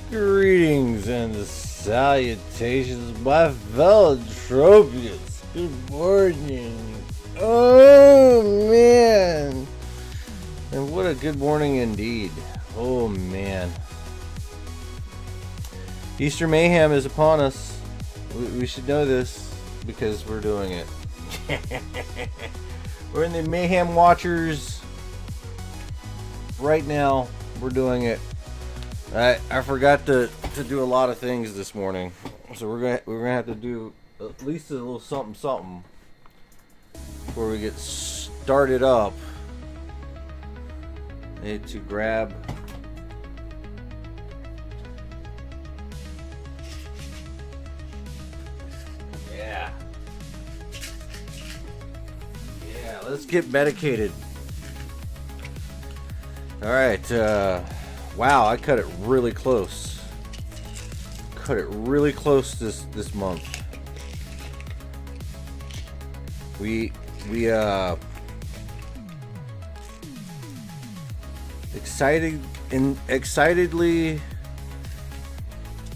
Greetings and salutations, my fellow Entropians. Good morning. Oh, man. And what a good morning indeed. Oh, man. Easter Mayhem is upon us. We should know this because we're doing it. We're in the Mayhem Watchers. Right now, we're doing it. I forgot to do a lot of things this morning, so we're gonna have to do at least a little something before we get started up. Need to grab yeah, let's get medicated. All right. Wow, I cut it really close. This month. We excitedly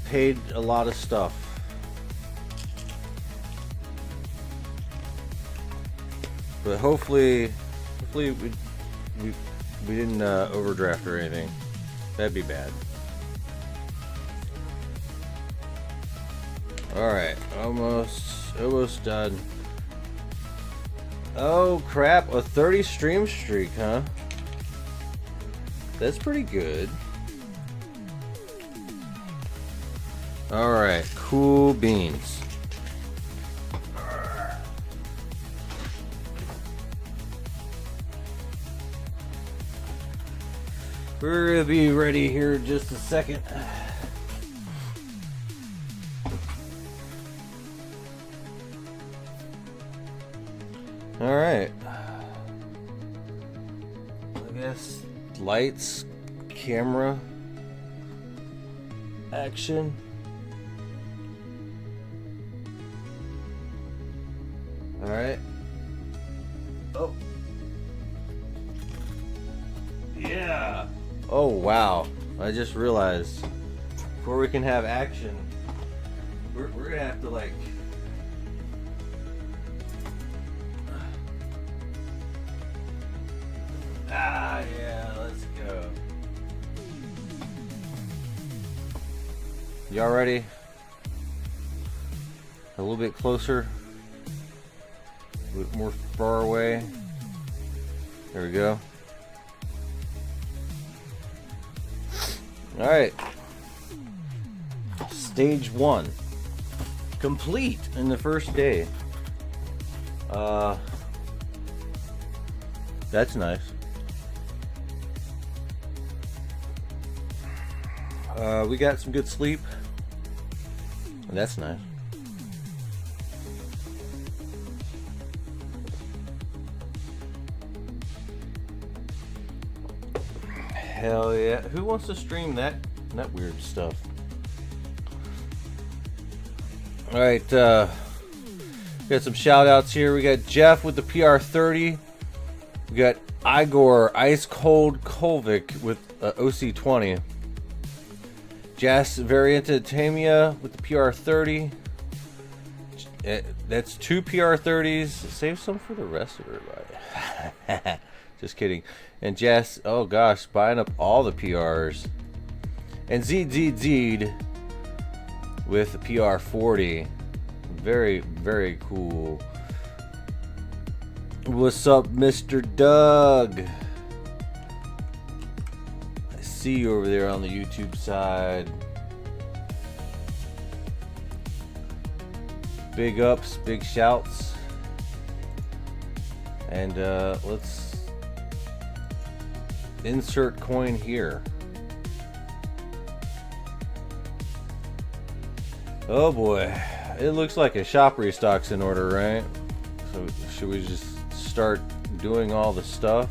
paid a lot of stuff. But hopefully we didn't overdraft or anything. That'd be bad. Alright, almost done. Oh crap, a 30 stream streak, huh? That's pretty good. Alright, cool beans. We're gonna be ready here in just a second. All right. I guess lights, camera, action. All right. Oh. Yeah. Oh wow, I just realized before we can have action, we're gonna have to like yeah, let's go. Y'all ready? A little bit closer, a bit more far away. There we go. Alright, stage 1 complete in the first day. That's nice. We got some good sleep. That's nice. Hell yeah. Who wants to stream that weird stuff? Alright, got some shout outs here. We got Jeff with the PR30. We got Igor Ice Cold Kolvik with OC20. Jas Variantamia with the PR30. That's 2 PR30s. Save some for the rest of everybody. Just kidding. And Jess, oh gosh, buying up all the PRs. And ZZZ with the PR40. Very, very cool. What's up, Mr. Doug? I see you over there on the YouTube side. Big ups, big shouts. And let's insert coin here. Oh boy, it looks like a shop restock's in order, right? So should we just start doing all the stuff?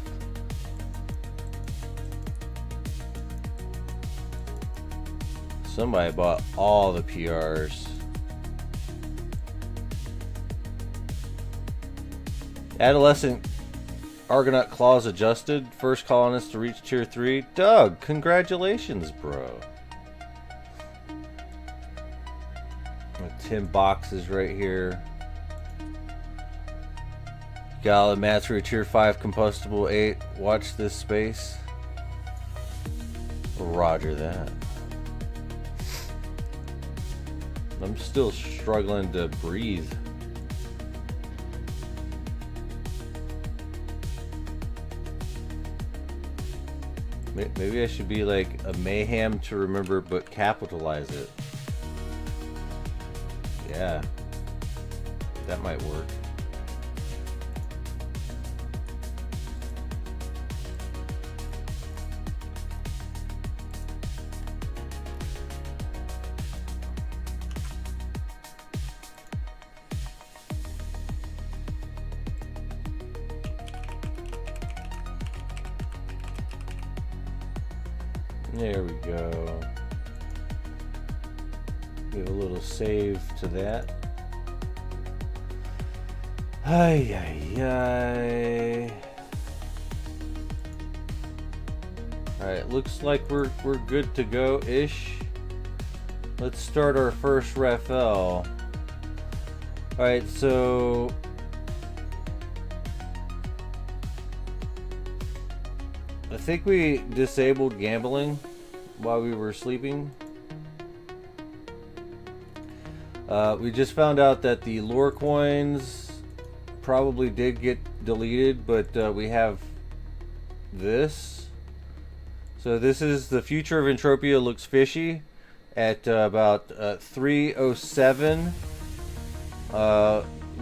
Somebody bought all the PRs. Adolescent Argonaut claws adjusted. First colonist to reach tier 3. Doug, congratulations, bro. 10 boxes right here. Gala Mastery Tier 5 Combustible 8. Watch this space. Roger that. I'm still struggling to breathe. Maybe I should be like a Mayhem to remember but capitalize it. Yeah. That might work. There we go. Give a little save to that. Ay, ay, ay. Alright, looks like we're good to go-ish. Let's start our first RFL. Alright, so I think we disabled gambling while we were sleeping. We just found out that the lore coins probably did get deleted, but we have this. So this is the future of Entropia looks fishy at about 3:07.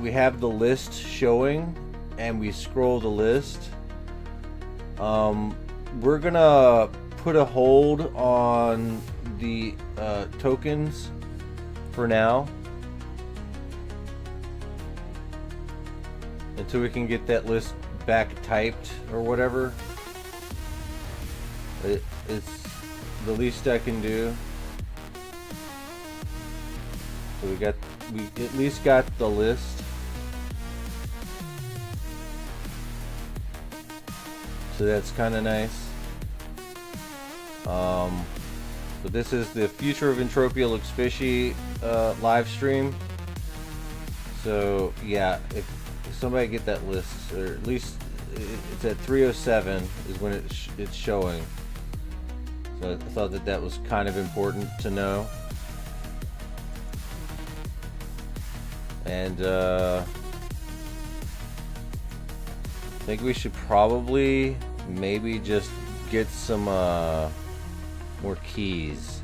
We have the list showing, and we scroll the list. We're gonna put a hold on the tokens for now until we can get that list back typed or whatever. It's the least I can do. So we at least got the list. So that's kind of nice. But this is the Future of Entropia Looks Fishy live stream. So yeah, if somebody get that list, or at least it's at 3:07 is when it's showing. So I thought that was kind of important to know. And I think we should probably maybe just get some more keys.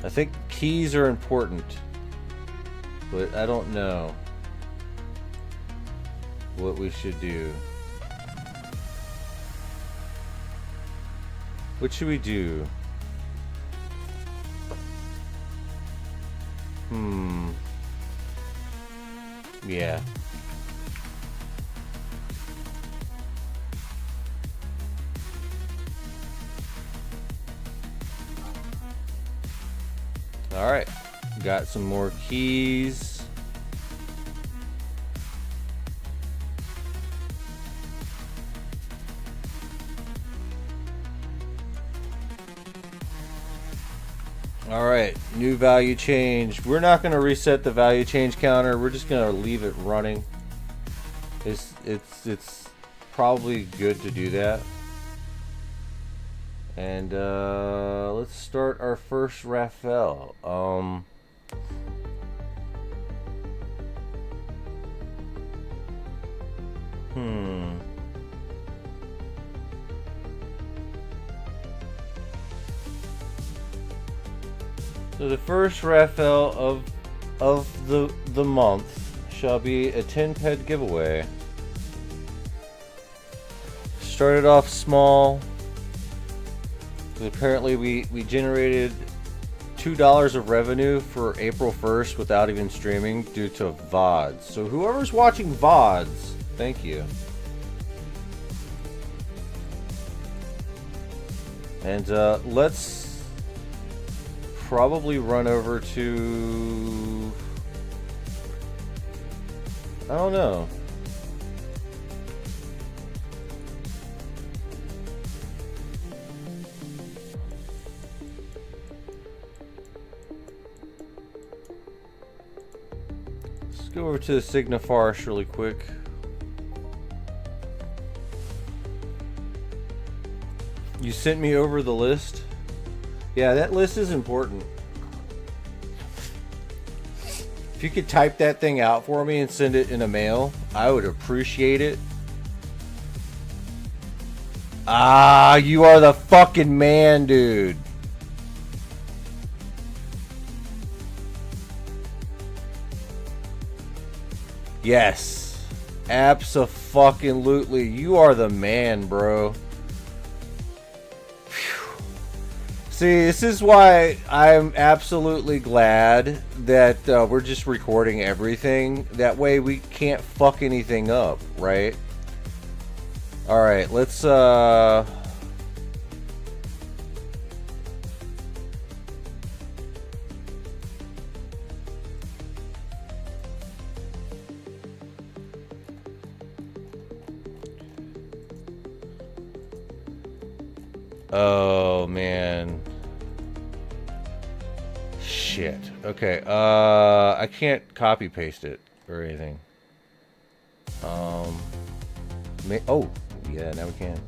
I think keys are important, but I don't know what we should do. What should we do? Yeah. Alright. Got some more keys. Alright, new value change. We're not going to reset the value change counter. We're just going to leave it running. It's probably good to do that. And let's start our first Raphael. So the first Raphael of the month shall be a 10-ped giveaway. Started off small. Apparently we generated $2 of revenue for April 1st without even streaming due to VODs. So whoever's watching VODs, thank you. And let's probably run over to, I don't know. go over to the Signifarsh really quick. You sent me over the list. Yeah, that list is important. If you could type that thing out for me and send it in a mail, I would appreciate it. Ah, you are the fucking man, dude. Yes. Abso-fucking-lutely. You are the man, bro. See, this is why I'm absolutely glad that we're just recording everything. That way we can't fuck anything up, right? Alright, let's oh man. Shit. Okay. I can't copy paste it or anything. Oh, yeah, now we can.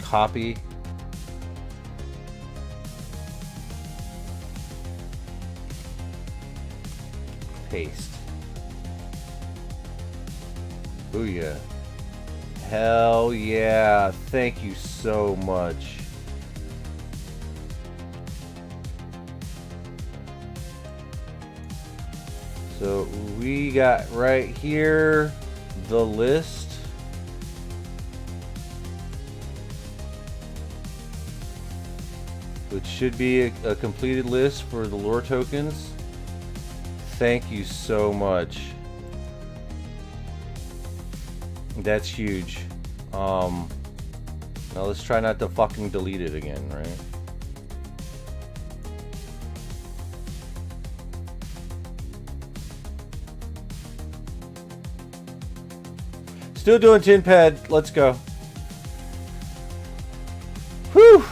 Copy. Paste. Booyah. Hell yeah. Thank you so much. So we got right here the list. Which should be a completed list for the lore tokens. Thank you so much. That's huge. Now let's try not to fucking delete it again, right? Still doing tin pad. Let's go. Whew.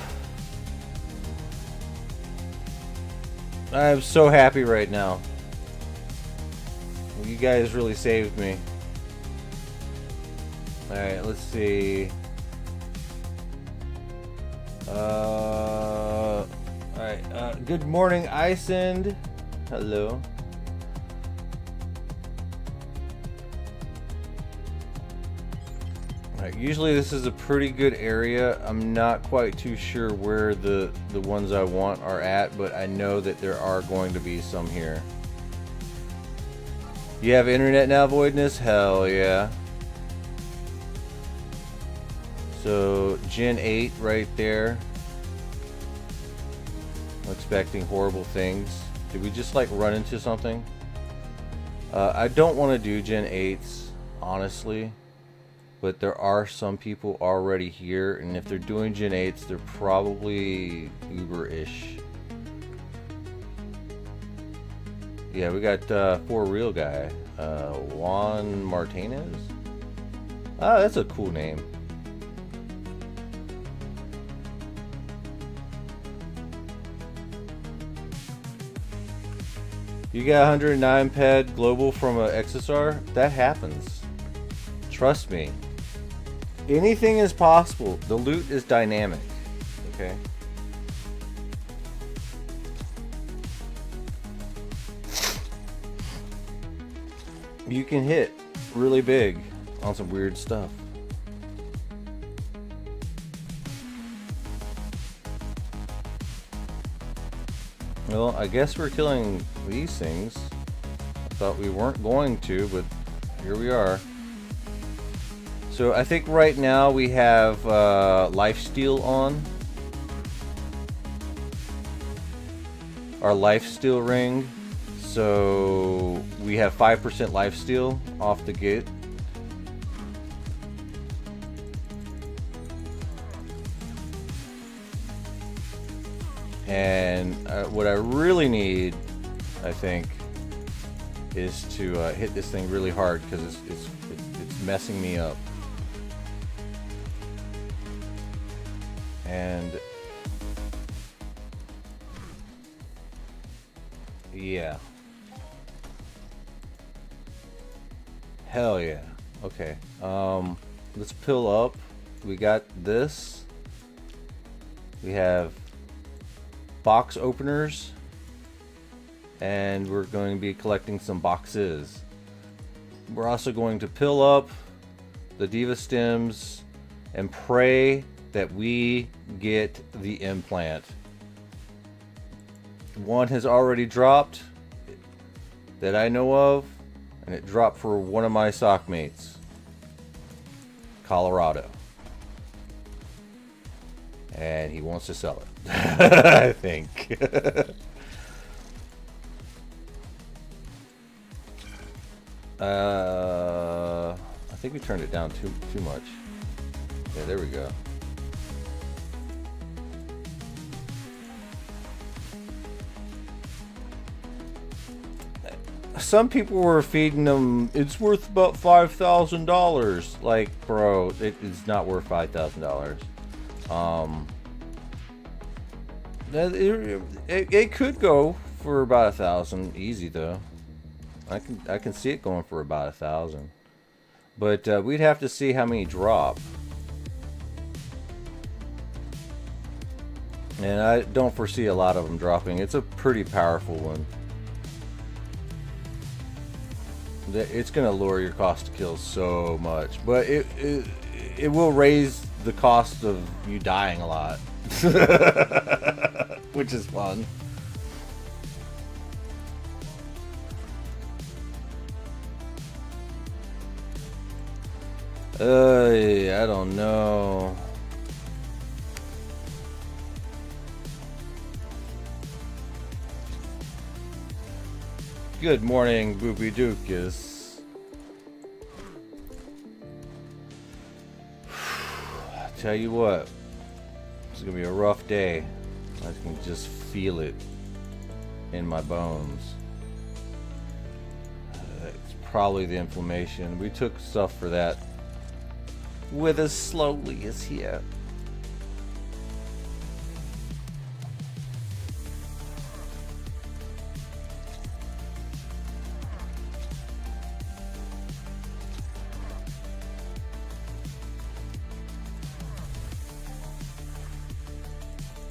I am so happy right now. You guys really saved me. Alright, let's see. Alright, good morning, Isend. Hello. Alright, usually this is a pretty good area. I'm not quite too sure where the ones I want are at, but I know that there are going to be some here. You have internet now, Voidness? Hell yeah. So, Gen 8 right there. I'm expecting horrible things. Did we just like run into something? I don't want to do Gen 8s, honestly. But there are some people already here, and if they're doing Gen 8s, they're probably Uber-ish. Yeah, we got For Real guy, Juan Martinez. Ah, that's a cool name. You got 109 ped global from a XSR? That happens. Trust me. Anything is possible. The loot is dynamic. Okay. You can hit really big on some weird stuff. Well, I guess we're killing these things. I thought we weren't going to, but here we are. So I think right now we have lifesteal on. Our lifesteal ring. So we have 5% lifesteal off the gate. And what I really need, I think, is to hit this thing really hard because it's messing me up. And yeah. Hell yeah. Okay. Let's pill up. We got this. We have box openers. And we're going to be collecting some boxes. We're also going to pill up the Diva stems and pray that we get the implant. One has already dropped that I know of, and it dropped for one of my sock mates, Colorado. And he wants to sell it, I think. I think we turned it down too much. Yeah, there we go. Some people were feeding them, it's worth about $5,000. Like, bro, it is not worth $5,000. It could go for about 1,000 easy though. I can see it going for about 1,000, but we'd have to see how many drop. And I don't foresee a lot of them dropping. It's a pretty powerful one. It's gonna lower your cost to kill so much, but it will raise the cost of you dying a lot, which is fun. I don't know. Good morning, Booby Dukas. Tell you what, it's gonna be a rough day. I can just feel it in my bones. It's probably the inflammation. We took stuff for that with as slowly as here.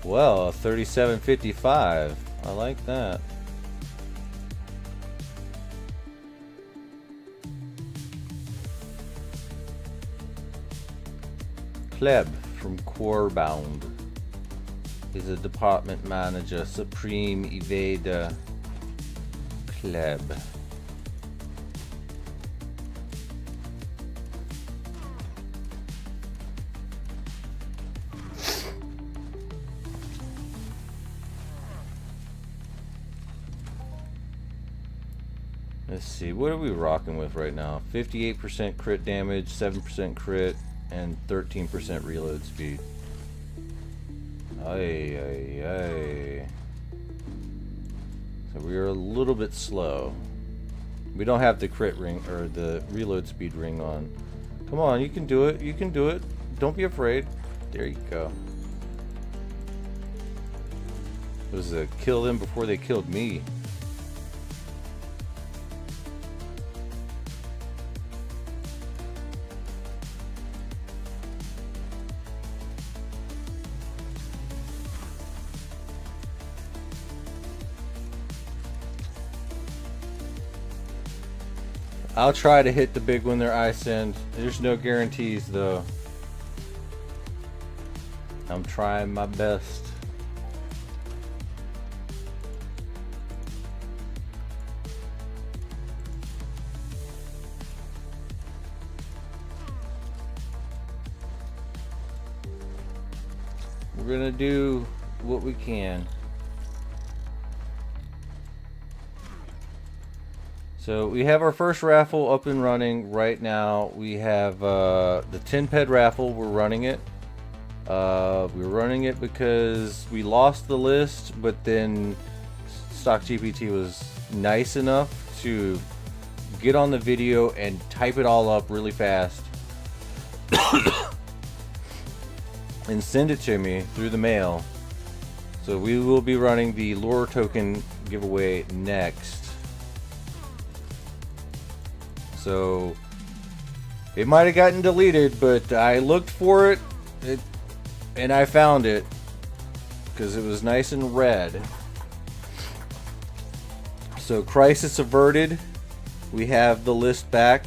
Well, 37.55. I like that. Kleb from Corebound is a department manager, supreme evader. Kleb. Let's see, what are we rocking with right now? 58% crit damage, 7% crit, and 13% reload speed. Ay, ay, ay. So we are a little bit slow. We don't have the crit ring, or the reload speed ring on. Come on, you can do it, you can do it. Don't be afraid. There you go. It was a kill them before they killed me. I'll try to hit the big one there, I send. There's no guarantees though. I'm trying my best. We're gonna do what we can. So we have our first raffle up and running right now. We have the 10-ped raffle. We're running it. We're running it because we lost the list, but then StockGPT was nice enough to get on the video and type it all up really fast. and send it to me through the mail. So we will be running the lore token giveaway next. So it might have gotten deleted, but I looked for it, and I found it because it was nice and red. So crisis averted. We have the list back.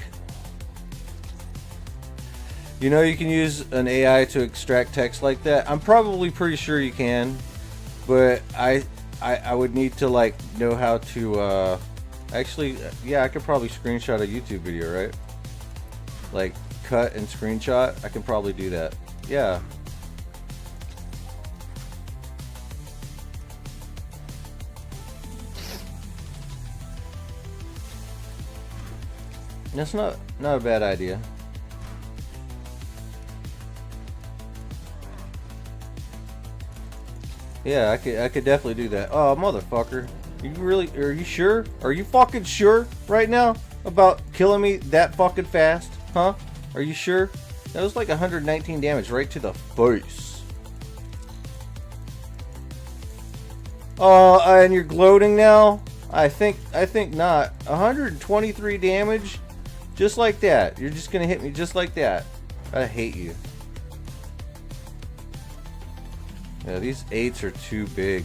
You know you can use an AI to extract text like that. I'm probably pretty sure you can, but I would need to like know how to actually, yeah, I could probably screenshot a YouTube video, right? Like cut and screenshot. I can probably do that. Yeah. That's not a bad idea. Yeah, I could definitely do that. Oh, motherfucker. Are you sure? Are you fucking sure right now about killing me that fucking fast? Huh? Are you sure? That was like 119 damage right to the face. Oh, and you're gloating now? I think not. 123 damage? Just like that. You're just gonna hit me just like that. I hate you. Yeah, these 8s are too big.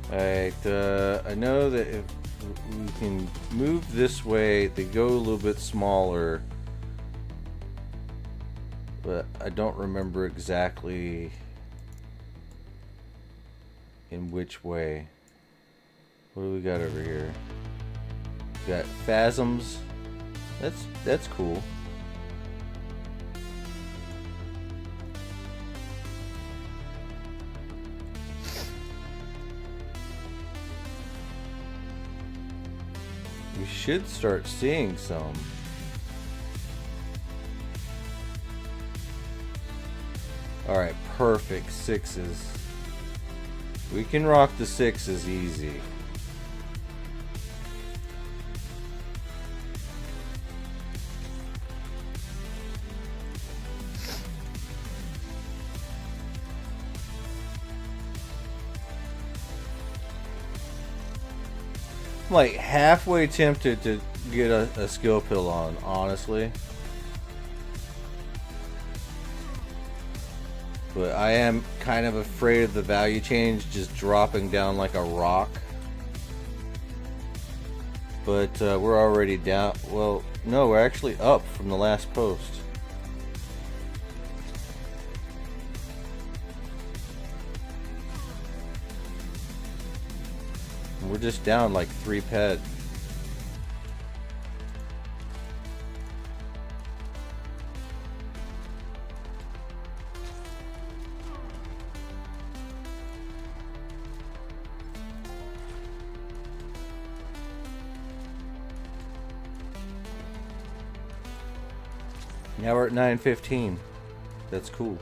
Alright, I know that if we can move this way, they go a little bit smaller. But I don't remember exactly in which way. What do we got over here? We got phasms. That's cool. We should start seeing some. Alright, perfect. 6s. We can rock the 6s easy. I'm like halfway tempted to get a skill pill on, honestly. But I am kind of afraid of the value change just dropping down like a rock. But we're already down. Well, no, we're actually up from the last post. We're just down like 3 ped. Now we're at 9:15. That's cool.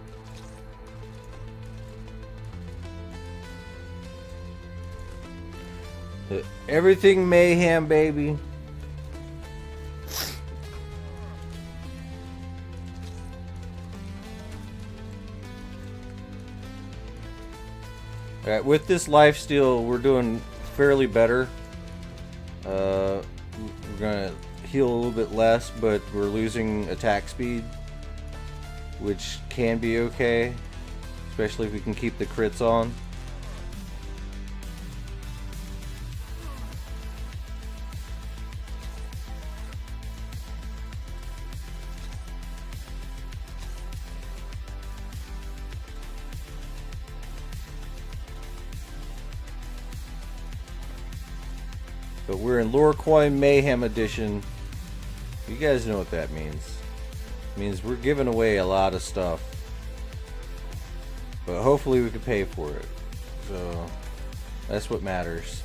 Everything mayhem, baby. Alright, with this lifesteal, we're doing fairly better. We're gonna heal a little bit less, but we're losing attack speed, which can be okay, especially if we can keep the crits on. But we're in Lorespade Mayhem Edition. You guys know what that means. It means we're giving away a lot of stuff. But hopefully we can pay for it. So that's what matters.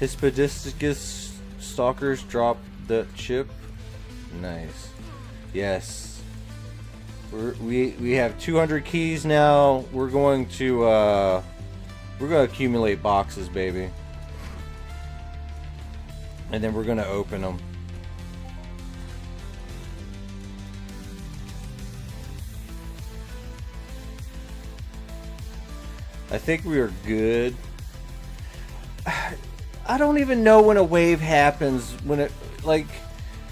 Hispidiscus Stalkers drop the chip. Nice. Yes. We have 200 keys now. We're going to accumulate boxes, baby. And then we're going to open them. I think we are good. I don't even know when a wave happens. When it, like,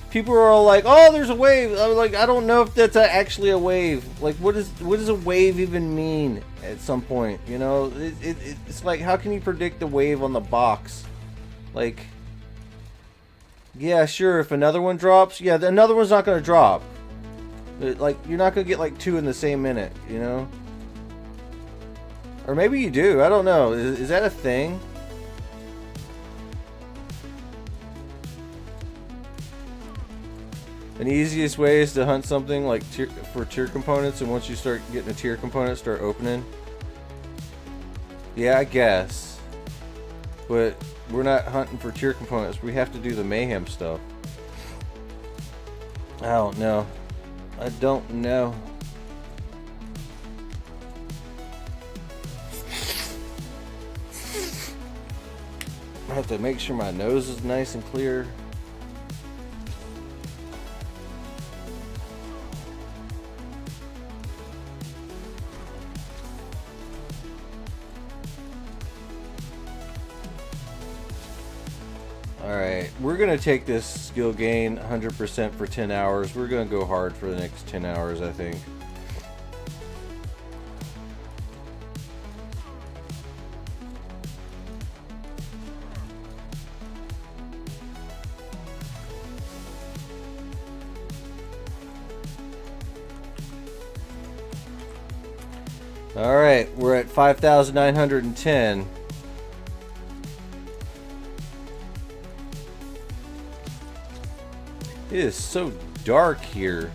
people are all like, "Oh, there's a wave." I'm like, I don't know if that's actually a wave. Like, what does a wave even mean at some point? You know, it's like, how can you predict the wave on the box? Like, yeah, sure. If another one drops, yeah, another one's not gonna drop. Like, you're not gonna get like 2 in the same minute. You know. Or maybe you do. I don't know. Is that a thing? An easiest way is to hunt something like for tier components, and once you start getting a tier component, start opening. Yeah, I guess. But we're not hunting for tier components. We have to do the Mayhem stuff. I don't know. I don't know. I have to make sure my nose is nice and clear. Alright, we're going to take this skill gain 100% for 10 hours. We're going to go hard for the next 10 hours, I think. Alright, we're at 5,910. It is so dark here.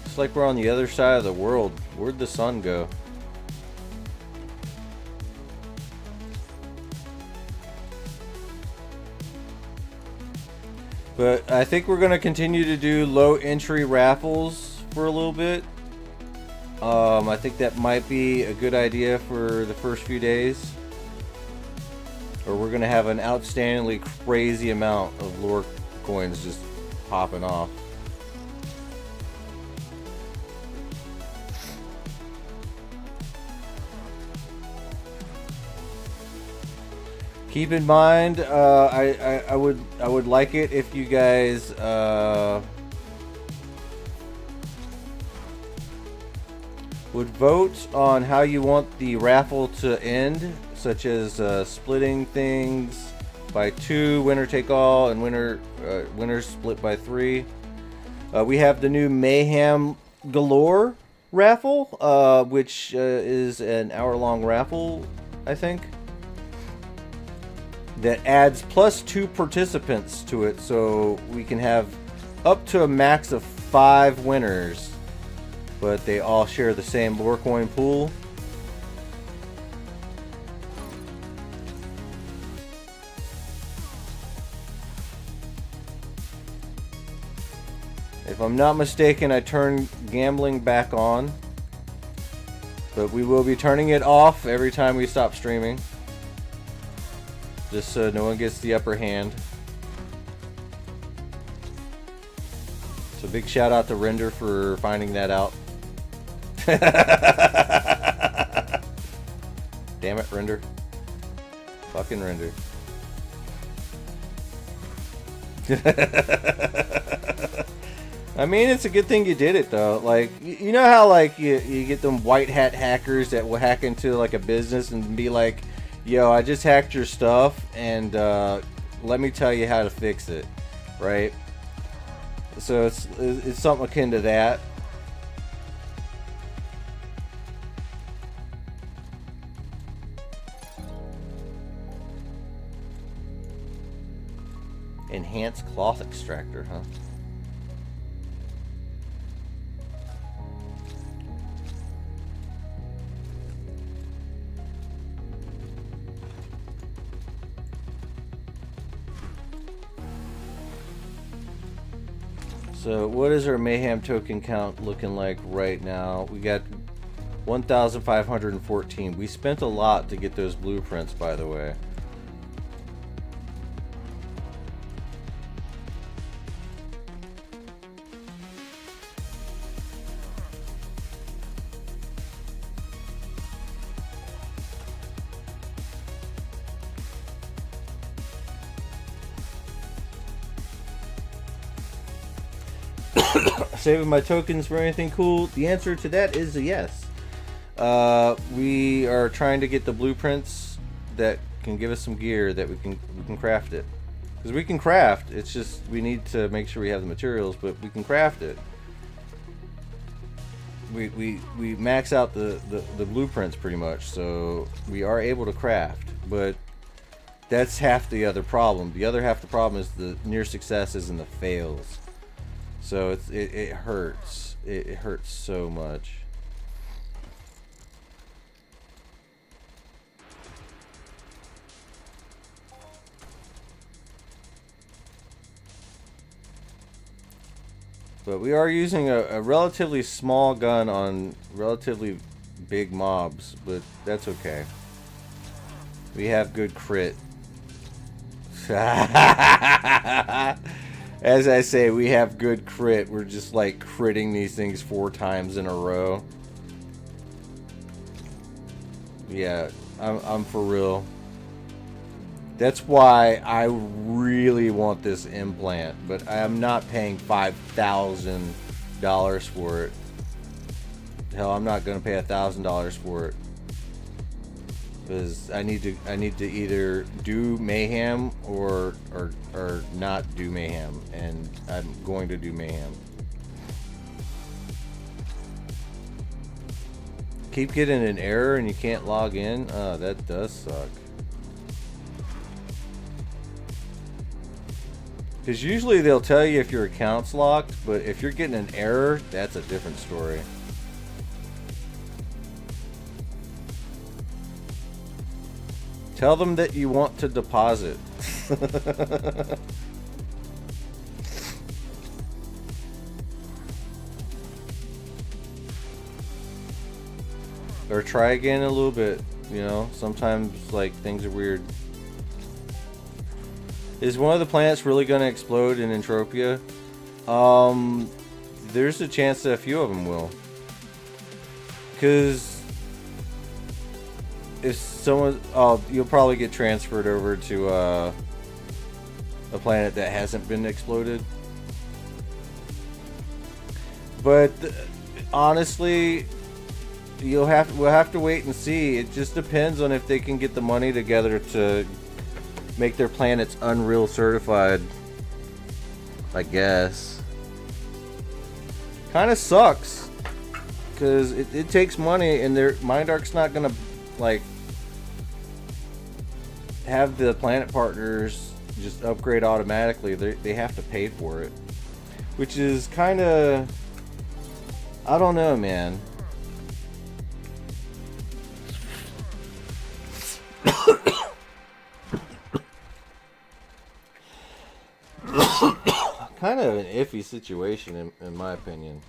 It's like we're on the other side of the world. Where'd the sun go? But I think we're going to continue to do low entry raffles for a little bit. I think that might be a good idea for the first few days. Or we're going to have an outstandingly crazy amount of lore coins just popping off. Keep in mind, I would like it if you guys would vote on how you want the raffle to end, such as splitting things by 2, winner take all, and winners split by 3. We have the new Mayhem Galore raffle, which is an hour-long raffle, I think, that adds plus 2 participants to it, so we can have up to a max of 5 winners, but they all share the same lore coin pool. If I'm not mistaken, I turned gambling back on, but we will be turning it off every time we stop streaming, just so no one gets the upper hand. So big shout out to Render for finding that out. Damn it, Render. Fucking Render. I mean, it's a good thing you did it, though. Like, you know how, like, you get them white hat hackers that will hack into, like, a business and be like, yo, I just hacked your stuff, and let me tell you how to fix it, right? So it's something akin to that. Enhanced cloth extractor, huh? So what is our Mayhem token count looking like right now? We got 1,514. We spent a lot to get those blueprints, by the way. Saving my tokens for anything cool? The answer to that is a yes. We are trying to get the blueprints that can give us some gear that we can craft it. Because we can craft, it's just we need to make sure we have the materials, but we can craft it. We max out the blueprints pretty much, so we are able to craft, but that's half the other problem. The other half the problem is the near successes and the fails. So it hurts. It hurts so much. But we are using a relatively small gun on relatively big mobs, but that's okay. We have good crit. As I say, we have good crit. We're just like critting these things 4 times in a row. Yeah, I'm for real. That's why I really want this implant, but I am not paying $5,000 for it. Hell, I'm not gonna pay $1,000 for it. Because I need to either do Mayhem or not do Mayhem, and I'm going to do Mayhem. Keep getting an error and you can't log in. Oh, that does suck. Because usually they'll tell you if your account's locked, but if you're getting an error, that's a different story. Tell them that you want to deposit. Or try again a little bit, you know? Sometimes, like, things are weird. Is one of the planets really going to explode in Entropia? There's a chance that a few of them will. Because if someone, you'll probably get transferred over to a planet that hasn't been exploded. But honestly, we'll have to wait and see. It just depends on if they can get the money together to make their planets Unreal certified, I guess. Kind of sucks because it takes money, and Mindark's not gonna like have the planet partners just upgrade automatically. They have to pay for it, which is kind of, I don't know, man. Kind of an iffy situation in my opinion.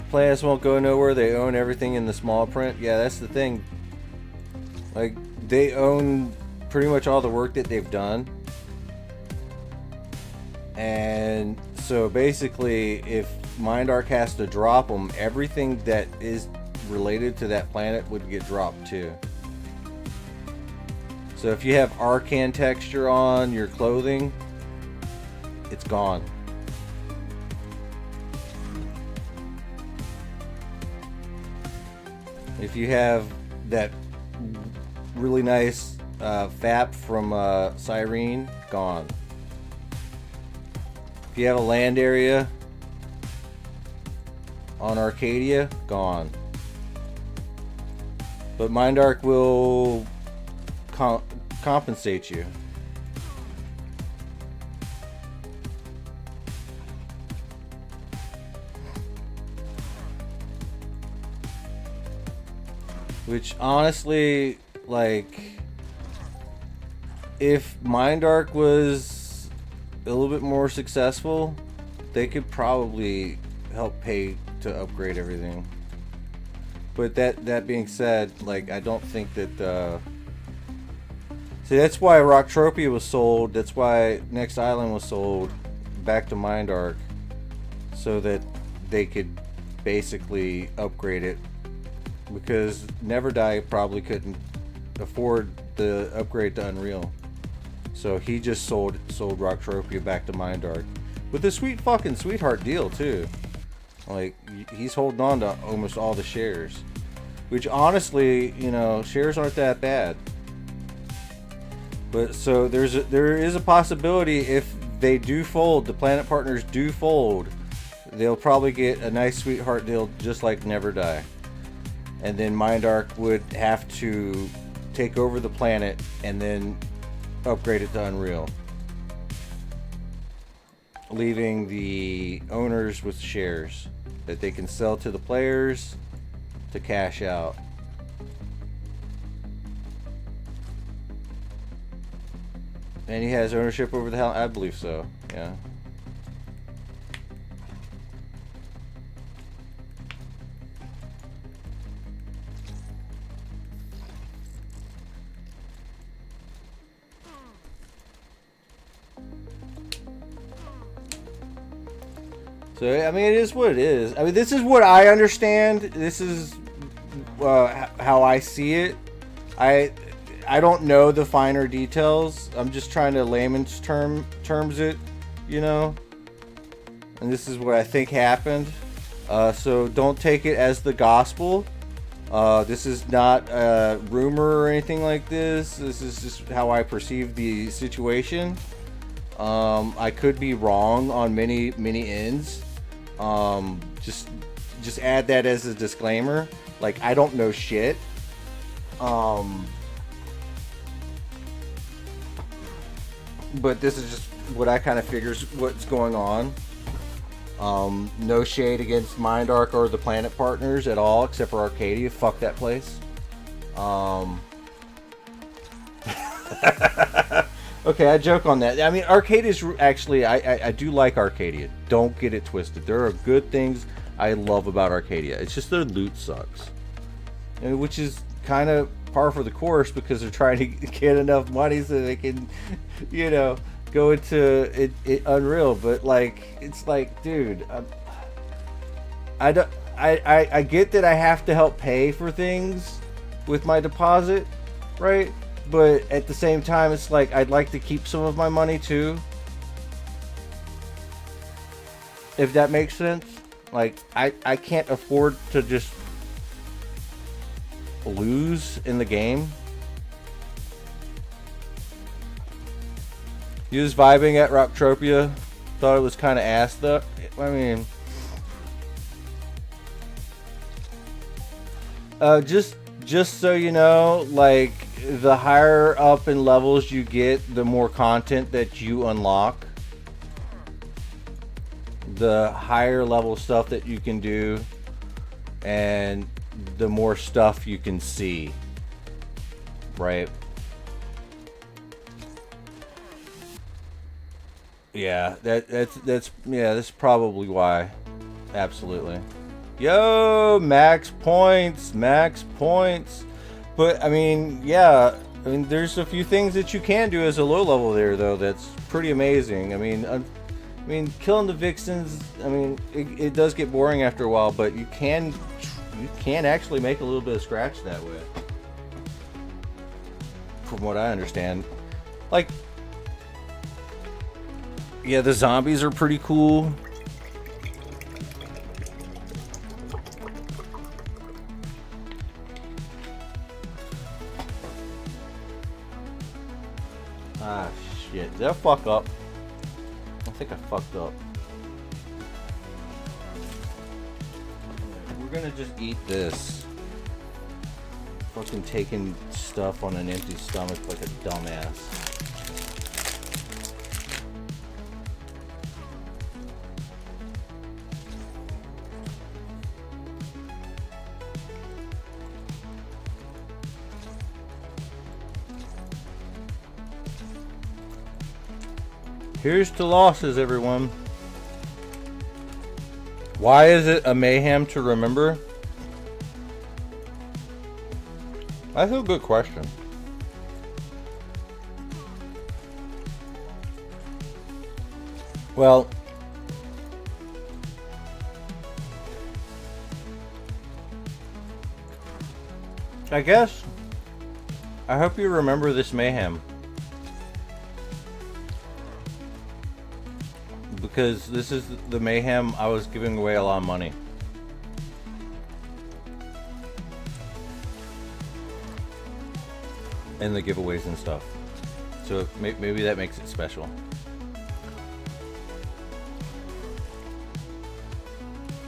Planets won't go nowhere. They own everything in the small print. Yeah, that's the thing. Like, they own pretty much all the work that they've done. And so basically, if Mindark has to drop them, everything that is related to that planet would get dropped too. So if you have Arcan texture on your clothing, it's gone. If you have that really nice FAP from Cyrene, gone. If you have a land area on Arcadia, gone. But Mindark will compensate you. Which honestly, like, if Mindark was a little bit more successful, they could probably help pay to upgrade everything. But that being said, like, I don't think that see, that's why Rocktropia was sold, that's why Next Island was sold back to Mindark, so that they could basically upgrade it, because Neverdie probably couldn't afford the upgrade to Unreal. So he just sold Rocktropia back to Mindark with a sweetheart deal too. Like, he's holding on to almost all the shares, which honestly, you know, shares aren't that bad. But so there is a possibility if they do fold, the Planet Partners do fold, they'll probably get a nice sweetheart deal just like Neverdie. And then Mindark would have to take over the planet and then upgrade it to Unreal, leaving the owners with shares that they can sell to the players to cash out. And he has ownership over the hell, I believe so, yeah. So, I mean, it is what it is. I mean, this is what I understand. This is how I see it. I don't know the finer details. I'm just trying to layman's terms it, you know. And this is what I think happened. So don't take it as the gospel. This is not a rumor or anything like this. This is just how I perceive the situation. I could be wrong on many ends. Just add that as a disclaimer. Like, I don't know shit. But this is just what I kind of figures what's going on. No shade against Mindark or the Planet Partners at all, except for Arcadia. Fuck that place. Okay, I joke on that. I mean, Arcadia's actually, I do like Arcadia. Don't get it twisted. There are good things I love about Arcadia. It's just their loot sucks. And which is kind of par for the course, because they're trying to get enough money so they can, you know, go into it Unreal. But like, it's like, dude, I get that I have to help pay for things with my deposit, right? But at the same time, it's like, I'd like to keep some of my money too, if that makes sense. Like, I can't afford to just lose in the game. He was vibing at Rocktropia. Thought it was kind of ass though. I mean, just so you know, like, the higher up in levels you get, the more content that you unlock. The higher level stuff that you can do, and the more stuff you can see, right? Yeah, that's probably why. Absolutely. Yo, max points. But I mean, yeah, I mean, there's a few things that you can do as a low level there, though. That's pretty amazing. I mean, killing the vixens, I mean, it does get boring after a while, but you can actually make a little bit of scratch that way, from what I understand. Like, yeah, the zombies are pretty cool. Ah, shit. Did I fuck up? I think I fucked up. We're gonna just eat this. Fucking taking stuff on an empty stomach like a dumbass. Here's to losses, everyone. Why is it a mayhem to remember? That's a good question. Well, I guess I hope you remember this mayhem, because this is the mayhem I was giving away a lot of money. And the giveaways and stuff. So maybe that makes it special.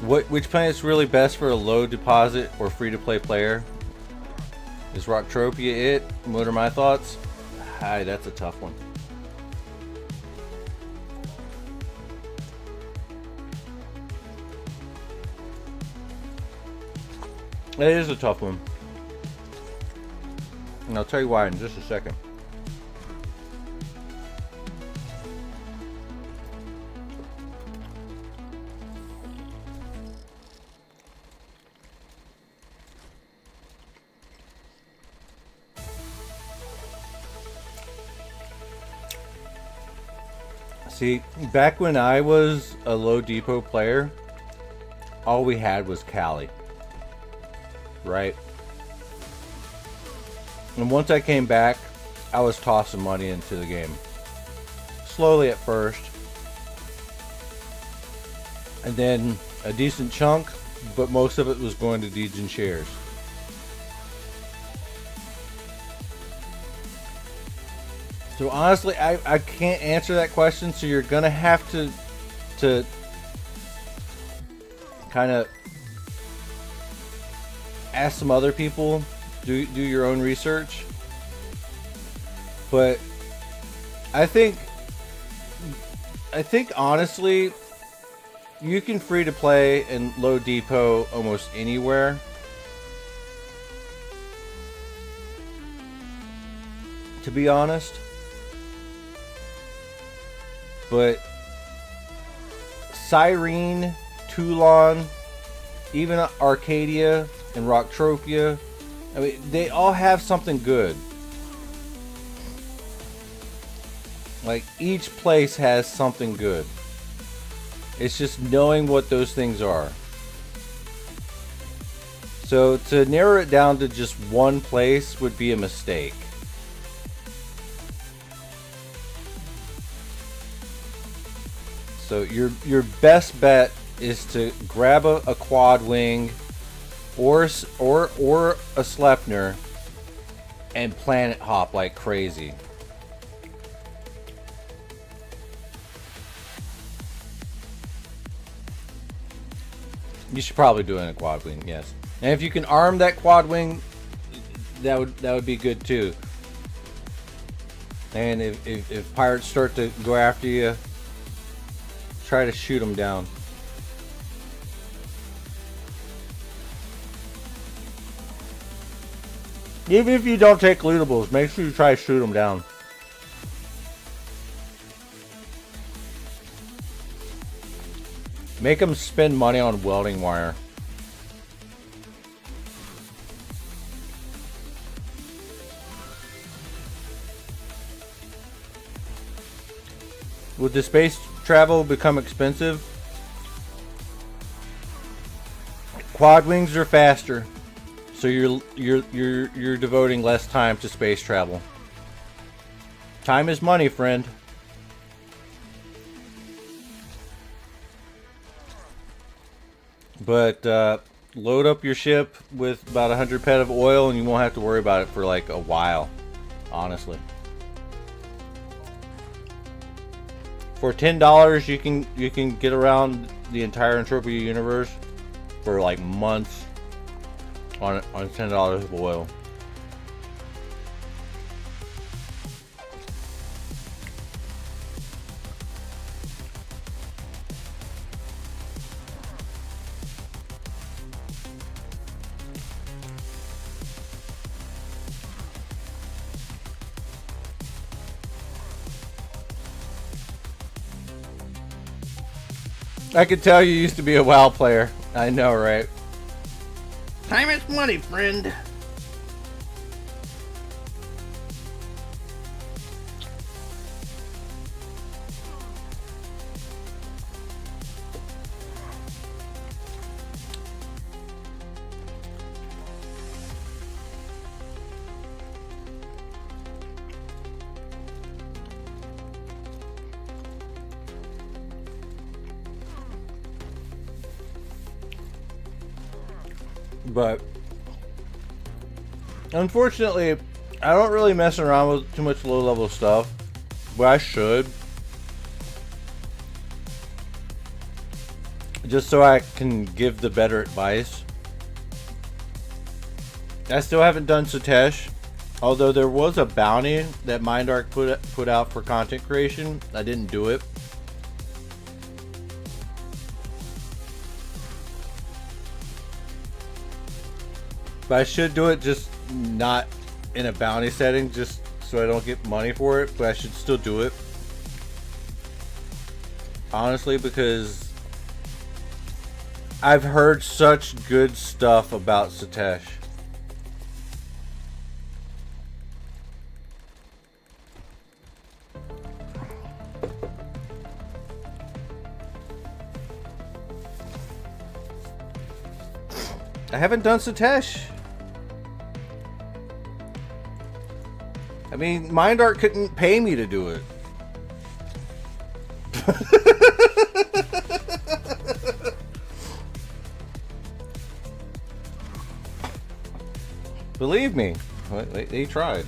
Which planet's really best for a low deposit or free-to-play player? Is Entropia it? What are my thoughts? Hi, that's a tough one. It is a tough one. And I'll tell you why in just a second. See, back when I was a low depot player, all we had was Cali. Right? And once I came back, I was tossing money into the game. Slowly at first. And then a decent chunk, but most of it was going to deeds and shares. So honestly, I can't answer that question, so you're gonna have to kind of ask some other people. Do your own research. But I think honestly, you can free to play and low depot almost anywhere. To be honest. But Cyrene, Toulon, even Arcadia and Rocktropia, I mean, they all have something good. Like, each place has something good. It's just knowing what those things are. So to narrow it down to just one place would be a mistake. So your best bet is to grab a quad wing or a Sleipnir and planet hop like crazy. You should probably do it in a quad wing, yes. And if you can arm that quad wing, that would be good too. And if pirates start to go after you, try to shoot them down. Even if you don't take lootables, make sure you try to shoot them down. Make them spend money on welding wire. Would the space travel become expensive? Quad wings are faster, so you're devoting less time to space travel. Time is money, friend. But load up your ship with about 100 pet of oil, and you won't have to worry about it for like a while, honestly. For $10, you can get around the entire Entropia Universe for like months on $10 of oil. I could tell you used to be a WoW player. I know, right? Time is money, friend. But unfortunately, I don't really mess around with too much low-level stuff, but I should. Just so I can give the better advice. I still haven't done Satesh, although there was a bounty that Mindark put out for content creation. I didn't do it. But I should do it, just not in a bounty setting, just so I don't get money for it. But I should still do it. Honestly, because I've heard such good stuff about Satesh. I haven't done Satesh. I mean, Mindark couldn't pay me to do it. Believe me, they tried.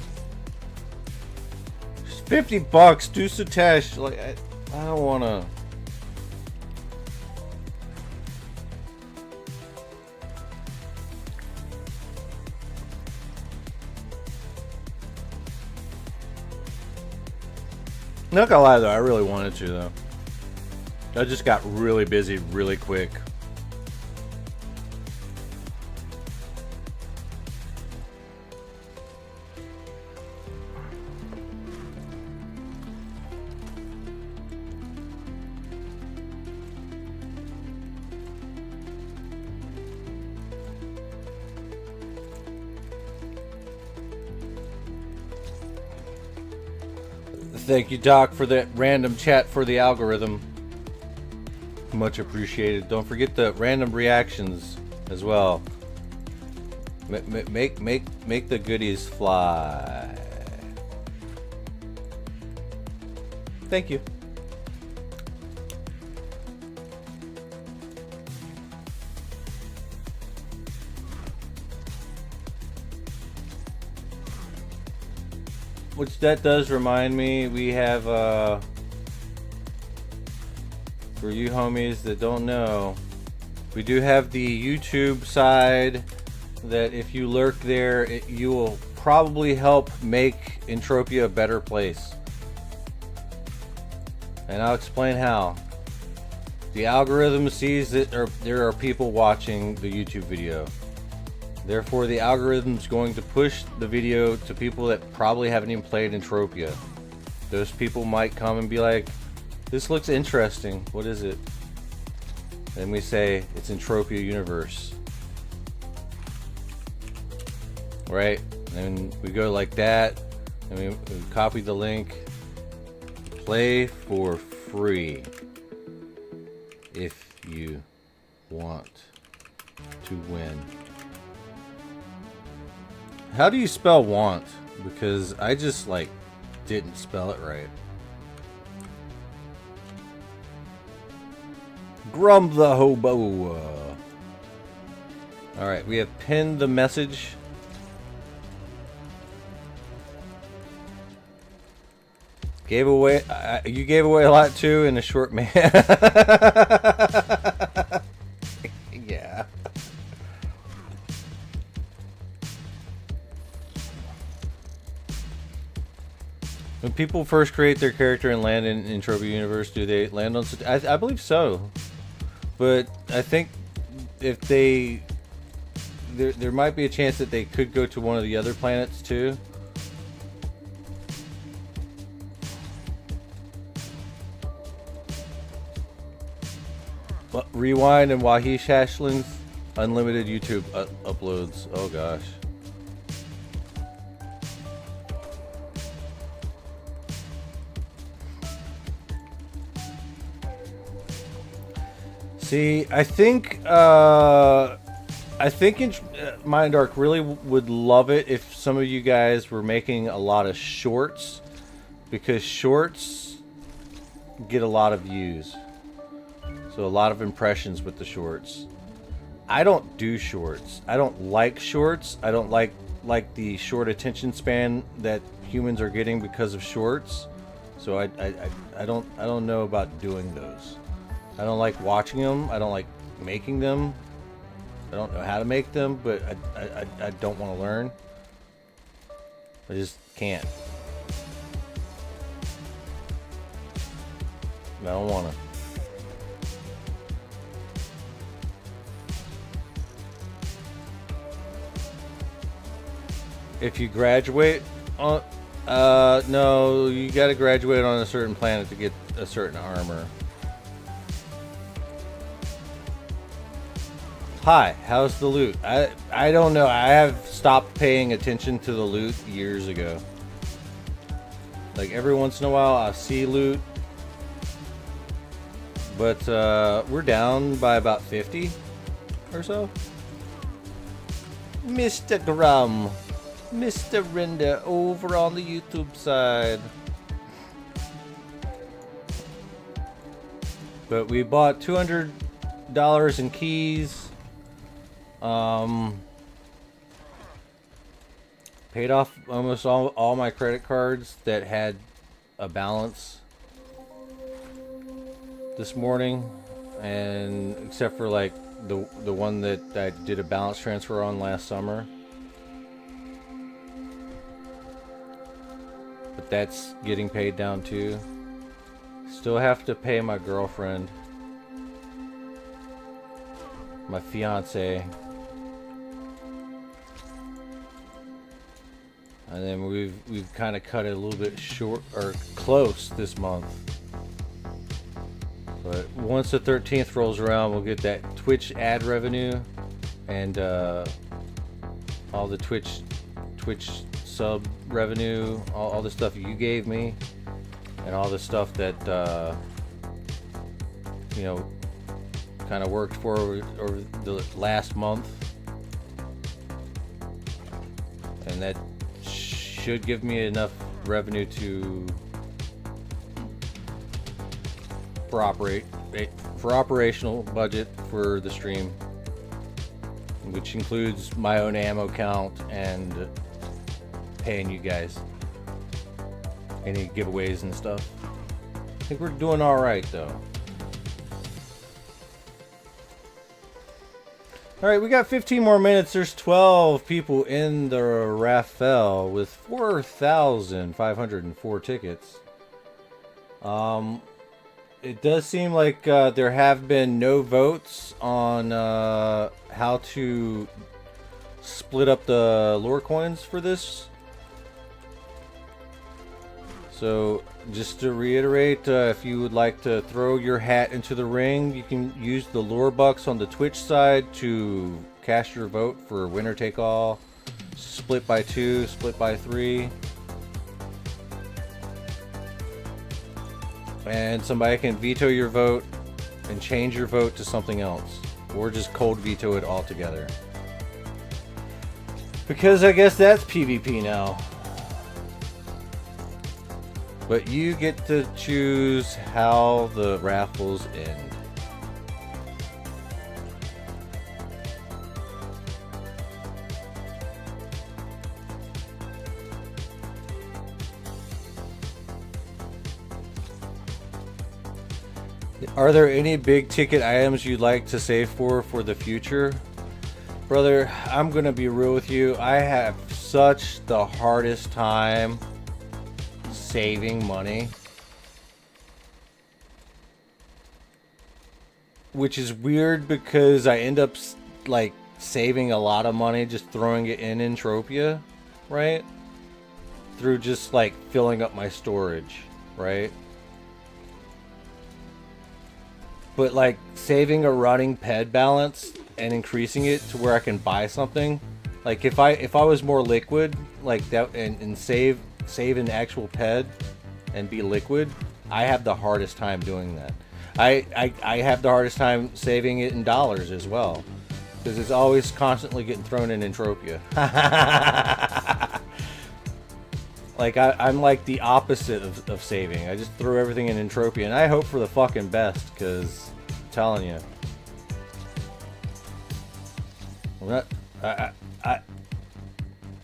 Just $50, do Satesh. Like, I don't want to. Not gonna lie though, I really wanted to though. I just got really busy really quick. Thank you, Doc, for that random chat for the algorithm. Much appreciated. Don't forget the random reactions as well. Make the goodies fly. Thank you. Which that does remind me, we have, for you homies that don't know, we do have the YouTube side that if you lurk there, you will probably help make Entropia a better place. And I'll explain how. The algorithm sees that there are people watching the YouTube video. Therefore, the algorithm's going to push the video to people that probably haven't even played Entropia. Those people might come and be like, this looks interesting. What is it? And we say, it's Entropia Universe. Right? And we go like that. And we copy the link. Play for free. If you want to win. How do you spell want? Because I just like didn't spell it right. Grum the hobo. Alright, we have pinned the message. Gave away, you gave away a lot too in a short man. Yeah. When people first create their character and land in Entropia Universe, do they land on... I believe so. But I think if they... There might be a chance that they could go to one of the other planets too. Rewind and Wahish Hashlings. Unlimited YouTube uploads. Oh gosh. See, I think Mind Arc really would love it if some of you guys were making a lot of shorts, because shorts get a lot of views, so a lot of impressions with the shorts. I don't do shorts. I don't like shorts. I don't like the short attention span that humans are getting because of shorts. So I don't know about doing those. I don't like watching them. I don't like making them. I don't know how to make them, but I don't want to learn. I just can't. I don't want to. If you graduate on, no, you got to graduate on a certain planet to get a certain armor. Hi, how's the loot? I don't know. I have stopped paying attention to the loot years ago. Like every once in a while, I see loot, but we're down by about 50 or so. Mr. Grum, Mr. Render over on the YouTube side. But we bought $200 in keys. Paid off almost all my credit cards that had a balance this morning, and except for like the one that I did a balance transfer on last summer. But that's getting paid down too. Still have to pay my girlfriend, my fiance. And then we've kind of cut it a little bit short or close this month. But once the 13th rolls around, we'll get that Twitch ad revenue and all the Twitch sub revenue, all the stuff you gave me, and all the stuff that you know, kind of worked for over the last month, and that should give me enough revenue for operational budget for the stream, which includes my own ammo count and paying you guys any giveaways and stuff. I think we're doing all right though. Alright, we got 15 more minutes. There's 12 people in the Raffle with 4,504 tickets. It does seem like there have been no votes on how to split up the lore coins for this. So, just to reiterate, if you would like to throw your hat into the ring, you can use the lore bucks on the Twitch side to cast your vote for winner take all, split by 2, split by 3. And somebody can veto your vote and change your vote to something else, or just cold veto it altogether. Because I guess that's PvP now. But you get to choose how the raffles end. Are there any big ticket items you'd like to save for the future? Brother, I'm gonna be real with you. I have such the hardest time saving money, which is weird because I end up like saving a lot of money just throwing it in Entropia, right? Through just like filling up my storage, right? But like saving a running ped balance and increasing it to where I can buy something, like if I was more liquid like that and save an actual ped and be liquid, I have the hardest time doing that. I have the hardest time saving it in dollars as well, because it's always constantly getting thrown in Entropia. Like I'm like the opposite of saving. I just throw everything in Entropia, and I hope for the fucking best, because I'm telling you, I'm not, I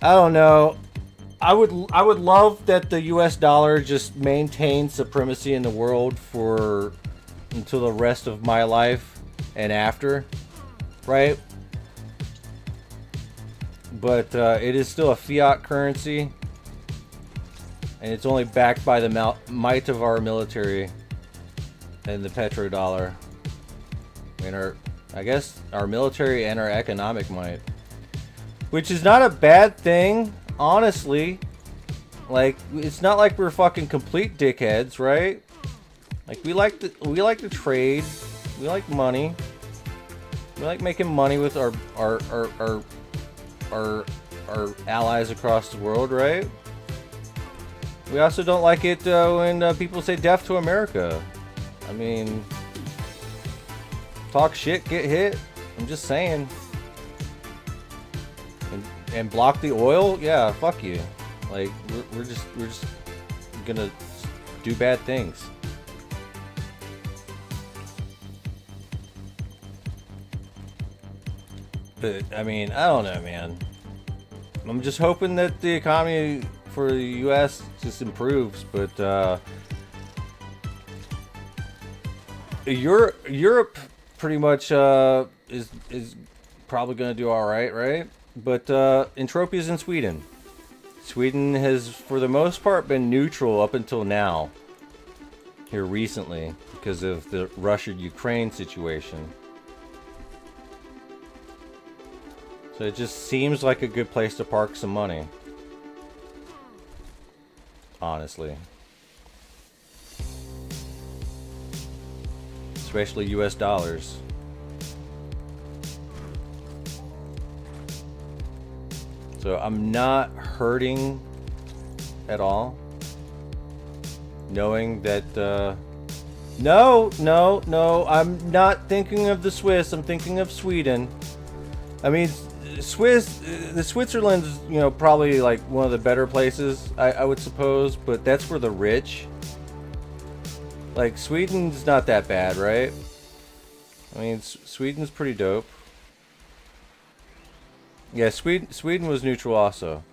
don't know. I would love that the U.S. dollar just maintained supremacy in the world for until the rest of my life and after, right? But it is still a fiat currency, and it's only backed by the might of our military and the petrodollar. And I guess our military and our economic might, which is not a bad thing, honestly. Like, it's not like we're fucking complete dickheads, right? Like, we like to trade, we like money, we like making money with our allies across the world, right? We also don't like it when people say death to America. I mean, talk shit, get hit. I'm just saying. And block the oil? Yeah, fuck you. Like, we're just gonna do bad things. But I mean, I don't know, man. I'm just hoping that the economy for the U.S. just improves, but Europe pretty much is probably gonna do all right, right? But Entropia is in Sweden. Sweden has, for the most part, been neutral up until now. Here recently, because of the Russia-Ukraine situation. So it just seems like a good place to park some money. Honestly. Especially US dollars. So I'm not hurting at all, knowing that, no, I'm not thinking of the Swiss, I'm thinking of Sweden. I mean, the Switzerland's, you know, probably like one of the better places, I would suppose, but that's for the rich. Like, Sweden's not that bad, right? I mean, Sweden's pretty dope. Yeah, Sweden was neutral also.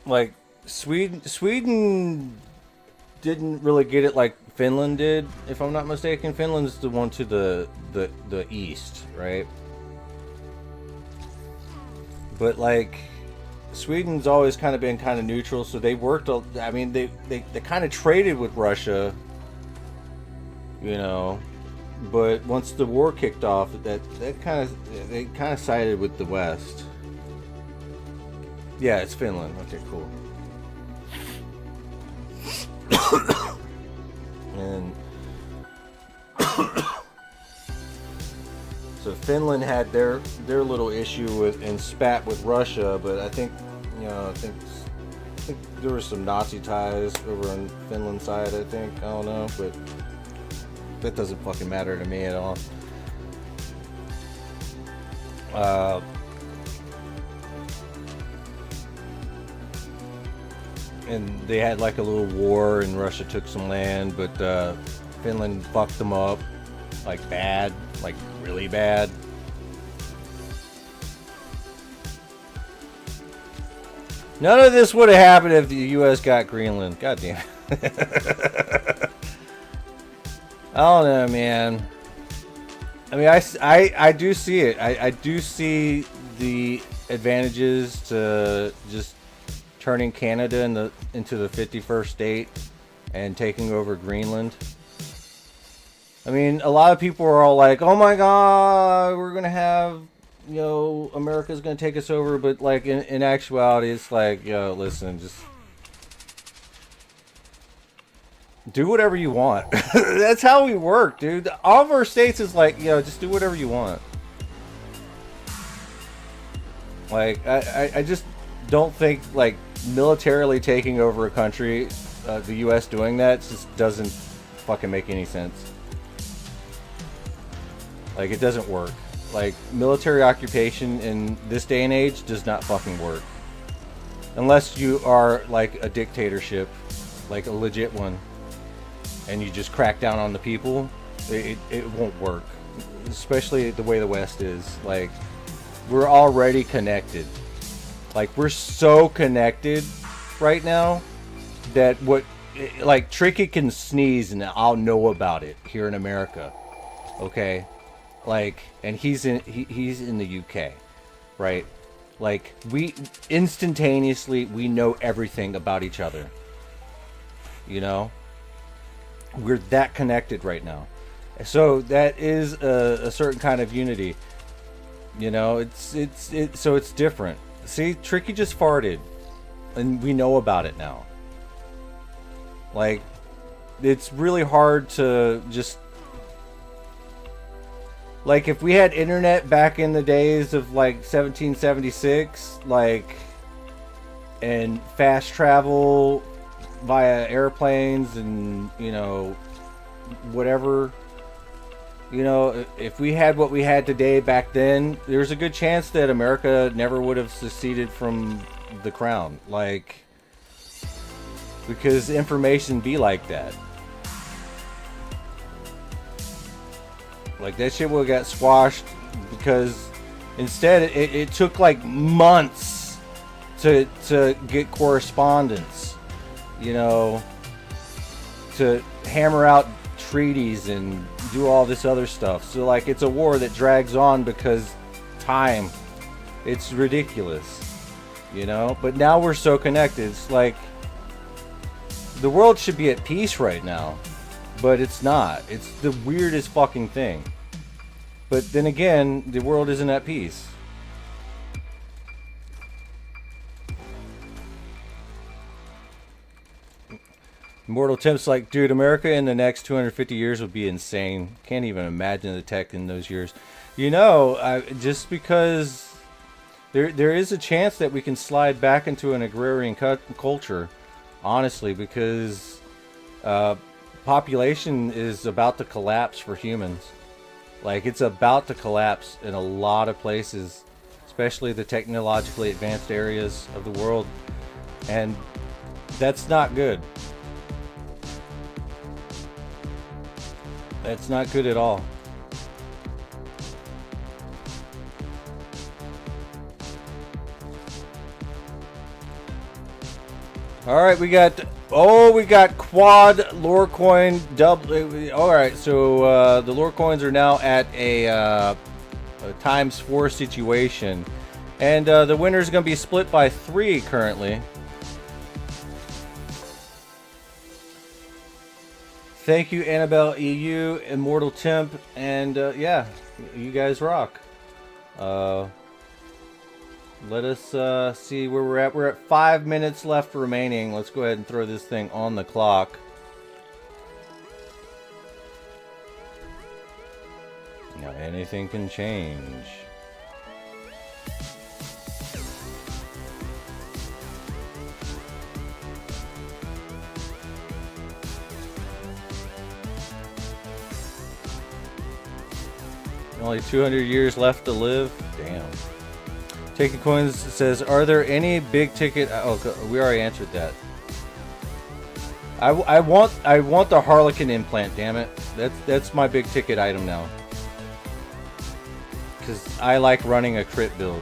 Like, Sweden didn't really get it like Finland did, if I'm not mistaken. Finland's the one to the east, right? But like, Sweden's always kind of been kind of neutral, so they worked. I mean, they kind of traded with Russia, you know. But once the war kicked off, they kind of sided with the West. Yeah, it's Finland. Okay, cool. And so Finland had their little issue with and spat with Russia, but I think, you know, I think there were some Nazi ties over on Finland's side. I think, I don't know, but that doesn't fucking matter to me at all. And they had like a little war, and Russia took some land, but Finland fucked them up, like bad, like really bad. None of this would have happened if the U.S. got Greenland. God damn it. I don't know, man. I mean, I do see it. I do see the advantages to just turning Canada into the 51st state and taking over Greenland. I mean, a lot of people are all like, oh my god, we're gonna have, America's gonna take us over, but like in actuality, it's like, listen, just do whatever you want. That's how we work, dude. All of our states is like, just do whatever you want. Like, I just don't think, like, militarily taking over a country, the U.S. doing that, just doesn't fucking make any sense. Like, it doesn't work. Like, military occupation in this day and age does not fucking work. Unless you are, like, a dictatorship, like a legit one, and you just crack down on the people, it won't work. Especially the way the West is. Like, we're already connected. Like, we're so connected right now that like, Tricky can sneeze and I'll know about it here in America. Okay? Like, and he's in the UK, right? Like, we instantaneously, we know everything about each other. We're that connected right now. So that is a certain kind of unity. So it's different. See, Tricky just farted, and we know about it now. Like, it's really hard to just, like, if we had internet back in the days of like 1776, like, and fast travel via airplanes and whatever. If we had what we had today back then, there's a good chance that America never would have seceded from the crown. Like, because information be like that. Like, that shit would have got squashed because instead it took like months to get correspondence, to hammer out treaties and do all this other stuff. So, like, it's a war that drags on because time. It's ridiculous, But now we're so connected. It's like the world should be at peace right now, but it's not. It's the weirdest fucking thing. But then again, the world isn't at peace. Mortal Temp's like, dude, America in the next 250 years will be insane. Can't even imagine the tech in those years. Just because there is a chance that we can slide back into an agrarian culture, honestly, because population is about to collapse for humans. Like, it's about to collapse in a lot of places, especially the technologically advanced areas of the world. And that's not good. That's not good at all. Alright, we got quad lore coin double. Alright, so the lore coins are now at a ×4 situation. And the winner is going to be split by 3 currently. Thank you, Annabelle EU, Immortal Temp, and yeah, you guys rock. Let us see where we're at. We're at 5 minutes left remaining. Let's go ahead and throw this thing on the clock. Now anything can change. Only 200 years left to live. Damn. Taking Coins says, are there any big ticket? Oh, we already answered that. I want the Harlequin implant. Damn it. That's my big ticket item now. Because I like running a crit build.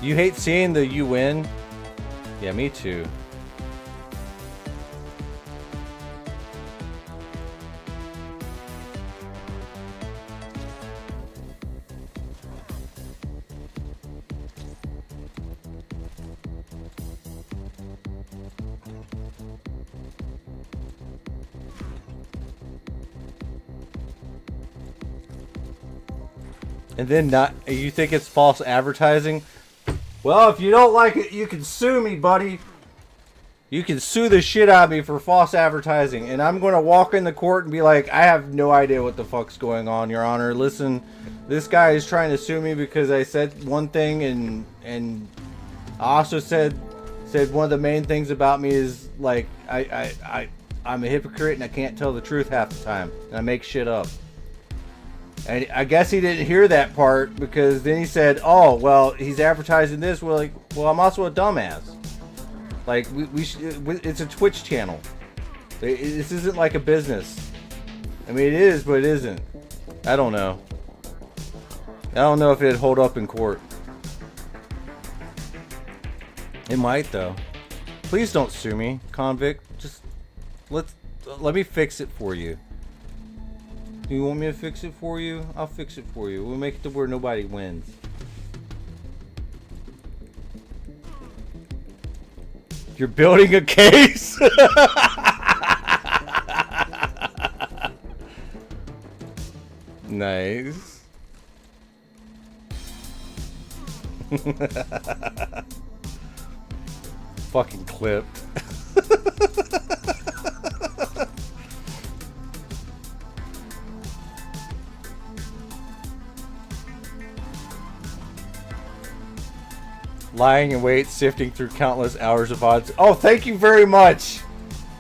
You hate seeing the you win? Yeah, me too. And then not, you think it's false advertising? Well, if you don't like it, you can sue me, buddy. You can sue the shit out of me for false advertising. And I'm going to walk in the court and be like, I have no idea what the fuck's going on, Your Honor. Listen, this guy is trying to sue me because I said one thing, and I also said one of the main things about me is, like, I'm a hypocrite and I can't tell the truth half the time. And I make shit up. And I guess he didn't hear that part, because then he said, oh, well, he's advertising this. We're like, well, I'm also a dumbass. Like, it's a Twitch channel. This isn't like a business. I mean, it is, but it isn't. I don't know. I don't know if it'd hold up in court. It might, though. Please don't sue me, convict. Just let me fix it for you. Do you want me to fix it for you? I'll fix it for you. We'll make it to where nobody wins. You're building a case? Nice. Fucking clipped. Lying in wait, sifting through countless hours of odds. Oh, thank you very much,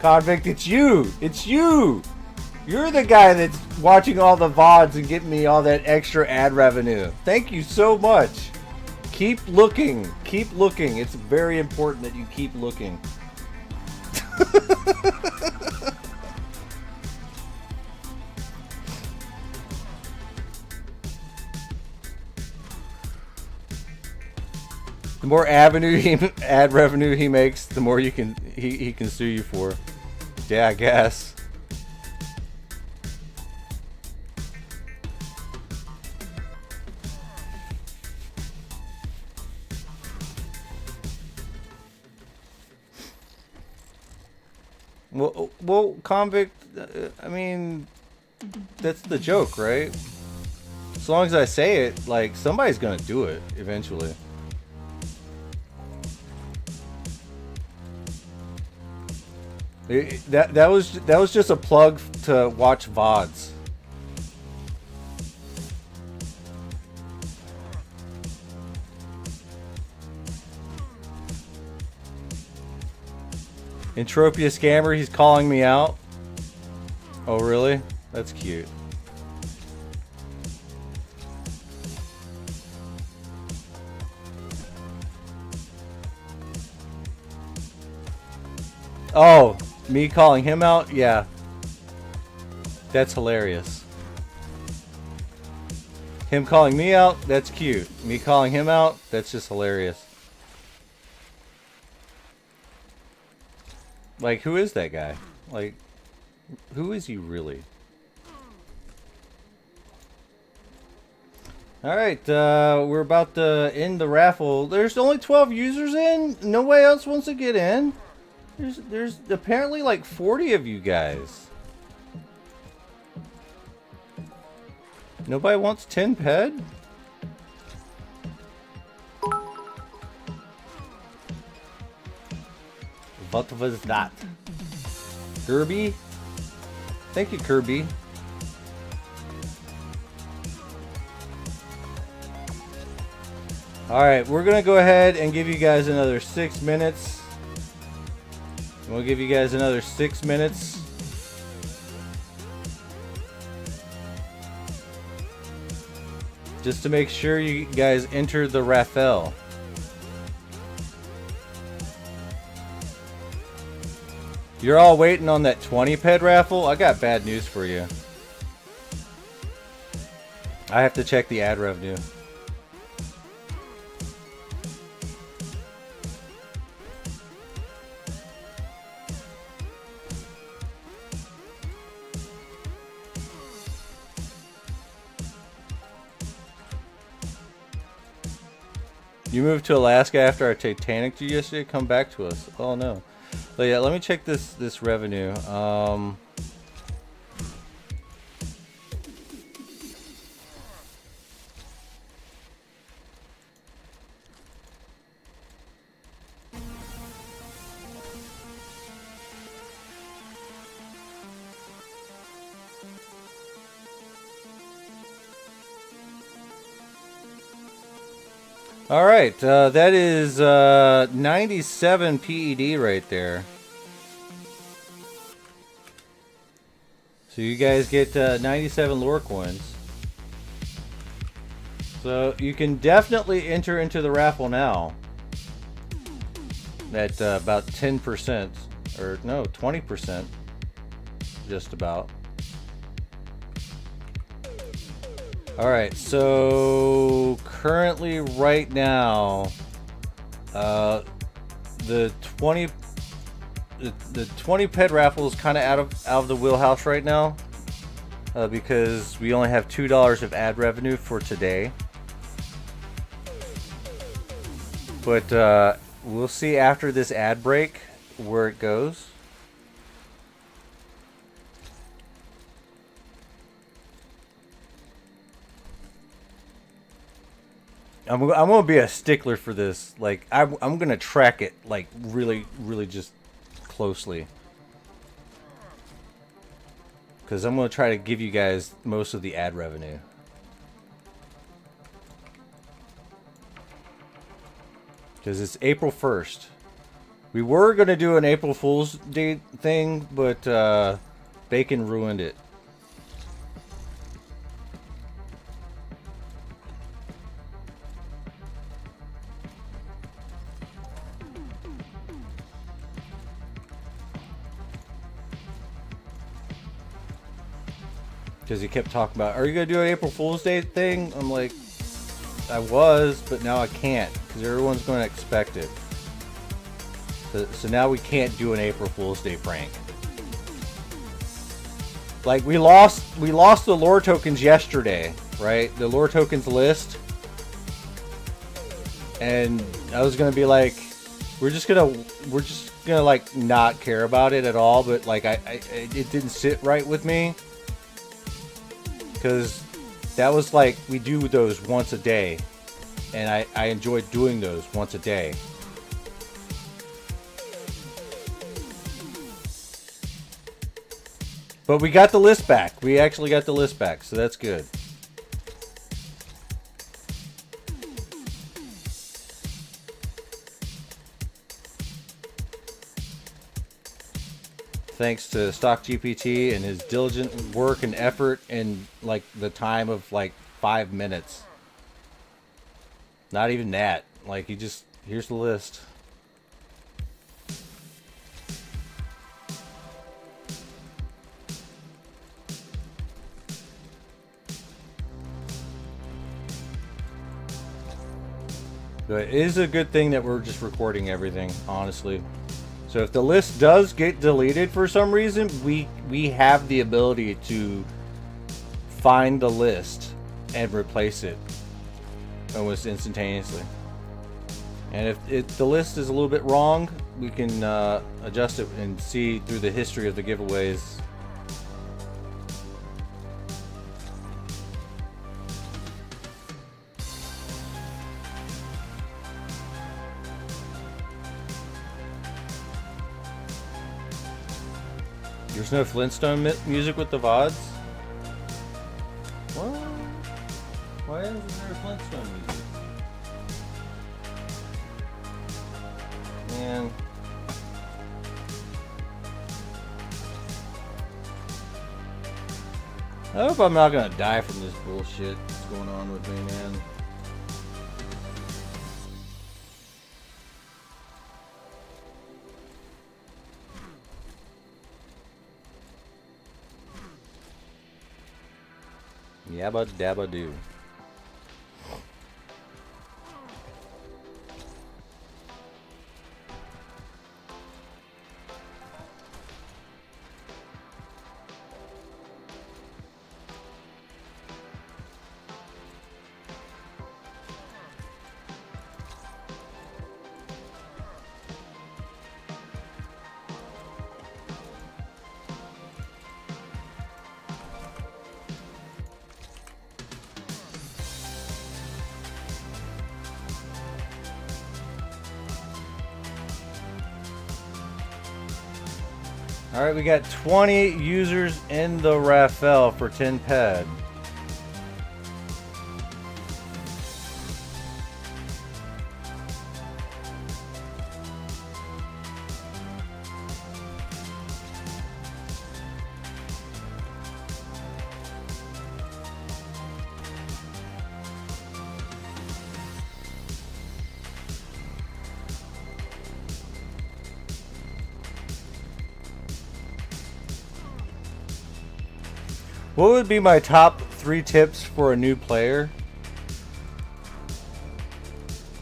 Convict. It's you. It's you. You're the guy that's watching all the VODs and getting me all that extra ad revenue. Thank you so much. Keep looking. Keep looking. It's very important that you keep looking. The more ad revenue he makes, the more he can sue you for. Yeah, I guess. Well, convict. I mean, that's the joke, right? As long as I say it, like, somebody's gonna do it eventually. That was just a plug to watch VODs. Entropia scammer, he's calling me out. Oh really? That's cute. Oh, me calling him out? Yeah. That's hilarious. Him calling me out? That's cute. Me calling him out? That's just hilarious. Like, who is that guy? Like, who is he really? Alright, we're about to end the raffle. There's only 12 users in? Nobody else wants to get in? There's apparently like 40 of you guys. Nobody wants 10 ped? What was that? Kirby? Thank you, Kirby. Alright, we're gonna go ahead and give you guys another 6 minutes. We'll give you guys another 6 minutes. Just to make sure you guys enter the raffle. You're all waiting on that 20 ped raffle? I got bad news for you. I have to check the ad revenue. You moved to Alaska after our Titanic yesterday? Come back to us. Oh no. But yeah, let me check this revenue. All right, that is 97 PED right there. So you guys get 97 lore coins. So you can definitely enter into the raffle now. At about 10%, or no, 20%, just about. All right, so currently right now, the 20 ped raffle is kind of out of the wheelhouse right now, because we only have $2 of ad revenue for today. But we'll see after this ad break where it goes. I'm gonna be a stickler for this. Like I'm gonna track it like really just closely, because I'm gonna try to give you guys most of the ad revenue. Because it's April 1st. We were gonna do an April Fool's Day thing, but Bacon ruined it. Because he kept talking about, are you going to do an April Fool's Day thing? I'm like, I was, but now I can't. Because everyone's going to expect it. So now we can't do an April Fool's Day prank. Like, we lost the lore tokens yesterday, right? The lore tokens list. And I was going to be like, we're just gonna like not care about it at all, but like it didn't sit right with me. Because that was like, we do those once a day. And I enjoyed doing those once a day. But we got the list back. We actually got the list back, so that's good. Thanks to StockGPT and his diligent work and effort in like the time of like 5 minutes. Not even that. Like he just, here's the list. But it is a good thing that we're just recording everything, honestly. So if the list does get deleted for some reason, we have the ability to find the list and replace it almost instantaneously. And if the list is a little bit wrong, we can adjust it and see through the history of the giveaways. There's no Flintstone music with the VODs? What? Why isn't there Flintstone music? Man. I hope I'm not gonna die from this bullshit that's going on with me, man. Yabba dabba doo. Alright, we got 20 users in the raffle for 10 ped. What would be my top 3 tips for a new player?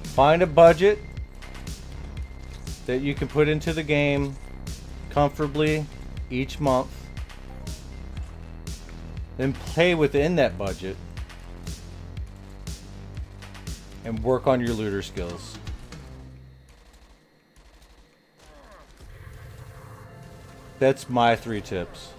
Find a budget that you can put into the game comfortably each month. Then play within that budget and work on your looter skills. That's my 3 tips.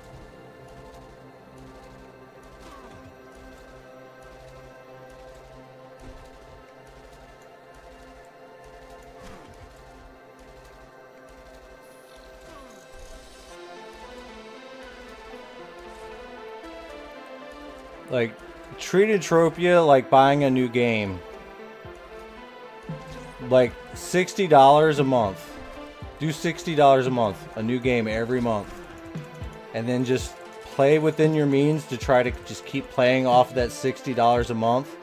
Like, treat Entropia like buying a new game. Like, $60 a month. Do $60 a month. A new game every month. And then just play within your means to try to just keep playing off that $60 a month.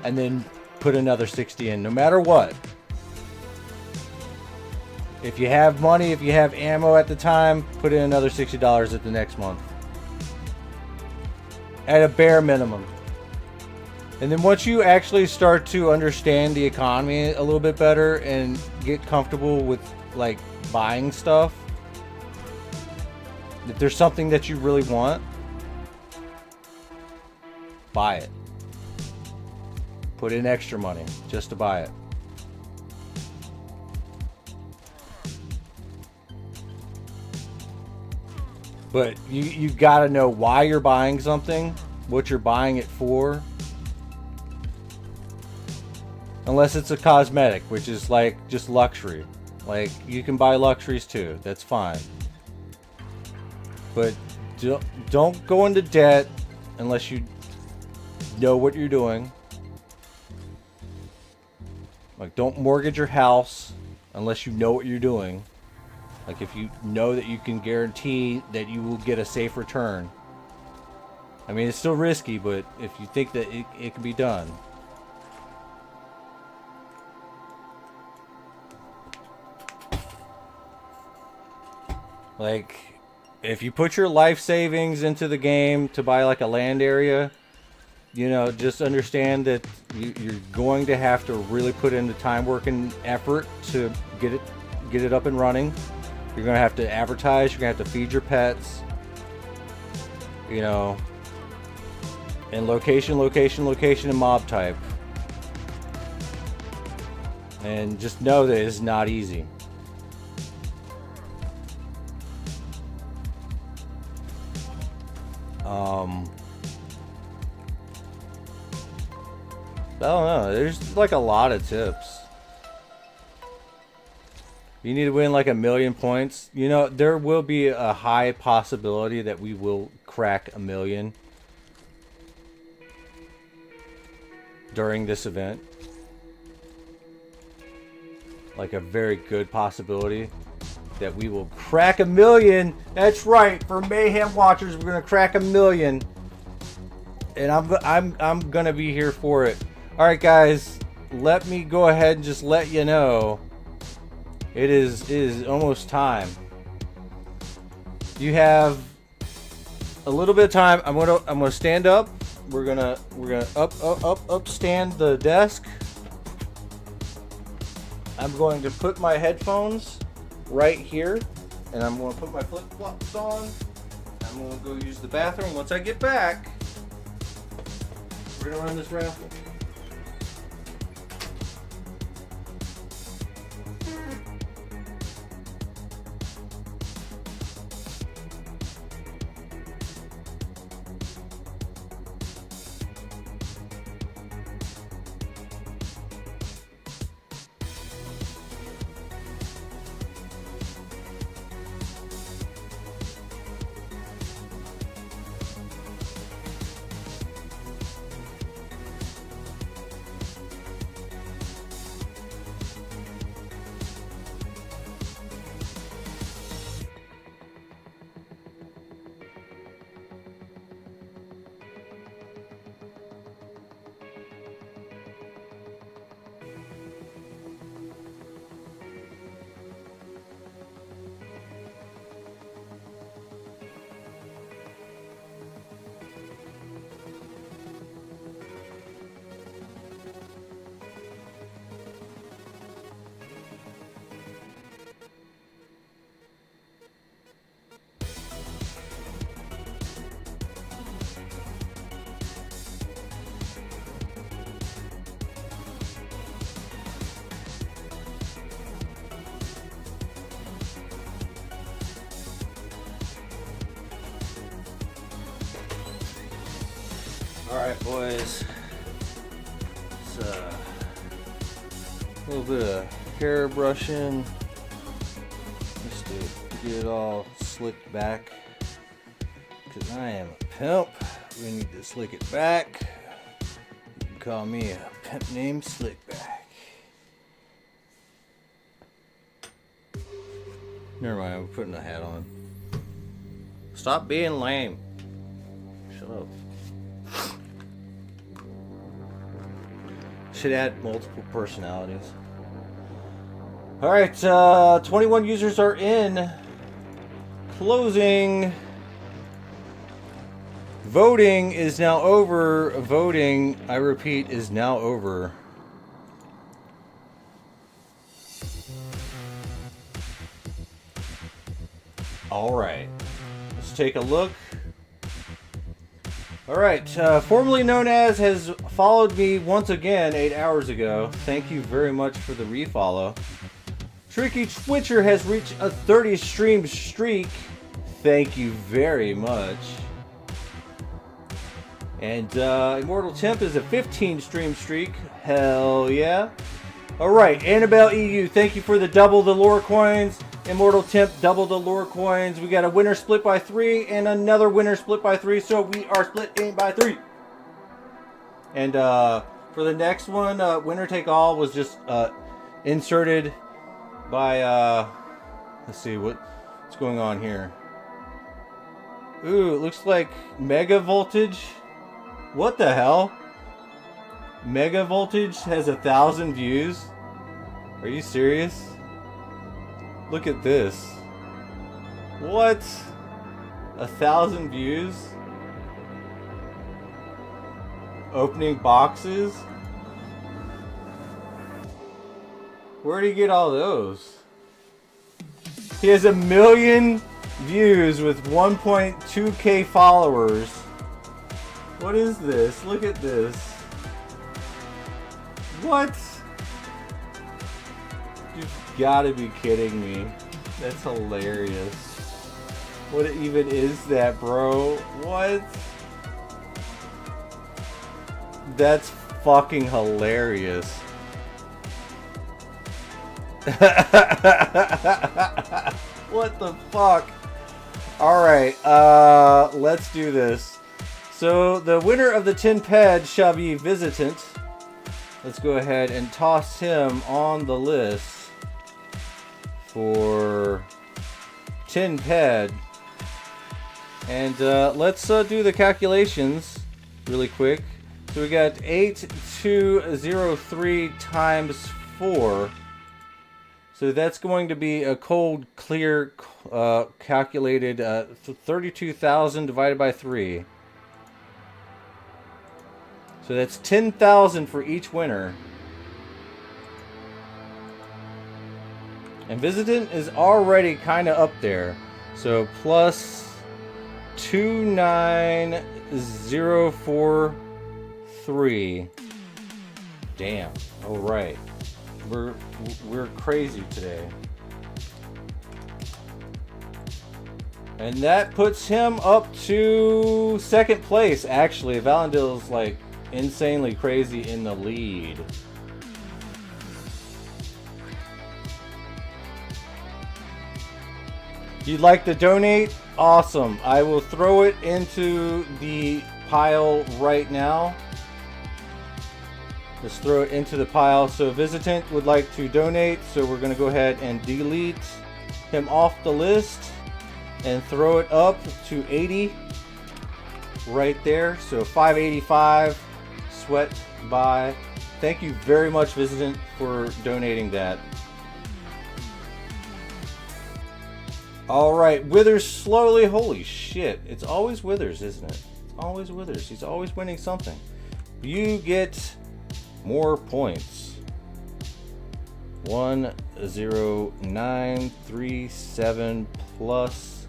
And then put another 60 in, no matter what. If you have money, if you have ammo at the time, put in another $60 at the next month. At a bare minimum. And then once you actually start to understand the economy a little bit better and get comfortable with like buying stuff, if there's something that you really want, buy it. Put in extra money just to buy it. But you gotta know why you're buying something, what you're buying it for. Unless it's a cosmetic, which is like just luxury. Like, you can buy luxuries too, that's fine. But don't go into debt unless you know what you're doing. Like, don't mortgage your house unless you know what you're doing. Like, if you know that you can guarantee that you will get a safe return. I mean, it's still risky, but if you think that it can be done. Like, if you put your life savings into the game to buy like a land area, you know, just understand that you're going to have to really put in the time, work, and effort to get it up and running. You're going to have to advertise. You're going to have to feed your pets. You know. And location, and mob type. And just know that it's not easy. I don't know. There's like a lot of tips. You need to win like 1,000,000 points. You know, there will be a high possibility that we will crack 1,000,000 during this event. Like a very good possibility that we will crack 1,000,000. That's right. For Mayhem watchers, we're gonna crack 1,000,000, and I'm gonna be here for it. All right, guys. Let me go ahead and just let you know. It is almost time. You have a little bit of time. I'm gonna stand up. We're gonna up stand the desk. I'm going to put my headphones right here, and I'm going to put my flip-flops on. I'm going to go use the bathroom. Once I get back, we're going to run this raffle. Alright, boys. It's a little bit of hair brushing just to get it all slicked back. Because I am a pimp. We need to slick it back. You can call me a pimp named Slickback. Never mind, I'm putting a hat on. Stop being lame. Shut up. Should add multiple personalities. Alright, 21 users are in. Closing. Voting is now over. Voting, I repeat, is now over. Alright. Let's take a look. Alright, formerly known as has followed me once again 8 hours ago. Thank you very much for the refollow. Tricky Twitcher has reached a 30 stream streak. Thank you very much. And Immortal Temp is a 15 stream streak. Hell yeah. Alright, Annabelle EU, thank you for the double the lore coins. Immortal Temp, double the lore coins. We got a winner split by 3 and another winner split by 3. So we are splitting by 3. And for the next one, winner take all was just inserted by, let's see what's going on here. Ooh, it looks like Mega Voltage. What the hell? Mega Voltage has 1,000 views? Are you serious? Look at this. What? 1,000 views? Opening boxes? Where'd he get all those? He has 1 million views with 1.2k followers. What is this? Look at this. What? You've gotta be kidding me. That's hilarious. What even is that, bro? What? That's fucking hilarious. What the fuck? Alright, let's do this. So, the winner of the 10 pad shall be Visitant. Let's go ahead and toss him on the list for 10 pad. And let's do the calculations really quick. So we got 8203 times 4. So that's going to be a cold, clear, calculated 32,000 divided by 3. So that's 10,000 for each winner. And Visitant is already kind of up there. So plus 29043. Damn. All right. We're crazy today. And that puts him up to second place. Actually, Valandil's like insanely crazy in the lead. You'd like to donate? Awesome. I will throw it into the pile right now. Let's throw it into the pile. So Visitant would like to donate, so we're going to go ahead and delete him off the list and throw it up to 80 right there. So 585 sweat by. Thank you very much, Visitant, for donating that. Alright, Withers slowly. Holy shit. It's always Withers, isn't it? It's always Withers. He's always winning something. You get more points. 10937 plus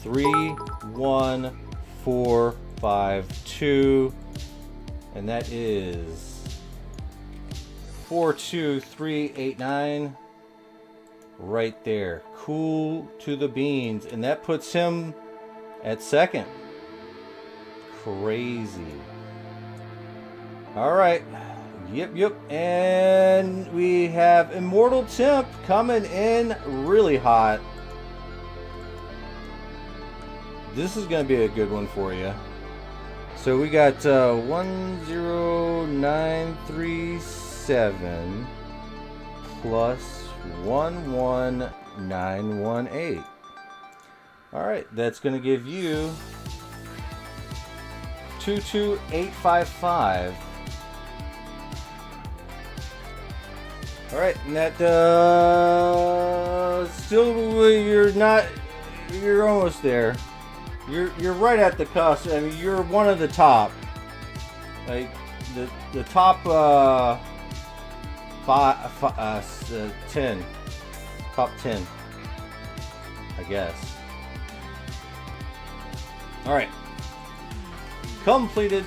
31452, and that is 42389 right there. Cool to the beans, and that puts him at second. Crazy. Alright. Yep. And we have Immortal Temp coming in really hot. This is going to be a good one for you. So we got 10937 plus 11918. Alright, that's going to give you 22855. Alright, and that still you're almost there. You're right at the cusp. I mean, you're one of the top. Like the top 10. Top 10. I guess. Alright. Completed.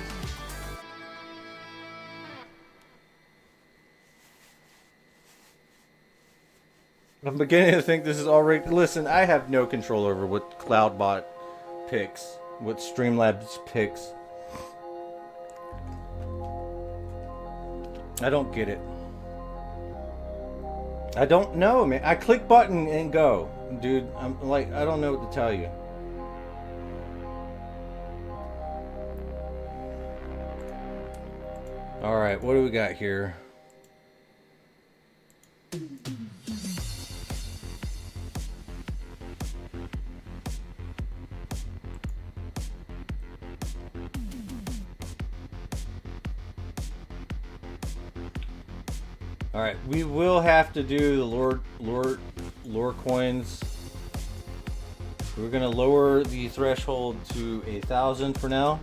I'm beginning to think this is already... Listen, I have no control over what Cloudbot picks, what Streamlabs picks. I don't get it. I don't know, man. I click button and go. Dude, I'm like, I don't know what to tell you. Alright, what do we got here? Alright, we will have to do the lore coins. We're gonna lower the threshold to 1,000 for now.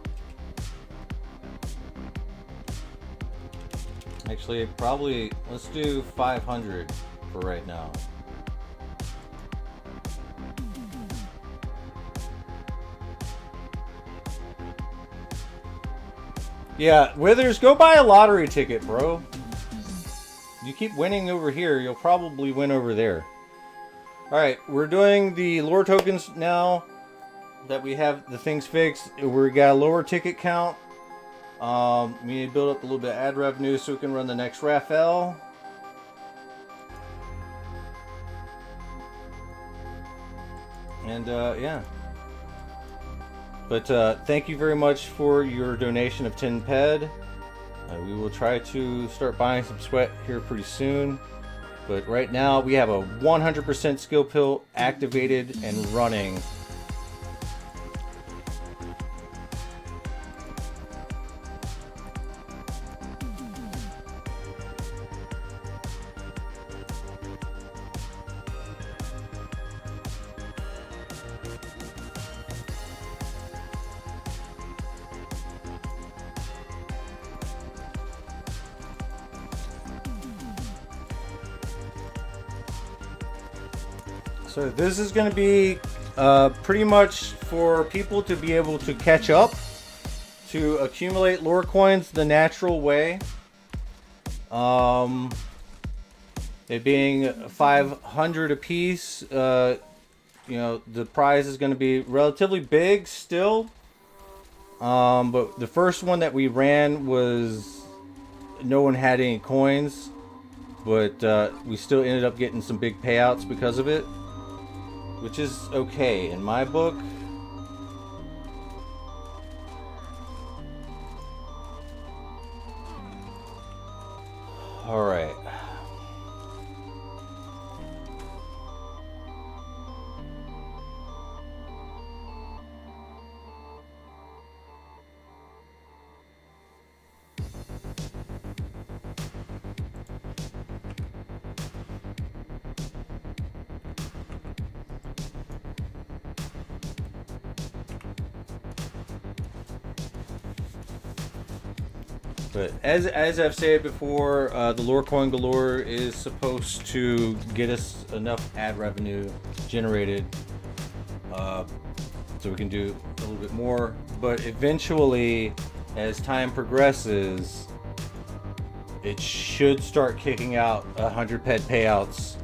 Actually, probably let's do 500 for right now. Yeah, Withers, go buy a lottery ticket, bro. You keep winning over here, you'll probably win over there. Alright, we're doing the lore tokens now that we have the things fixed. We got a lower ticket count. We need to build up a little bit of ad revenue so we can run the next Raphael. And yeah. But thank you very much for your donation of 10 ped. We will try to start buying some sweat here pretty soon. But right now we have a 100% skill pill activated and running. So this is going to be pretty much for people to be able to catch up, to accumulate lore coins the natural way. It being 500 apiece, you know, the prize is going to be relatively big still. But the first one that we ran was no one had any coins, but we still ended up getting some big payouts because of it. Which is okay in my book. All right. But as I've said before, the lore coin galore is supposed to get us enough ad revenue generated, so we can do a little bit more. But eventually, as time progresses, it should start kicking out 100 ped payouts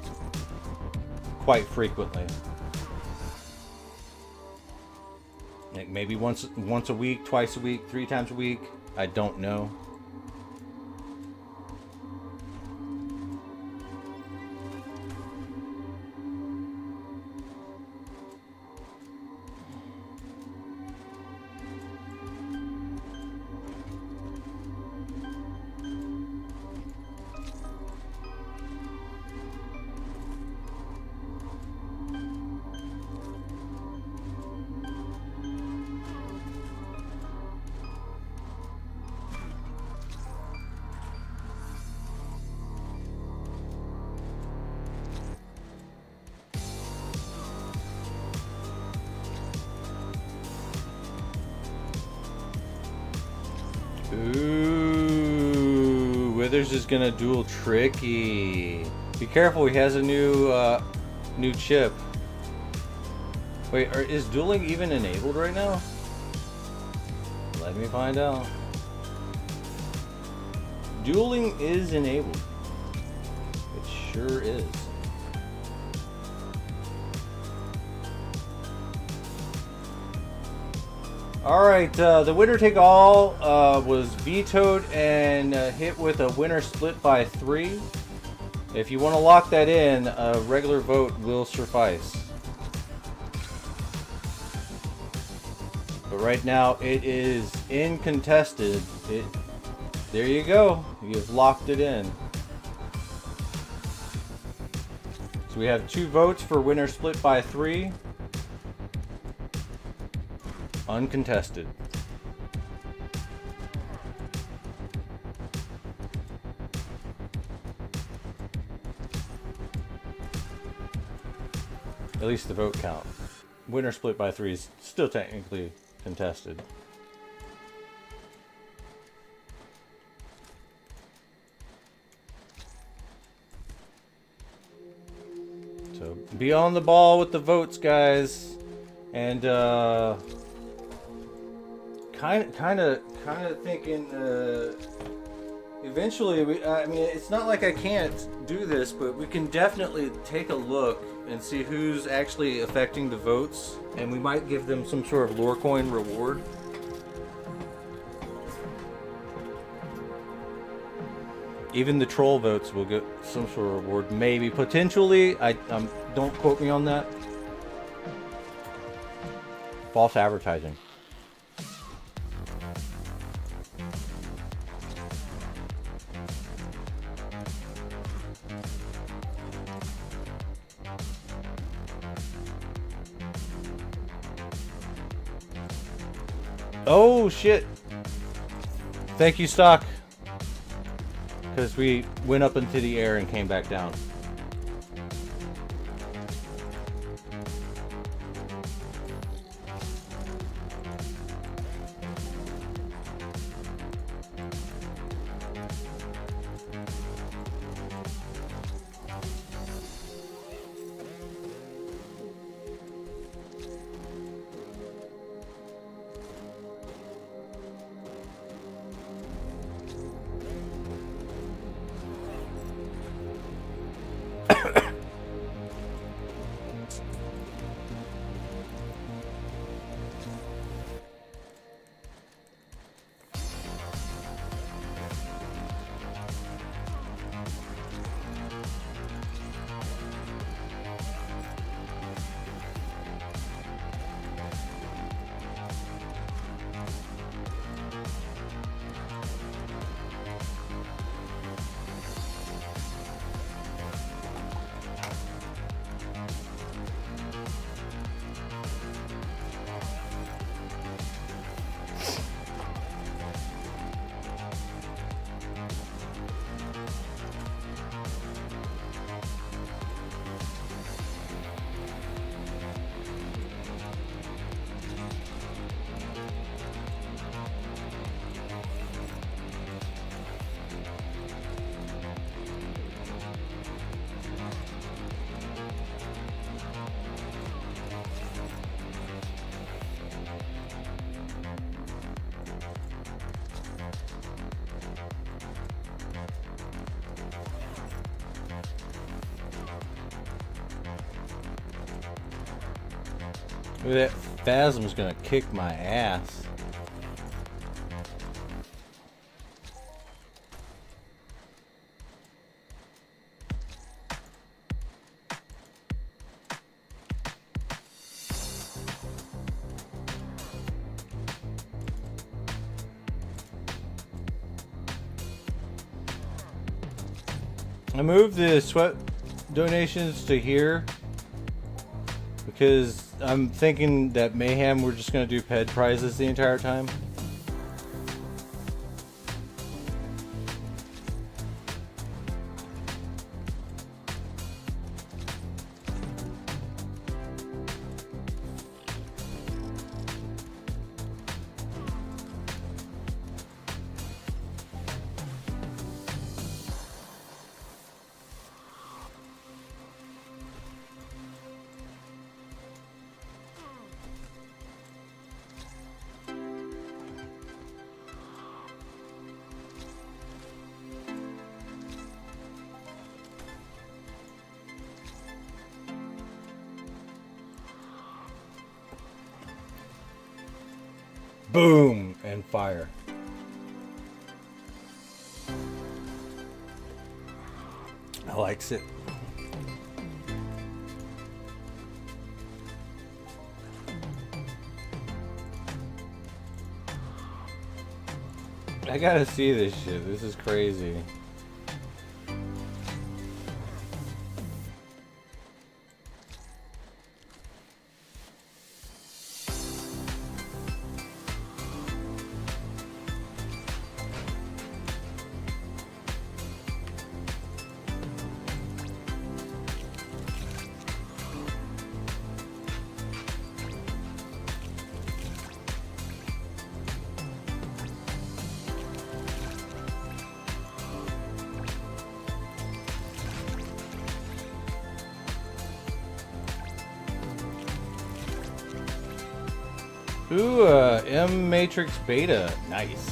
quite frequently. Like maybe once a week, twice a week, 3 times a week. I don't know. Withers is gonna duel Tricky. Be careful, he has a new chip. Wait, is dueling even enabled right now? Let me find out. Dueling is enabled. It sure is. Alright, the winner take all was vetoed and hit with a winner split by 3. If you want to lock that in, a regular vote will suffice. But right now it is incontested. There you go. You've locked it in. So we have 2 votes for winner split by 3. Uncontested. At least the vote count. Winner split by 3 is still technically contested. So be on the ball with the votes, guys. And kind of thinking eventually I mean, it's not like I can't do this, but we can definitely take a look and see who's actually affecting the votes, and we might give them some sort of lore coin reward. Even the troll votes will get some sort of reward, maybe, potentially. Don't quote me on that. False advertising. Oh shit! Thank you, Stock. Because we went up into the air and came back down. Look at that. Phasm's gonna kick my ass. I moved the sweat donations to here because I'm thinking that Mayhem, we're just going to do ped prizes the entire time. boom, and fire. I likes it. I gotta see this shit. This is crazy. Ooh, M Matrix Beta. Nice.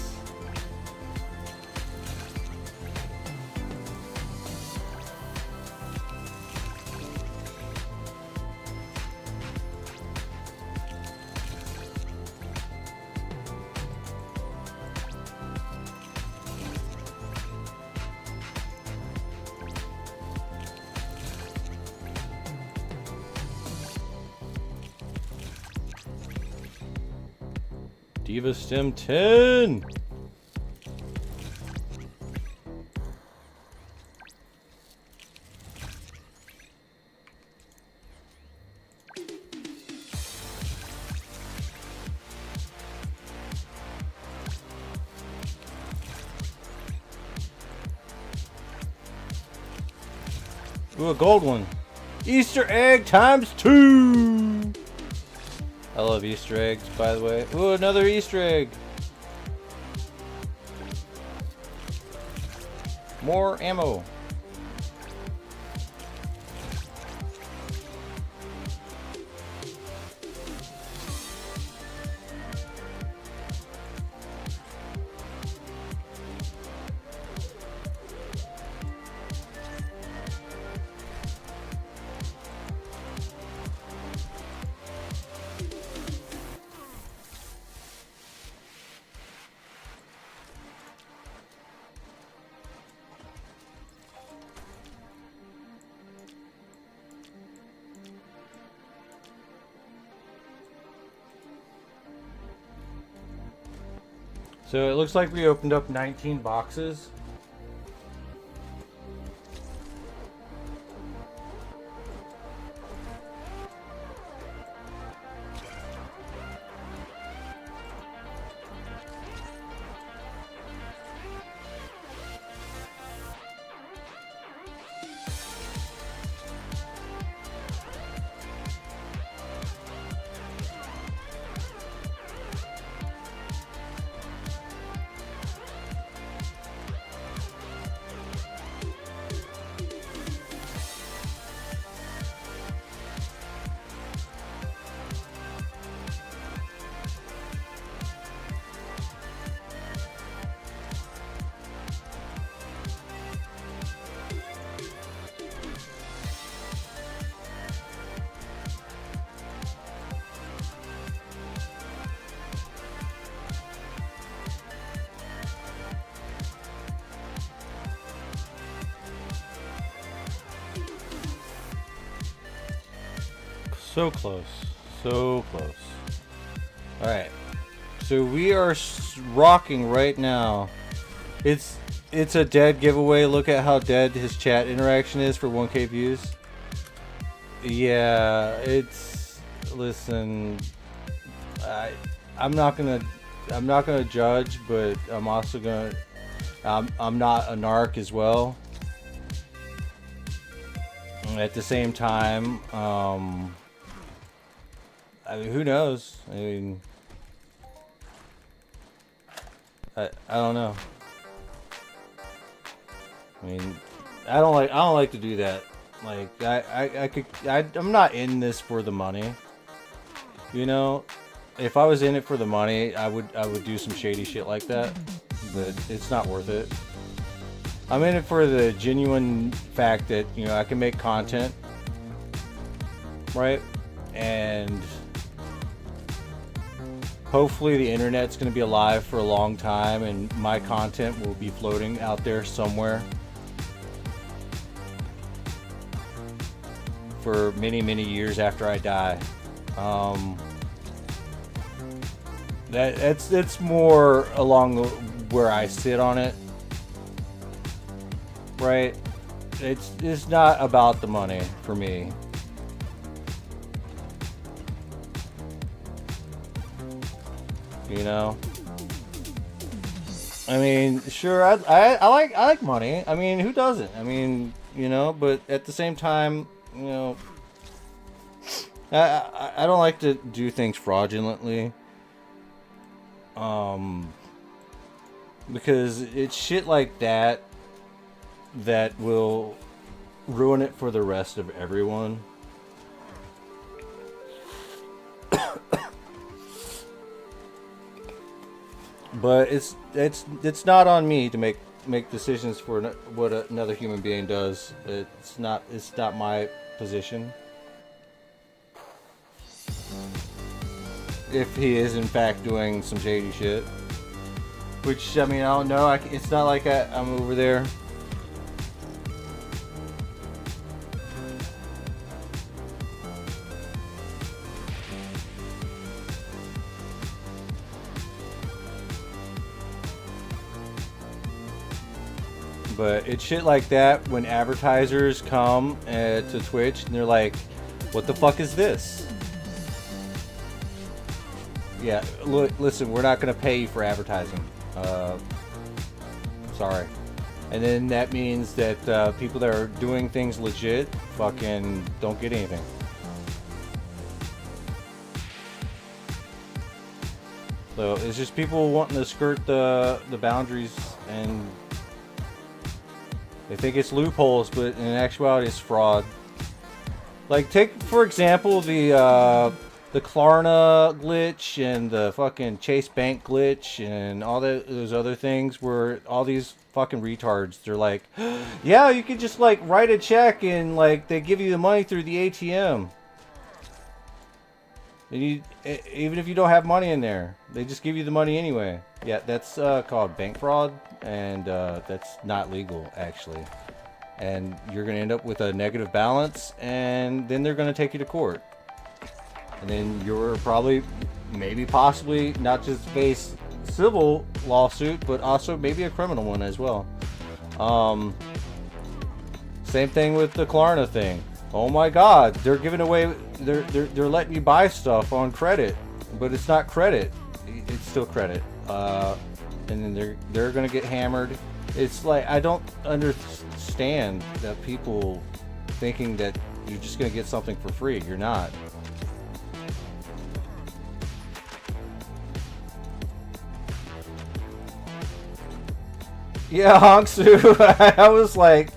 Diva Stem 10. Ooh, a gold one. Easter egg times 2. I love Easter eggs, by the way. Ooh, another Easter egg. More ammo. So it looks like we opened up 19 boxes. So close. So close. Alright. So we are rocking right now. It's a dead giveaway. Look at how dead his chat interaction is for 1K views. Yeah, it's... Listen... I'm not gonna judge, but I'm also gonna... I'm not a narc as well. At the same time, I mean, who knows? I mean, I don't know. I mean, I don't like to do that. Like, I'm not in this for the money. You know, if I was in it for the money, I would do some shady shit like that. But it's not worth it. I'm in it for the genuine fact that, you know, I can make content, right? And hopefully the internet's going to be alive for a long time and my content will be floating out there somewhere for many, many years after I die. It's more along where I sit on it, right? It's not about the money for me. You know, I mean, sure, I like money. I mean, who doesn't? I mean, you know, but at the same time, you know, I don't like to do things fraudulently. Because it's shit like that that will ruin it for the rest of everyone. But it's not on me to make decisions for what another human being does. It's not my position. If he is in fact doing some shady shit, which I mean I don't know. It's not like I'm over there. But it's shit like that when advertisers come to Twitch and they're like, what the fuck is this? Yeah, look, listen, we're not going to pay you for advertising. Sorry. And then that means that people that are doing things legit fucking don't get anything. So it's just people wanting to skirt the boundaries, and they think it's loopholes, but in actuality it's fraud. Like, take for example the Klarna glitch and the fucking Chase Bank glitch and all those other things where all these fucking retards, they're like, yeah, you can just like write a check and like they give you the money through the ATM. And even if you don't have money in there, they just give you the money anyway. Yeah, that's called bank fraud, and that's not legal actually. And you're gonna end up with a negative balance, and then they're gonna take you to court. And then you're probably, maybe possibly, not just face civil lawsuit, but also maybe a criminal one as well. Same thing with the Klarna thing. Oh my God, they're giving away, they're letting you buy stuff on credit, but it's not credit. It's still credit. And then they're gonna get hammered. It's like, I don't understand that people thinking that you're just gonna get something for free. You're not. Yeah, Hongsu. I was like,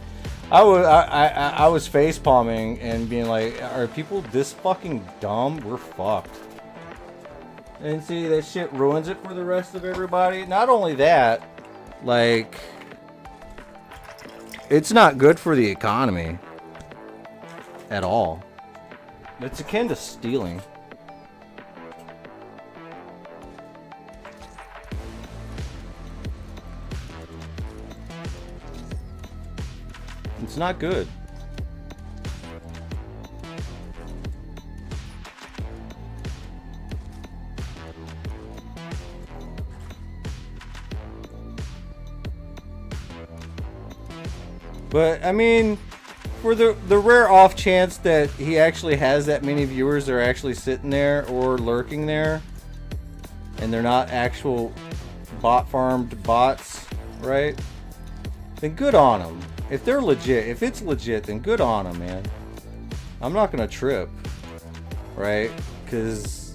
I was face palming and being like, are people this fucking dumb? We're fucked. And see, that shit ruins it for the rest of everybody. Not only that, like, it's not good for the economy at all. It's akin to stealing. It's not good. But I mean, for the rare off chance that he actually has that many viewers that are actually sitting there or lurking there, and they're not actual bot farmed bots, right? Then good on them. If they're legit, if it's legit, then good on them, man. I'm not gonna trip, right? Because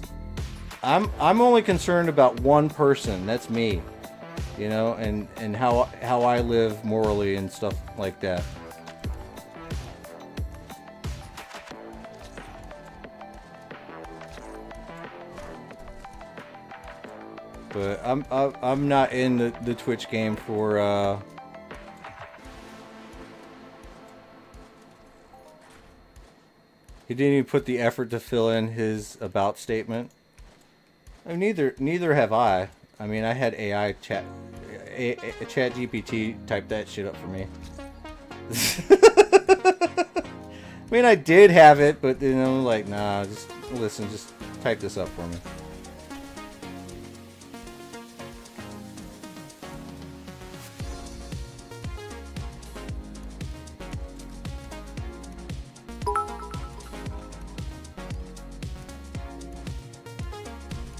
I'm only concerned about one person. That's me, you know, and how I live morally and stuff like that. But I'm not in the Twitch game for he didn't even put the effort to fill in his about statement. Neither have I. I mean, I had AI chat GPT type that shit up for me. I mean, I did have it, but you know, like, nah, just listen, just type this up for me.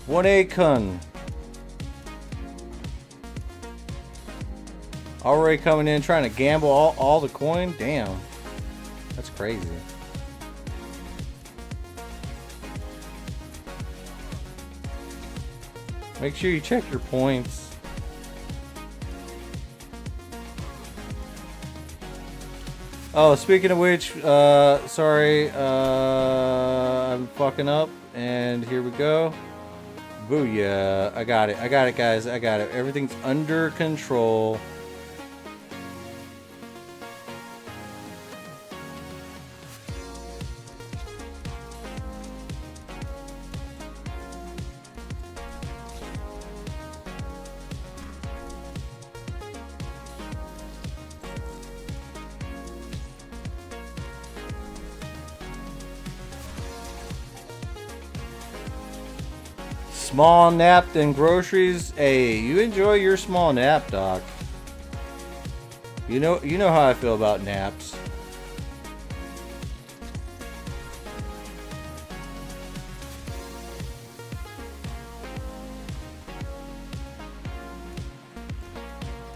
One Akon. Already coming in trying to gamble all the coin? Damn. That's crazy. Make sure you check your points. Oh, speaking of which, sorry, I'm fucking up, and here we go. Booyah. I got it, guys. I got it. Everything's under control. Small nap and groceries. Hey, you enjoy your small nap, Doc. You know how I feel about naps.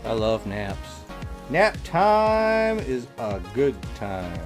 I love naps. Nap time is a good time.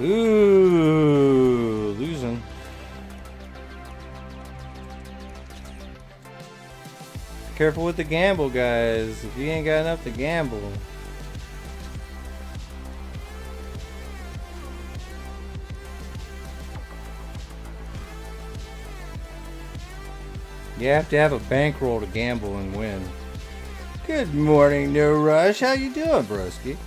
Ooh, losing. Careful with the gamble, guys. If you ain't got enough to gamble. You have to have a bankroll to gamble and win. Good morning, No Rush. How you doing, broski?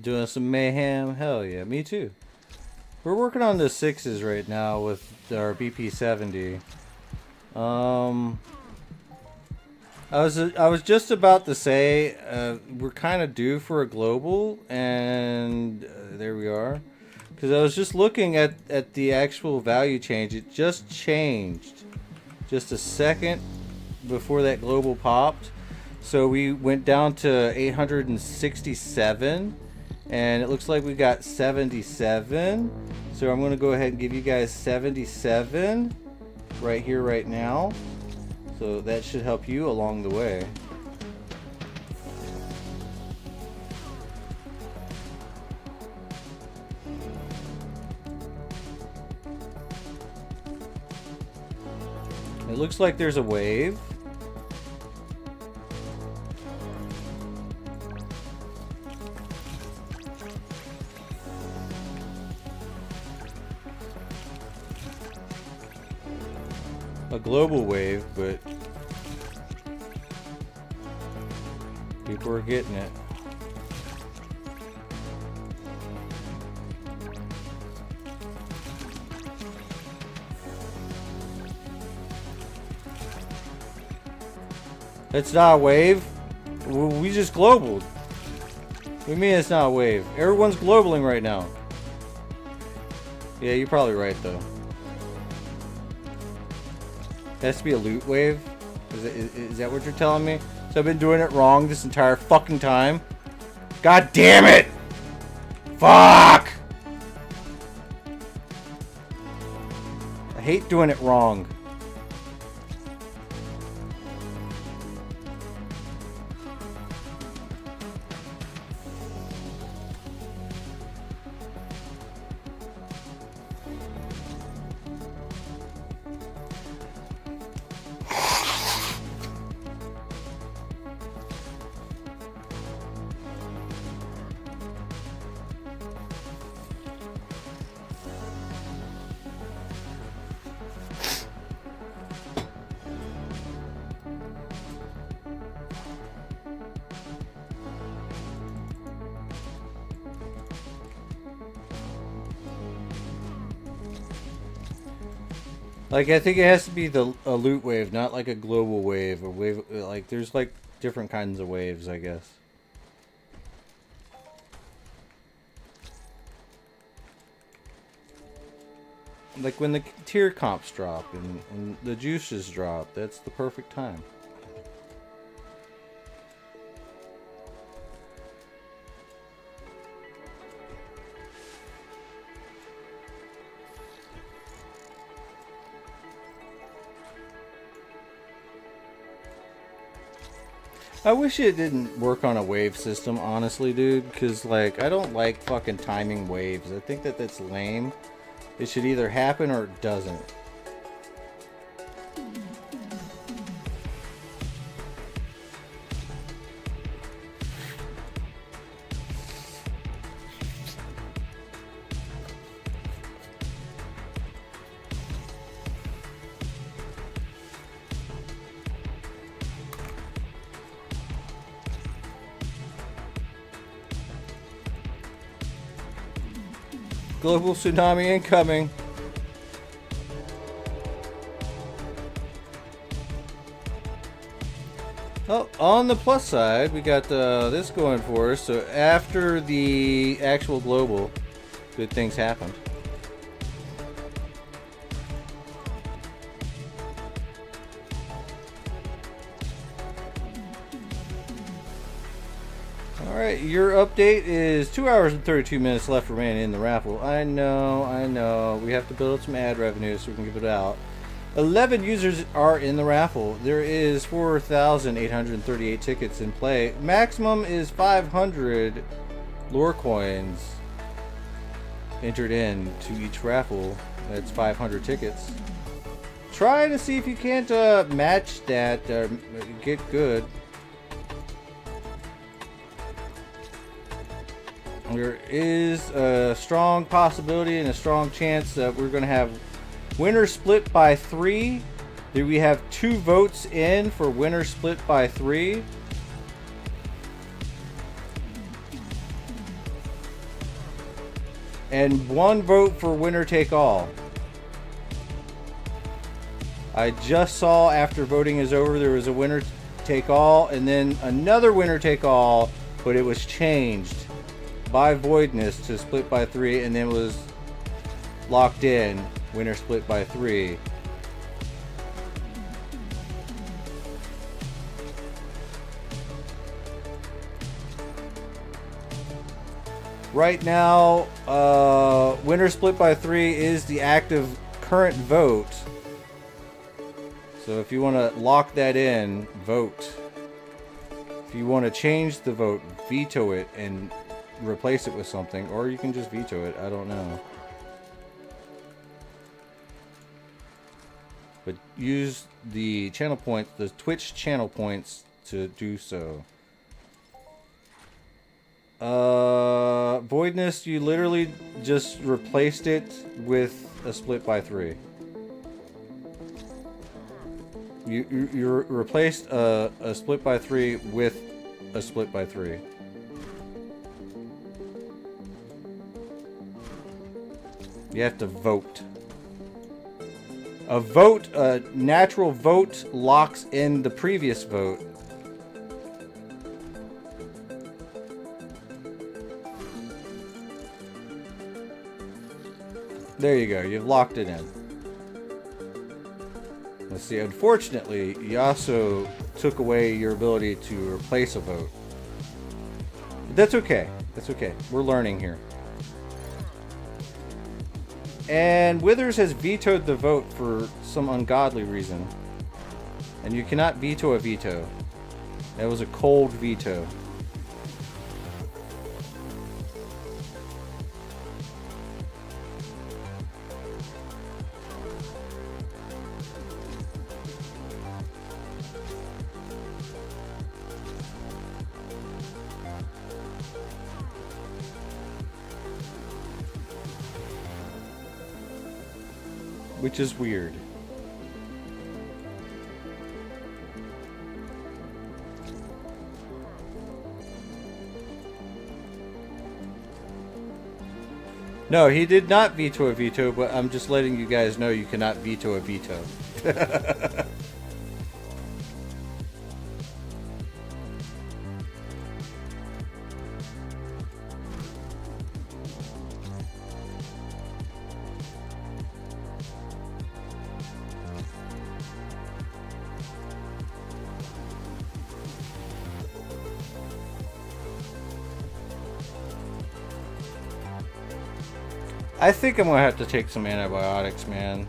Doing some mayhem? Hell yeah, me too. We're working on the 6s right now with our BP70. I was just about to say we're kind of due for a global, and there we are. Because I was just looking at the actual value change. It just changed just a second before that global popped. So we went down to 867. And it looks like we got 77. So I'm going to go ahead and give you guys 77 right here, right now. So that should help you along the way. It looks like there's a wave. A global wave, but people are getting it. It's not a wave. We just globaled. What do you mean it's not a wave? Everyone's globaling right now. Yeah, you're probably right though. It has to be a loot wave? Is that what you're telling me? So I've been doing it wrong this entire fucking time? God damn it! Fuck! I hate doing it wrong. Like, I think it has to be a loot wave, not like a global wave. A wave, like, there's like different kinds of waves, I guess. Like when the tier comps drop and the juices drop, that's the perfect time. I wish it didn't work on a wave system, honestly, dude. Because, like, I don't like fucking timing waves. I think that that's lame. It should either happen or it doesn't. Global tsunami incoming. Oh, on the plus side, we got this going for us. So after the actual global, good things happened. Alright, your update is 2 hours and 32 minutes left remaining in the raffle. I know. We have to build up some ad revenue so we can give it out. 11 users are in the raffle. There is 4,838 tickets in play. Maximum is 500 lore coins entered in to each raffle. That's 500 tickets. Try to see if you can't match that, get good. There is a strong possibility and a strong chance that we're going to have winner split by 3. We have 2 votes in for winner split by 3. And 1 vote for winner take all. I just saw after voting is over there was a winner take all and then another winner take all, but it was changed by voidness to split by 3 and then was locked in winner split by 3. Right now, winner split by 3 is the active current vote. So if you want to lock that in, vote. If you want to change the vote, veto it and replace it with something, or you can just veto it. I don't know. But use the channel points, the Twitch channel points to do so. Voidness, you literally just replaced it with a split by 3. You replaced a split by 3 with a split by 3. You have to vote. A natural vote locks in the previous vote. There you go, you've locked it in. Let's see, unfortunately, you also took away your ability to replace a vote. But that's okay, that's okay. We're learning here. And Withers has vetoed the vote for some ungodly reason. And you cannot veto a veto. That was a cold veto. Which is weird. No, he did not veto a veto, but I'm just letting you guys know you cannot veto a veto. I think I'm gonna have to take some antibiotics, man.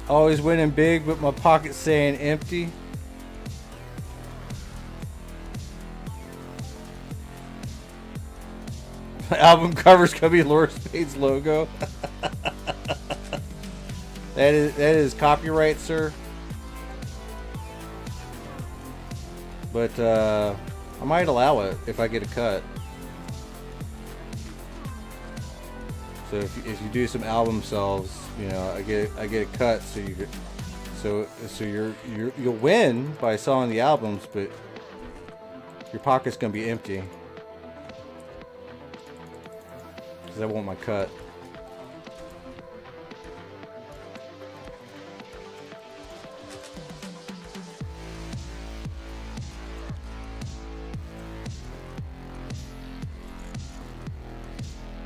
Always winning big, but my pocket's saying empty. My album cover's gonna be Lorespade's logo. That is copyright, sir. But I might allow it if I get a cut. So if you do some album sales, you know, I get a cut, so you get, so you'll win by selling the albums, but your pocket's gonna be empty because I want my cut.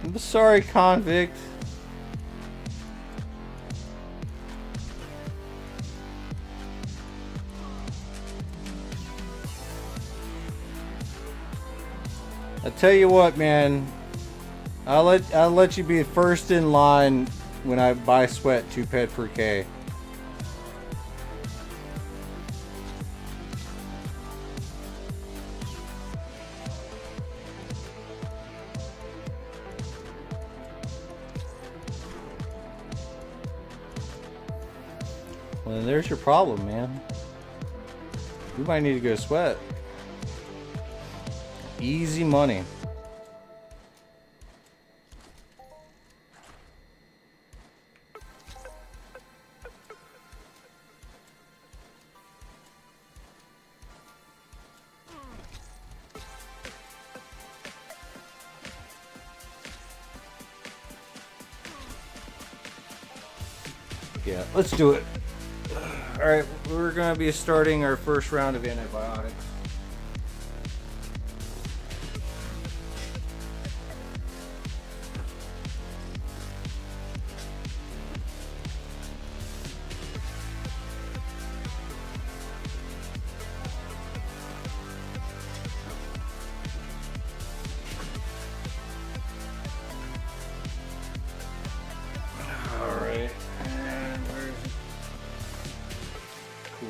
I'm sorry, convict. I tell you what, man. I'll let you be first in line when I buy sweat 2 pet per K. Well, then there's your problem, man. We might need to go sweat. Easy money. Yeah, let's do it. Alright, we're going to be starting our first round of antibiotics. Alright, and where's it? Cool.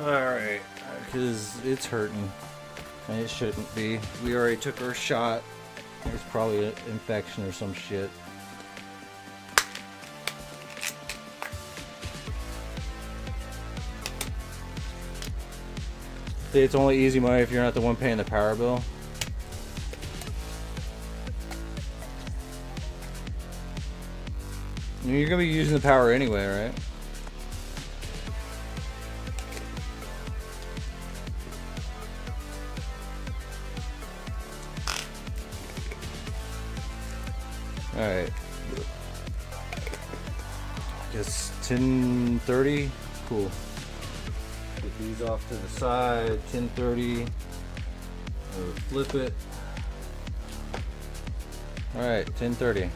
Alright, because it's hurting. And it shouldn't be. We already took our shot. There's probably an infection or some shit. See, it's only easy money if you're not the one paying the power bill. I mean, you're gonna be using the power anyway, right? Alright. I guess 10:30? Cool. Get these off to the side. 10:30. Flip it. Alright, 10:30.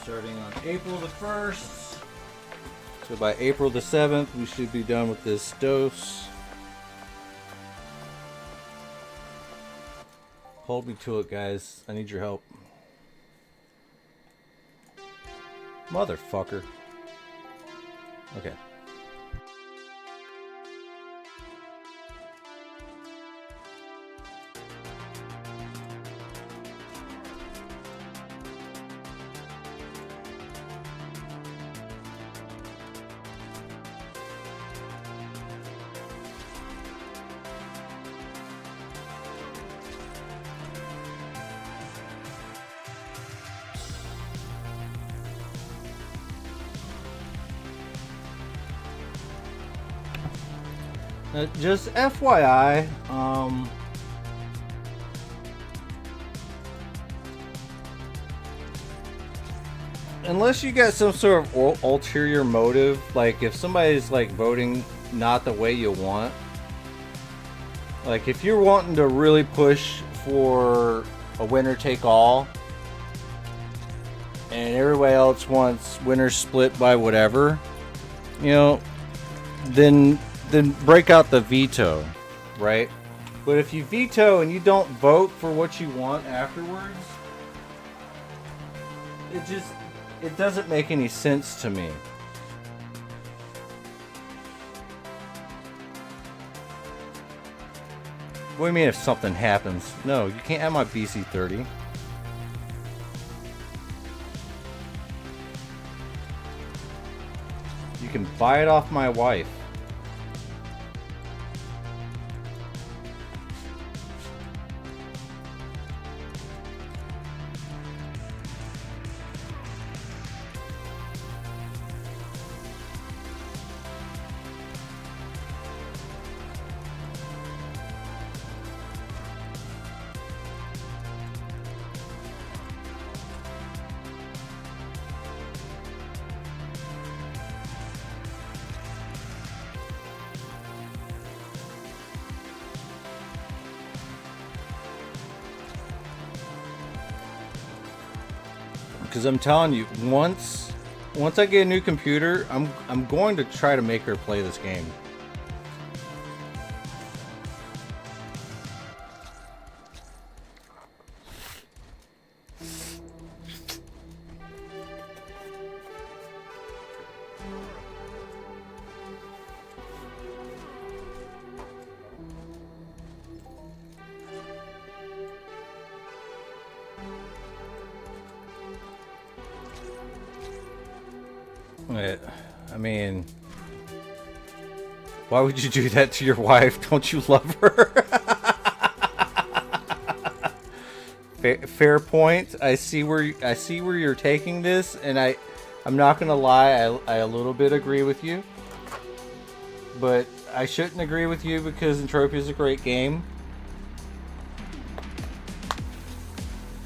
Starting on April the 1st. So by April the 7th, we should be done with this dose. Hold me to it, guys. I need your help. Motherfucker. Okay. Just FYI, unless you got some sort of ulterior motive, like if somebody's like voting not the way you want, like if you're wanting to really push for a winner take all, and everybody else wants winners split by whatever, you know, then break out the veto, right? But if you veto and you don't vote for what you want afterwards, it doesn't make any sense to me. What do you mean if something happens? No, you can't have my BC30. You can buy it off my wife. Because I'm telling you, once I get a new computer, I'm going to try to make her play this game. I mean, why would you do that to your wife? Don't you love her? Fair point. I see where you're taking this, and I'm not gonna lie. I a little bit agree with you, but I shouldn't agree with you because Entropia is a great game.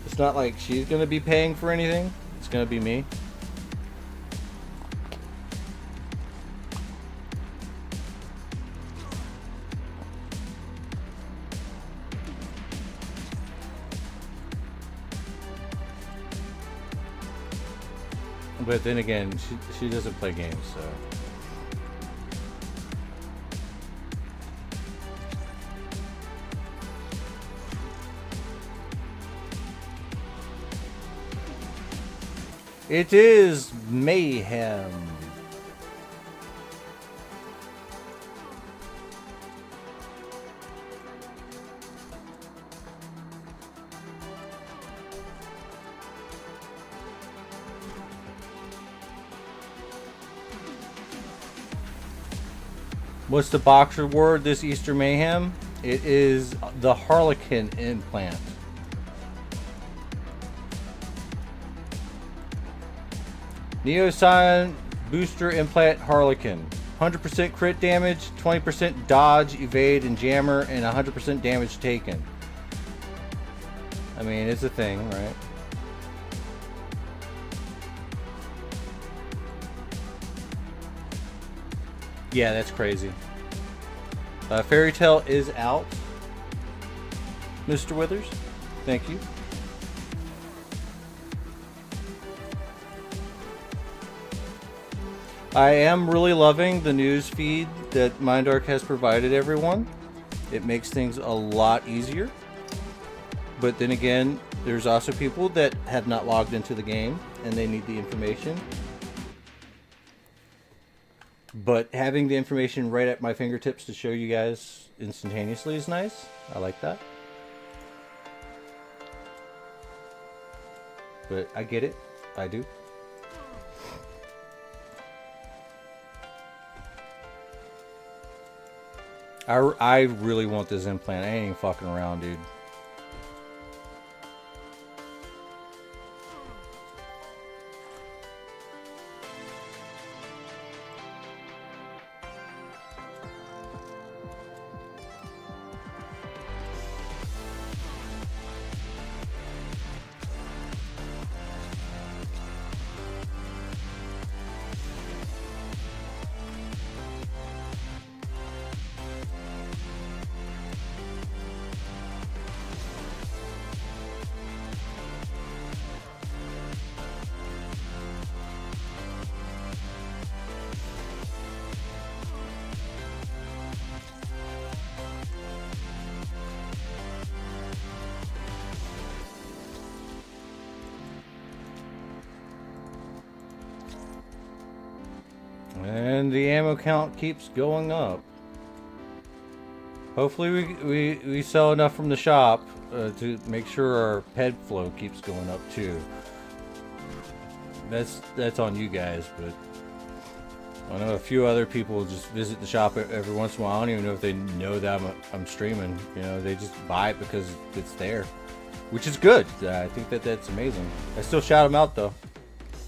It's not like she's gonna be paying for anything. It's gonna be me. But then again, she doesn't play games, so. It is Mayhem. What's the box reward this Easter Mayhem? It is the Harlequin implant. Neocyan Booster Implant Harlequin. 100% crit damage, 20% dodge, evade, and jammer, and 100% damage taken. I mean, it's a thing, right? Yeah, that's crazy. Fairy Tale is out. Mr. Withers, thank you. I am really loving the news feed that Mindark has provided everyone. It makes things a lot easier. But then again, there's also people that have not logged into the game and they need the information. But having the information right at my fingertips to show you guys instantaneously is nice. I like that. But I get it. I do. I really want this implant. I ain't even fucking around, dude. And the ammo count keeps going up. Hopefully we sell enough from the shop to make sure our ped flow keeps going up too. That's on you guys, but I know a few other people just visit the shop every once in a while. I don't even know if they know that I'm streaming. You know, they just buy it because it's there, which is good. I think that's amazing. I still shout them out though.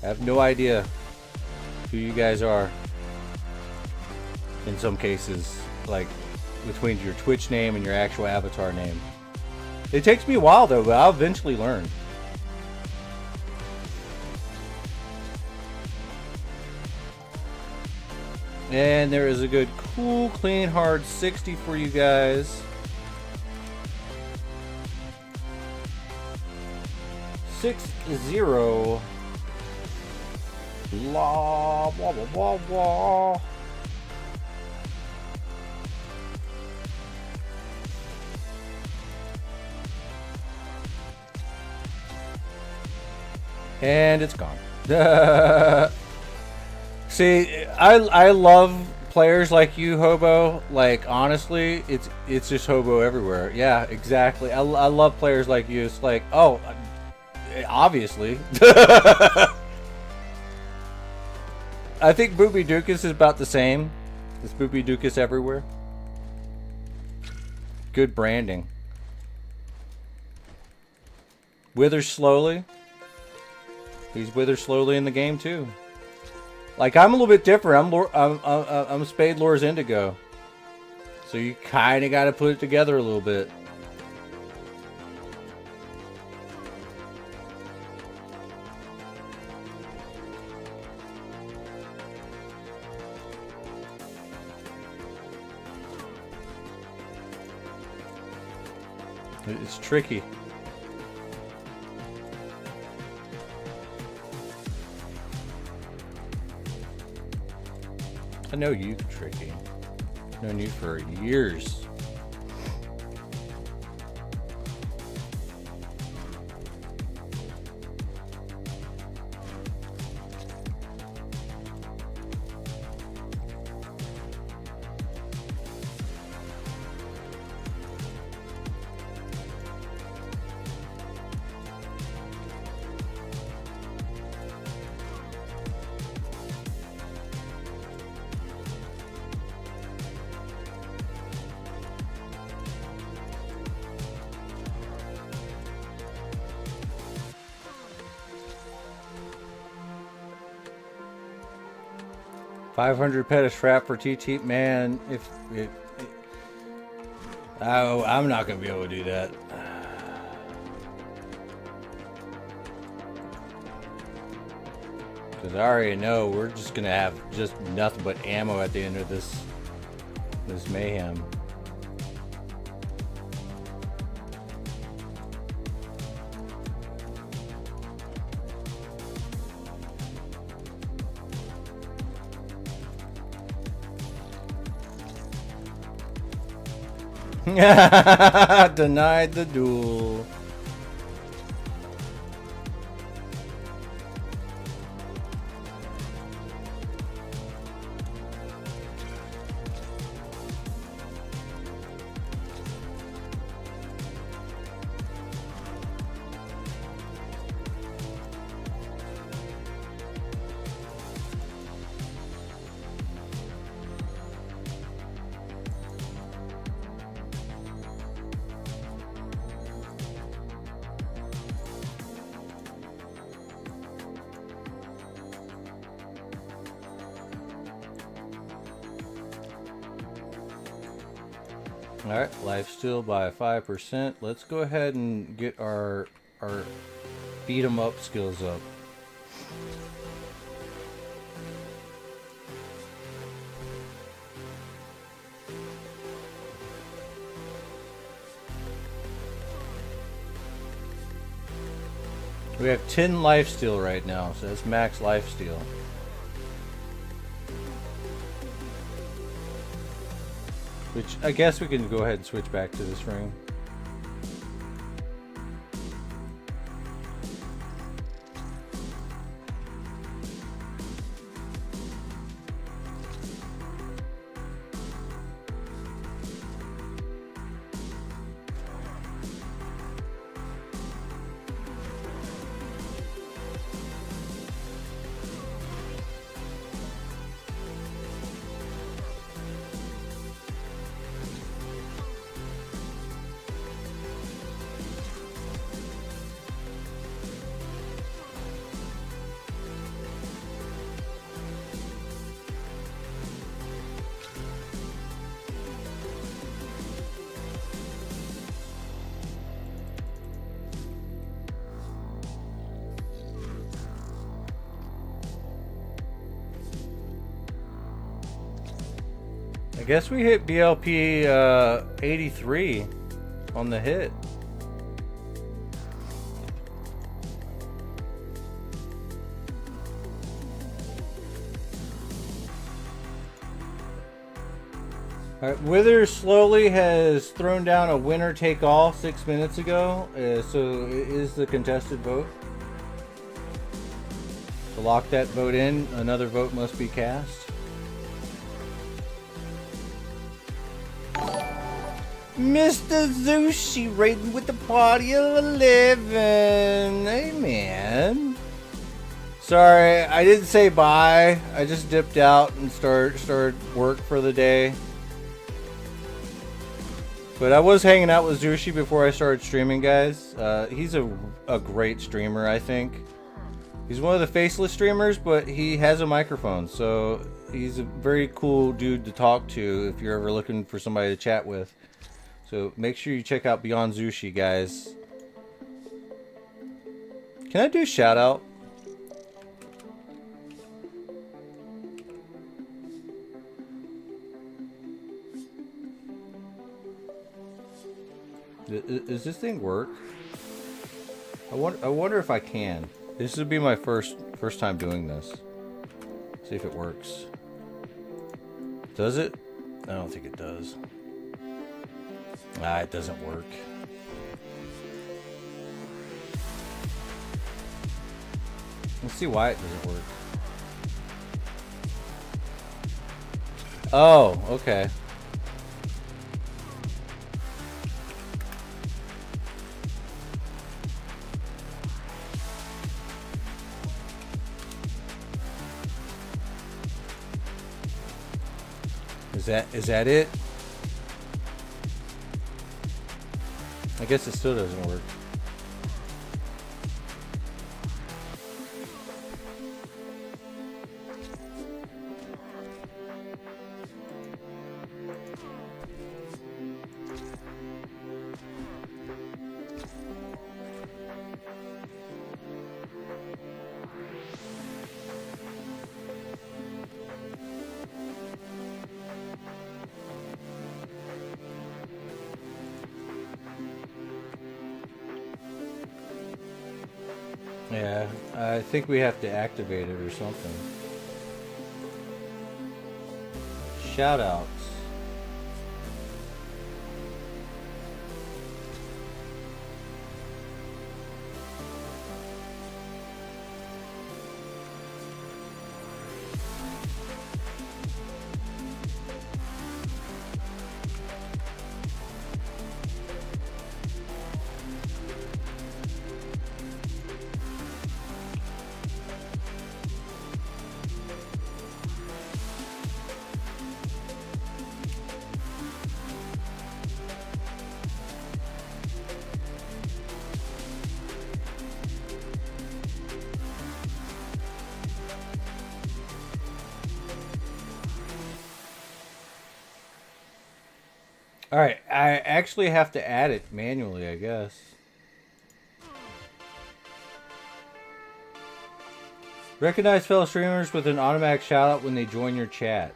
I have no idea who you guys are in some cases, like between your Twitch name and your actual avatar name. It takes me a while though, but I'll eventually learn. And there is a good cool clean hard 60 for you guys. 60. Blah, blah, blah, blah, blah. And it's gone. See, I love players like you, Hobo. Like, honestly, it's just Hobo everywhere. Yeah, exactly. I love players like you. It's like, oh, obviously. I think Boopy Dookus is about the same. It's Boopy Dookus everywhere. Good branding. Wither slowly. He's wither slowly in the game too. Like I'm a little bit different. I'm Spade Lores Indigo. So you kind of got to put it together a little bit. It's tricky. I know you, Tricky. I've known you for years. $500 pet trap for TT. Man, oh, I'm not gonna be able to do that. Because I already know we're just gonna have just nothing but ammo at the end of this mayhem. Denied the duel. Alright, life steal by 5%. Let's go ahead and get our beat 'em up skills up. We have 10 life steal right now, so that's max life steal. Which I guess we can go ahead and switch back to this room. I guess we hit BLP 83 on the hit. Alright, Wither slowly has thrown down a winner take all 6 minutes ago, so it is the contested vote. To lock that vote in, another vote must be cast. Mr. Zushi raiding with the party of 11. Hey man. Sorry, I didn't say bye. I just dipped out and started work for the day. But I was hanging out with Zushi before I started streaming, guys. He's a great streamer, I think. He's one of the faceless streamers, but he has a microphone, so he's a very cool dude to talk to if you're ever looking for somebody to chat with. So make sure you check out Beyond Zushi, guys. Can I do a shout out? Does this thing work? I wonder if I can. This would be my first time doing this. See if it works. Does it? I don't think it does. It doesn't work. Let's see why it doesn't work. Oh, okay. Is that it? I guess it still doesn't work. Yeah, I think we have to activate it or something. Shoutouts. Alright, I actually have to add it manually, I guess. Recognize fellow streamers with an automatic shoutout when they join your chat.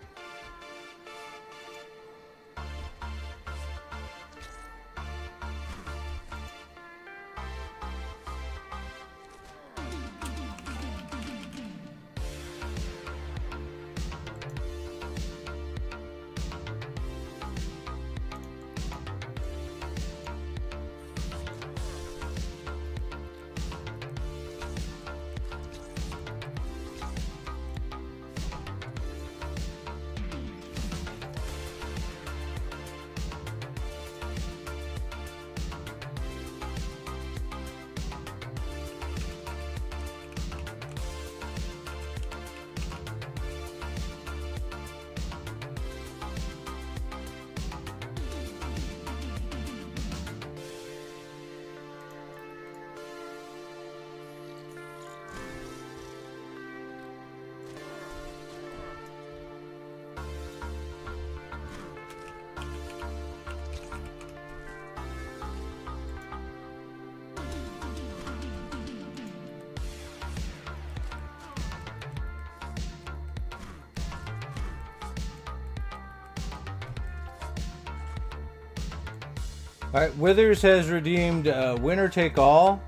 Alright, Withers has redeemed winner take all.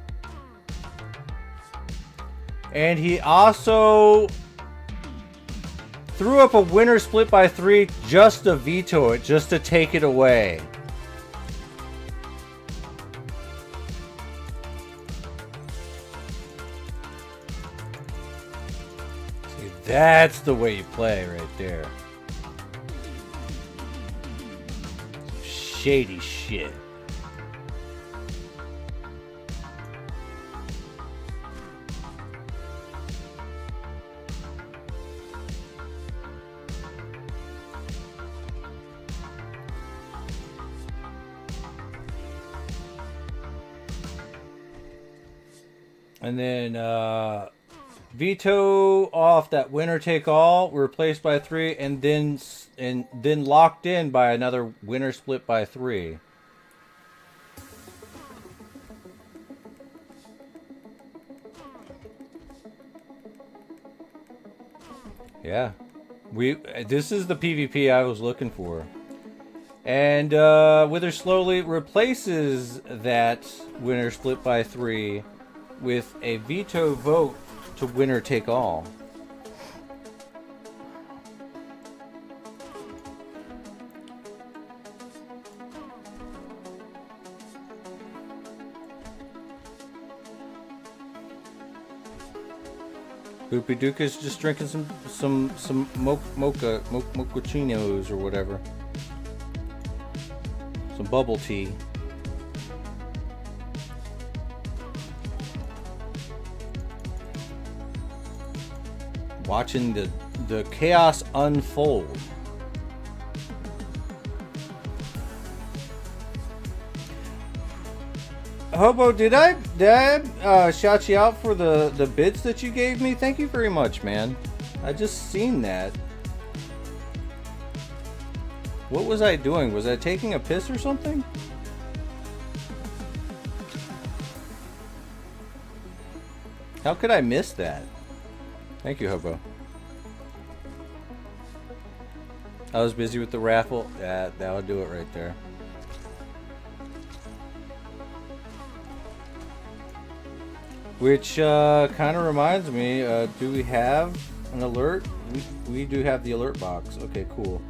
And he also threw up a winner split by 3 just to veto it, just to take it away. See, that's the way you play right there. Shady shit. And then veto off that winner take all, replaced by 3, and then locked in by another winner split by 3. Yeah. This is the PvP I was looking for. And Wither slowly replaces that winner split by 3 with a veto vote to winner take all. Boopy Duke is just drinking some mochachinos or whatever. Some bubble tea. Watching the chaos unfold. Hobo, did I shout you out for the bits that you gave me? Thank you very much, man. I just seen that. What was I doing? Was I taking a piss or something? How could I miss that? Thank you, Hobo. I was busy with the raffle. That would do it right there. Which kind of reminds me, do we have an alert? We do have the alert box. Okay, cool.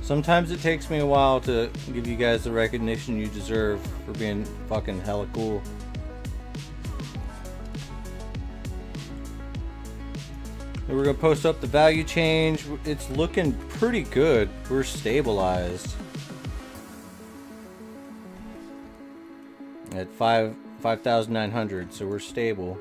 Sometimes it takes me a while to give you guys the recognition you deserve for being fucking hella cool. And we're gonna post up the value change. It's looking pretty good. We're stabilized at 5,900, so we're stable.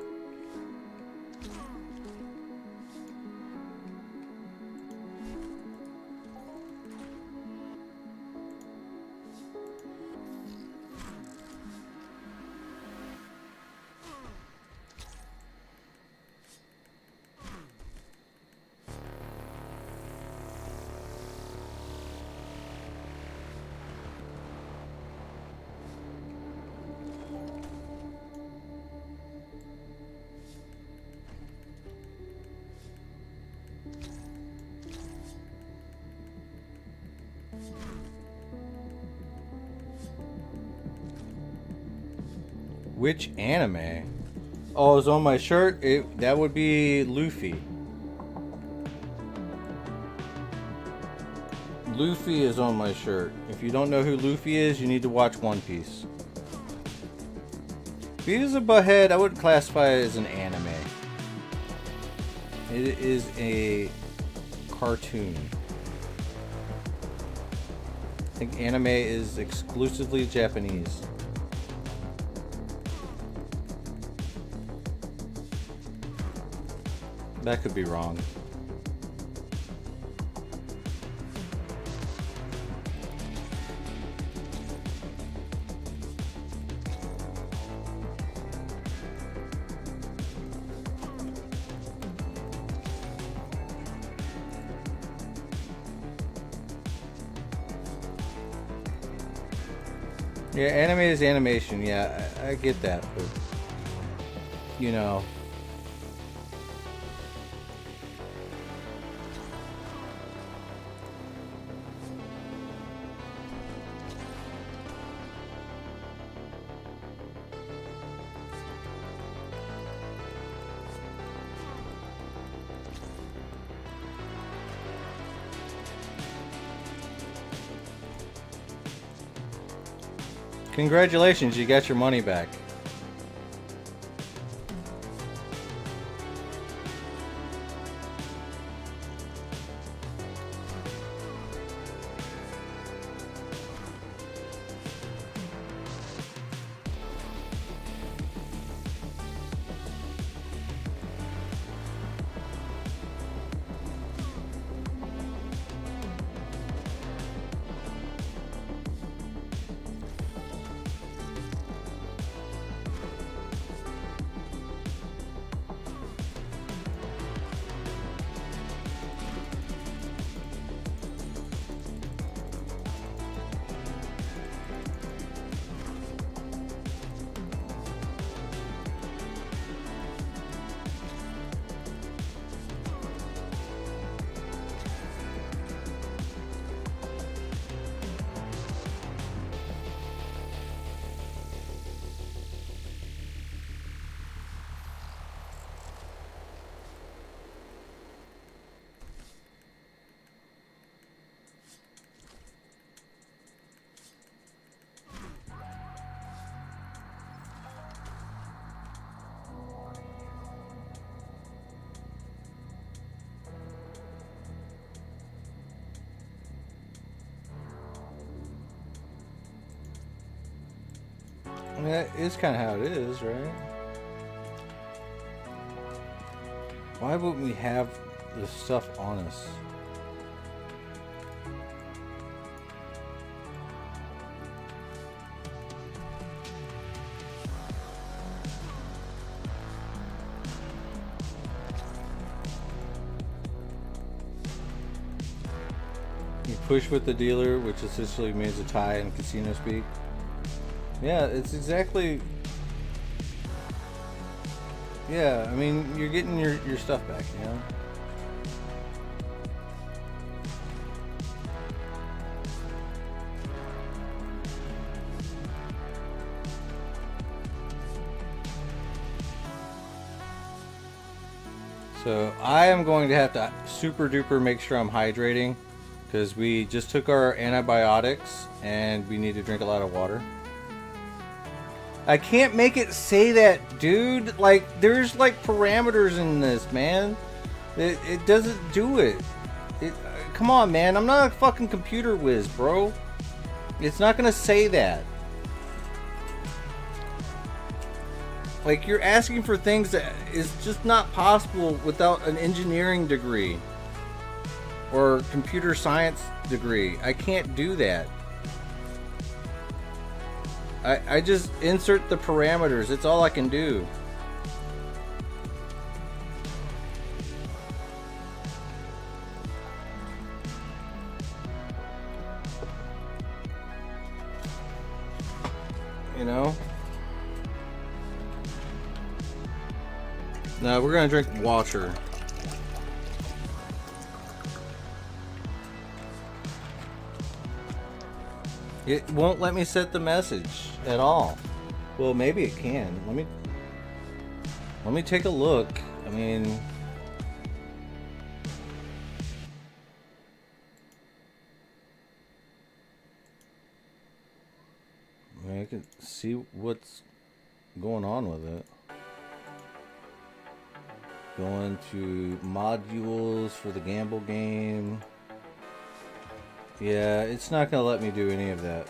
Which anime? Oh, it's on my shirt. That would be Luffy. Luffy is on my shirt. If you don't know who Luffy is, you need to watch One Piece. Beavis and Butthead, I wouldn't classify it as an anime. It is a cartoon. I think anime is exclusively Japanese. That could be wrong. Yeah, anime is animation. Yeah, I get that, but you know. Congratulations, you got your money back. mean, that is kind of how it is, right? Why wouldn't we have this stuff on us? You push with the dealer, which essentially means a tie in casino speak. Yeah, it's exactly... Yeah, I mean, you're getting your stuff back, you know? So I am going to have to super duper make sure I'm hydrating, because we just took our antibiotics and we need to drink a lot of water. I can't make it say that, dude. Like, there's like parameters in this, man. It doesn't do it. Come on, man. I'm not a fucking computer whiz, bro. It's not gonna say that. Like, you're asking for things that is just not possible without an engineering degree or computer science degree. I can't do that. I just insert the parameters. It's all I can do. You know? Now we're gonna drink water. It won't let me set the message at all. Well, maybe it can. Let me take a look. I mean, I can see what's going on with it. Going to modules for the gamble game. Yeah, it's not gonna let me do any of that.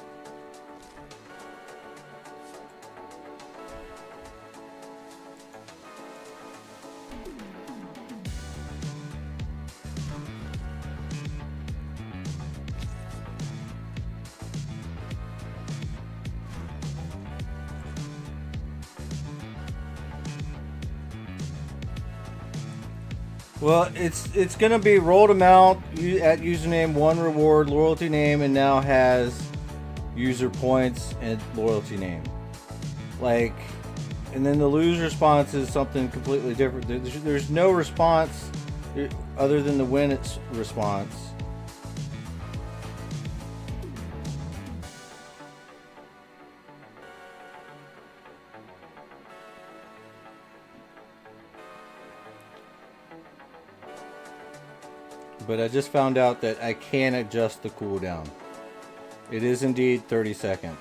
Well, it's gonna be rolled amount at username, 1 reward, loyalty name, and now has user points and loyalty name. Like, and then the lose response is something completely different. There's no response other than the win response. But I just found out that I can adjust the cooldown. It is indeed 30 seconds.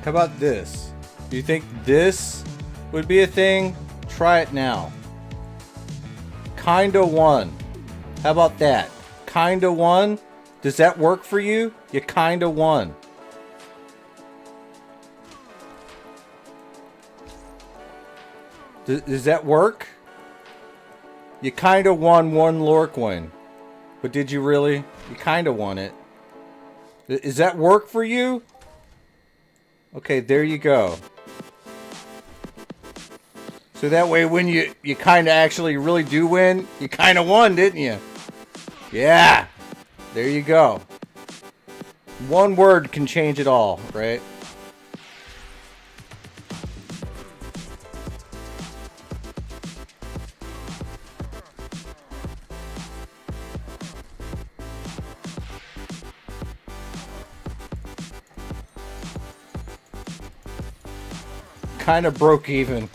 How about this? Do you think this would be a thing? Try it now. Kinda won. How about that? Kinda won? Does that work for you? You kinda won. Does that work? You kinda won 1 lore coin. But did you really? You kinda won it. Does that work for you? Okay, there you go. So that way when you kind of actually really do win, you kind of won, didn't you? Yeah. There you go. One word can change it all, right? kind of broke even.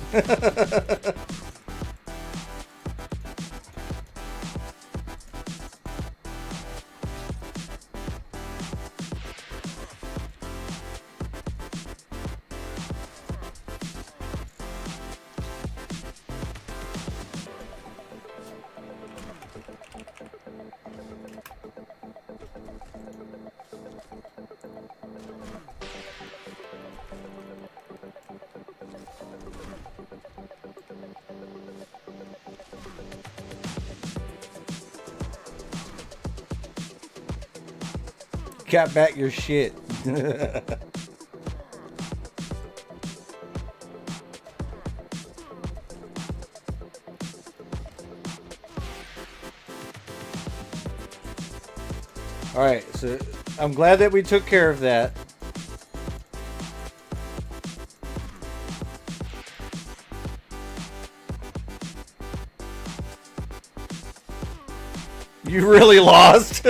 Got back your shit. Alright, so I'm glad that we took care of that. You really lost?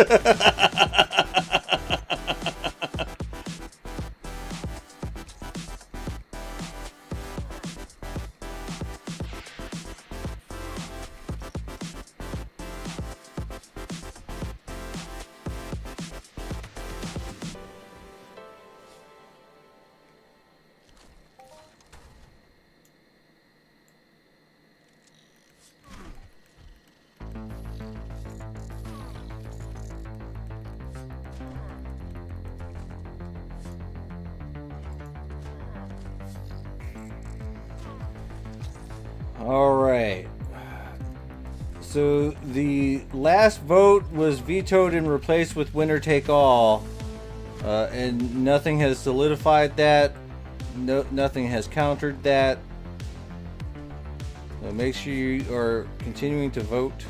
Alright. So the last vote was vetoed and replaced with winner take all. And nothing has solidified that. Nothing has countered that. So make sure you are continuing to vote.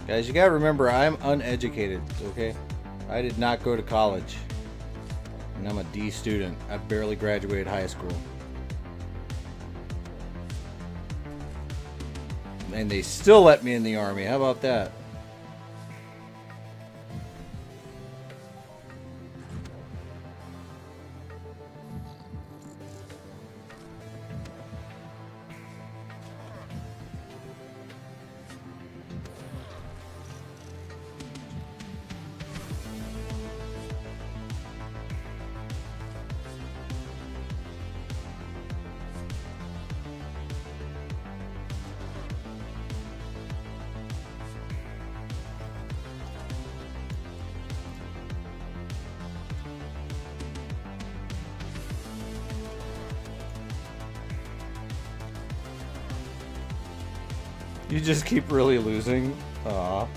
Guys, you gotta remember, I'm uneducated, okay? I did not go to college. And I'm a D student. I barely graduated high school. And they still let me in the army. How about that? You just keep really losing. Aw.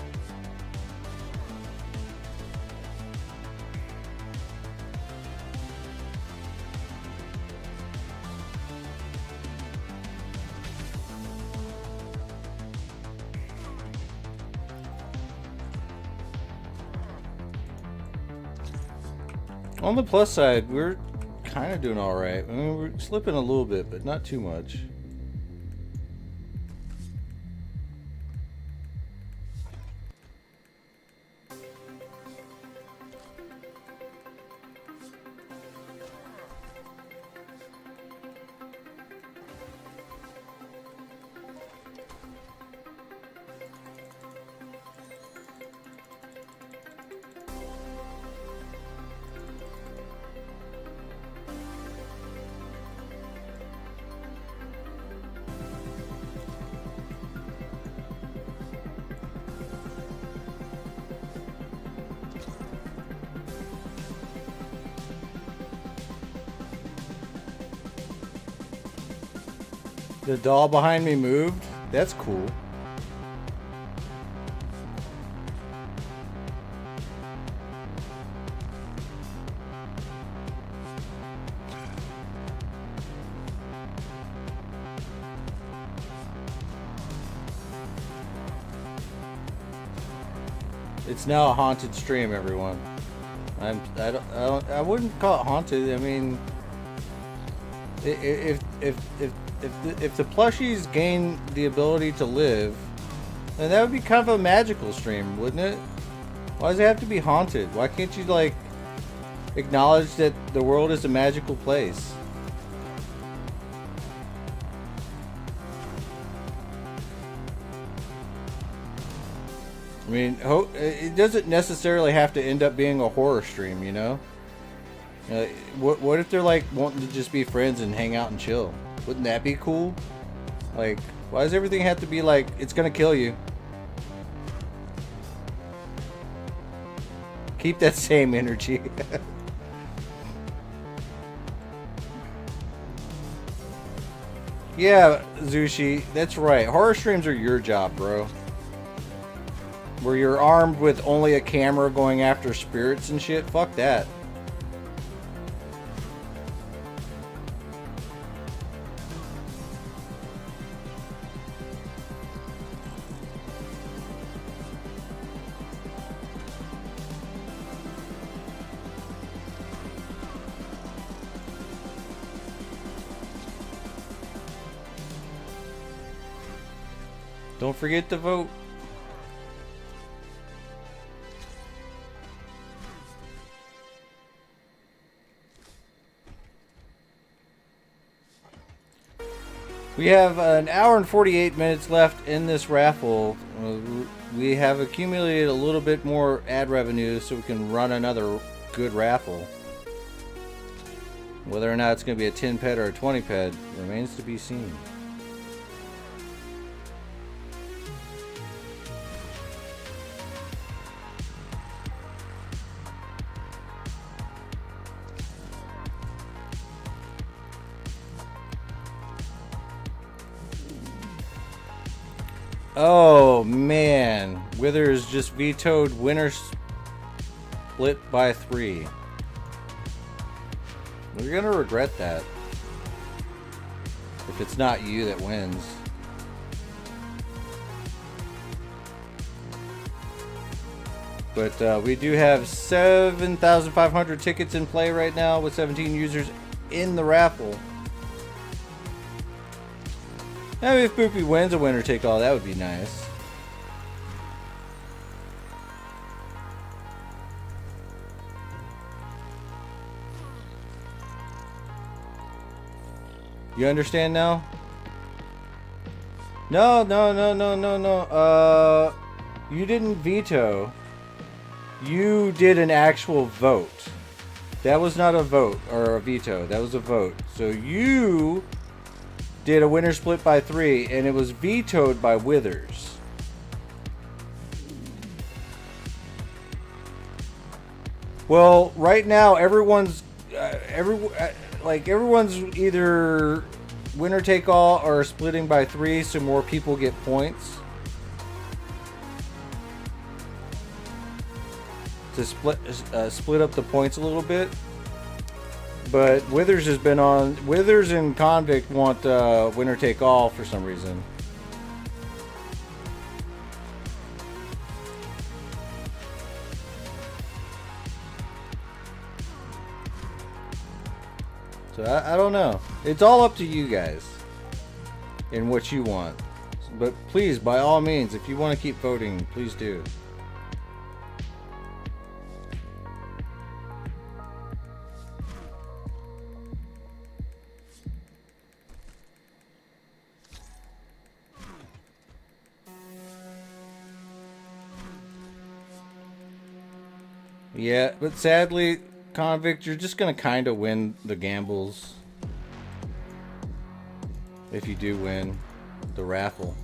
On the plus side, we're kind of doing all right. I mean, we're slipping a little bit, but not too much. The doll behind me moved? That's cool. It's now a haunted stream, everyone. I wouldn't call it haunted. I mean, If the plushies gain the ability to live, then that would be kind of a magical stream, wouldn't it? Why does it have to be haunted? Why can't you like acknowledge that the world is a magical place? I mean, it doesn't necessarily have to end up being a horror stream, you know? What if they're like wanting to just be friends and hang out and chill? Wouldn't that be cool? Like, why does everything have to be like, it's gonna kill you? Keep that same energy. Yeah, Zushi, that's right. Horror streams are your job, bro. Where you're armed with only a camera going after spirits and shit. Fuck that. Don't forget to vote. We have an hour and 48 minutes left in this raffle. We have accumulated a little bit more ad revenue so we can run another good raffle. Whether or not it's going to be a 10 pet or a 20 pet remains to be seen. Oh man, Withers just vetoed winner split by 3. We're gonna regret that if it's not you that wins. But we do have 7,500 tickets in play right now with 17 users in the raffle. Now, if Boopy wins a winner take all, that would be nice. You understand now? No. You didn't veto. You did an actual vote. That was not a vote or a veto. That was a vote. So you did a winner split by 3, and it was vetoed by Withers. Well, right now everyone's either winner take all or splitting by 3, so more people get points to split up the points a little bit. But Withers has been on. Withers and Convict want winner take all for some reason. So I don't know. It's all up to you guys and what you want. But please, by all means, if you want to keep voting, please do. Yeah, but sadly, Convict, you're just gonna kind of win the gambles if you do win the raffle.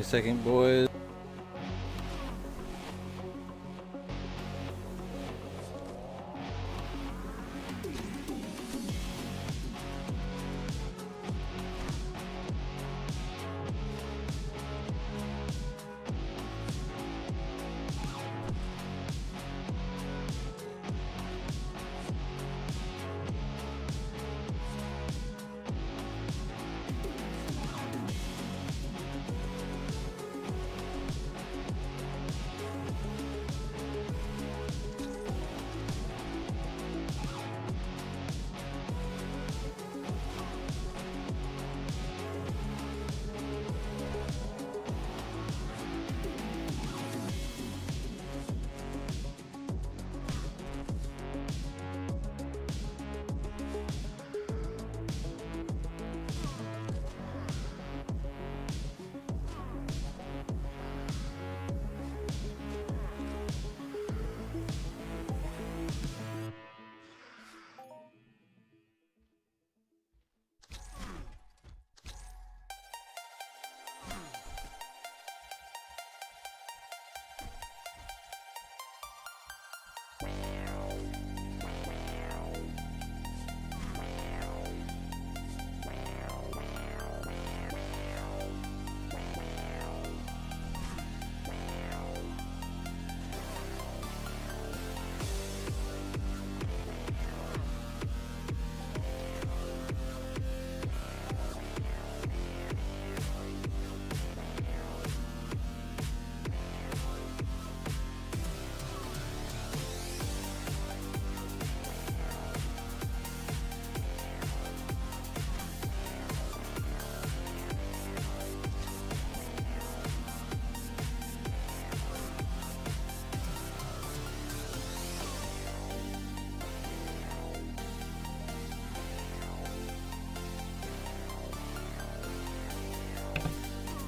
second, boys.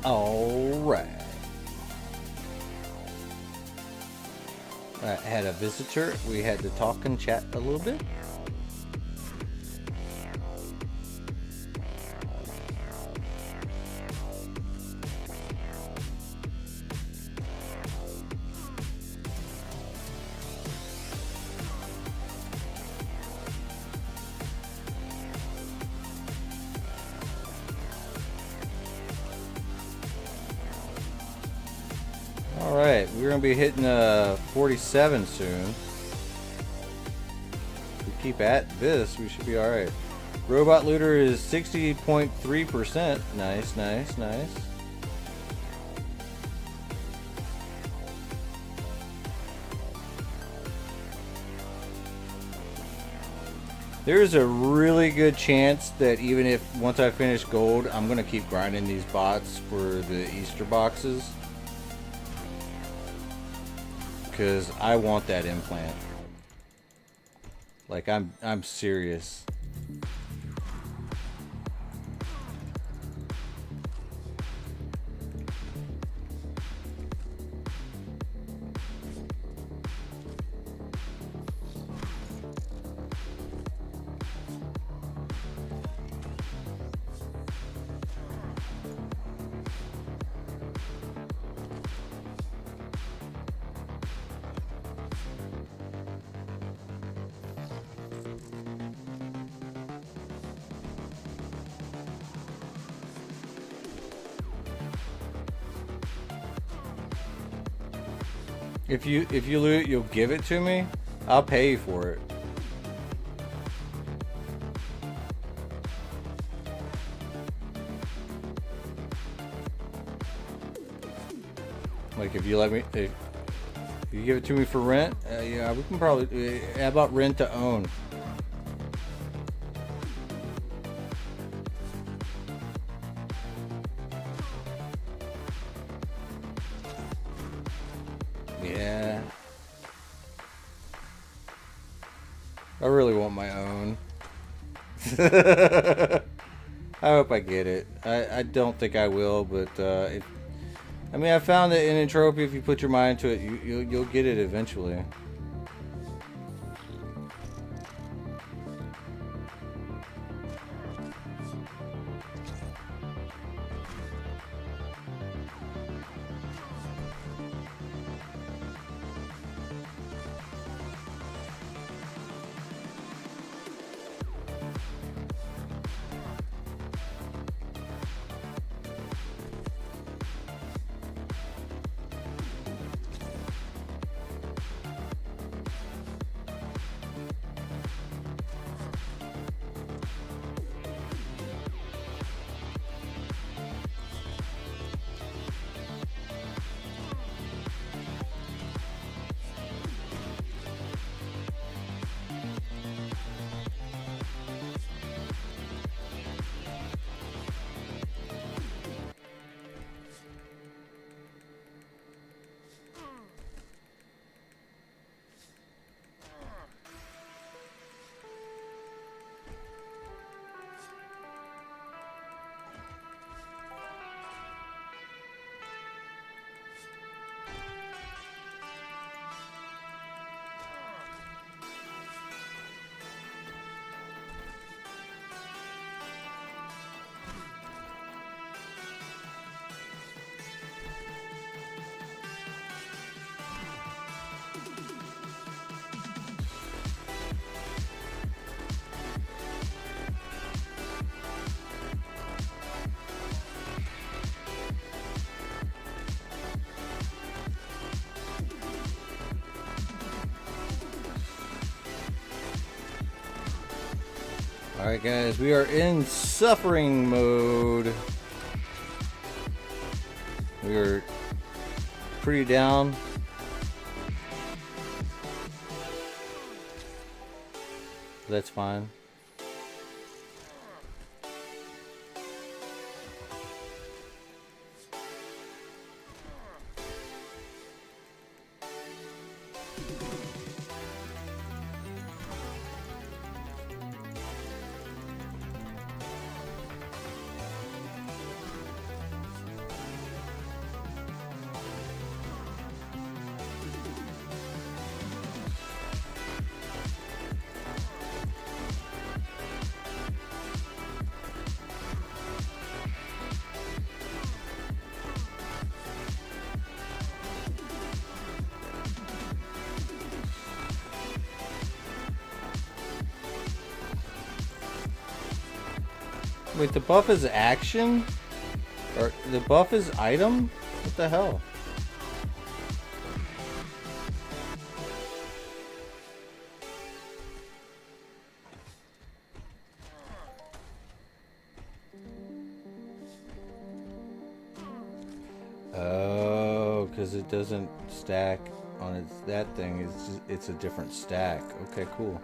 All right. I had a visitor. We had to talk and chat a little bit. Alright, we're going to be hitting 47 soon. If we keep at this, we should be alright. Robot looter is 60.3%. Nice, nice, nice. There's a really good chance that even if once I finish gold, I'm going to keep grinding these bots for the Easter boxes. Because I want that implant. Like, I'm serious. If you loot, you'll give it to me. I'll pay you for it. Like if you let me, if you give it to me for rent, yeah, we can probably. How about rent to own? Yeah. I really want my own. I hope I get it. I don't think I will, but I mean, I found that in Entropia, if you put your mind to it, you'll get it eventually. Alright guys, we are in suffering mode. We are pretty down. That's fine. Wait, the buff is action? Or the buff is item? What the hell? Oh, because it doesn't stack on its that thing. It's a different stack. Okay, cool.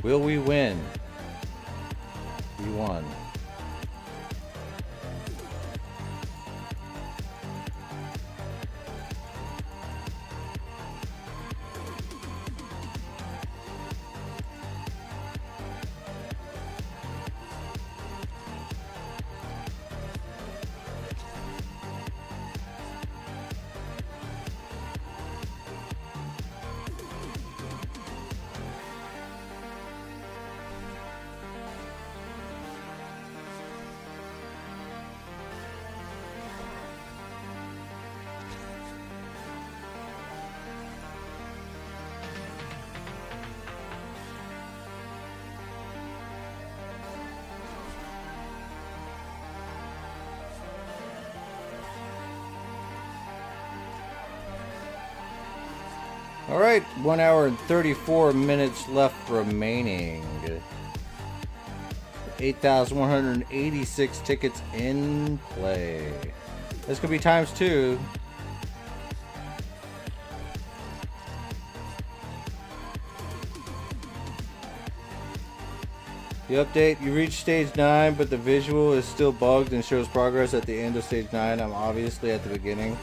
Will we win? We won. All right, 1 hour and 34 minutes left remaining. 8,186 tickets in play. This could be times 2. The update, you reach stage 9, but the visual is still bugged and shows progress at the end of stage 9. I'm obviously at the beginning.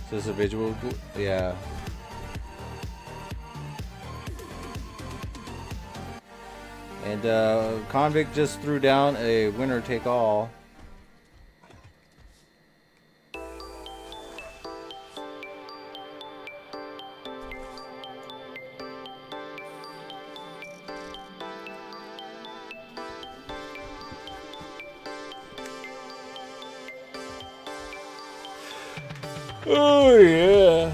So it's a visual, yeah. And Convict just threw down a winner take all. Oh yeah.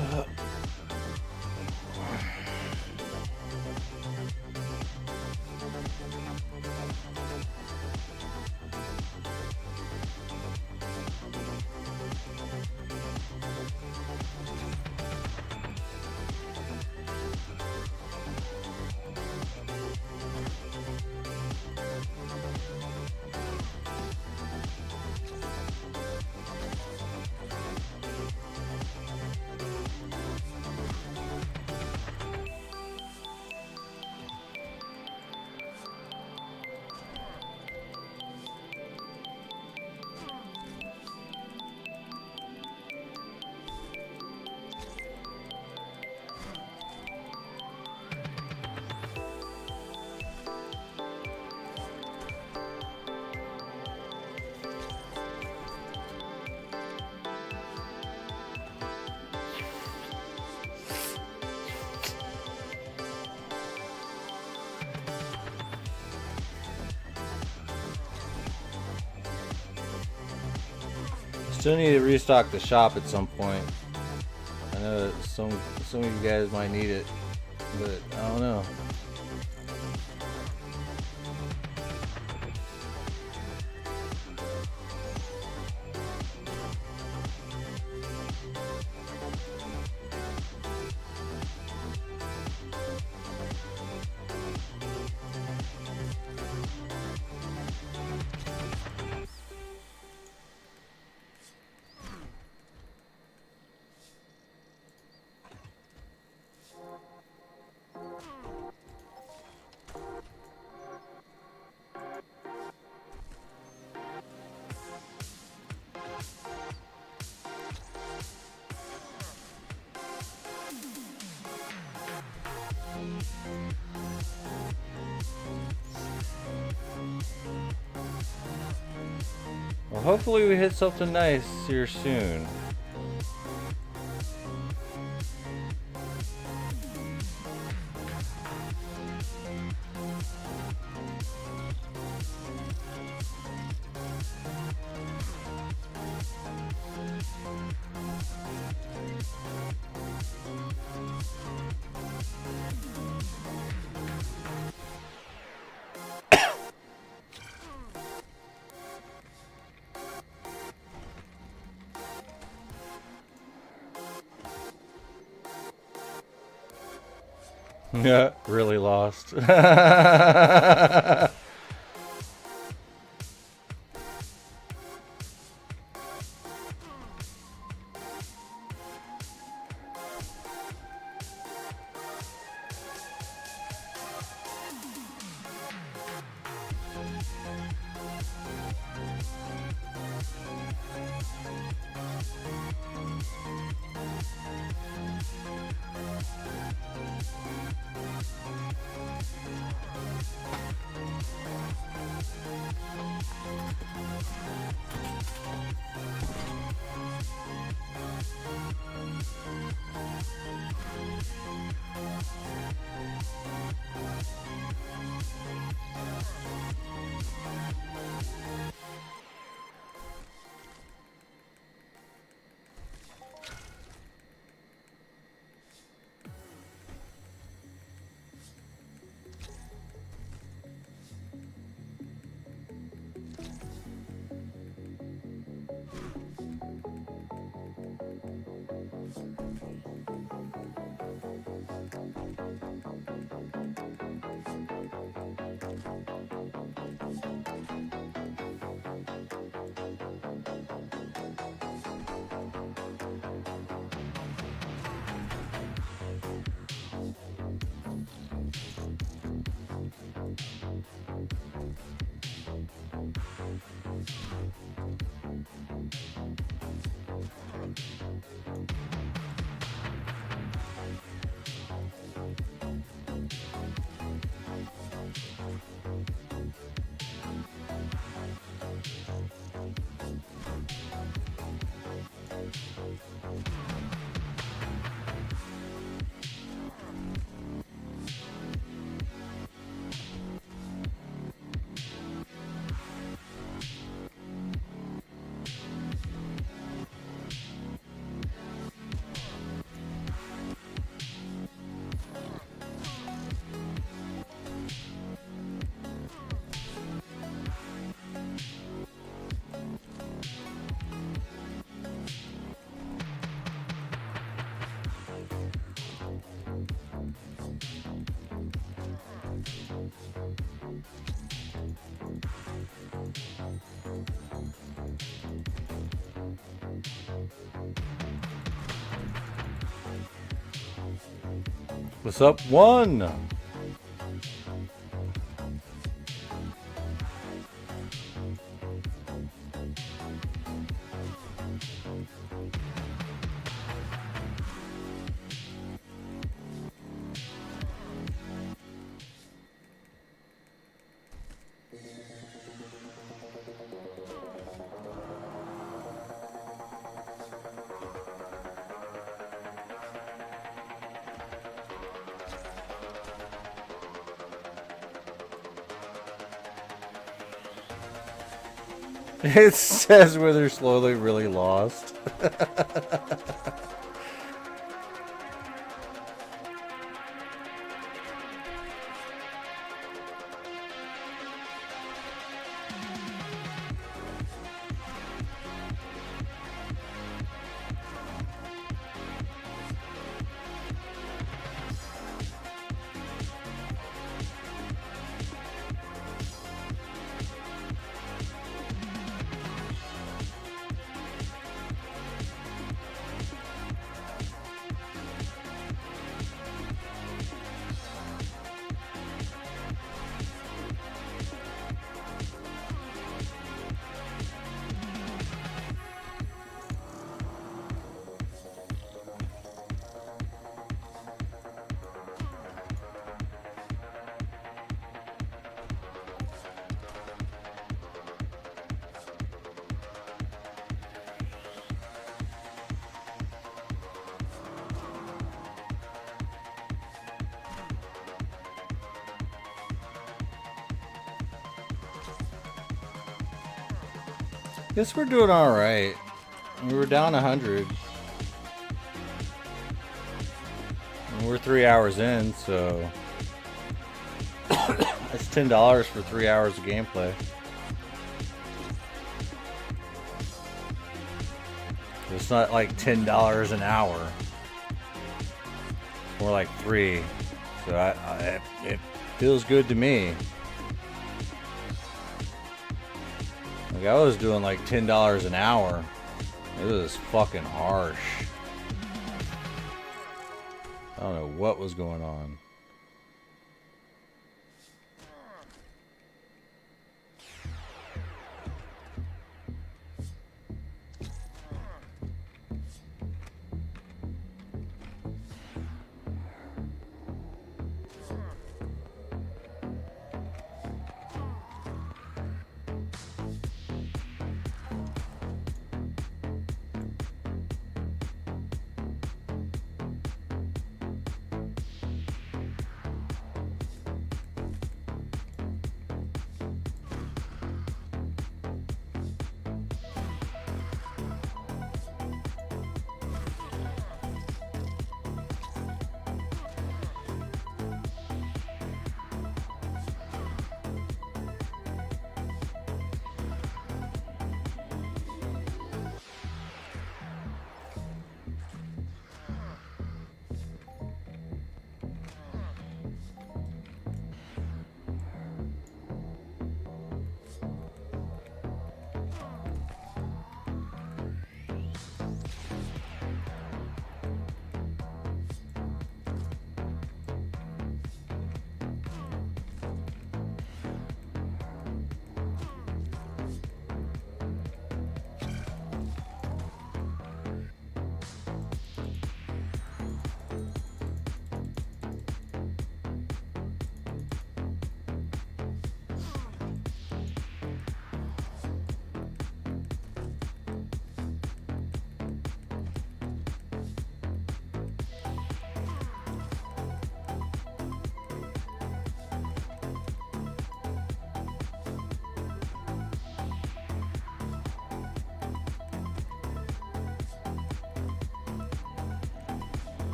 Still need to restock the shop at some point. I know that some of you guys might need it, but I don't know. Well, hopefully we hit something nice here soon. Yeah, really lost. What's up? One. It says where they're slowly really lost. Guess we're doing all right. We were down 100. And we're 3 hours in, so that's $10 for 3 hours of gameplay. It's not like $10 an hour. More like 3. So it feels good to me. Like I was doing like $10 an hour. It was fucking harsh. I don't know what was going on.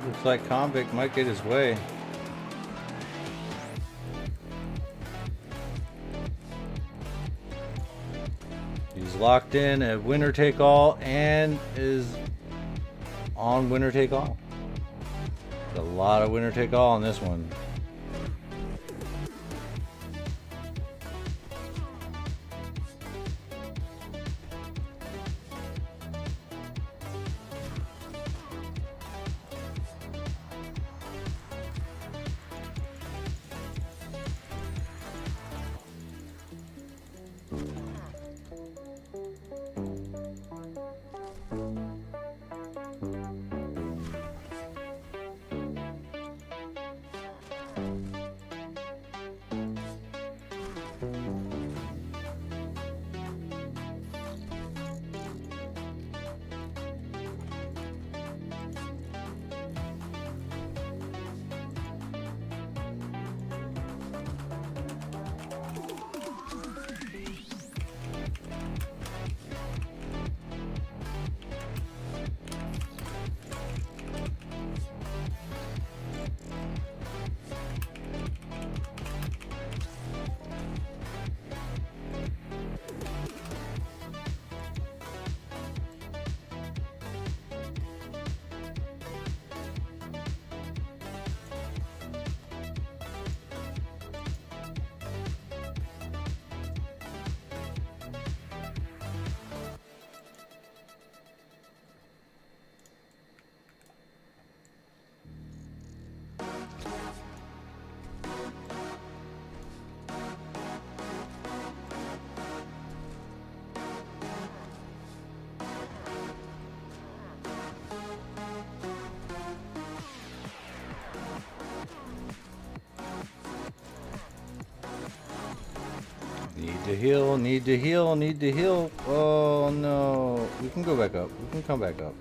Looks like Convict might get his way. He's locked in at winner take all and is on winner take all. There's a lot of winner take all on this one. to heal, need to heal, need to heal. Oh no. We can go back up. We can come back up.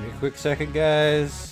Give me a quick second, guys.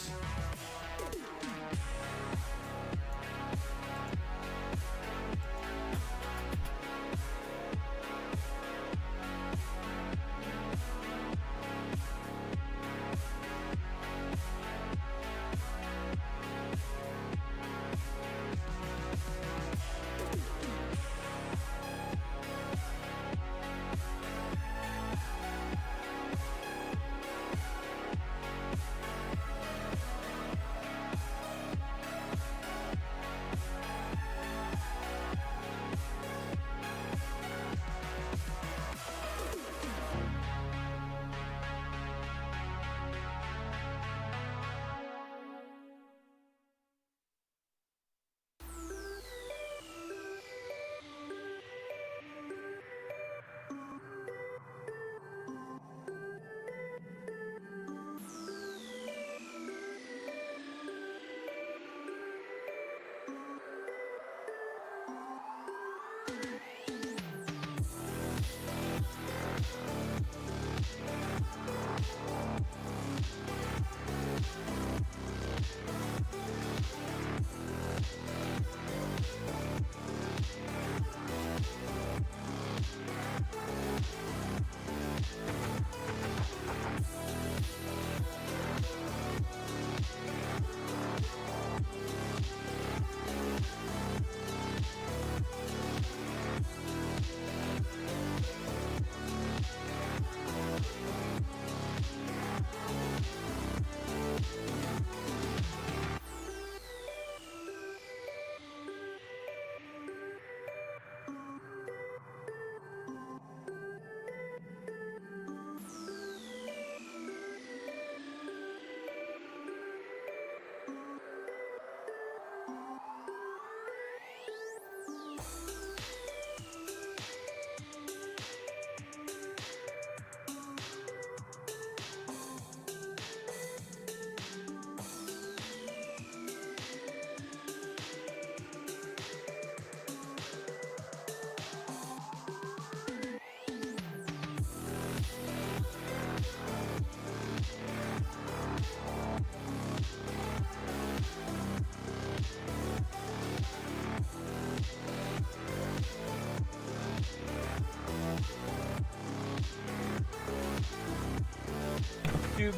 Turn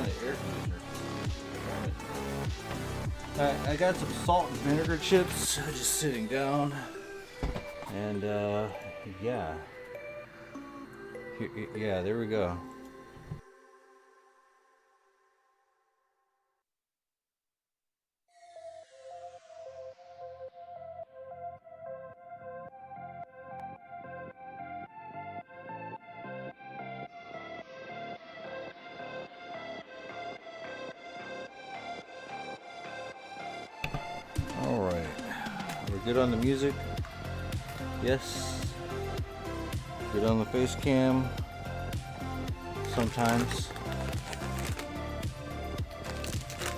on the air conditioner. I got some salt and vinegar chips just sitting down, and yeah, yeah, there we go. All right, we're good on the music. Yes. Good on the face cam. Sometimes.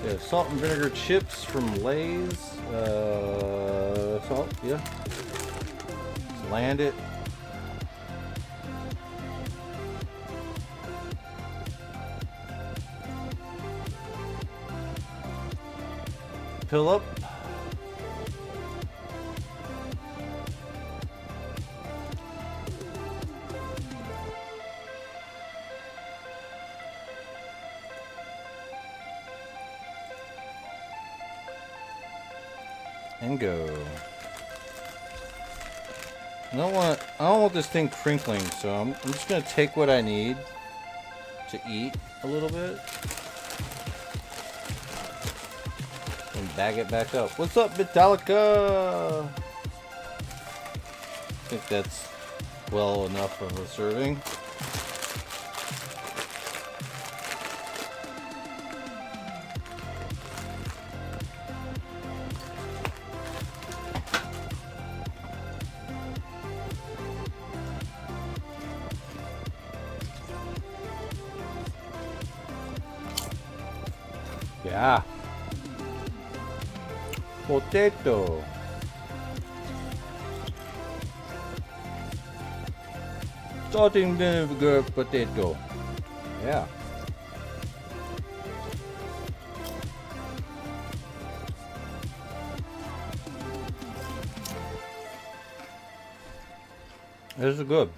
Yeah, salt and vinegar chips from Lay's. Salt, yeah. Let's land it. Fill up. And go. I don't want this thing crinkling, so I'm just gonna take what I need to eat a little bit and bag it back up. What's up, Metallica? I think that's well enough of a serving. Yeah. Potato. Salt and vinegar potato. Yeah. This is good.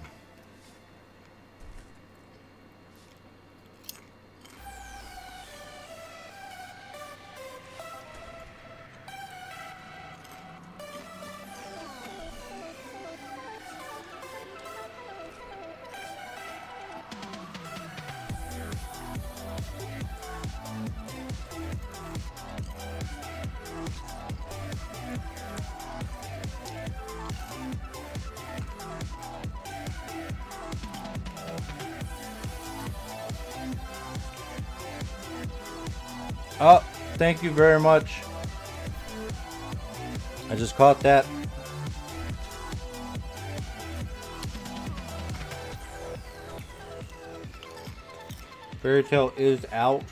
Oh, thank you very much. I just caught that. Fairy Tale is out.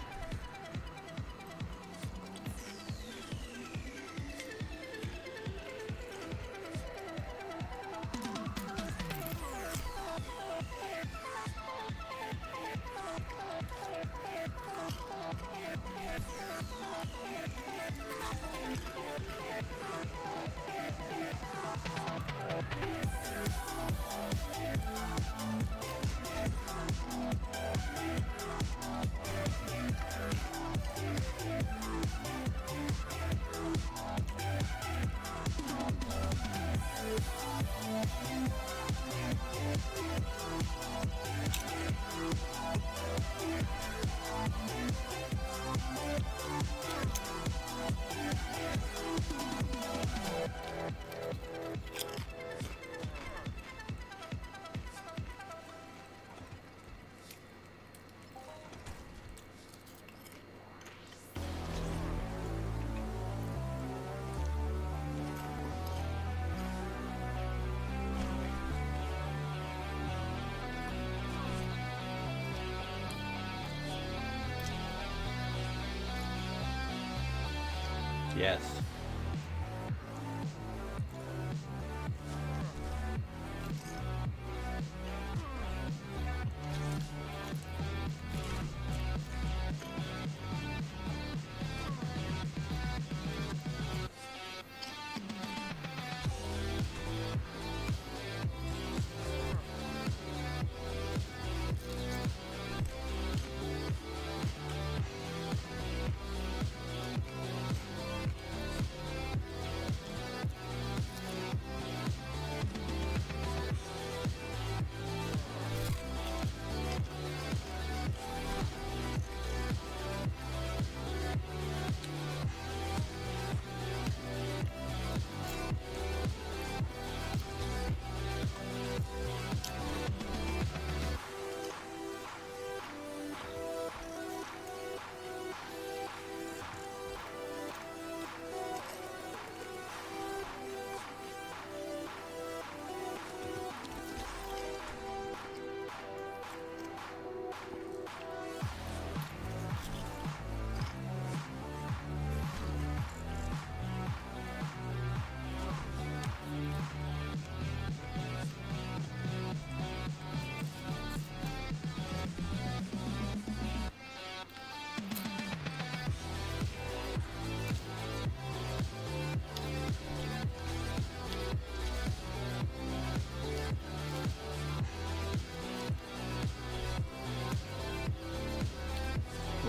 Yes.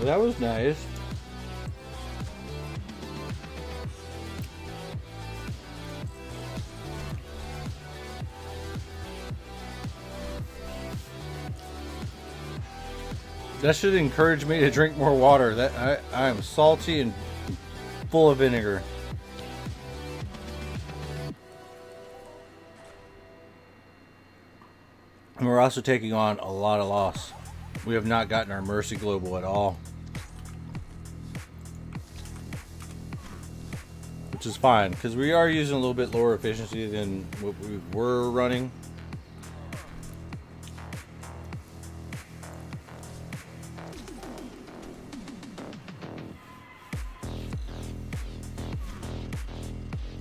Well, that was nice. That should encourage me to drink more water. That I am salty and full of vinegar. And we're also taking on a lot of loss. We have not gotten our Mercy Global at all. Which is fine, because we are using a little bit lower efficiency than what we were running.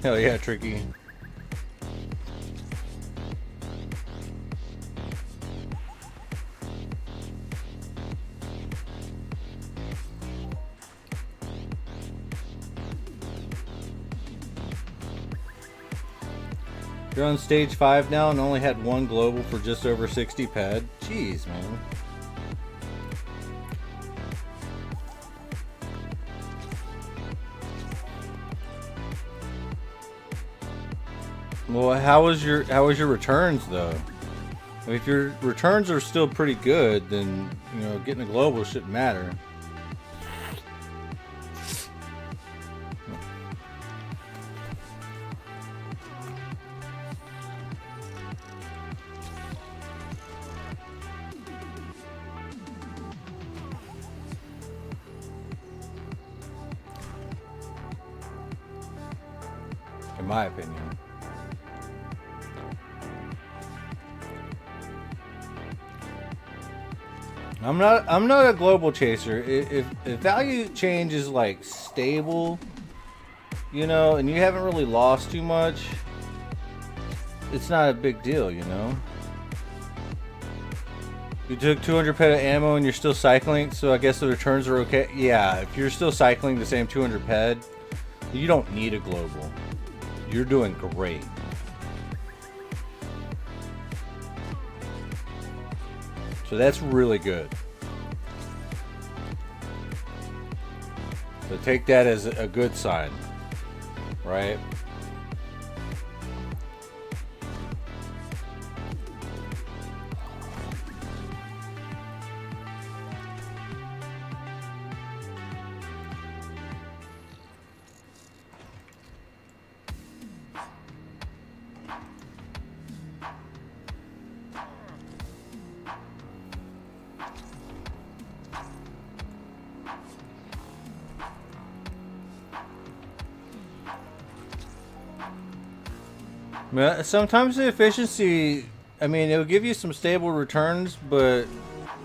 Hell yeah, Tricky. You're on stage 5 now and only had one global for just over 60 ped. Jeez, man. Well, how was your returns though? If your returns are still pretty good, then you know getting a global shouldn't matter. In my opinion. I'm not a global chaser. If value change is like stable, you know, and you haven't really lost too much, it's not a big deal, you know. You took 200 ped of ammo and you're still cycling, so I guess the returns are okay. Yeah, if you're still cycling the same 200 ped, you don't need a global. You're doing great. So that's really good. So take that as a good sign, right? Sometimes the efficiency, I mean, it'll give you some stable returns, but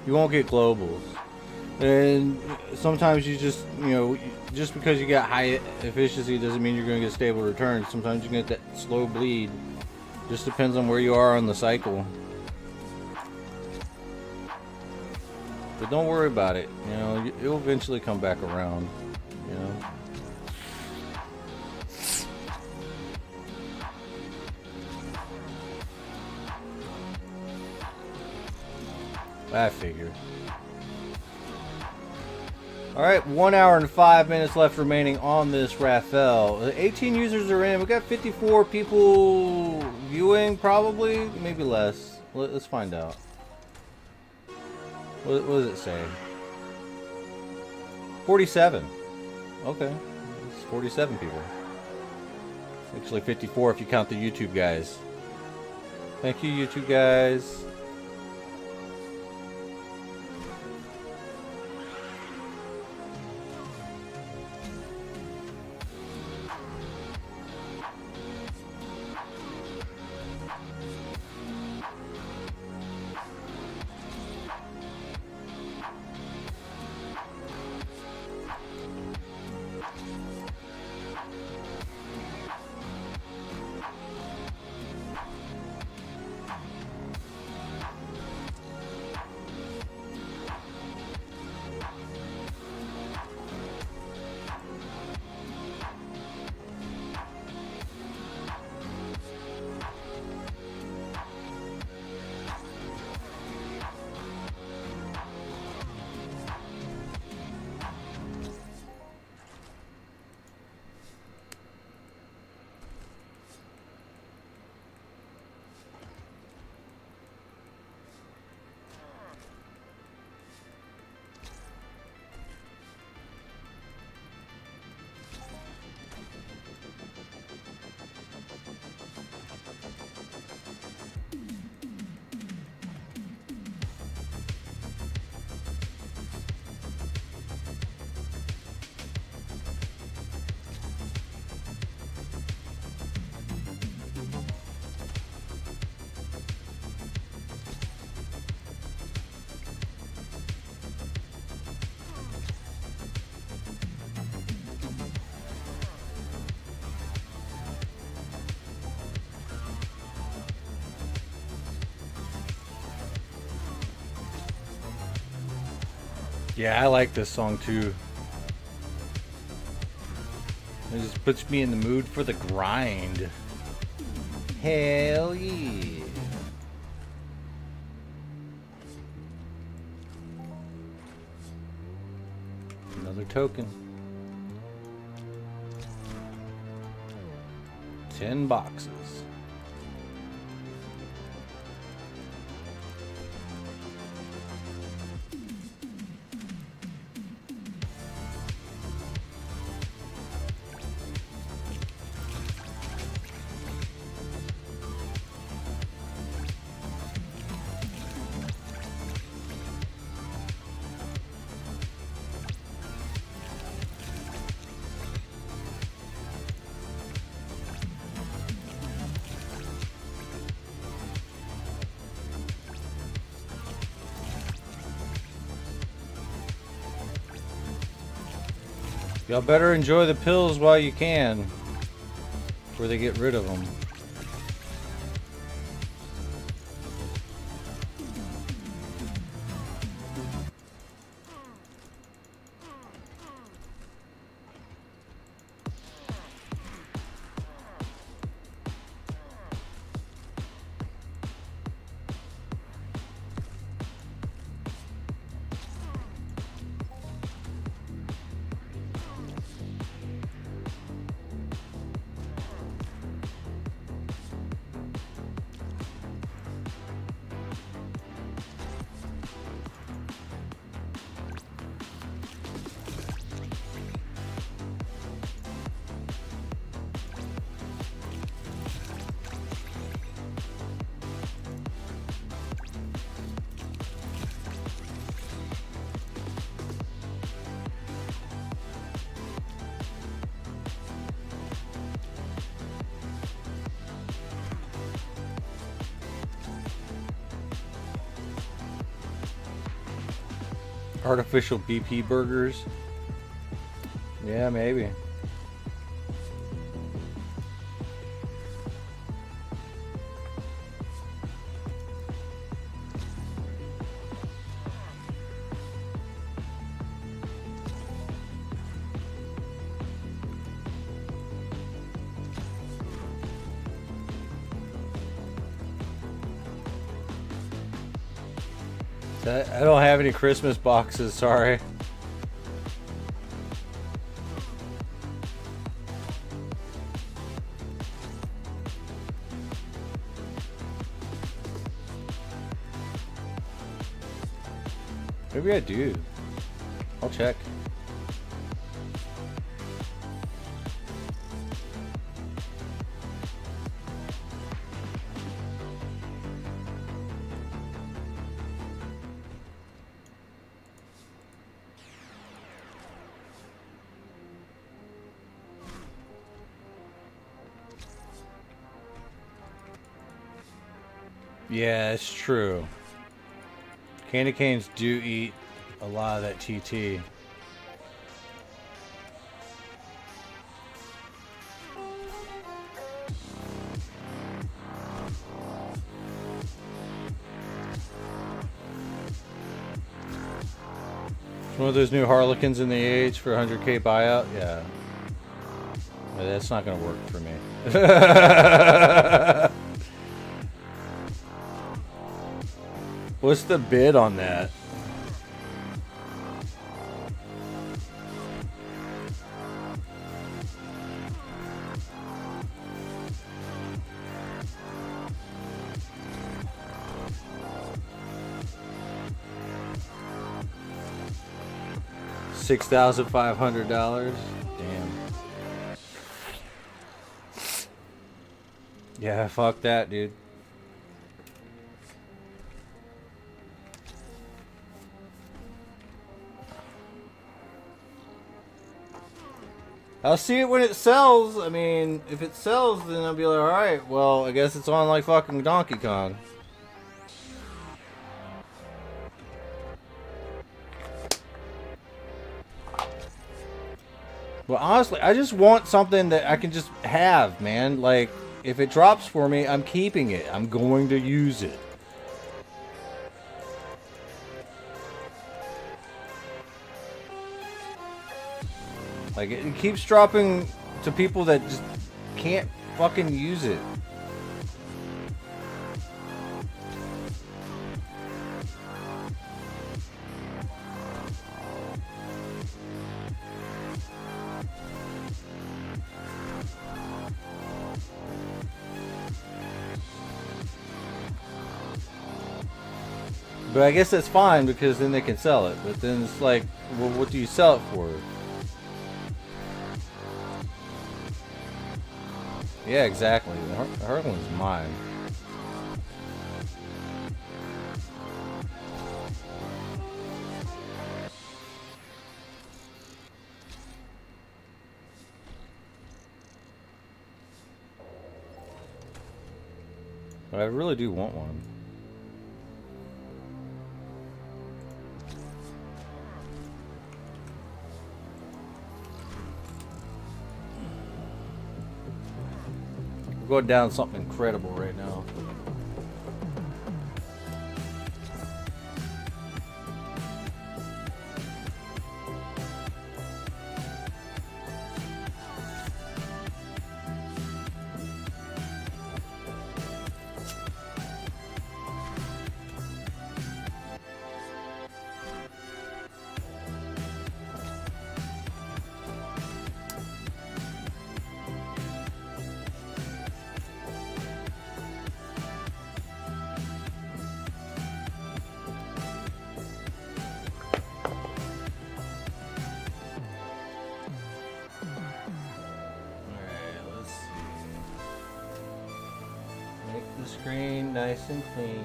you won't get globals. And sometimes you just, you know, just because you got high efficiency doesn't mean you're going to get stable returns. Sometimes you get that slow bleed. Just depends on where you are on the cycle. But don't worry about it. You know, it'll eventually come back around. You know. I figured. Alright, 1 hour and 5 minutes left remaining on this Raphael. 18 users are in. We got 54 people viewing, probably. Maybe less. Let's find out. What does it say? 47. Okay. It's 47 people. It's actually 54 if you count the YouTube guys. Thank you, YouTube guys. Yeah, I like this song too. It just puts me in the mood for the grind. Hell yeah. Another token. 10 boxes. Y'all better enjoy the pills while you can, before they get rid of them. Artificial BP burgers. Yeah, maybe. I don't have any Christmas boxes, sorry. Maybe I do. I'll check. Yeah, it's true. Candy canes do eat a lot of that TT. One of those new Harlequins in the AH for 100k buyout? Yeah. But that's not going to work for me. What's the bid on that? $6,500. Damn. Yeah, fuck that, dude. I'll see it when it sells. I mean, if it sells, then I'll be like, alright, well, I guess it's on like fucking Donkey Kong. Well, honestly, I just want something that I can just have, man. Like, if it drops for me, I'm keeping it. I'm going to use it. Like, it keeps dropping to people that just can't fucking use it. But I guess that's fine because then they can sell it. But then it's like, well, what do you sell it for? Yeah, exactly. Her one's mine. But I really do want one. We're going down something incredible right now. Screen nice and clean.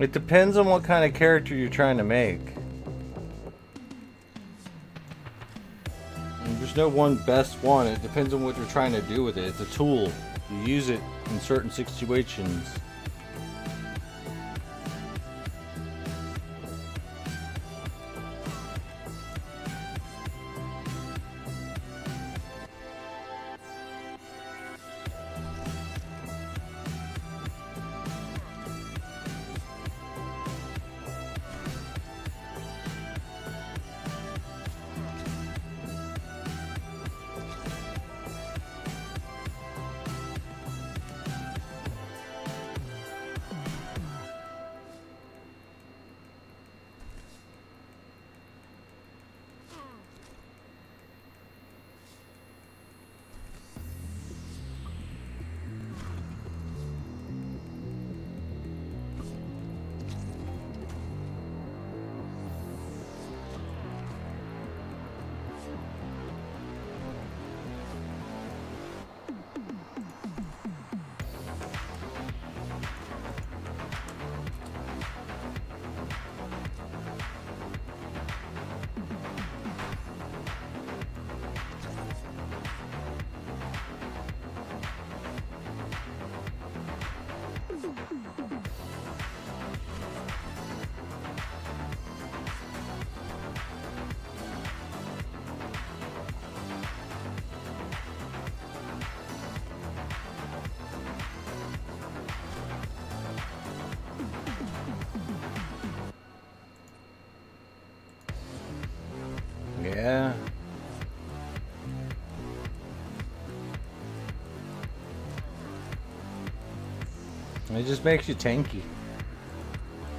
It depends on what kind of character you're trying to make. And there's no one best one. It depends on what you're trying to do with it. It's a tool. You use it in certain situations. Yeah. It just makes you tanky.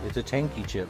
It's a tanky chip.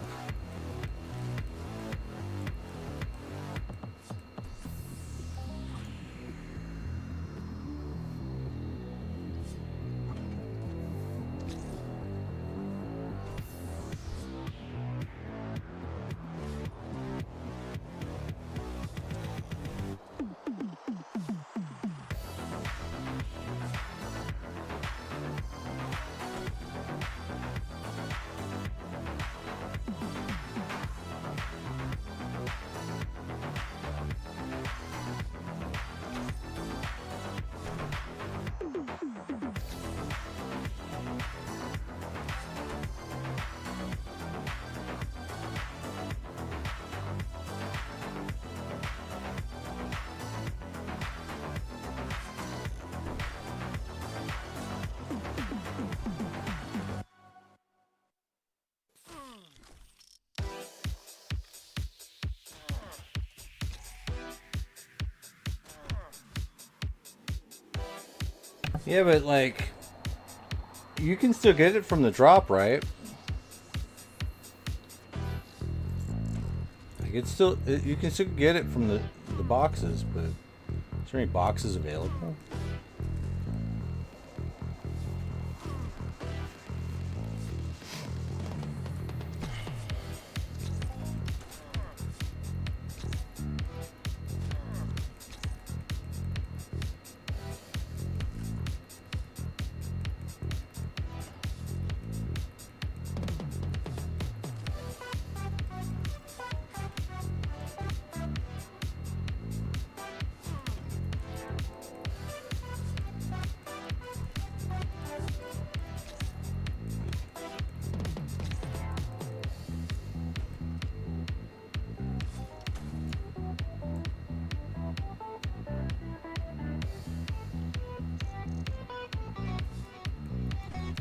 Yeah, but like, you can still get it from the drop, right? Like, you can still get it from the boxes, but is there any boxes available?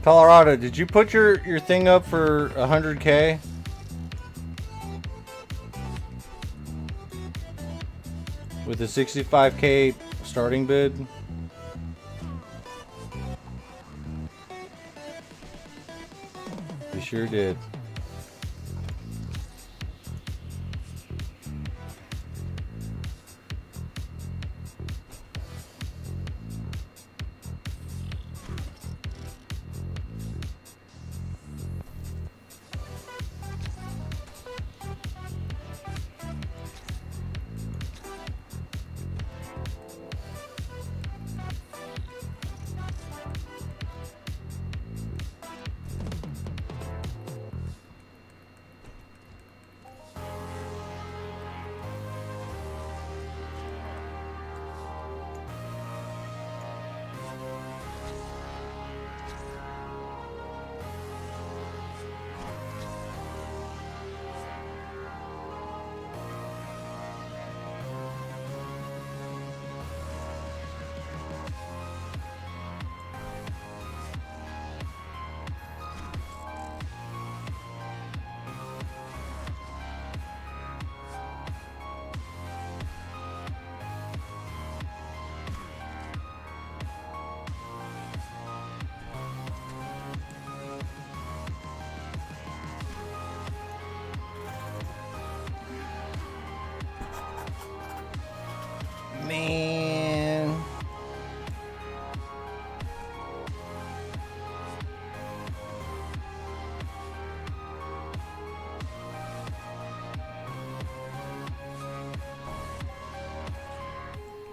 Colorado, did you put your thing up for 100K? With a 65K starting bid? You sure did. Man.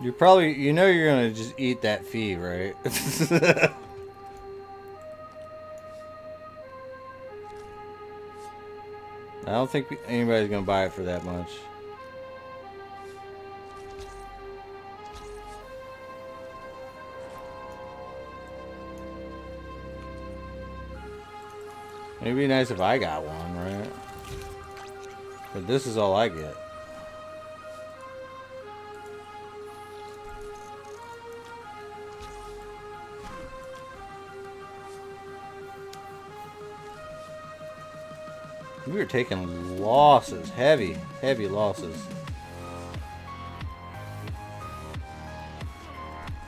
You're probably, you're gonna just eat that fee, right? I don't think anybody's gonna buy it for that much. It'd be nice if I got one, right? But this is all I get. We were taking losses, heavy losses.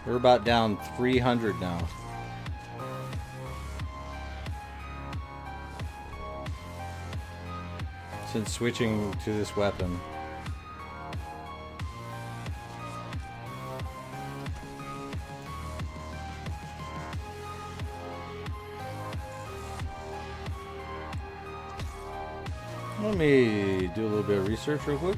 We're about down 300 now. Since switching to this weapon. Let me do a little bit of research real quick.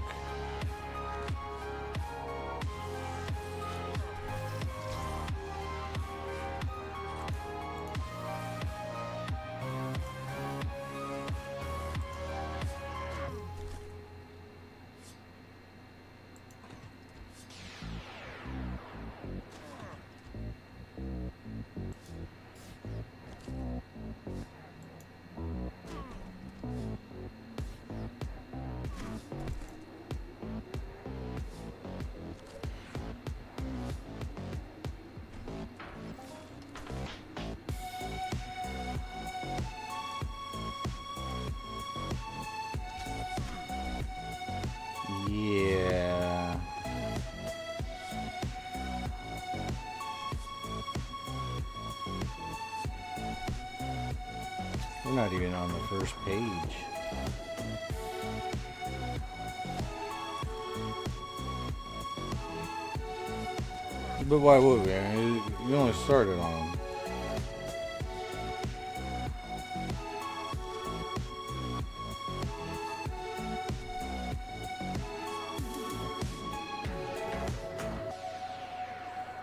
We're not even on the first page. But why would we? I mean, you only started on them.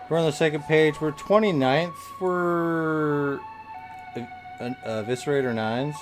We're on the second page. We're 29th for Eviscerator 9s.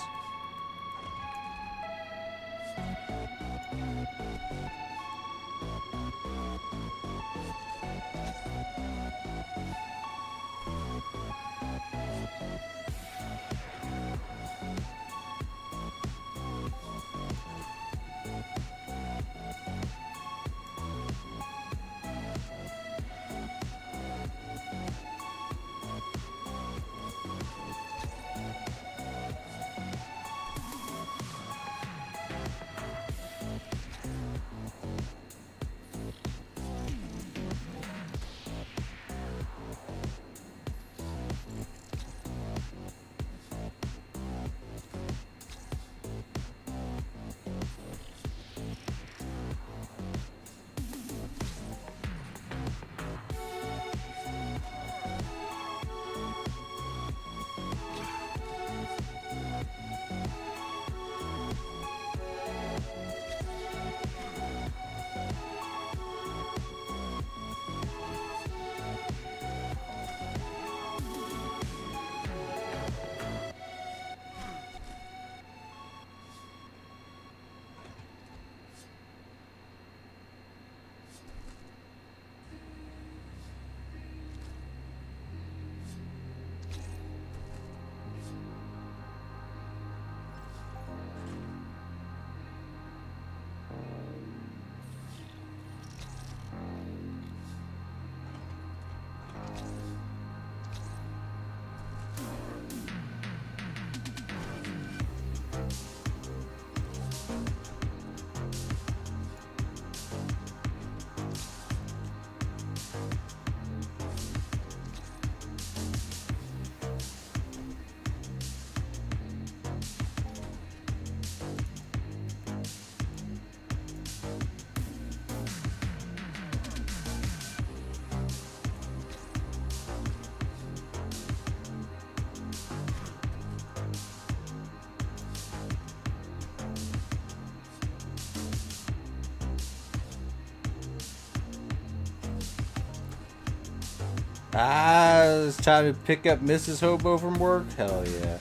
It's time to pick up Mrs. Hobo from work? Hell yeah.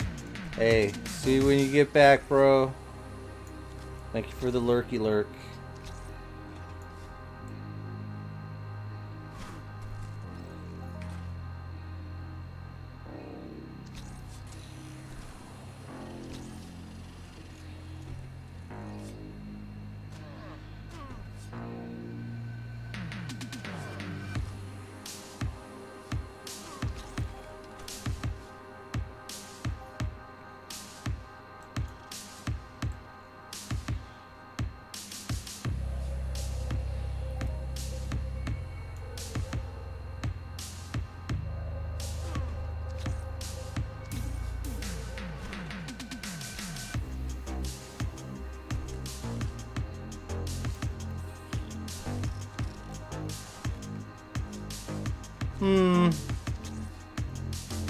Hey, see you when you get back, bro. Thank you for the lurky lurk.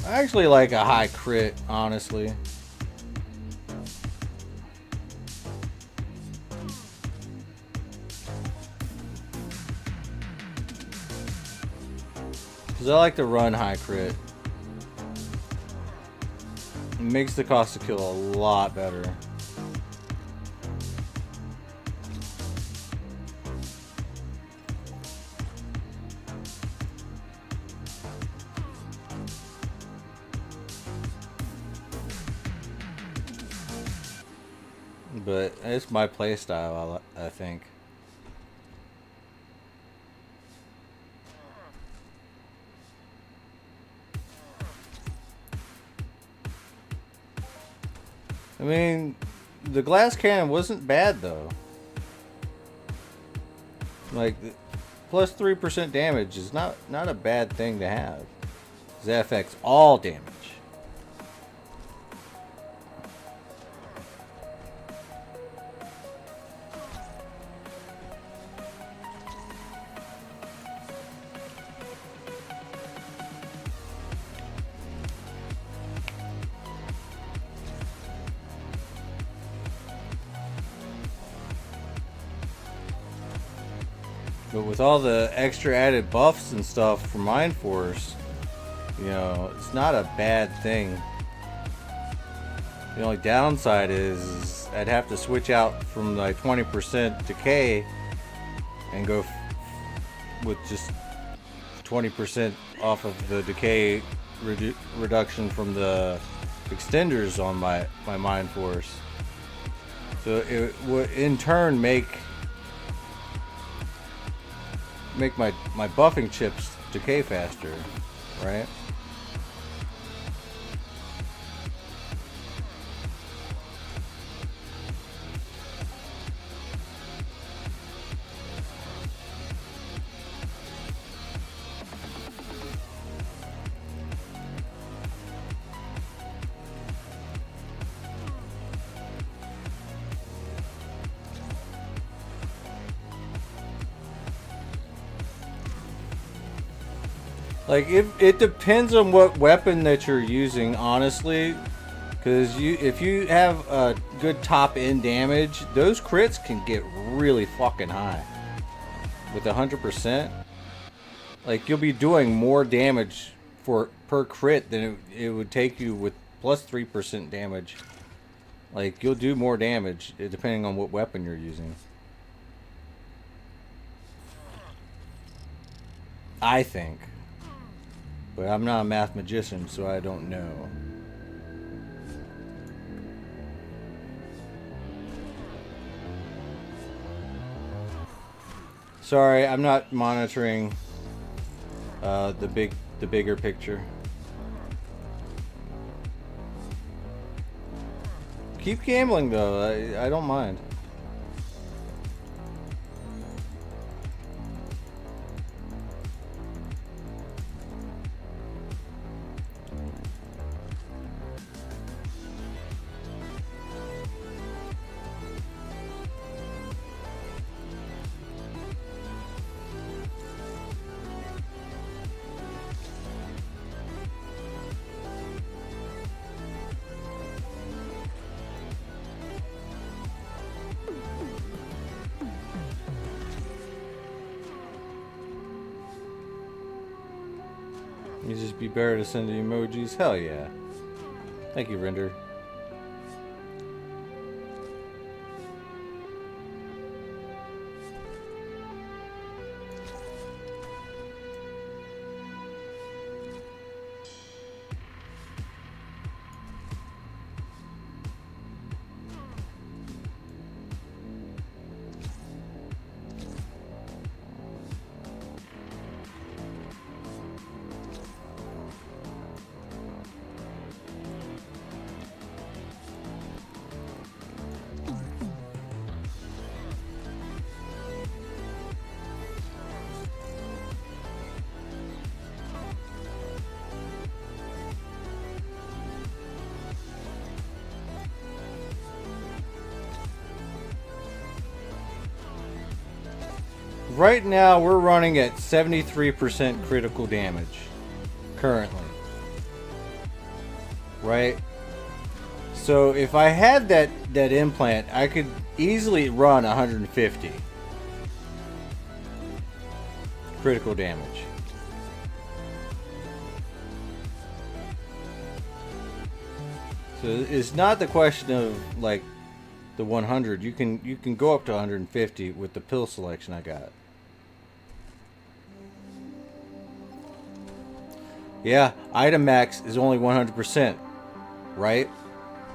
I actually like a high crit, honestly. Because I like to run high crit. It makes the cost to kill a lot better. But it's my playstyle, I think. I mean, the glass cannon wasn't bad though. Like, plus 3% damage is not a bad thing to have. 'Cause that affects all damage. But with all the extra added buffs and stuff from Mind Force, you know, it's not a bad thing. The only downside is I'd have to switch out from like 20% decay and go with just 20% off of the decay reduction from the extenders on my Mind Force. So it would in turn make my buffing chips decay faster, right? Like, it depends on what weapon that you're using, honestly. Because if you have a good top-end damage, those crits can get really fucking high. With 100%. Like, you'll be doing more damage per crit than it would take you with plus 3% damage. Like, you'll do more damage depending on what weapon you're using. I think. But I'm not a math magician, so I don't know. Sorry, I'm not monitoring the bigger picture. Keep gambling though. I don't mind. You just be better to send the emojis? Hell yeah. Thank you, Render. Right now, we're running at 73% critical damage. Currently. Right? So, if I had that implant, I could easily run 150. Critical damage. So, it's not the question of, like, the 100. You can go up to 150 with the pill selection I got. Yeah, item max is only 100%, right?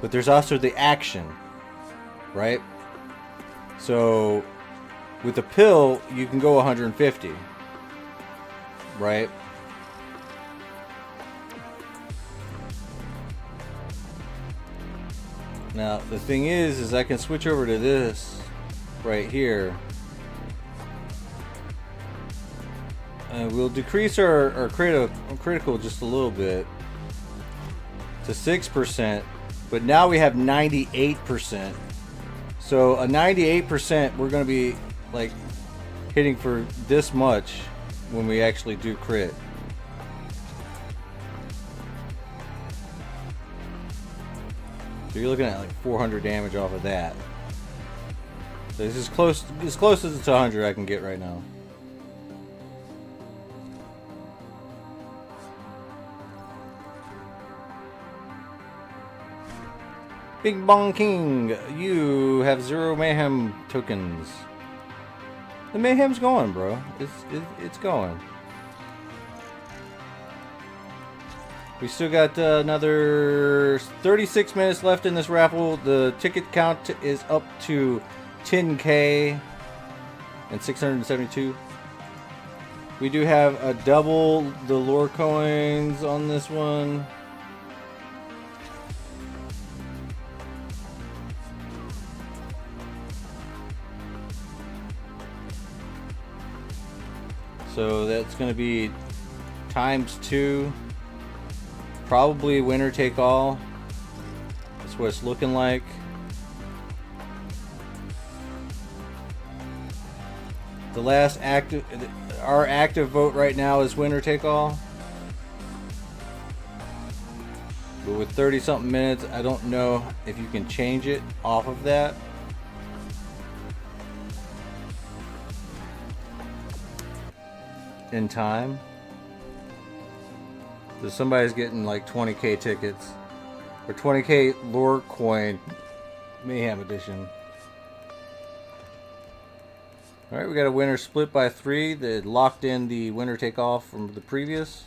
But there's also the action, right? So, with the pill, you can go 150, right? Now, the thing is I can switch over to this right here. And we'll decrease our critical just a little bit to 6%, but now we have 98%. So a 98%, we're going to be like hitting for this much when we actually do crit. So you're looking at like 400 damage off of that. So this is close, as close as to 100 I can get right now. Bing Bong King, you have 0 Mayhem tokens. The Mayhem's going, bro. It's going. We still got another 36 minutes left in this raffle. The ticket count is up to 10K and 672. We do have a double the lore coins on this one. So that's going to be ×2. Probably winner take all. That's what it's looking like. The last our active vote right now is winner take all. But with 30 something minutes, I don't know if you can change it off of that. In time. So somebody's getting like 20k tickets. Or 20k lore coin Mayhem edition. Alright, we got a winner split by 3 that locked in the winner take all from the previous.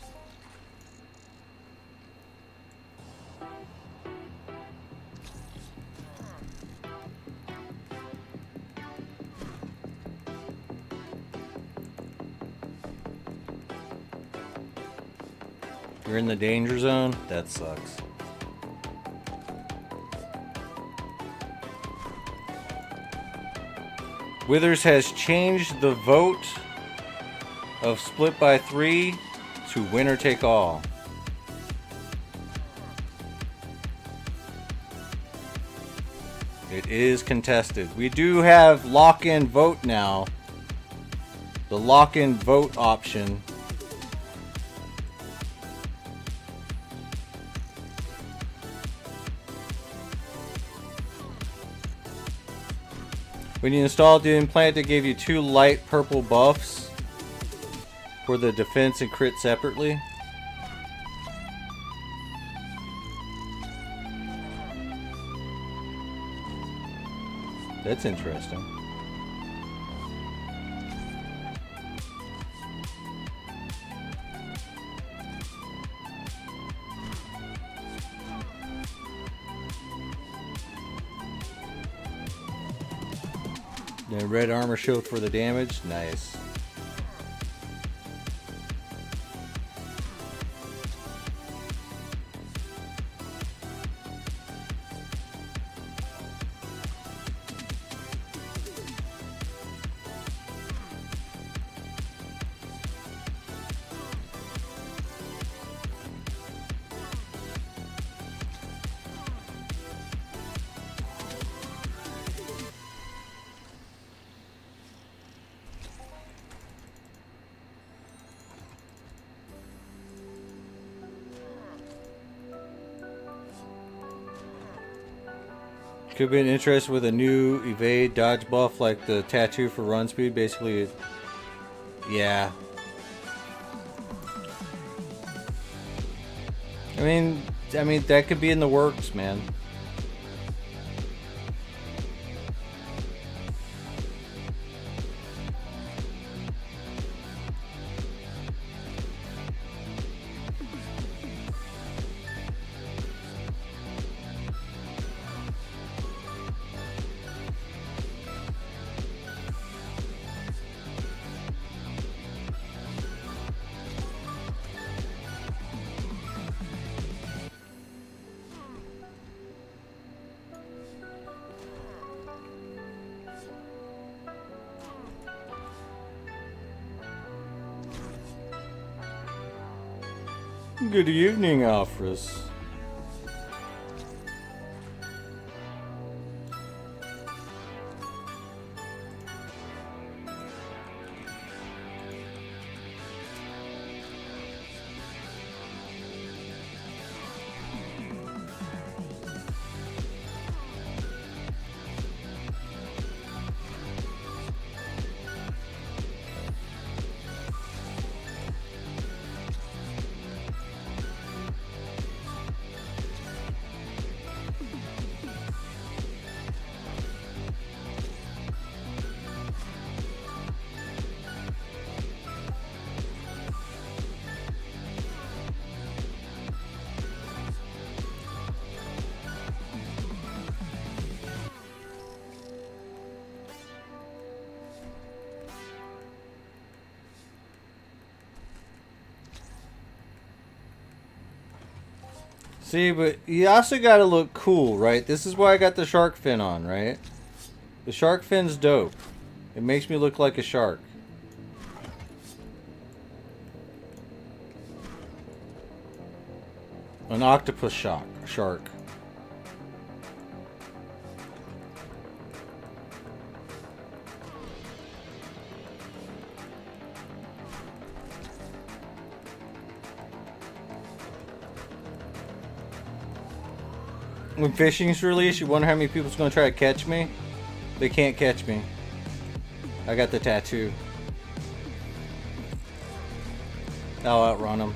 You're in the danger zone? That sucks. Withers has changed the vote of split by 3 to winner take all. It is contested. We do have lock-in vote now. The lock-in vote option. When you installed the implant, it gave you 2 light purple buffs for the defense and crit separately. That's interesting. And red armor shield for the damage. Nice. Could be an interest with a new evade dodge buff like the tattoo for run speed. Basically, yeah. I mean that could be in the works, man. Good evening, Alphras. See, but you also gotta look cool, right? This is why I got the shark fin on, right? The shark fin's dope. It makes me look like a shark. An octopus shark. When fishing's released, you wonder how many people's gonna try to catch me? They can't catch me. I got the tattoo. I'll outrun them.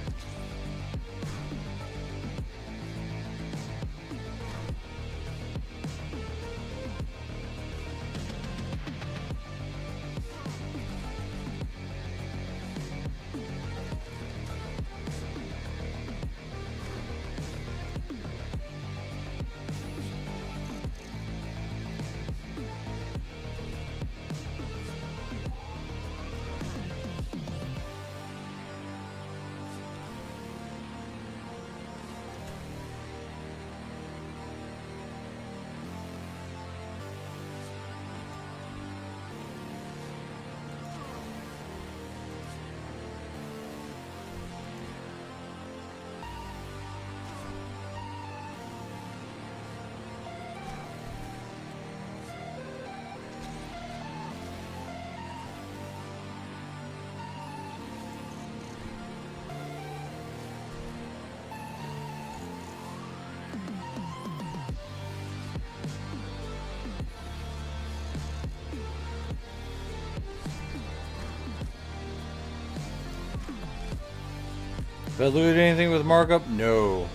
Did I loot anything with markup? No.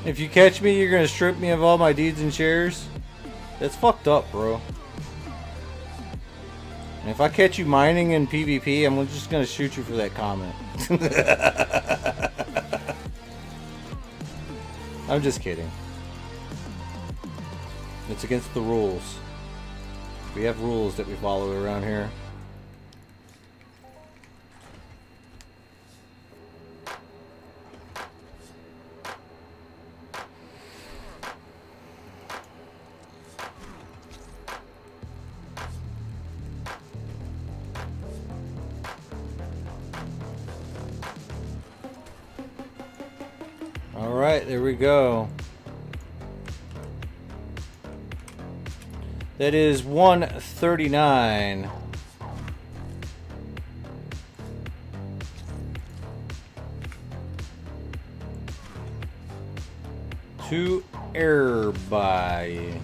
If you catch me, you're gonna strip me of all my deeds and shares? That's fucked up, bro. And if I catch you mining in PvP, I'm just gonna shoot you for that comment. I'm just kidding. It's against the rules. We have rules that we follow around here. All right, there we go. That is 139. To everybody.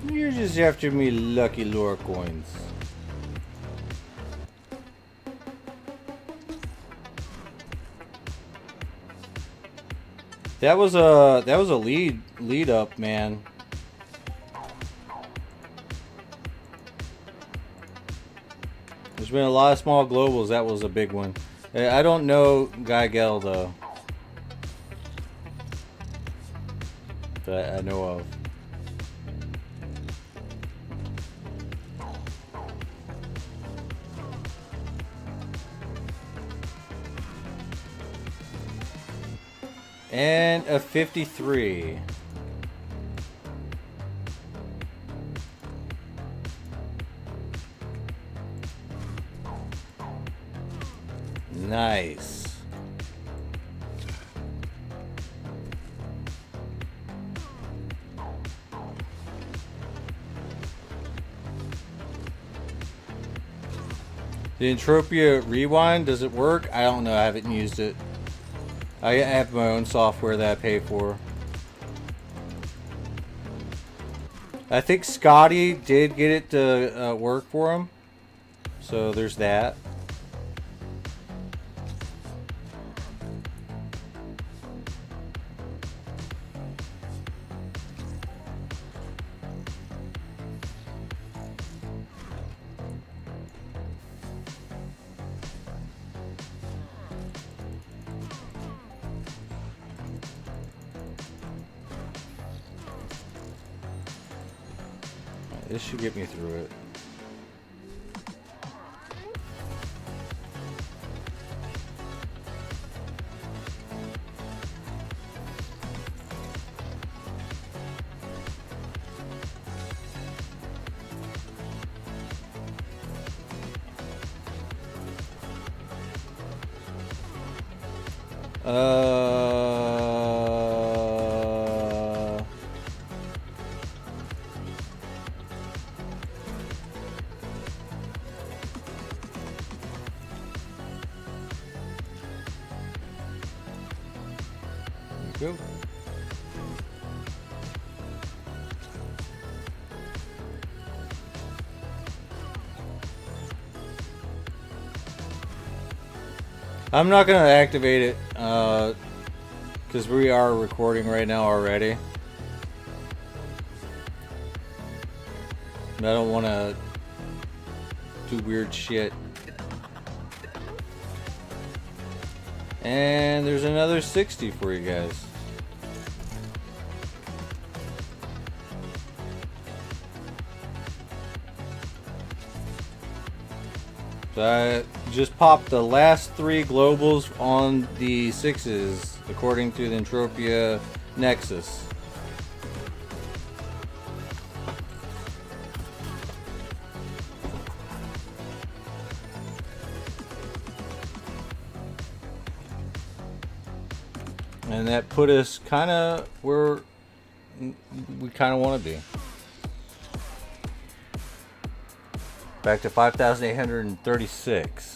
You're just after me lucky lore coins. That was a lead up, man. There's been a lot of small globals. That was a big one. I don't know Geigel though, that I know of. And a 53. Nice. The Entropia Rewind, does it work? I don't know. I haven't used it. I have my own software that I pay for. I think Scotty did get it to work for him. So there's that. This should get me through it. Go. I'm not gonna activate it because we are recording right now already. I don't want to do weird shit. And there's another 60 for you guys. So I just popped the last 3 globals on the 6s according to the Entropia Nexus. And that put us kind of where we kind of want to be. Back to 5,836.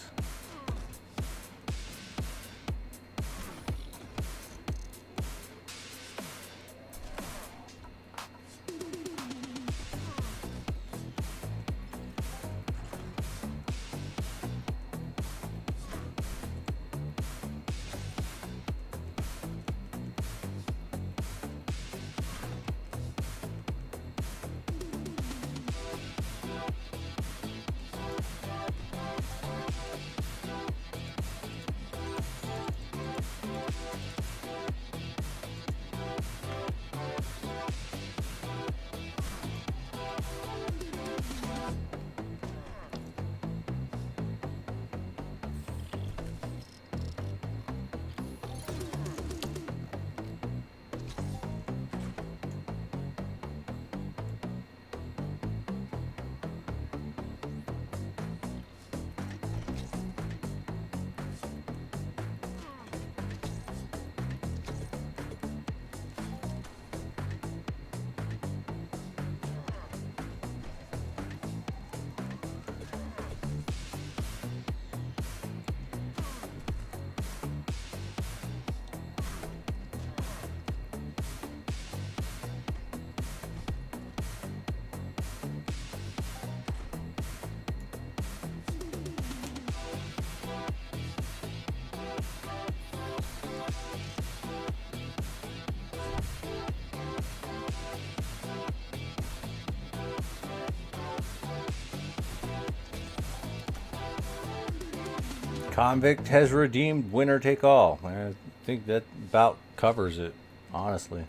Convict has redeemed winner take all. I think that about covers it, honestly.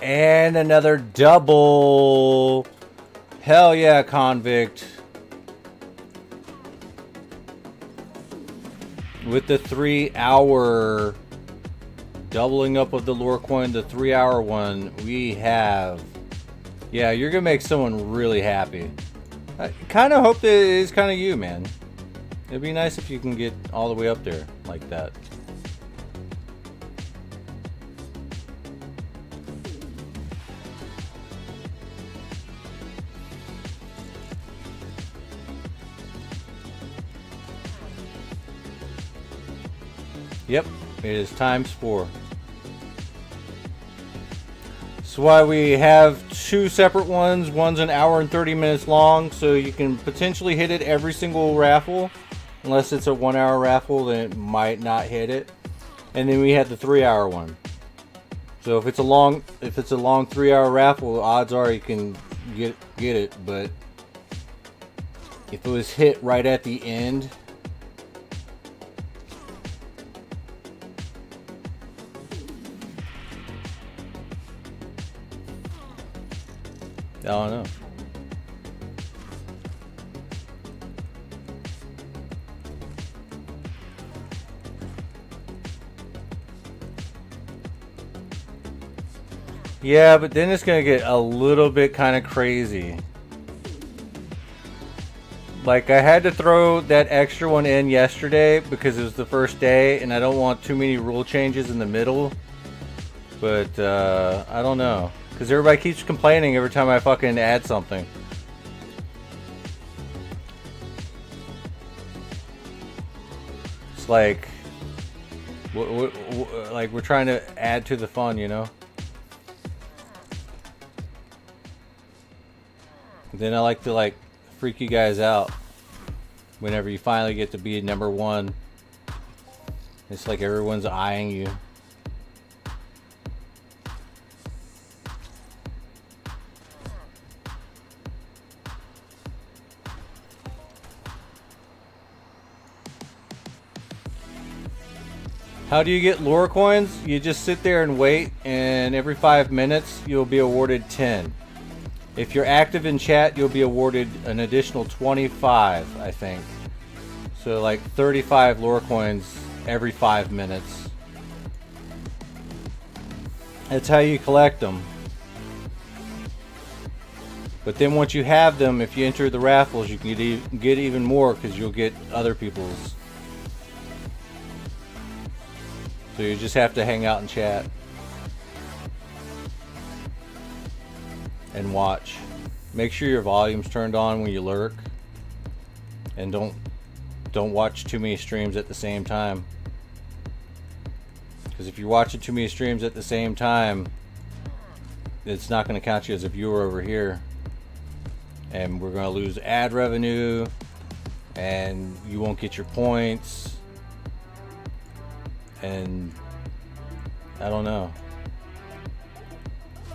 And another double. Hell yeah, Convict. With the 3-hour doubling up of the lore coin, the 3-hour one, we have. Yeah, you're gonna make someone really happy. I kind of hope that it is kind of you, man. It'd be nice if you can get all the way up there like that. Yep, it is ×4. That's why we have 2 separate ones. One's an hour and 30 minutes long, so you can potentially hit it every single raffle. Unless it's a 1-hour raffle, then it might not hit it. And then we have the 3-hour one. So if it's a long 3-hour raffle, odds are you can get it. But if it was hit right at the end, I don't know. Yeah, but then it's gonna get a little bit kind of crazy. Like, I had to throw that extra one in yesterday because it was the first day and I don't want too many rule changes in the middle. But, I don't know. Because everybody keeps complaining every time I fucking add something. It's like... like, we're trying to add to the fun, you know? Then I like to, like, freak you guys out whenever you finally get to be number one. It's like everyone's eyeing you. How do you get lore coins? You just sit there and wait, and every 5 minutes you'll be awarded 10. If you're active in chat, you'll be awarded an additional 25, I think. So like 35 lore coins every 5 minutes. That's how you collect them. But then once you have them, if you enter the raffles, you can get even more because you'll get other people's. So you just have to hang out and chat. And watch. Make sure your volume's turned on when you lurk. And don't watch too many streams at the same time. Because if you're watching too many streams at the same time, it's not going to count you as a viewer over here. And we're going to lose ad revenue. And you won't get your points. And I don't know.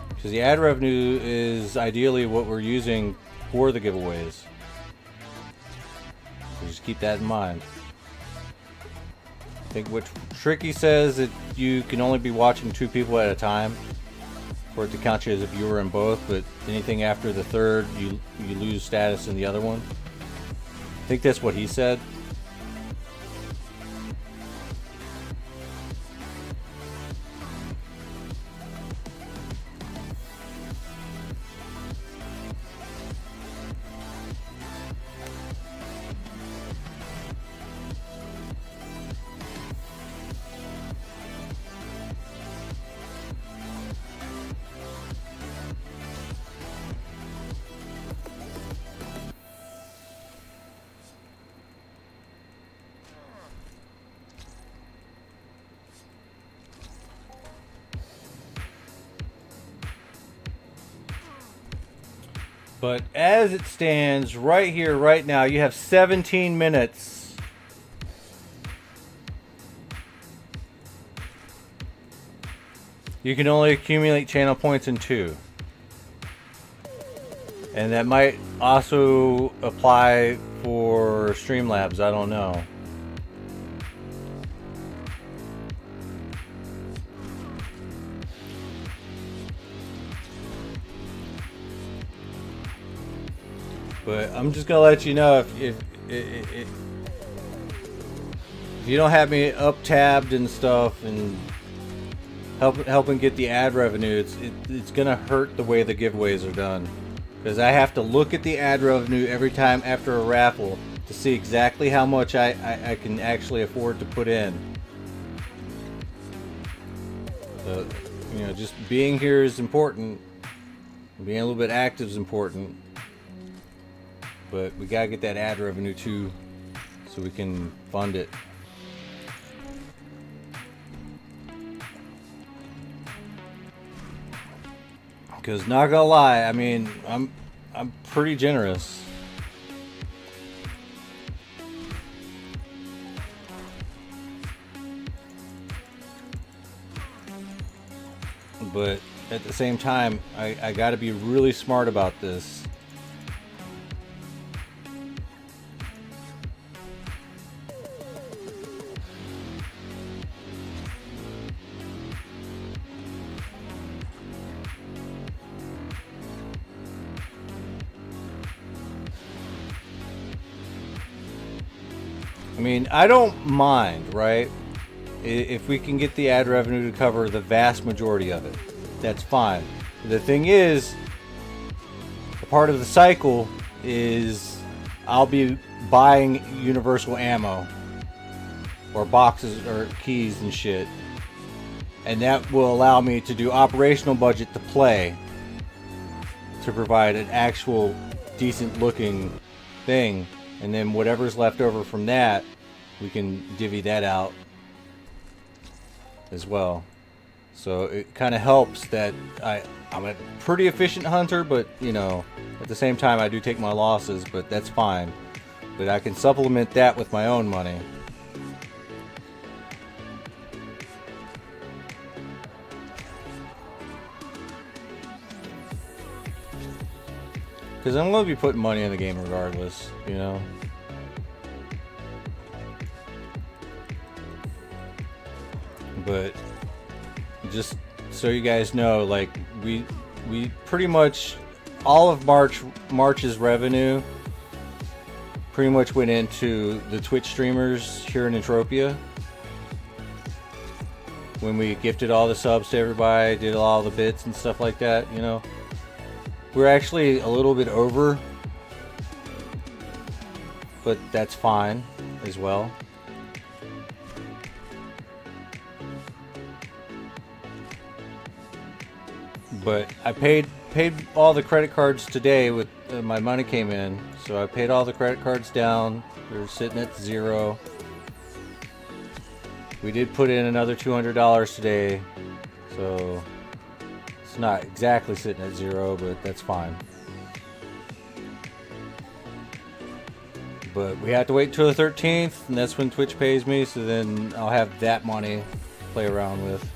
Because the ad revenue is ideally what we're using for the giveaways. So just keep that in mind. I think what Tricky says that you can only be watching 2 people at a time for it to count you as a viewer in both, but anything after the third, you lose status in the other one. I think that's what he said. But as it stands right here, right now, you have 17 minutes. You can only accumulate channel points in 2. And that might also apply for Streamlabs, I don't know. But I'm just gonna let you know if you don't have me up tabbed and stuff and helping get the ad revenue, it's gonna hurt the way the giveaways are done, because I have to look at the ad revenue every time after a raffle to see exactly how much I can actually afford to put in. So, you know, just being here is important. Being a little bit active is important. But we gotta get that ad revenue too, so we can fund it. Because not gonna lie, I mean, I'm pretty generous. But at the same time, I gotta be really smart about this. I mean, I don't mind, right? If we can get the ad revenue to cover the vast majority of it, that's fine. The thing is, a part of the cycle is I'll be buying universal ammo or boxes or keys and shit, and that will allow me to do operational budget to play, to provide an actual decent looking thing, and then whatever's left over from that, we can divvy that out as well. So it kind of helps that I'm a pretty efficient hunter, but you know, at the same time I do take my losses, but that's fine. But I can supplement that with my own money. Because I'm going to be putting money in the game regardless, you know. But just so you guys know, like we pretty much all of March's revenue pretty much went into the Twitch streamers here in Entropia. When we gifted all the subs to everybody, did all the bits and stuff like that, you know. We're actually a little bit over, but that's fine as well. But I paid all the credit cards today with my money came in, so I paid all the credit cards down. They're sitting at 0. We did put in another $200 today, so it's not exactly sitting at 0, but that's fine. But we have to wait till the 13th, and that's when Twitch pays me, so then I'll have that money to play around with.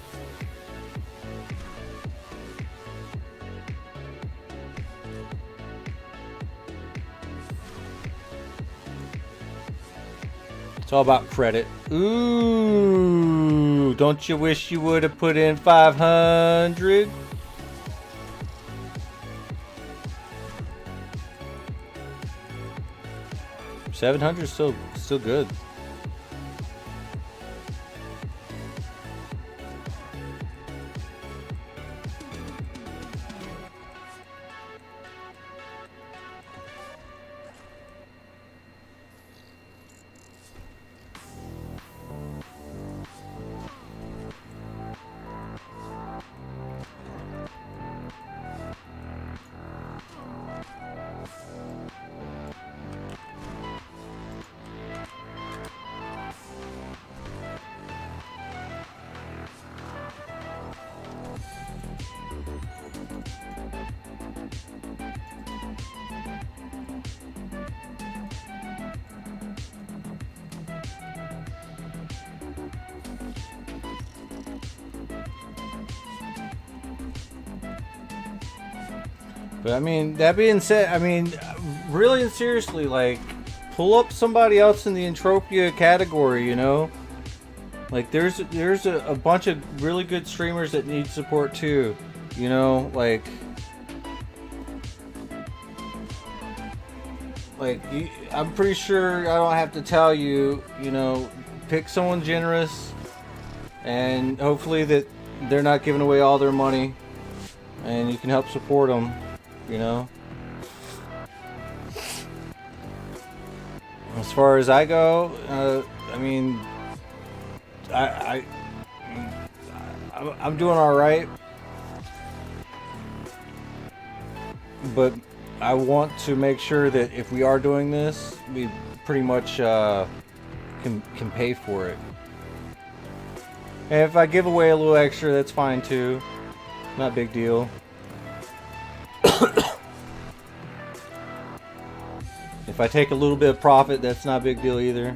It's all about credit. Ooh, don't you wish you would have put in 500? $700 is still good. But I mean, that being said, I mean, really and seriously, like, pull up somebody else in the Entropia category, you know? Like, there's a bunch of really good streamers that need support too, you know? Like I'm pretty sure I don't have to tell you, you know, pick someone generous, and hopefully that they're not giving away all their money, and you can help support them. You know, as far as I go, I mean, I'm doing all right, but I want to make sure that if we are doing this, we pretty much can pay for it. And if I give away a little extra, that's fine too. Not a big deal. If I take a little bit of profit, that's not a big deal either.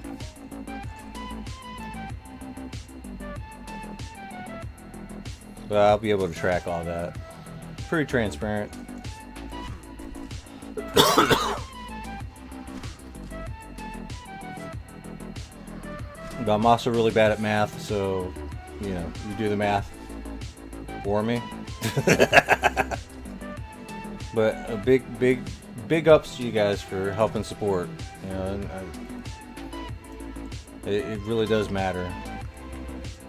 But I'll be able to track all that. Pretty transparent. But I'm also really bad at math, so, you know, you do the math for me. But a big ups to you guys for helping support. You know, It really does matter.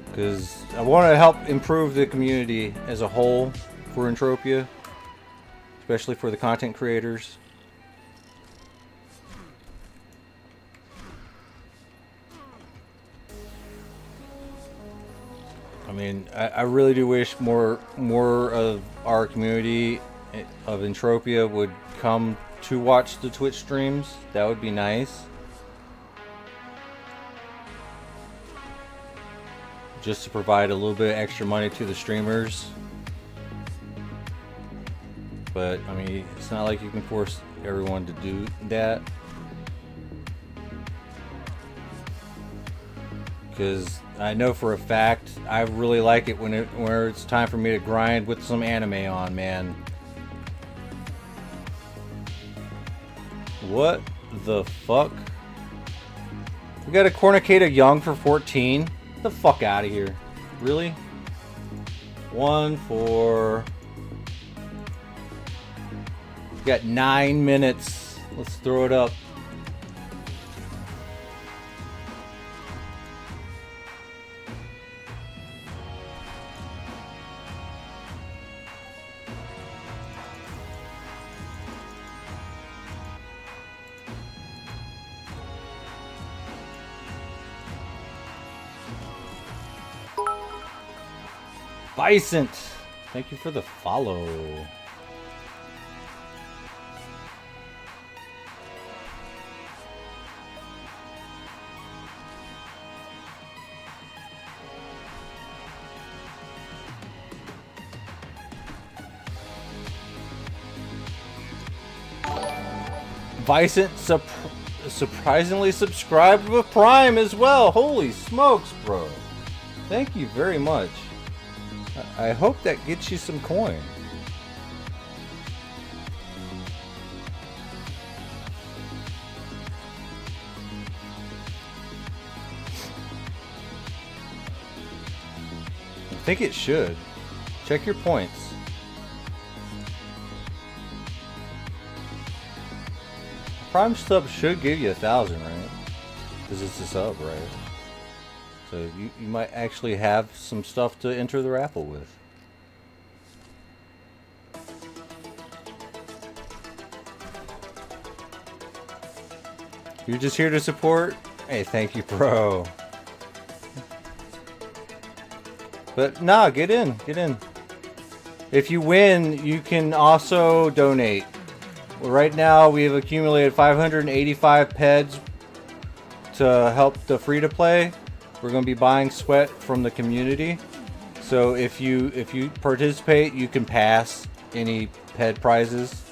Because I want to help improve the community as a whole for Entropia. Especially for the content creators. I mean, I really do wish more of our community of Entropia would come to watch the Twitch streams. That would be nice. Just to provide a little bit of extra money to the streamers. But, I mean, it's not like you can force everyone to do that. Because I know for a fact, I really like it when it's time for me to grind with some anime on, man. What the fuck? We got a Cornucata Young for 14? Get the fuck out of here. Really? 1 for... We got 9 minutes. Let's throw it up. Vicent, thank you for the follow. Vicent surprisingly subscribed with Prime as well. Holy smokes, bro. Thank you very much. I hope that gets you some coin. I think it should. Check your points. Prime sub should give you 1,000, right? Because it's a sub, right? So you might actually have some stuff to enter the raffle with. You're just here to support? Hey, thank you, bro. But nah, get in, get in. If you win, you can also donate. Well, right now, we have accumulated 585 peds to help the free-to-play. We're going to be buying sweat from the community. So if you participate, you can pass any ped prizes.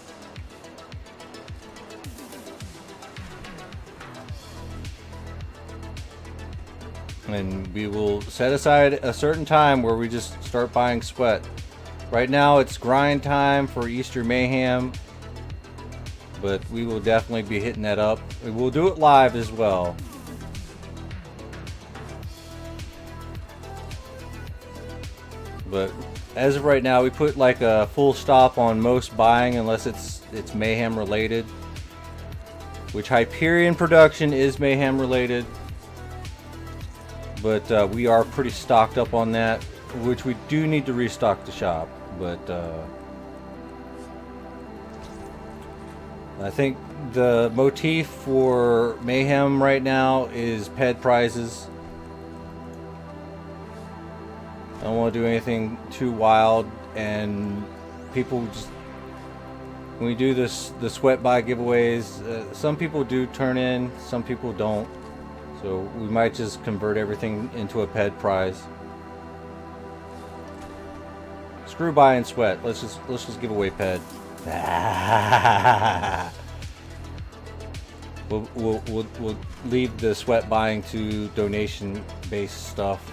And we will set aside a certain time where we just start buying sweat. Right now it's grind time for Easter Mayhem. But we will definitely be hitting that up. We'll do it live as well. But as of right now, we put like a full stop on most buying unless it's Mayhem related. Which Hyperion production is Mayhem related. But we are pretty stocked up on that, which we do need to restock the shop. But I think the motif for Mayhem right now is ped prizes. I don't want to do anything too wild, and people just, when we do this, the sweat buy giveaways, some people do turn in, some people don't. So we might just convert everything into a ped prize. Screw buy and sweat. Let's just give away ped. We'll leave the sweat buying to donation based stuff.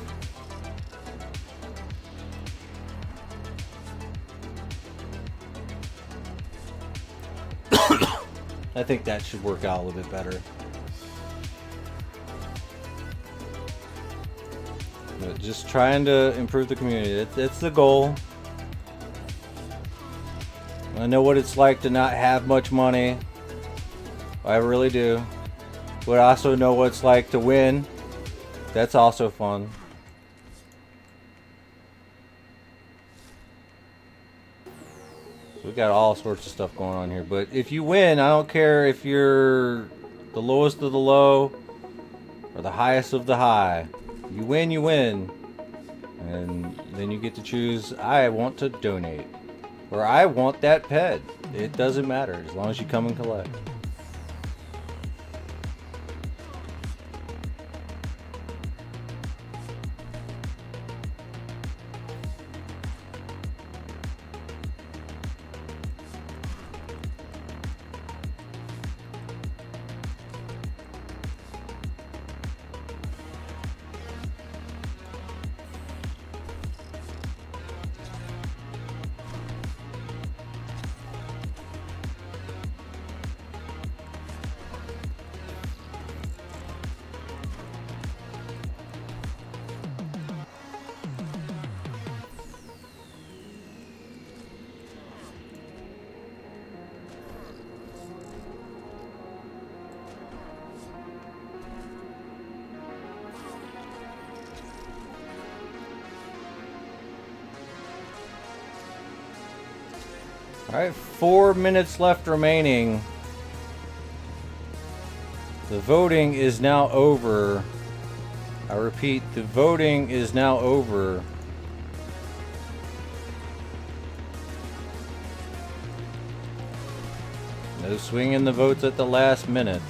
I think that should work out a little bit better. But just trying to improve the community. That's the goal. I know what it's like to not have much money. I really do. But I also know what it's like to win That's also fun. We got all sorts of stuff going on here. But if you win, I don't care if you're the lowest of the low or the highest of the high. You win, you win. And then you get to choose, I want to donate. Or I want that pet. It doesn't matter as long as you come and collect. Alright, 4 minutes left remaining. The voting is now over. I repeat, the voting is now over. No swinging the votes at the last minute.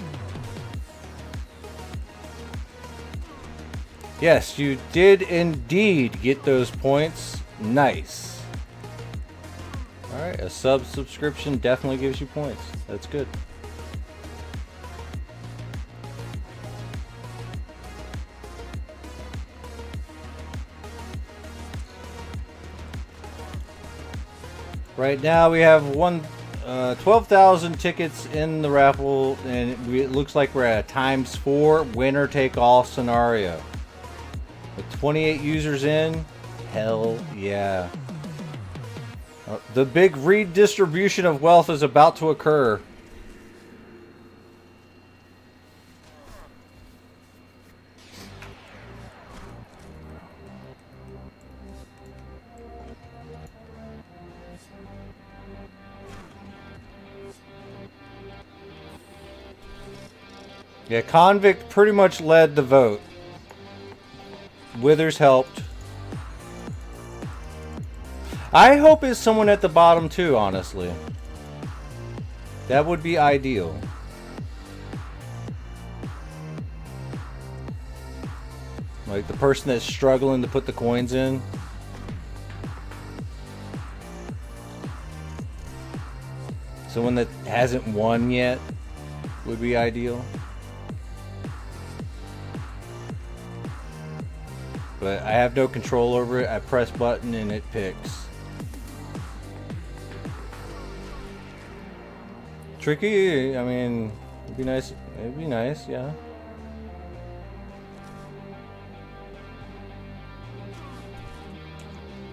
Yes, you did indeed get those points. Nice. Alright, a subscription definitely gives you points. That's good. Right now we have 12,000 tickets in the raffle, and it looks like we're at a ×4 winner-take-all scenario. With 28 users in, hell yeah. The big redistribution of wealth is about to occur. Yeah, Convict pretty much led the vote. Withers helped. I hope it's someone at the bottom too, honestly. That would be ideal. Like the person that's struggling to put the coins in. Someone that hasn't won yet would be ideal. But I have no control over it. I press button and it picks. Tricky, I mean, it'd be nice. It'd be nice, yeah.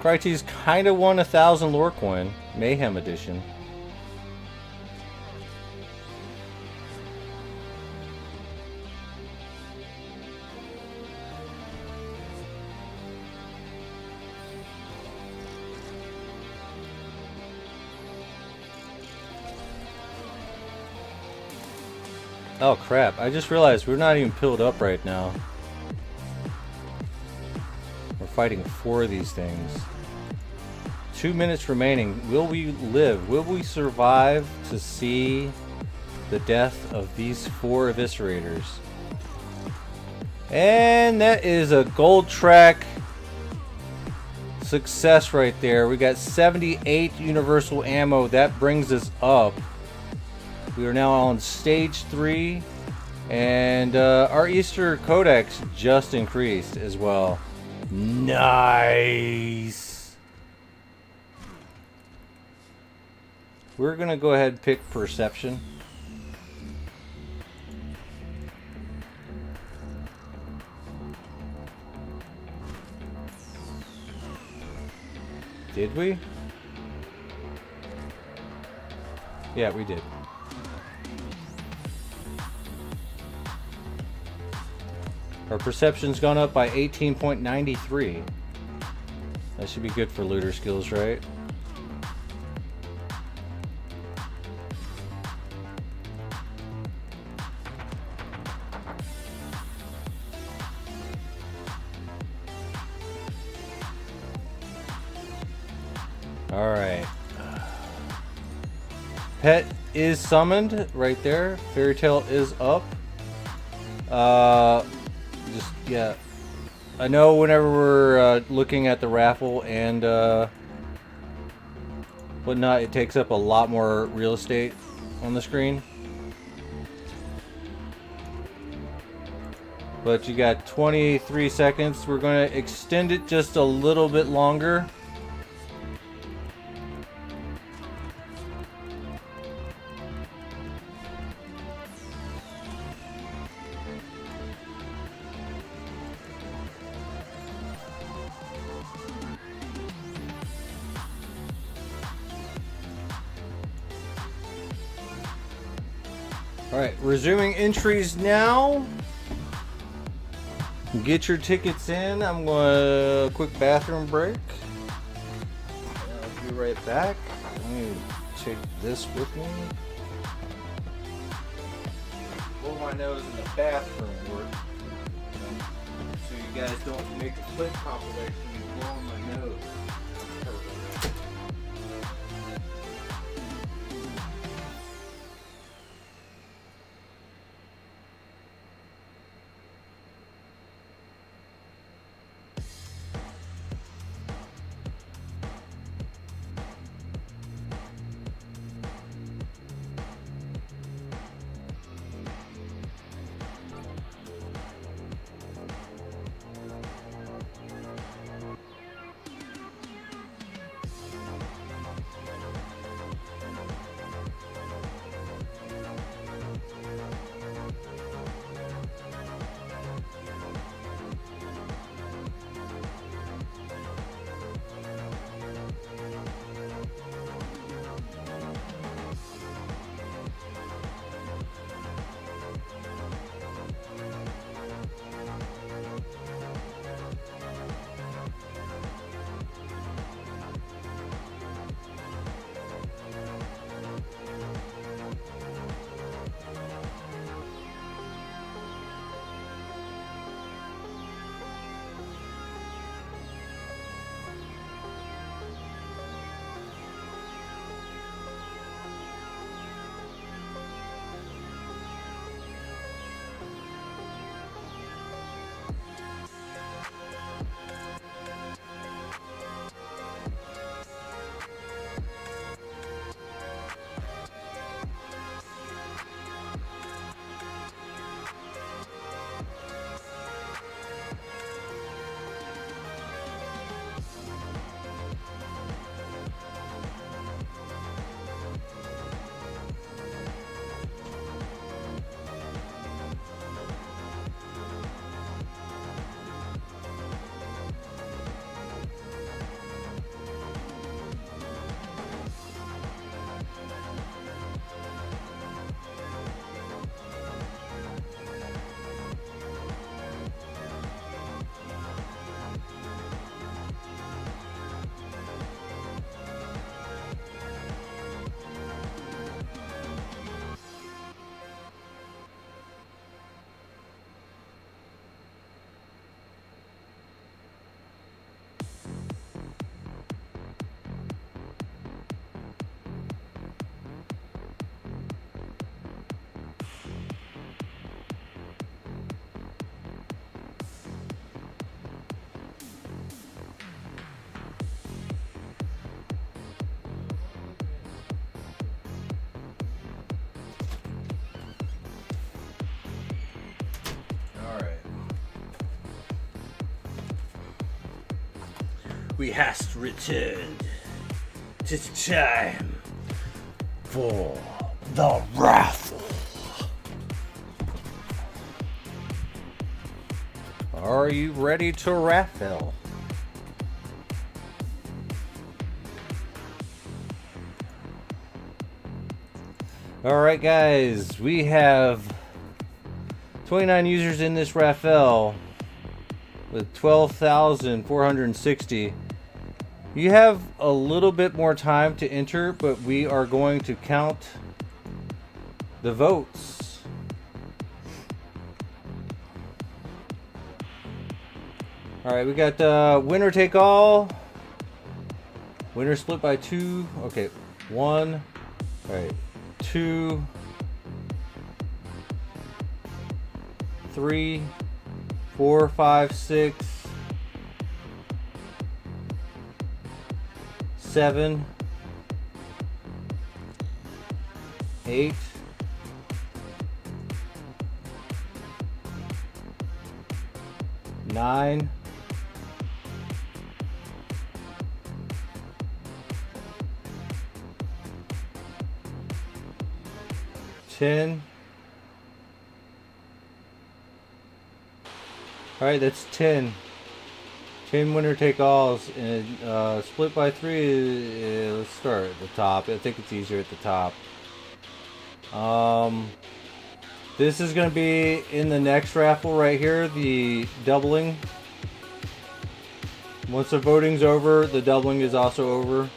Crytes kind of won 1,000 lore coin, Mayhem edition. Oh crap, I just realized we're not even pilled up right now. We're fighting 4 of these things. 2 minutes remaining. Will we live? Will we survive to see the death of these 4 eviscerators? And that is a gold track success right there. We got 78 universal ammo. That brings us up. We are now on stage 3, and our Easter Codex just increased as well. Nice! We're gonna go ahead and pick Perception. Did we? Yeah, we did. Our perception's gone up by 18.93. That should be good for looter skills, right? Alright. Pet is summoned right there. Fairy Tale is up. Yeah. I know whenever we're looking at the raffle and whatnot, it takes up a lot more real estate on the screen. But you got 23 seconds. We're going to extend it just a little bit longer. Alright, resuming entries now. Get your tickets in. I'm going to quick bathroom break. I'll be right back. Let me take this with me. Blow my nose in the bathroom work. So you guys don't make a clip compilation of blowing my nose. We hast returned. 'Tis time for the raffle. Are you ready to raffle? Alright guys, we have 29 users in this raffle with 12,460. You have a little bit more time to enter, but we are going to count the votes. All right, we got winner take all. Winner split by 2. Okay, 1. All right, 2, 3, 4, 5, 6, 7, 8, 9, 10. All right, that's 10. 10 winner take alls, and split by 3. Let's start at the top. I think it's easier at the top. This is going to be in the next raffle right here, the doubling. Once the voting's over, the doubling is also over.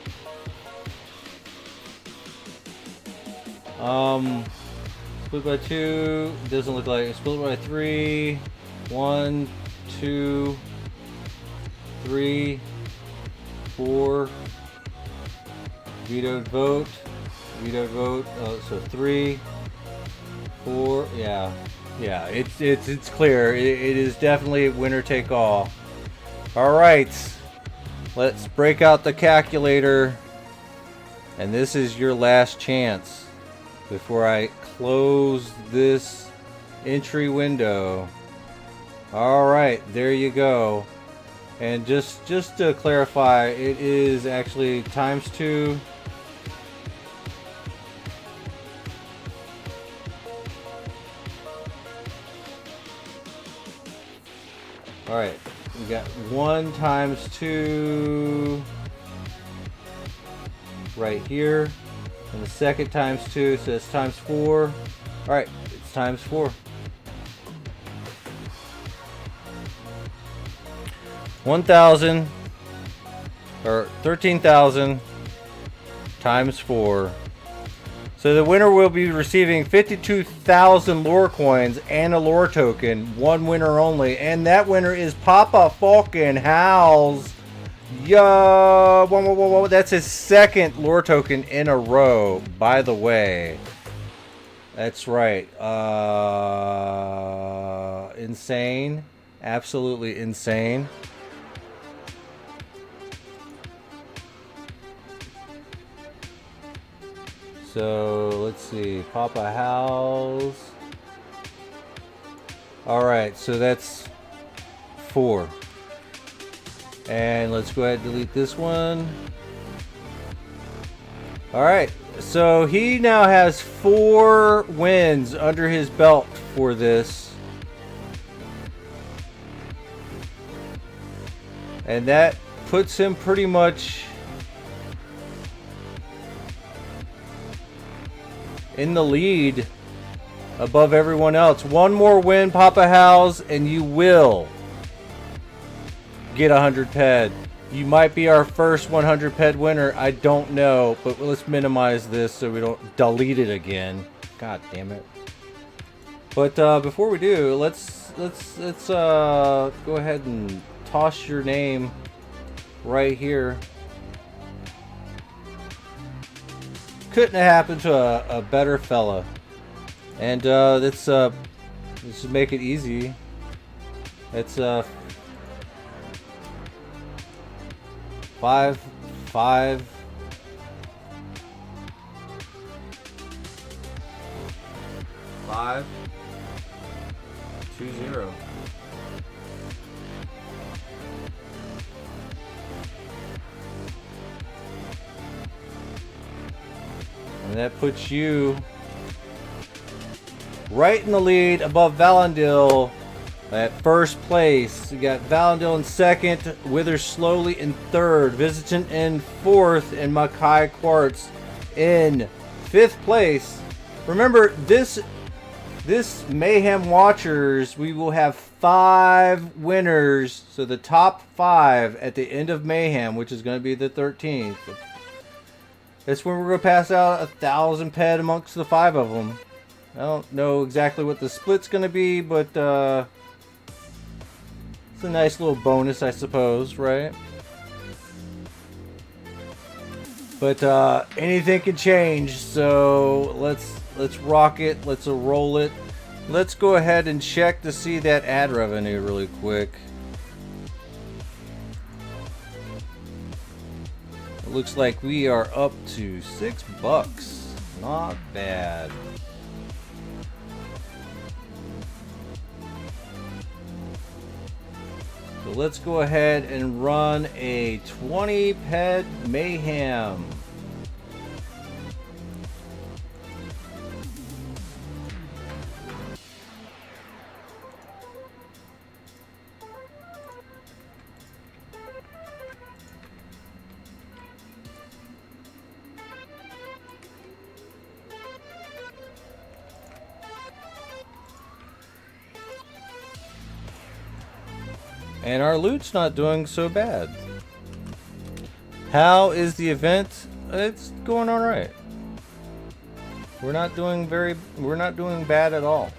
Split by 2, doesn't look like it. Split by 3, 1, 2, 3, 4, vetoed vote, so 3, 4, yeah, it's clear. It is definitely winner take all. All right, let's break out the calculator, and this is your last chance before I close this entry window. All right, there you go. And just to clarify, it is actually ×2. All right, we got 1 × 2 right here, and the second ×2, so it's ×4. All right, it's ×4. 1,000 or 13,000 × 4. So the winner will be receiving 52,000 lore coins and a lore token. One winner only, and that winner is Papa Falcon Howls. Yo, whoa, that's his second lore token in a row, by the way. That's right. Insane. Absolutely insane. So let's see, Papa Howls. All right, so that's 4. And let's go ahead and delete this one. All right, so he now has 4 wins under his belt for this. And that puts him pretty much in the lead above everyone else. One more win, Papa Howls, and you will get 100 ped. You might be our first 100 ped winner. I don't know, but let's minimize this so we don't delete it again. God damn it. But before we do, let's go ahead and toss your name right here. Couldn't have happened to a better fella. And let's make it easy. It's 5, 5, 5, 2, 0. And that puts you right in the lead above Valandil at first place. You got Valandil in second, Wither slowly in third, Visitant in fourth, and Makai Quartz in fifth place. Remember, this This Mayhem Watchers, we will have 5 winners. So the top 5 at the end of Mayhem, which is going to be the 13th. That's when we're going to pass out 1,000 ped amongst the 5 of them. I don't know exactly what the split's going to be, but it's a nice little bonus, I suppose, right? But anything can change, so let's rock it. Let's roll it. Let's go ahead and check to see that ad revenue really quick. It looks like we are up to $6. Not bad. So let's go ahead and run a 20 ped Mayhem. And our loot's not doing so bad. How is the event? It's going all right. We're not doing bad at all.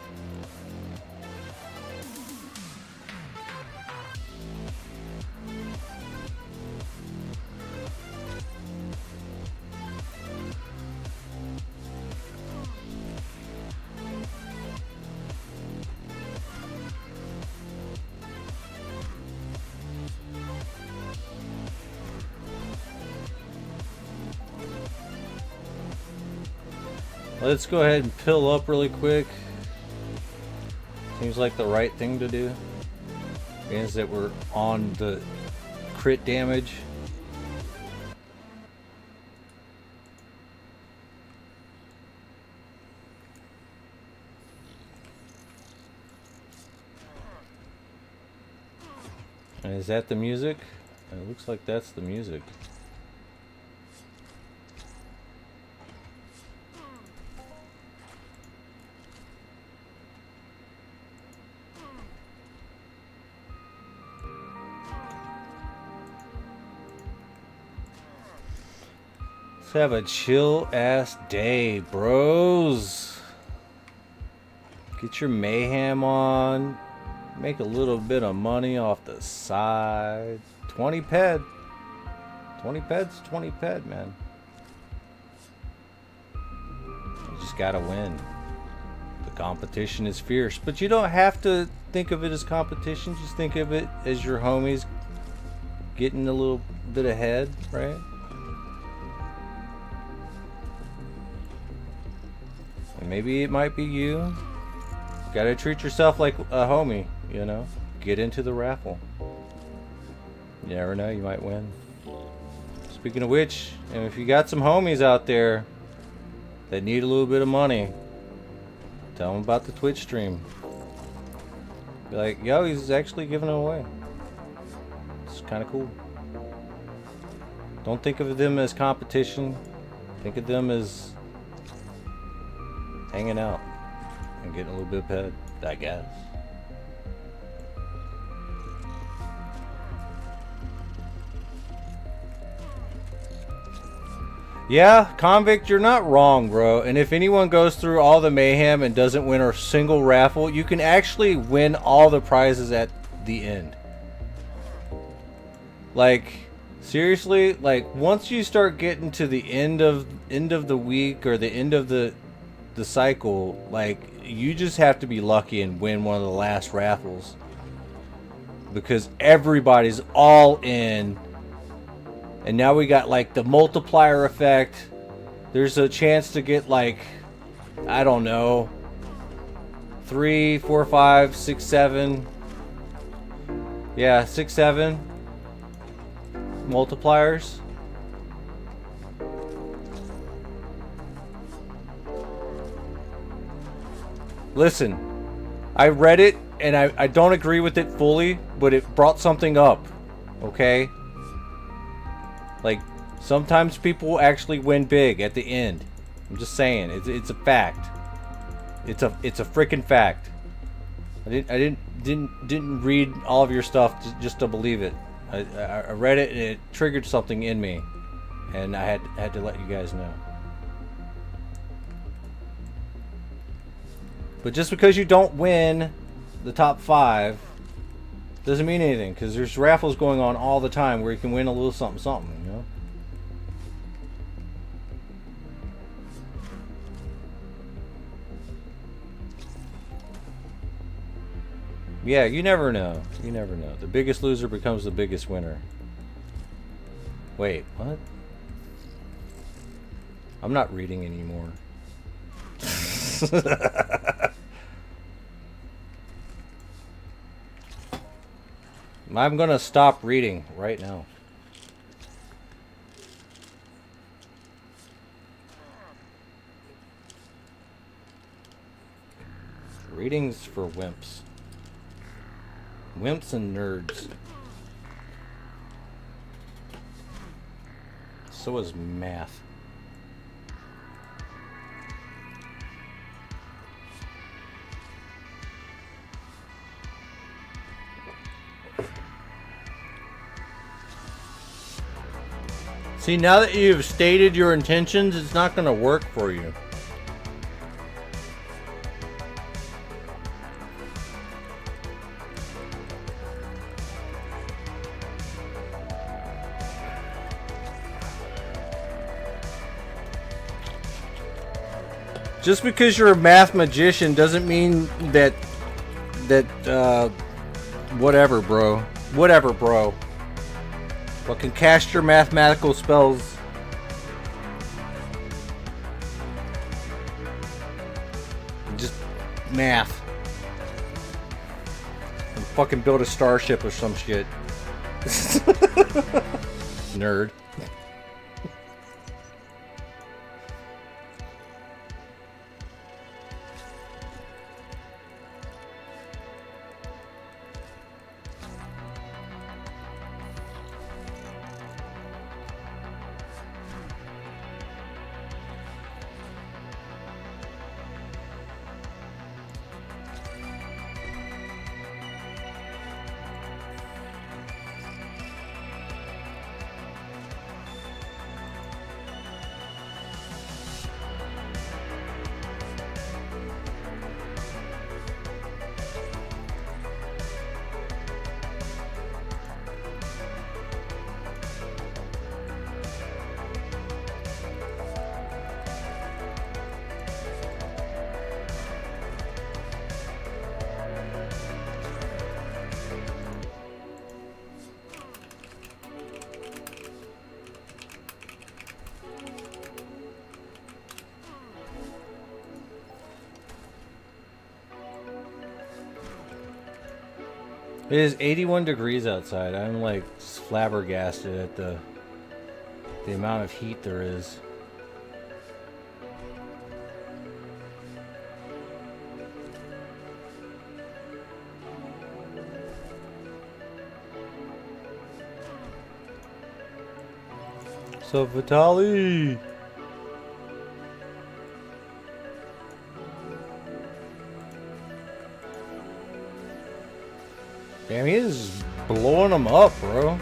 Let's go ahead and pill up really quick. Seems like the right thing to do. Means that we're on the crit damage. And is that the music? It looks like that's the music. Have a chill ass day, bros. Get your Mayhem on. Make a little bit of money off the side. 20 ped. 20 ped's 20 ped, man. You just gotta win. The competition is fierce, but you don't have to think of it as competition. Just think of it as your homies getting a little bit ahead, right? Maybe it might be you. Gotta treat yourself like a homie, you know? Get into the raffle. You never know, you might win. Speaking of which, and if you got some homies out there that need a little bit of money, tell them about the Twitch stream. Be like, yo, he's actually giving it away. It's kind of cool. Don't think of them as competition. Think of them as hanging out and getting a little bit of ped, I guess. Yeah, Convict, you're not wrong, bro. And if anyone goes through all the Mayhem and doesn't win a single raffle, you can actually win all the prizes at the end. Like, seriously, like once you start getting to the end of the week or the end of the cycle, like you just have to be lucky and win one of the last raffles, because everybody's all in. And now we got like the multiplier effect. There's a chance to get like, I don't know, 3, 4, 5, 6, 7. Yeah, 6, 7 multipliers. Listen, I read it and I don't agree with it fully, but it brought something up, okay? Like, sometimes people actually win big at the end. I'm just saying, it's a fact. It's a freaking fact. I didn't read all of your stuff just to believe it. I read it and it triggered something in me, and I had to let you guys know. But just because you don't win the top 5 doesn't mean anything, because there's raffles going on all the time where you can win a little something, you know? Yeah, you never know. You never know. The biggest loser becomes the biggest winner. Wait, what? I'm not reading anymore. I'm gonna stop reading right now. Reading's for wimps. Wimps and nerds. So is math. See, now that you've stated your intentions, it's not going to work for you. Just because you're a math magician doesn't mean that whatever, bro. Whatever, bro. But can cast your mathematical spells. Just math. And fucking build a starship or some shit. Nerd. It is 81 degrees outside. I'm like flabbergasted at the amount of heat there is. So Vitali. Damn, he is blowing them up, bro.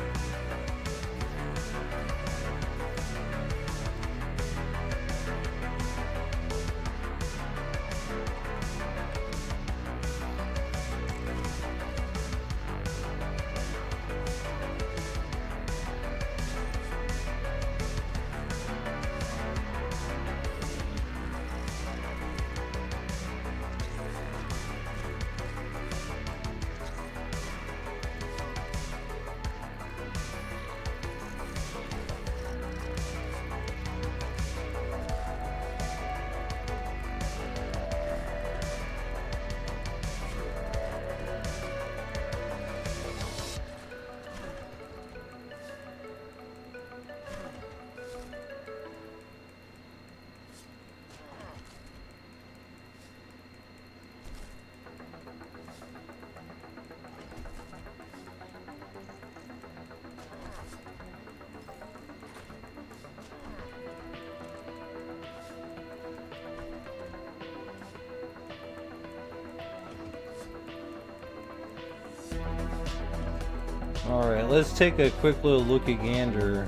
Alright, let's take a quick little looky-gander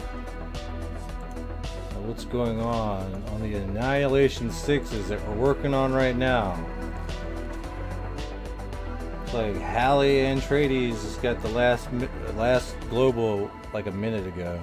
at what's going on the Annihilation 6s that we're working on right now. It's like Hallie and Trades just got the last global like a minute ago.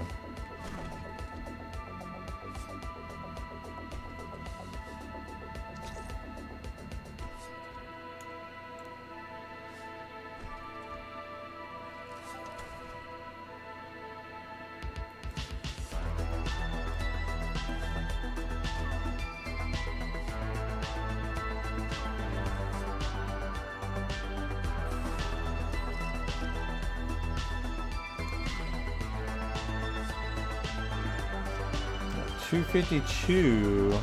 $252.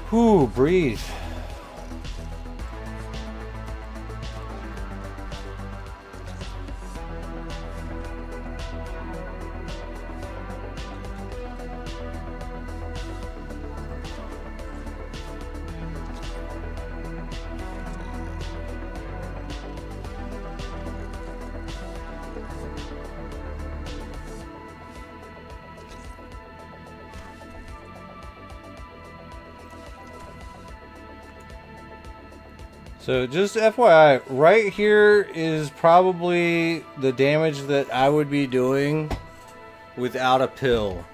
Whew, breathe. So just FYI, right here is probably the damage that I would be doing without a pill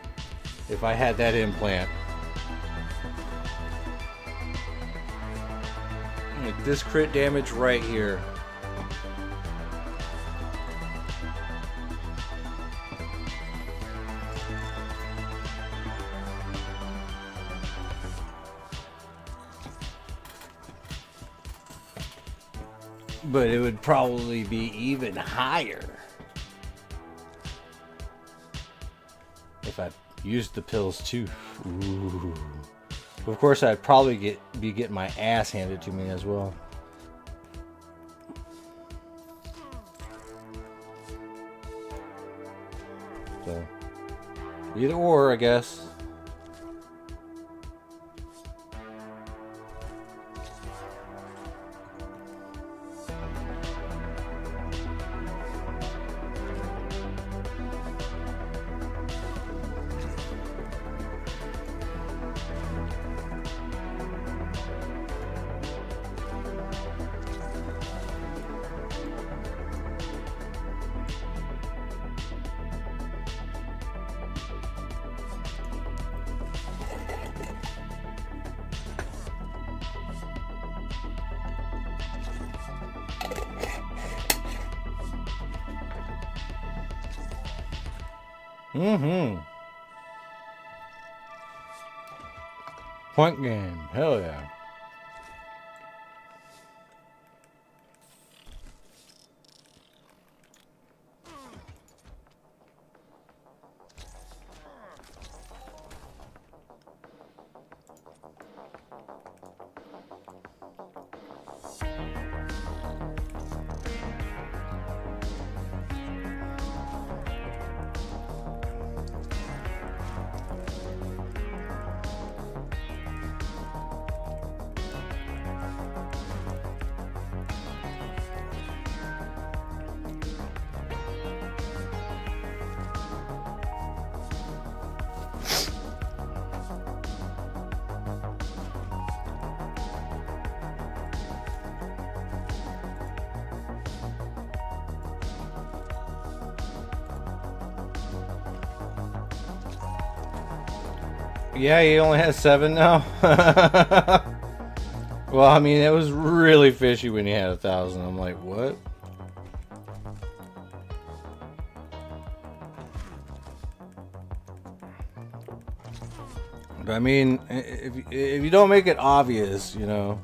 if I had that implant. Like this crit damage right here. But it would probably be even higher if I used the pills too. Ooh. Of course, I'd probably be getting my ass handed to me as well. So, either or, I guess. Point game. Hell yeah. Yeah, he only has 7 now. Well, I mean, it was really fishy when he had 1,000. I'm like, what? But I mean, if you don't make it obvious, you know.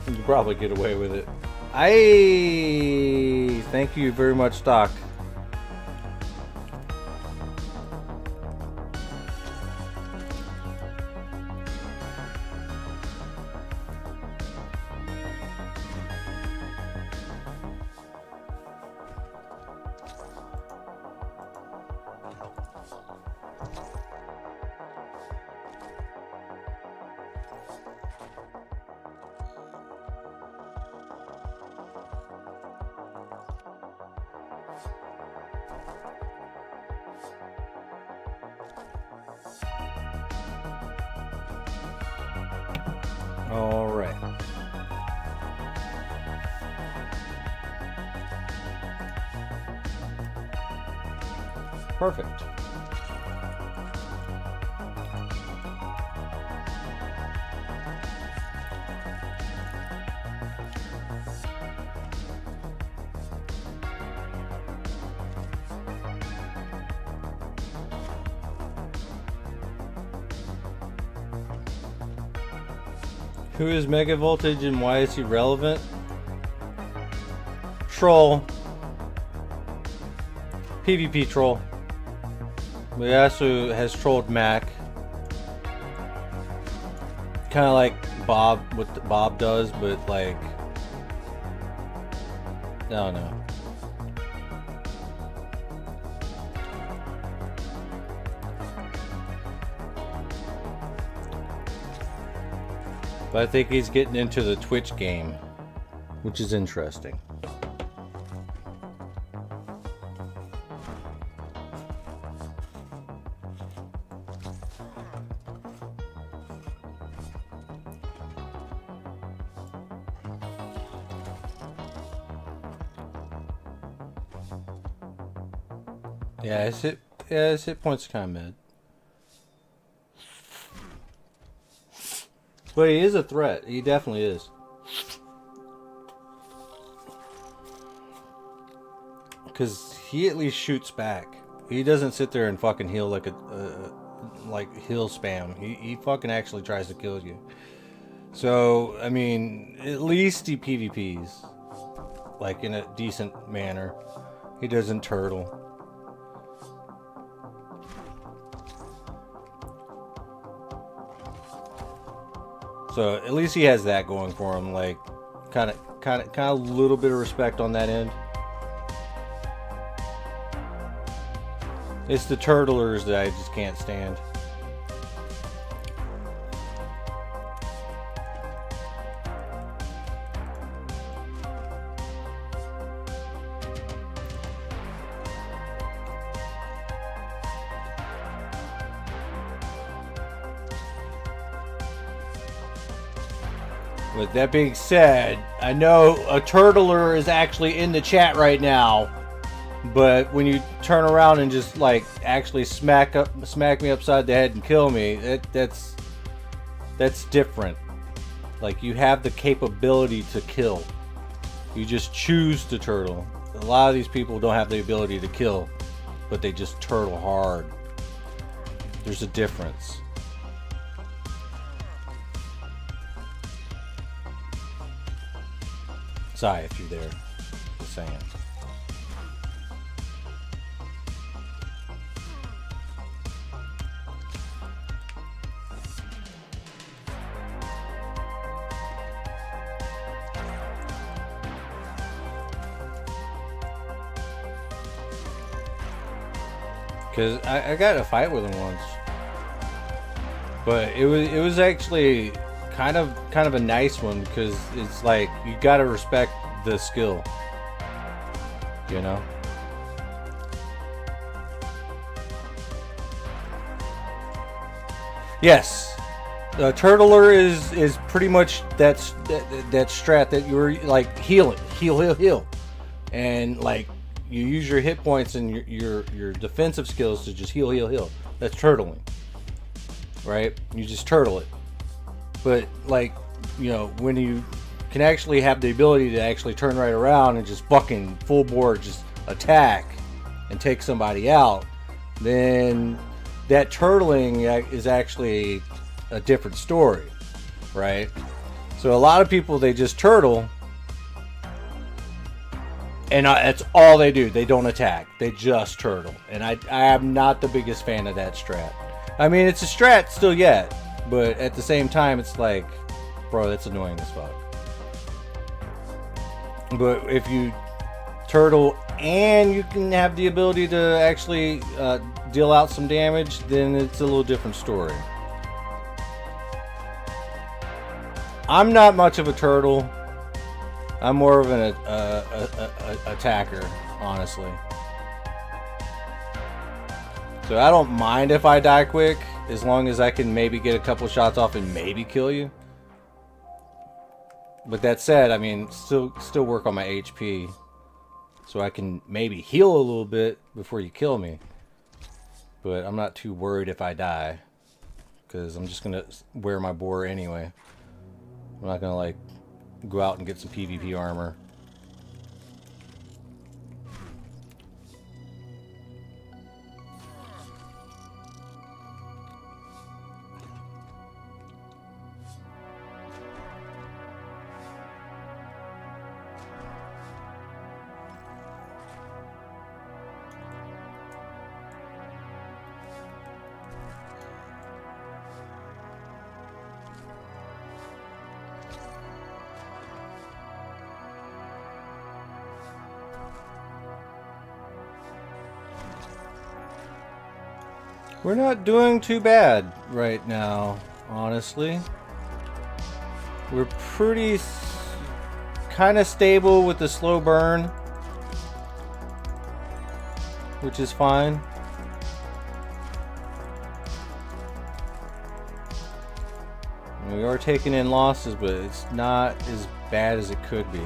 You can probably get away with it. Thank you very much, Doc. All right. Perfect. Who is Mega Voltage and why is he relevant? Troll. PvP troll. He also has trolled Mac. Kind of like Bob, what Bob does, but like, I don't know. But I think he's getting into the Twitch game, which is interesting. Yeah, his hit points are kind of mid. But he is a threat. He definitely is. Because he at least shoots back. He doesn't sit there and fucking heal like like heal spam. He fucking actually tries to kill you. So, I mean, at least he PvPs. Like in a decent manner. He doesn't turtle. So at least he has that going for him, like kind of a little bit of respect on that end. It's the turtlers that I just can't stand. With that being said, I know a turtler is actually in the chat right now, but when you turn around and just like actually smack me upside the head and kill me, that's different. Like, you have the capability to kill. You just choose to turtle. A lot of these people don't have the ability to kill, but they just turtle hard. There's a difference. Sorry if you're there. Just saying. Cause I got in a fight with him once, but it was actually kind of a nice one, because it's like you gotta respect the skill, you know. Yes, the turtler is pretty much that strat that you're like heal, and like you use your hit points and your defensive skills to just heal. That's turtling, right? You just turtle it. But like, you know, when you can actually have the ability to actually turn right around and just fucking full board just attack and take somebody out, then that turtling is actually a different story, right? So a lot of people, they just turtle, and that's all they do. They don't attack. They just turtle. And I am not the biggest fan of that strat. I mean, it's a strat still yet, but at the same time, it's like, bro, that's annoying as fuck. But if you turtle and you can have the ability to actually deal out some damage, then it's a little different story. I'm not much of a turtle. I'm more of an attacker, honestly. So I don't mind if I die quick, as long as I can maybe get a couple shots off and maybe kill you. But that said, I mean, still work on my HP, so I can maybe heal a little bit before you kill me. But I'm not too worried if I die, because I'm just gonna wear my boar anyway. I'm not gonna like go out and get some PvP armor. We're not doing too bad right now, honestly. We're pretty kind of stable with the slow burn, which is fine. We are taking in losses, but it's not as bad as it could be.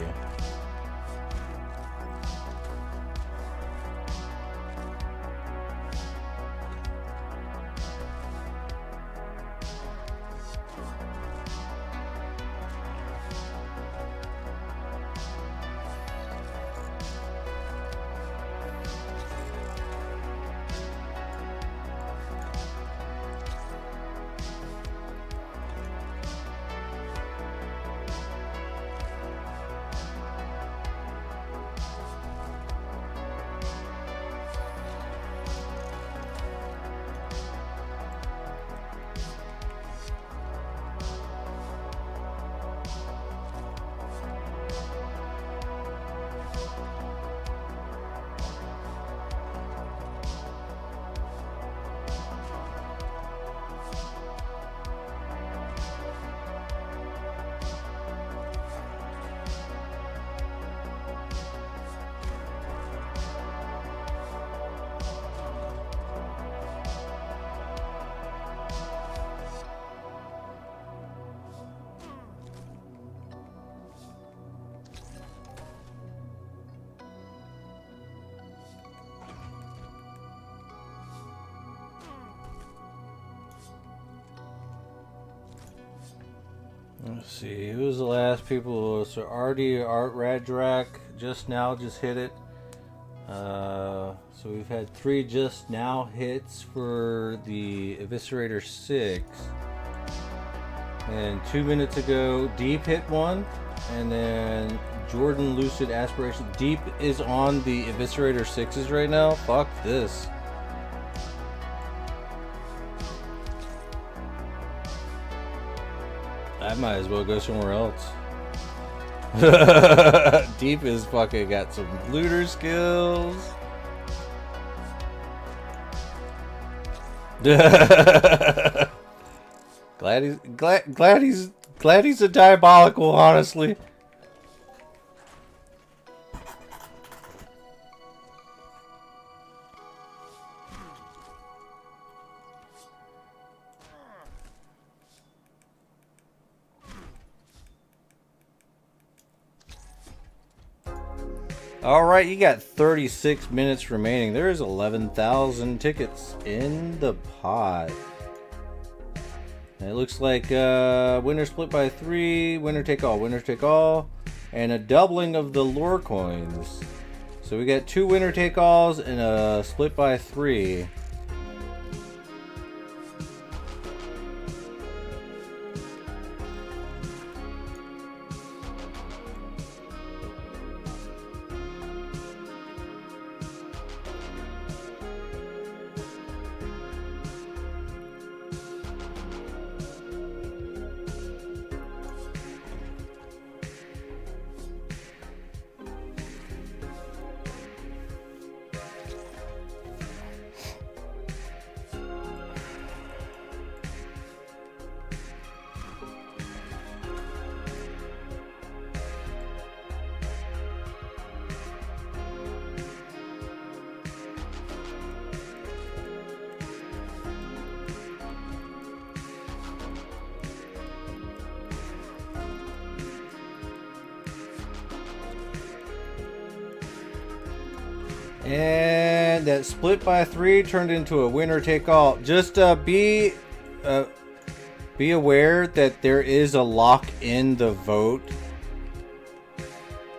Let's see, who was the last people? So Artie, Radrak just hit it. So we've had 3 just now hits for the Eviscerator 6. And 2 minutes ago, Deep hit one. And then Jordan Lucid Aspiration. Deep is on the Eviscerator 6s right now. Fuck this. I might as well go somewhere else. Deep is fucking got some looter skills. glad he's a diabolical, honestly. Alright, you got 36 minutes remaining. There's 11,000 tickets in the pot. And it looks like winner split by 3, winner take all, and a doubling of the lore coins. So we got 2 winner take alls and a split by 3. And that split by 3 turned into a winner take all. Just be aware that there is a lock in the vote.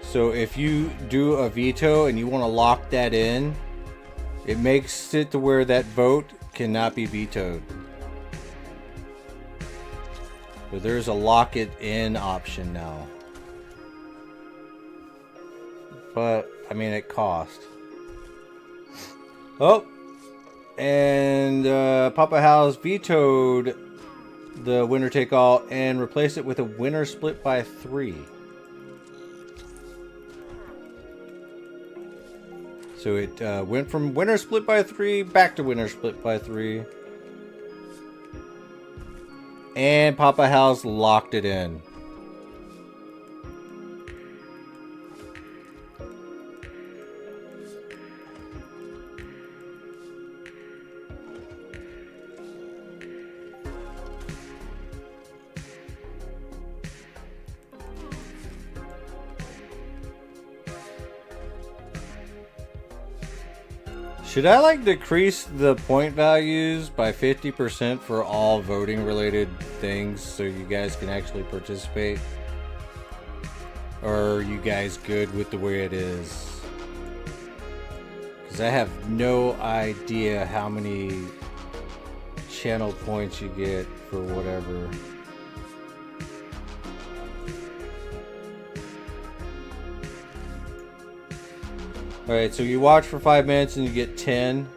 So if you do a veto and you want to lock that in, it makes it to where that vote cannot be vetoed. So there's a lock it in option now. But, I mean, it cost. Oh, and Papa House vetoed the winner take all and replaced it with a winner split by 3. So it went from winner split by 3 back to winner split by 3. And Papa House locked it in. Should I like decrease the point values by 50% for all voting related things so you guys can actually participate? Or are you guys good with the way it is? Because I have no idea how many channel points you get for whatever. Alright, so you watch for 5 minutes and you get 10.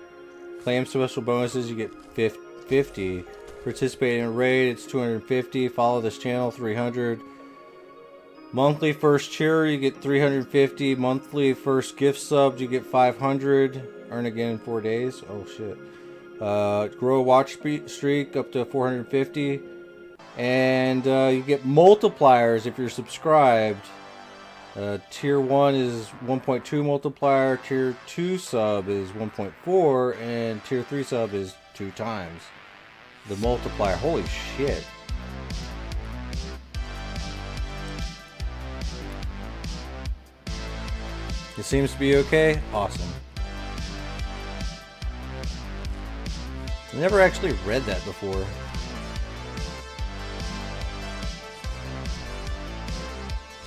Claim special bonuses, you get 50. Participate in a raid, it's 250. Follow this channel, 300. Monthly first cheer, you get 350. Monthly first gift sub, you get 500. Earn again in 4 days. Oh shit. Grow a watch streak up to 450. And you get multipliers if you're subscribed. Tier 1 is 1.2 multiplier, Tier 2 sub is 1.4, and Tier 3 sub is 2 times the multiplier. Holy shit. It seems to be okay? Awesome. I never actually read that before.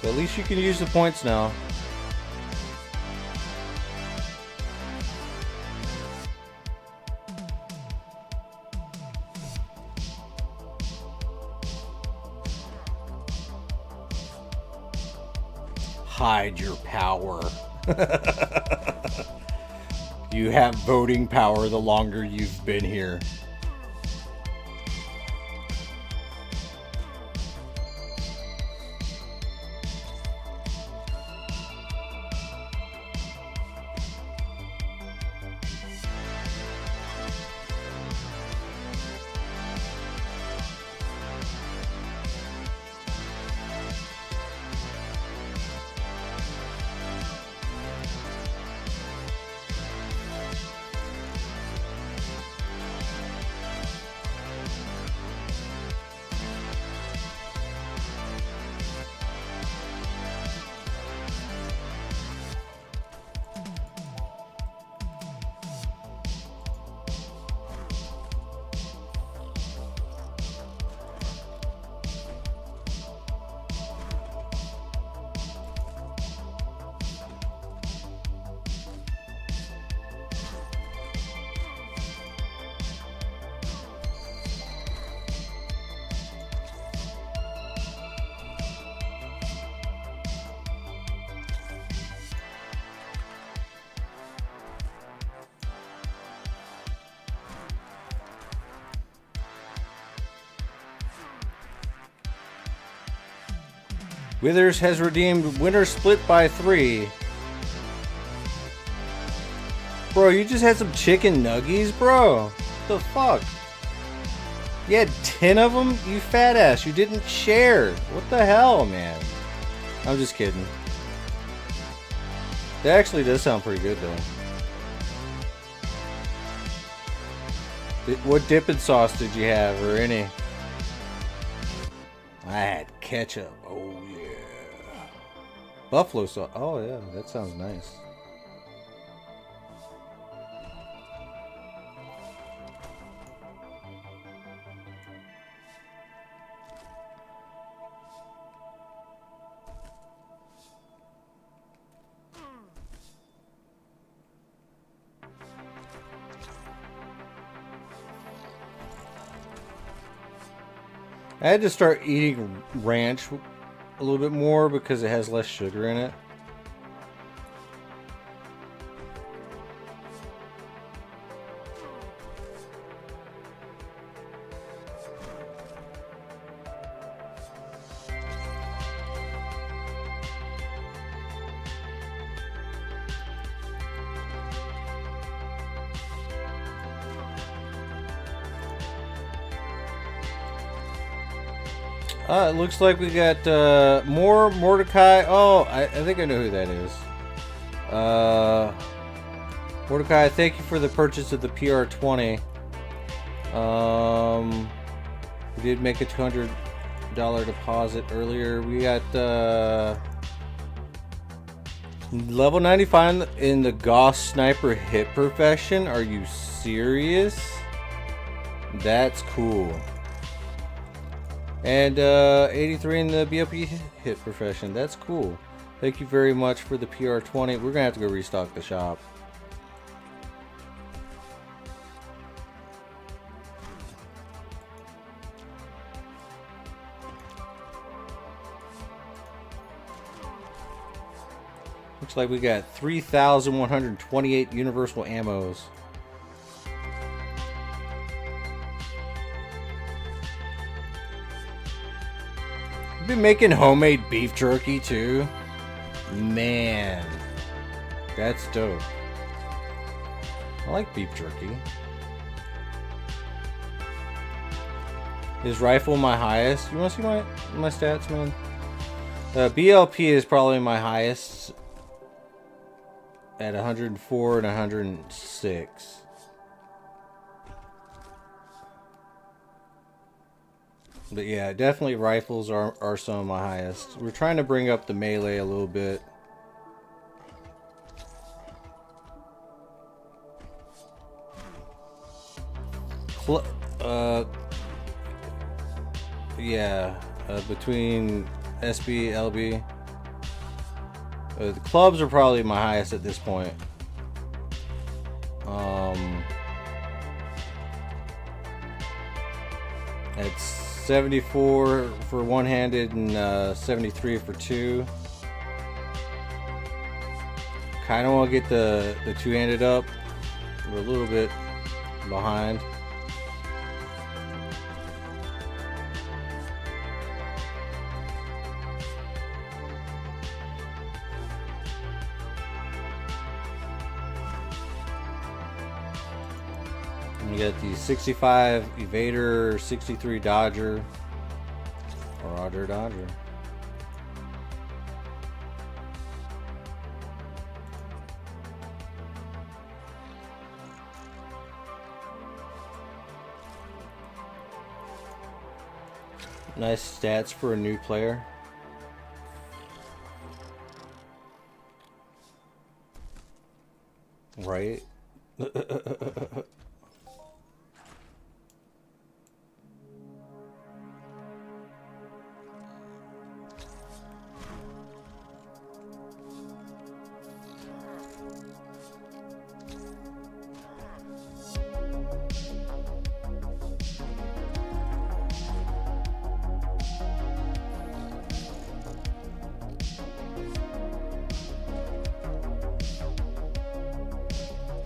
So at least you can use the points now. Hide your power. You have voting power the longer you've been here. Withers has redeemed winner split by 3. Bro, you just had some chicken nuggies, bro. What the fuck? You had 10 of them? You fat ass. You didn't share. What the hell, man? I'm just kidding. That actually does sound pretty good, though. What dipping sauce did you have, or any? I had ketchup. Oh, yeah. Buffalo sauce. Oh, yeah. That sounds nice. I had to start eating ranch a little bit more because it has less sugar in it. It looks like we got more Mordecai. Oh, I think I know who that is. Mordecai, thank you for the purchase of the PR20. We did make a $200 deposit earlier. We got level 95 in the Gauss Sniper hit profession. Are you serious? That's cool. And 83 in the BOP hit profession. That's cool. Thank you very much for the PR20. We're gonna have to go restock the shop. Looks like we got 3,128 universal ammos. You've been making homemade beef jerky too? Man, that's dope. I like beef jerky. Is rifle my highest? You want to see my stats, man? BLP is probably my highest at 104 and 106. But yeah, definitely rifles are some of my highest. We're trying to bring up the melee a little bit. Between SB, LB. The clubs are probably my highest at this point. It's 74 for one-handed and 73 for two. Kind of want to get the two-handed up. We're a little bit behind. We got the 65 Evader, 63 Dodger. Roger, Dodger. Nice stats for a new player. Right?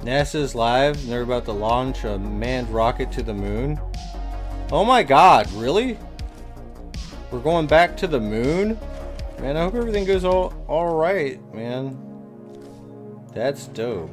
NASA's live and they're about to launch a manned rocket to the moon. Oh my god, really? We're going back to the moon? Man, I hope everything goes all right, man. That's dope.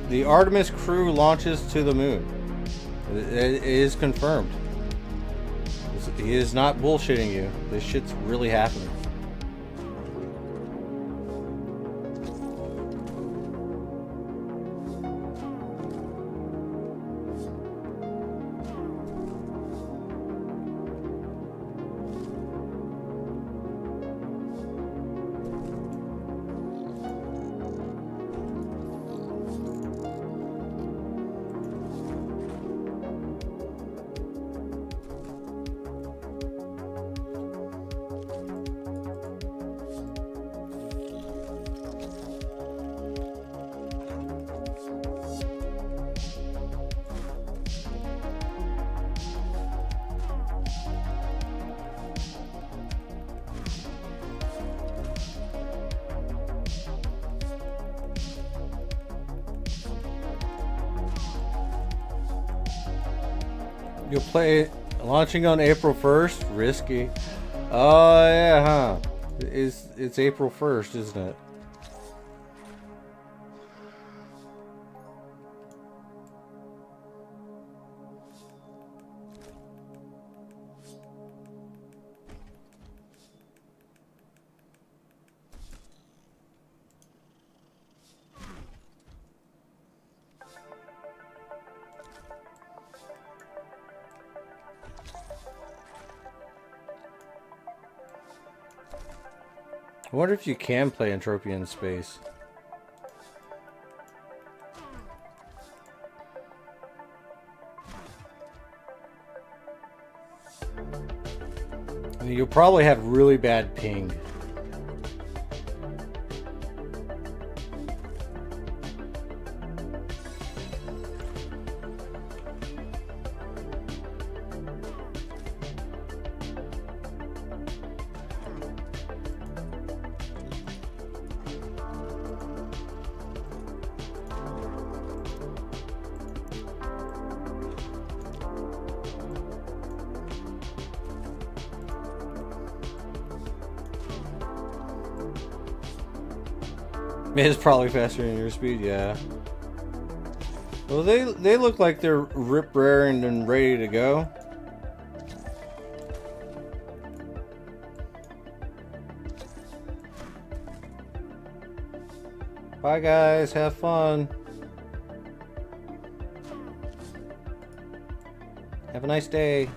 The Artemis crew launches to the moon. It is confirmed. He is not bullshitting you. This shit's really happening. You'll play launching on April 1st? Risky. Oh yeah, huh? It's April 1st, isn't it? I wonder if you can play Entropia in space. I mean, you'll probably have really bad ping. It's probably faster than your speed, yeah. Well, they look like they're rip raring and ready to go. Bye guys, have fun. Have a nice day.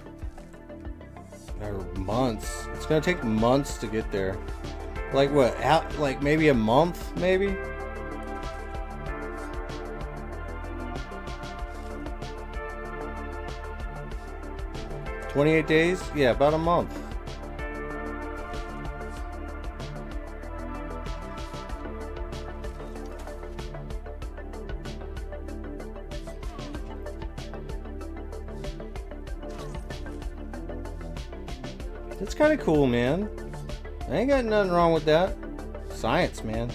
Or months. It's gonna take months to get there. Like what? How, like maybe a month, maybe? $28 days? Yeah, about a month. That's kind of cool, man. I ain't got nothing wrong with that. Science, man.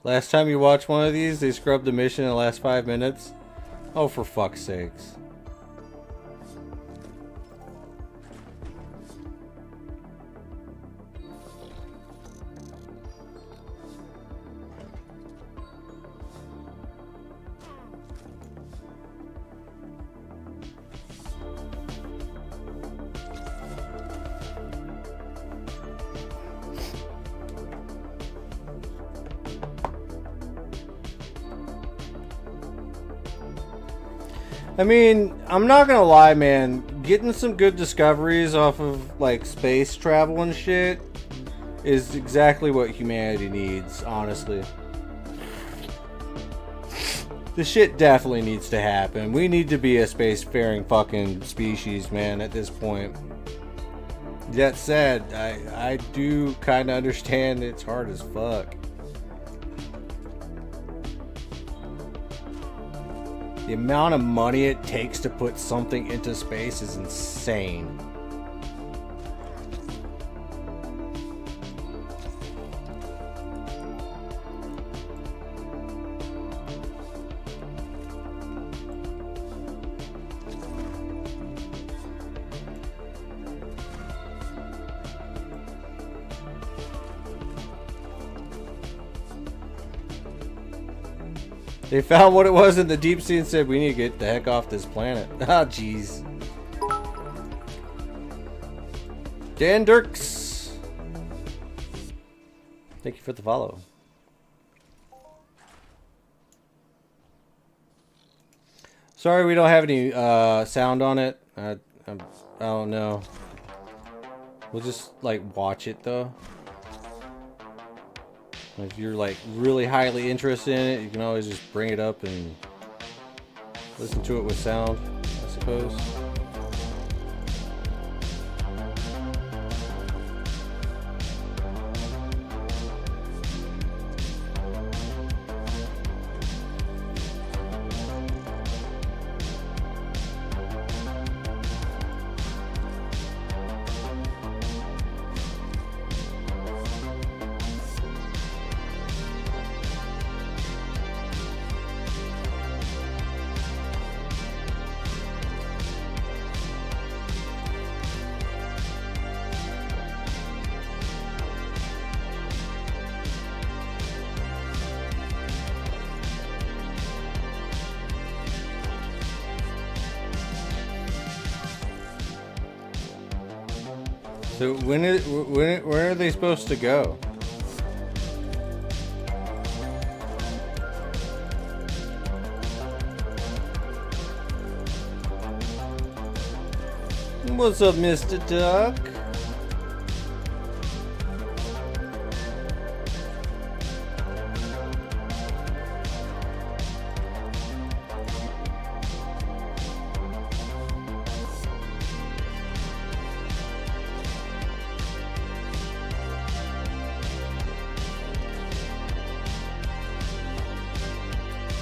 Last time you watched one of these, they scrubbed the mission in the last 5 minutes. Oh, for fuck's sakes. I mean, I'm not gonna lie, man. Getting some good discoveries off of, like, space travel and shit is exactly what humanity needs, honestly. This shit definitely needs to happen. We need to be a spacefaring fucking species, man, at this point. That said, I do kind of understand it's hard as fuck. The amount of money it takes to put something into space is insane. They found what it was in the deep sea and said, we need to get the heck off this planet. Ah, jeez. Dan Dirks. Thank you for the follow. Sorry we don't have any sound on it. I don't know. We'll just like watch it though. If you're like really highly interested in it, you can always just bring it up and listen to it with sound, I suppose. So when are they supposed to go? What's up, Mr. Duck?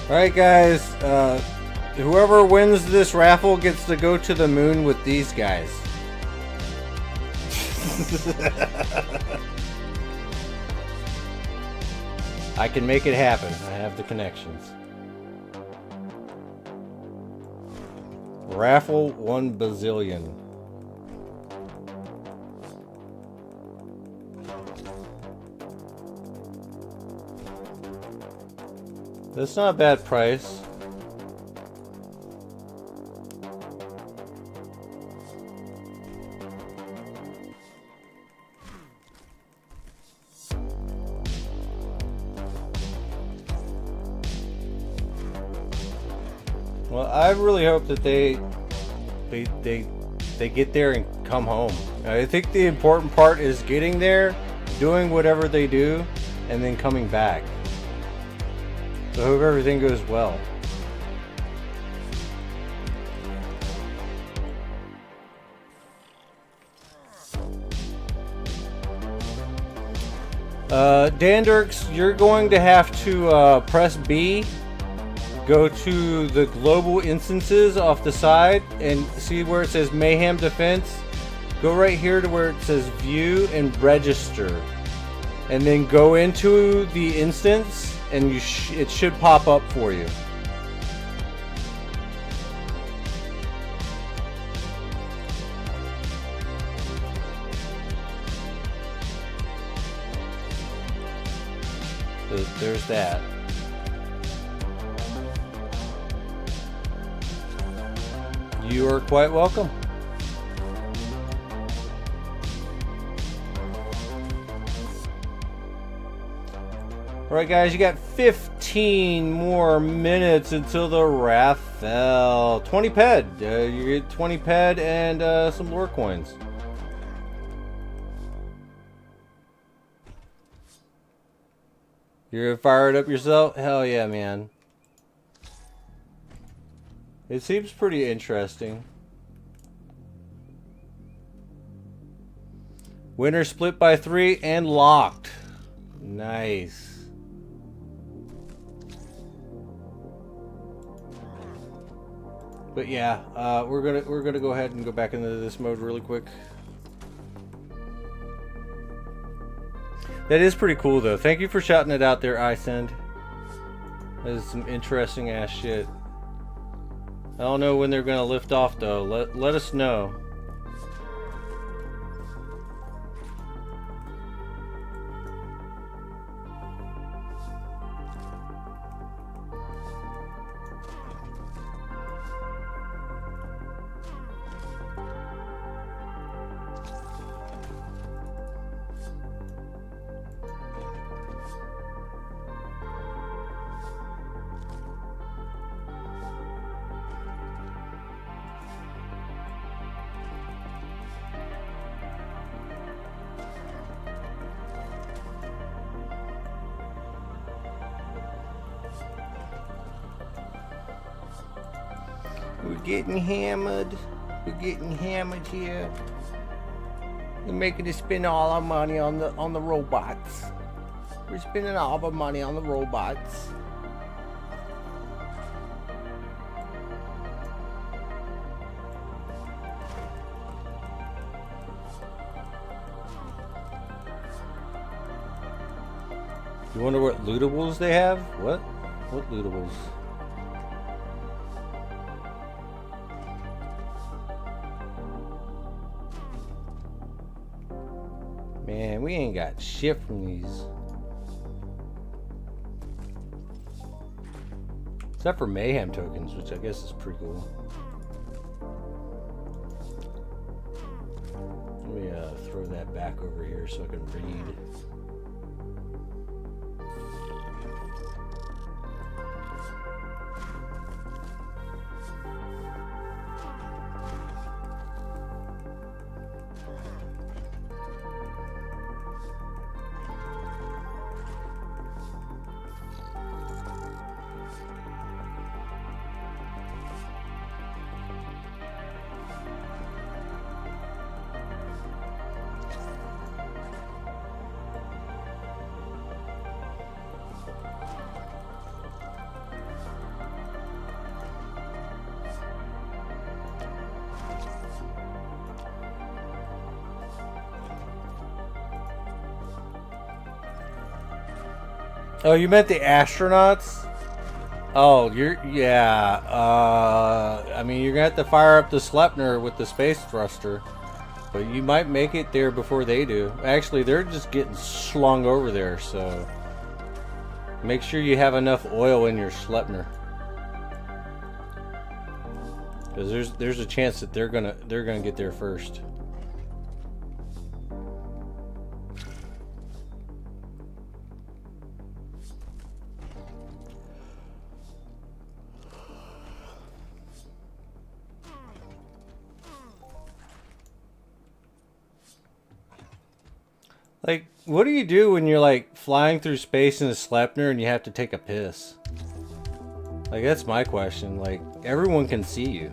Alright guys, whoever wins this raffle gets to go to the moon with these guys. I can make it happen. I have the connections. Raffle 1 bazillion. That's not a bad price. Well, I really hope that they get there and come home. I think the important part is getting there, doing whatever they do, and then coming back. So I hope everything goes well. Dan Dirks, you're going to have to press B, go to the global instances off the side, and see where it says Mayhem Defense. Go right here to where it says View and Register, and then go into the instance. And it should pop up for you. So there's that. You are quite welcome. Alright guys, you got 15 more minutes until the raffle. 20 ped. You get 20 ped and some lore coins. You're fired up yourself? Hell yeah, man. It seems pretty interesting. Winner split by 3 and locked. Nice. But yeah, we're gonna go ahead and go back into this mode really quick. That is pretty cool though. Thank you for shouting it out there, iSend. That is some interesting ass shit. I don't know when they're gonna lift off though. Let us know. getting hammered. We're getting hammered here. We're making us spend all our money on the robots. We're spending all our money on the robots. You wonder what lootables they have? What? What lootables? Man, we ain't got shit from these. Except for Mayhem tokens, which I guess is pretty cool. Let me throw that back over here so I can read. Oh, you meant the astronauts? Oh, yeah. I mean, you're gonna have to fire up the Sleipnir with the space thruster, but you might make it there before they do. Actually, they're just getting slung over there, so make sure you have enough oil in your Sleipnir, because there's a chance that they're gonna get there first. Like, what do you do when you're like flying through space in a Sleipnir and you have to take a piss? Like, that's my question. Like, everyone can see you.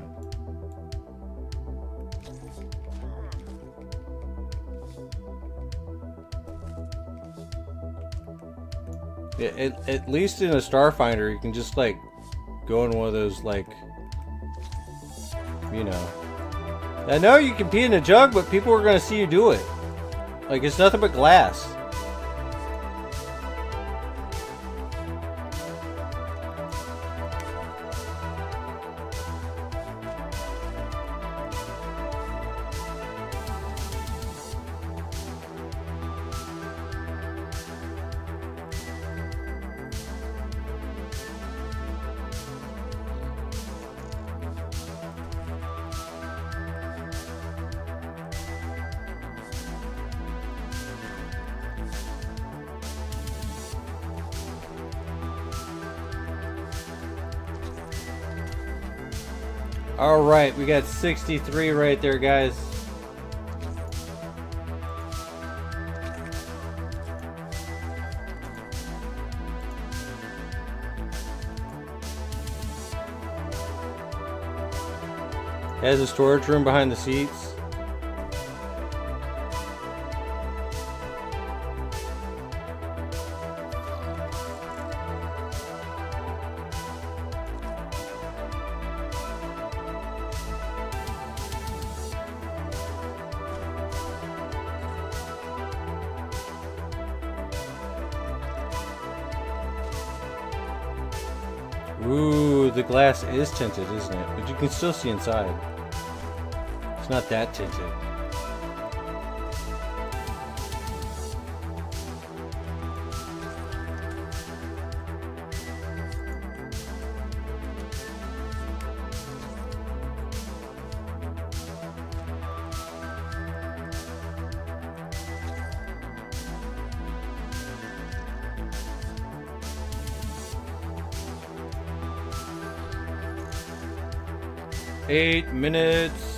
At least in a Starfinder, you can just like go in one of those, like, you know. I know you can pee in a jug, but people are gonna see you do it. Like, it's nothing but glass. All right, we got 63 right there, guys. Has a storage room behind the seats. Ooh, the glass is tinted, isn't it? But you can still see inside. It's not that tinted. Eight minutes.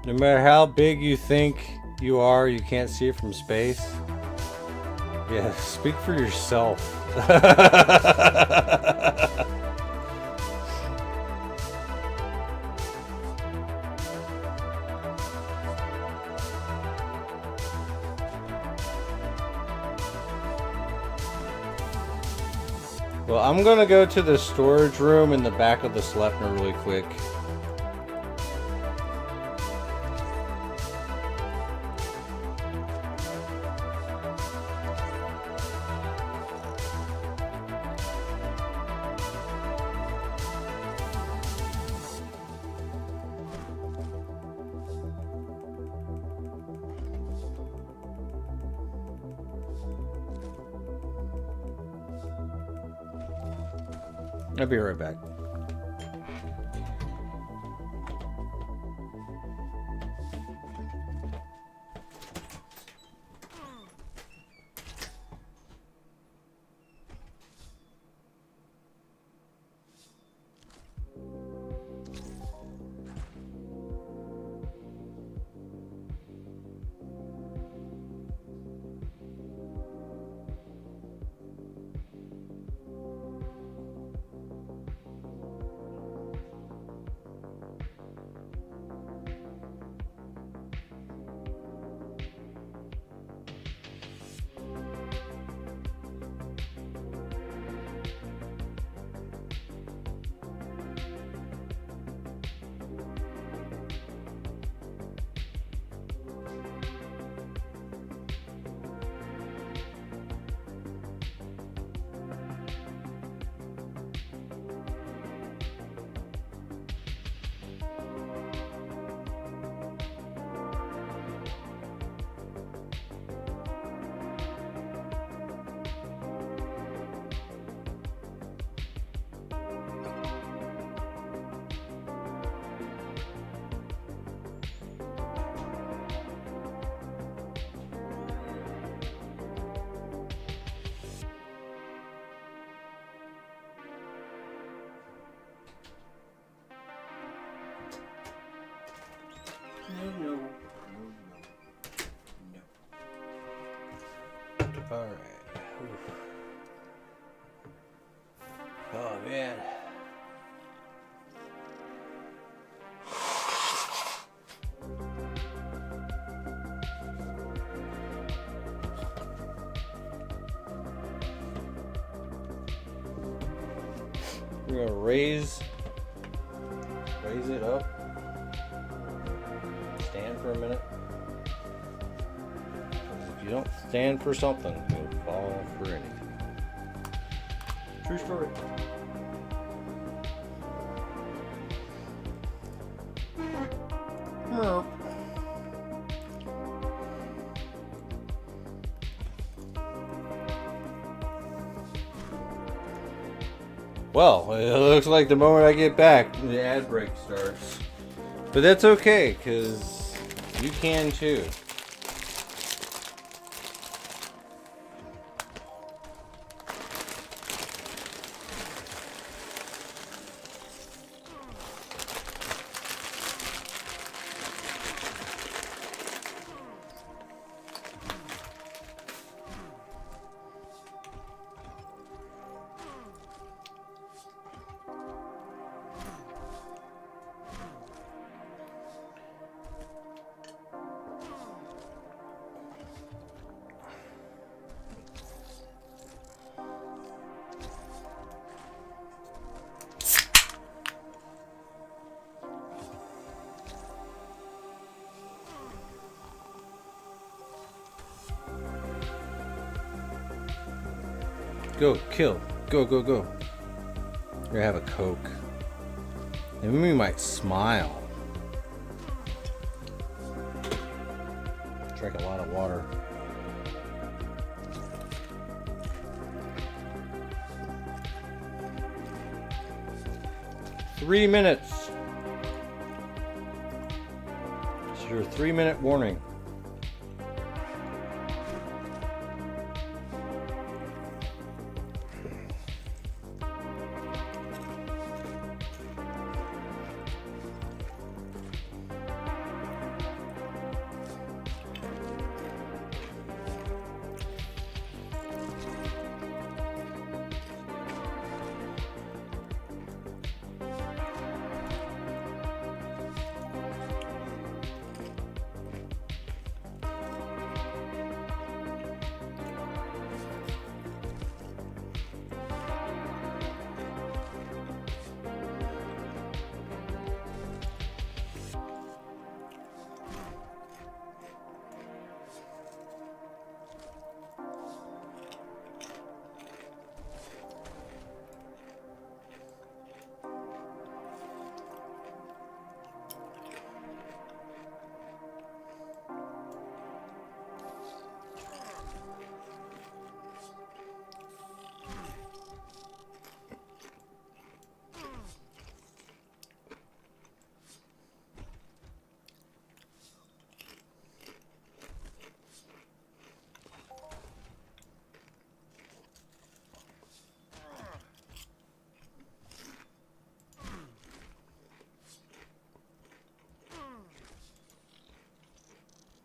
No matter how big you think you are, you can't see it from space. Yeah, speak for yourself. Well, I'm gonna go to the storage room in the back of the Sleipnir really quick. I'll be right back. No. All right. Oof. Oh man. We're gonna raise it up. Stand for a minute. If you don't stand for something, you'll fall for anything. True story. Well, it looks like the moment I get back, the ad break starts. But that's okay, because you can too. Go, kill. Go, go, go. You're gonna have a Coke. Maybe we might smile. Drink a lot of water. Three minutes. It's your 3-minute warning.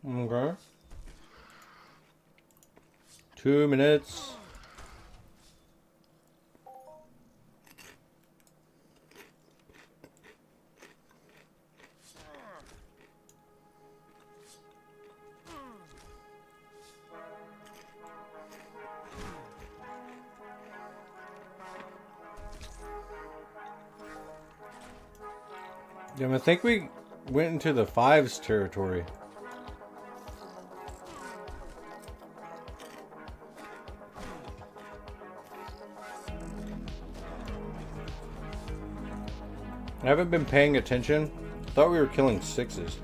Okay. 2 minutes. Yeah, I think we went into the 5s territory. I haven't been paying attention. I thought we were killing 6s.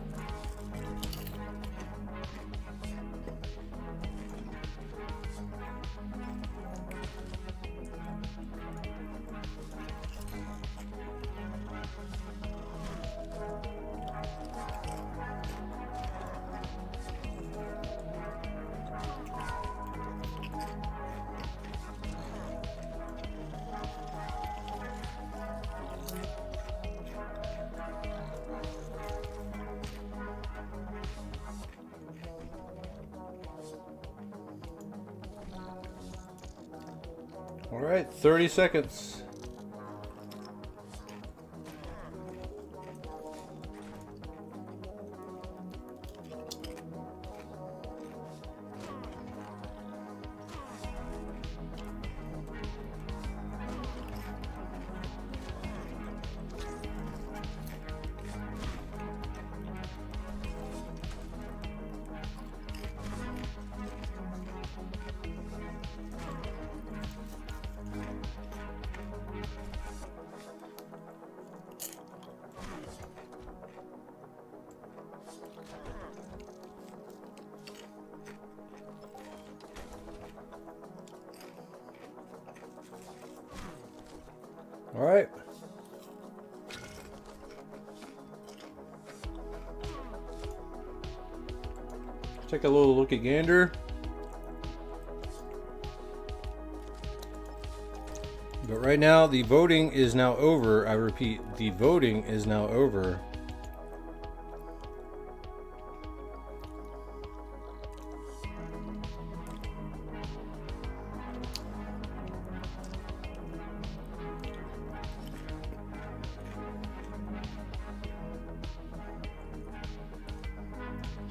All right, 30 seconds. All right. Take a little look at gander. But right now, the voting is now over. I repeat, the voting is now over.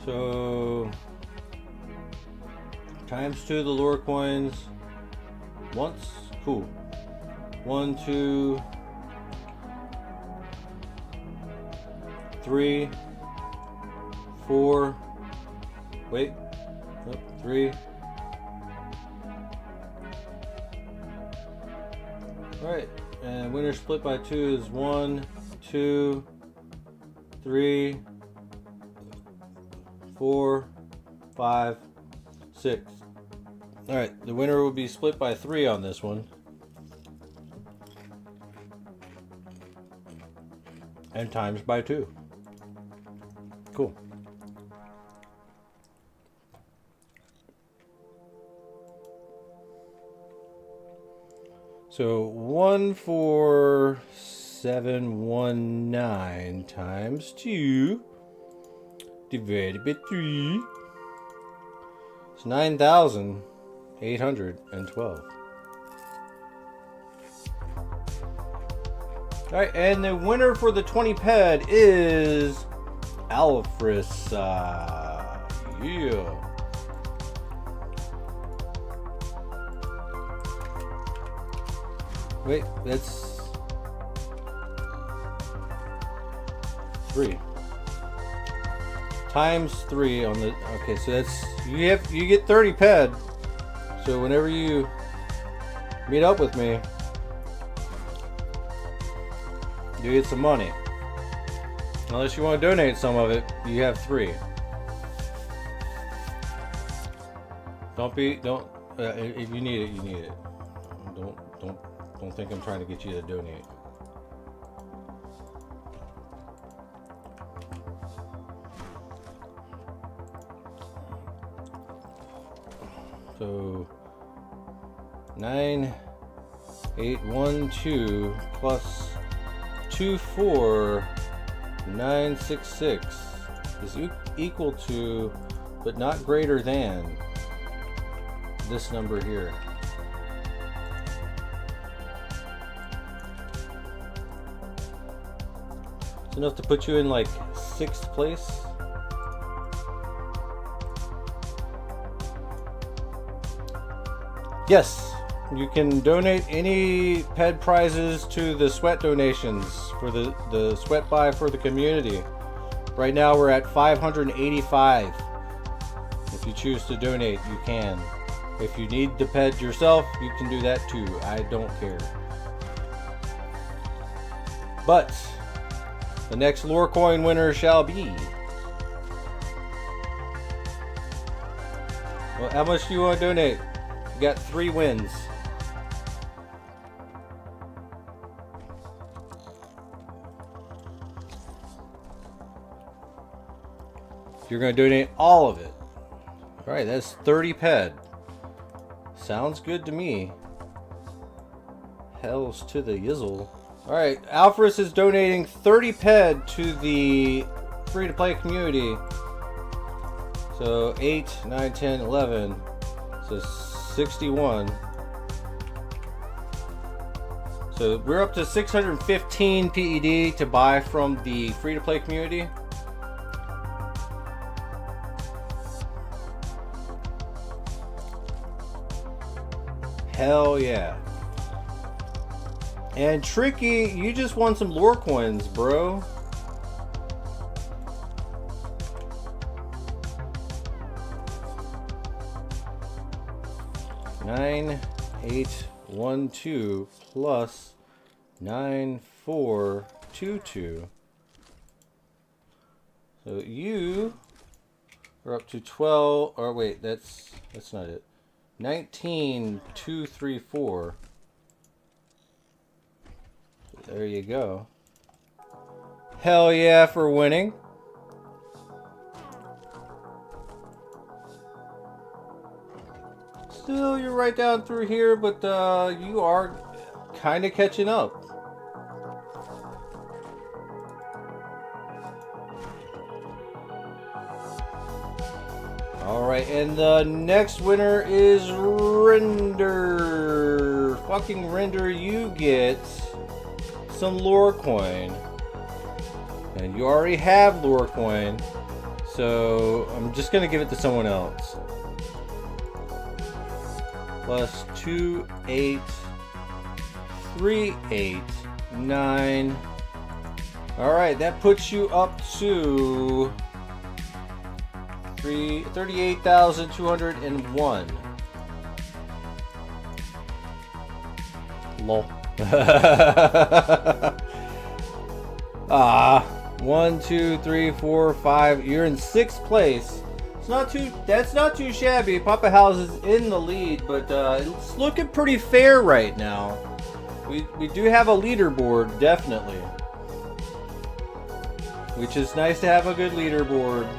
So, times 2 the lore coins once. Cool. 1, 2, 3, 4. Wait. Oh, 3. Alright. And winner split by 2 is 1, 2, 3, 4, 5, 6. Alright, the winner will be split by 3 on this one. And times by 2. Cool. So 14719 times 2 divided by 3 is 9,812. Alright, and the winner for the 20 ped is Alfris. Yeah. Wait, that's 3 times 3 on the. Okay, so that's you get 30 ped. So whenever you meet up with me, you get some money. Unless you want to donate some of it, you have 3. If you need it, you need it. Don't think I'm trying to get you to donate. So 9812 plus 24966 is equal to but not greater than this number here. It's enough to put you in like 6th place. Yes, you can donate any PED prizes to the sweat donations for the sweat buy for the community. Right now we're at 585. If you choose to donate, you can. If you need the PED yourself, you can do that too. I don't care. But the next lore coin winner shall be. Well, how much do you want to donate? You got 3 wins. You're going to donate all of it. All right, that's 30 PED. Sounds good to me. Hells to the yizzle. All right, Alfred is donating 30 PED to the free-to-play community. So 8, 9, 10, 11. So 61. So we're up to 615 PED to buy from the free-to-play community. Hell yeah. And Tricky, you just won some lore coins, bro. Nine, 8, 1, 2 plus 9, 4, 2, 2. So you are up to 12, or wait, that's not it. 19, 2, 3, 4. There you go. Hell yeah for winning. Still, you're right down through here, but you are kind of catching up. Alright, and the next winner is Render. Fucking Render, you get some lore coin. And you already have lore coin, so I'm just gonna give it to someone else. Plus 2, 8, 3, 8, 9. Alright, that puts you up to 38,201. Lol. 1, 2, 3, 4, 5. You're in 6th place. It's not too. That's not too shabby. Papa House is in the lead, but it's looking pretty fair right now. We do have a leaderboard, definitely, which is nice to have a good leaderboard.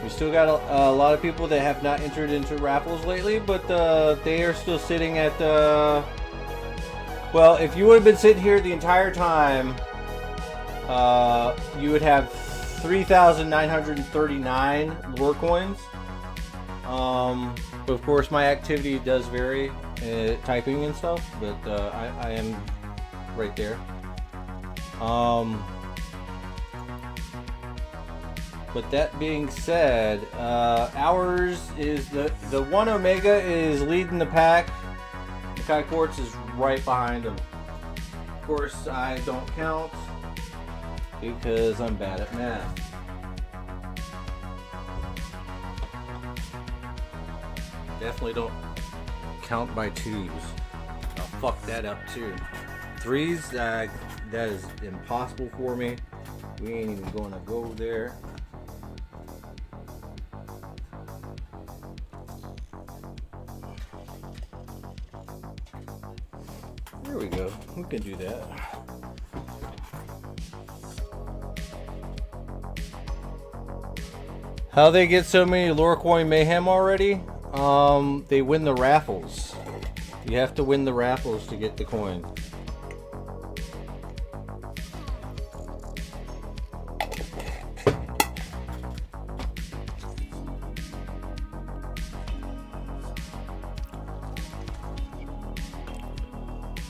We still got a lot of people that have not entered into raffles lately, but they are still sitting at well, if you would have been sitting here the entire time, you would have 3,939 lore coins. But of course my activity does vary, typing and stuff, but I am right there. But that being said, ours is the 1 Omega is leading the pack. The Kai Quartz is right behind him. Of course, I don't count because I'm bad at math. Definitely don't count by 2s. I'll fuck that up too. 3s, that is impossible for me. We ain't even gonna go there. There we go. We can do that. How they get so many lore coin mayhem already? They win the raffles. You have to win the raffles to get the coin.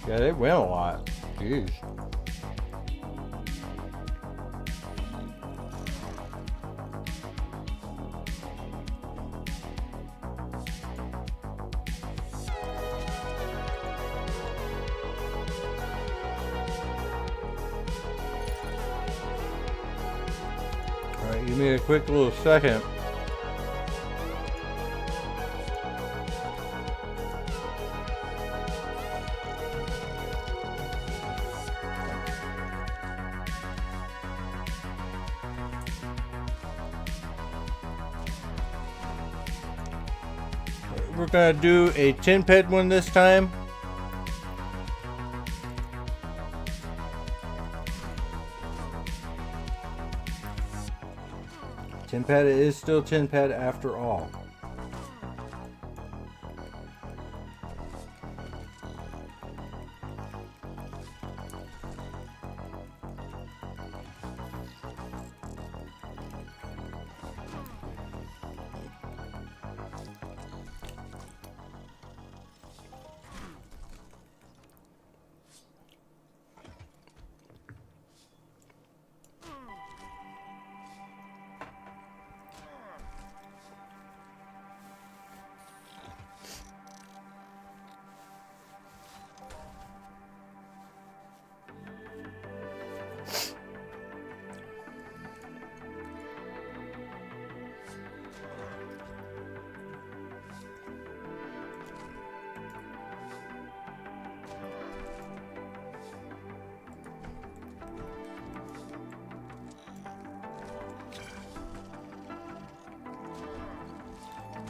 Yeah, they win a lot. Jeez. Alright, give me a quick little second. We're gonna do a 10-ped one this time. Pad is still 10-pad after all.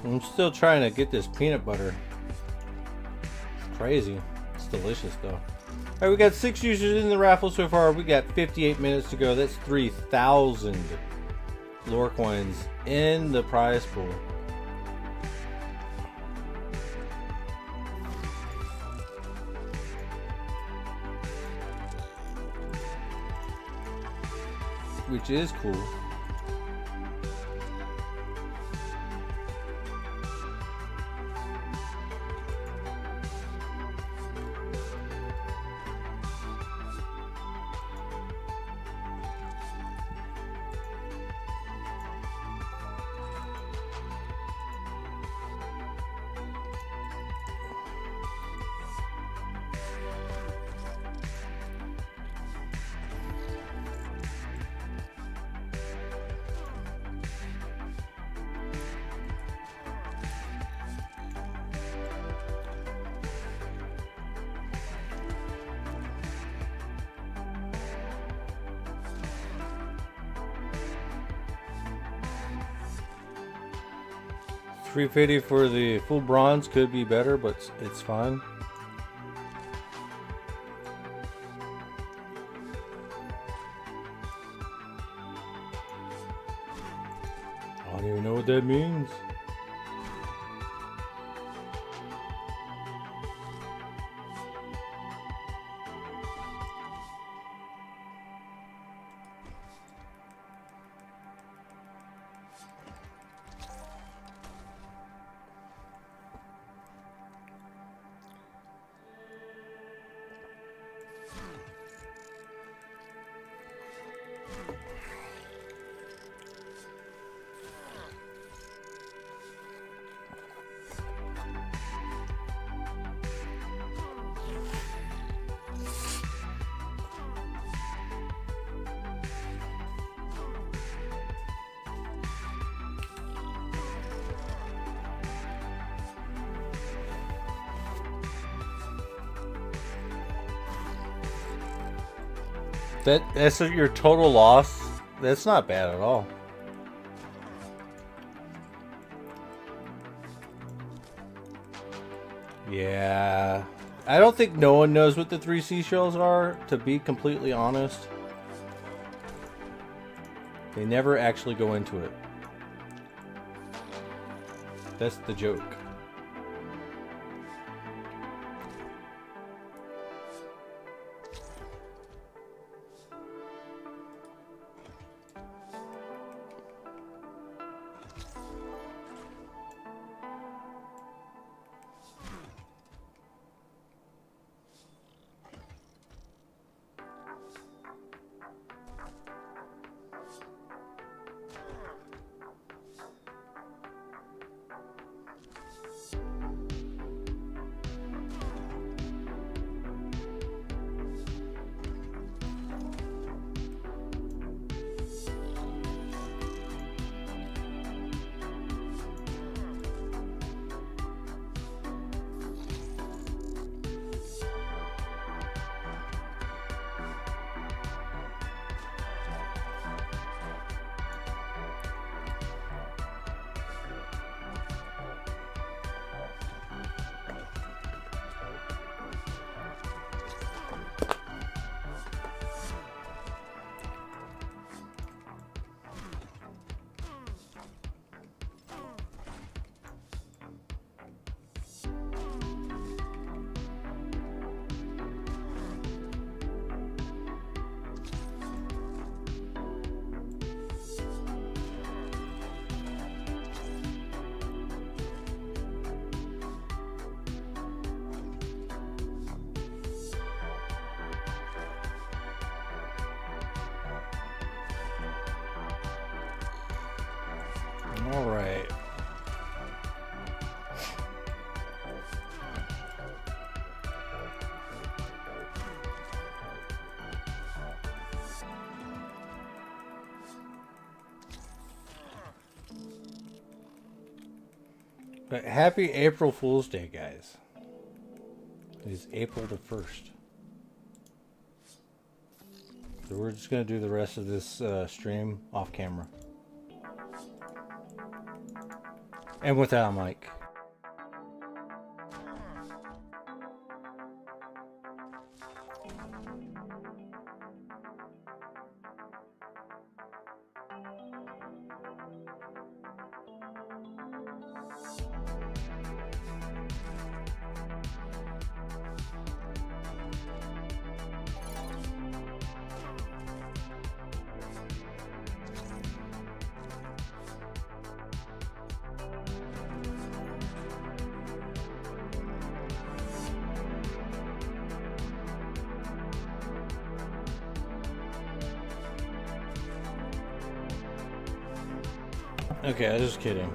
I'm still trying to get this peanut butter. It's crazy. It's delicious though. Alright, we got 6 users in the raffle so far. We got 58 minutes to go. That's 3,000 lore coins in the prize pool. Which is cool. $350 for the full bronze could be better, but it's fine. I don't even know what that means. That's your total loss. That's not bad at all. Yeah. I don't think no one knows what the 3 seashells are, to be completely honest. They never actually go into it. That's the joke. But happy April Fool's Day, guys. It's April the 1st. So we're just going to do the rest of this stream off camera. And without a mic. Okay, I was just kidding.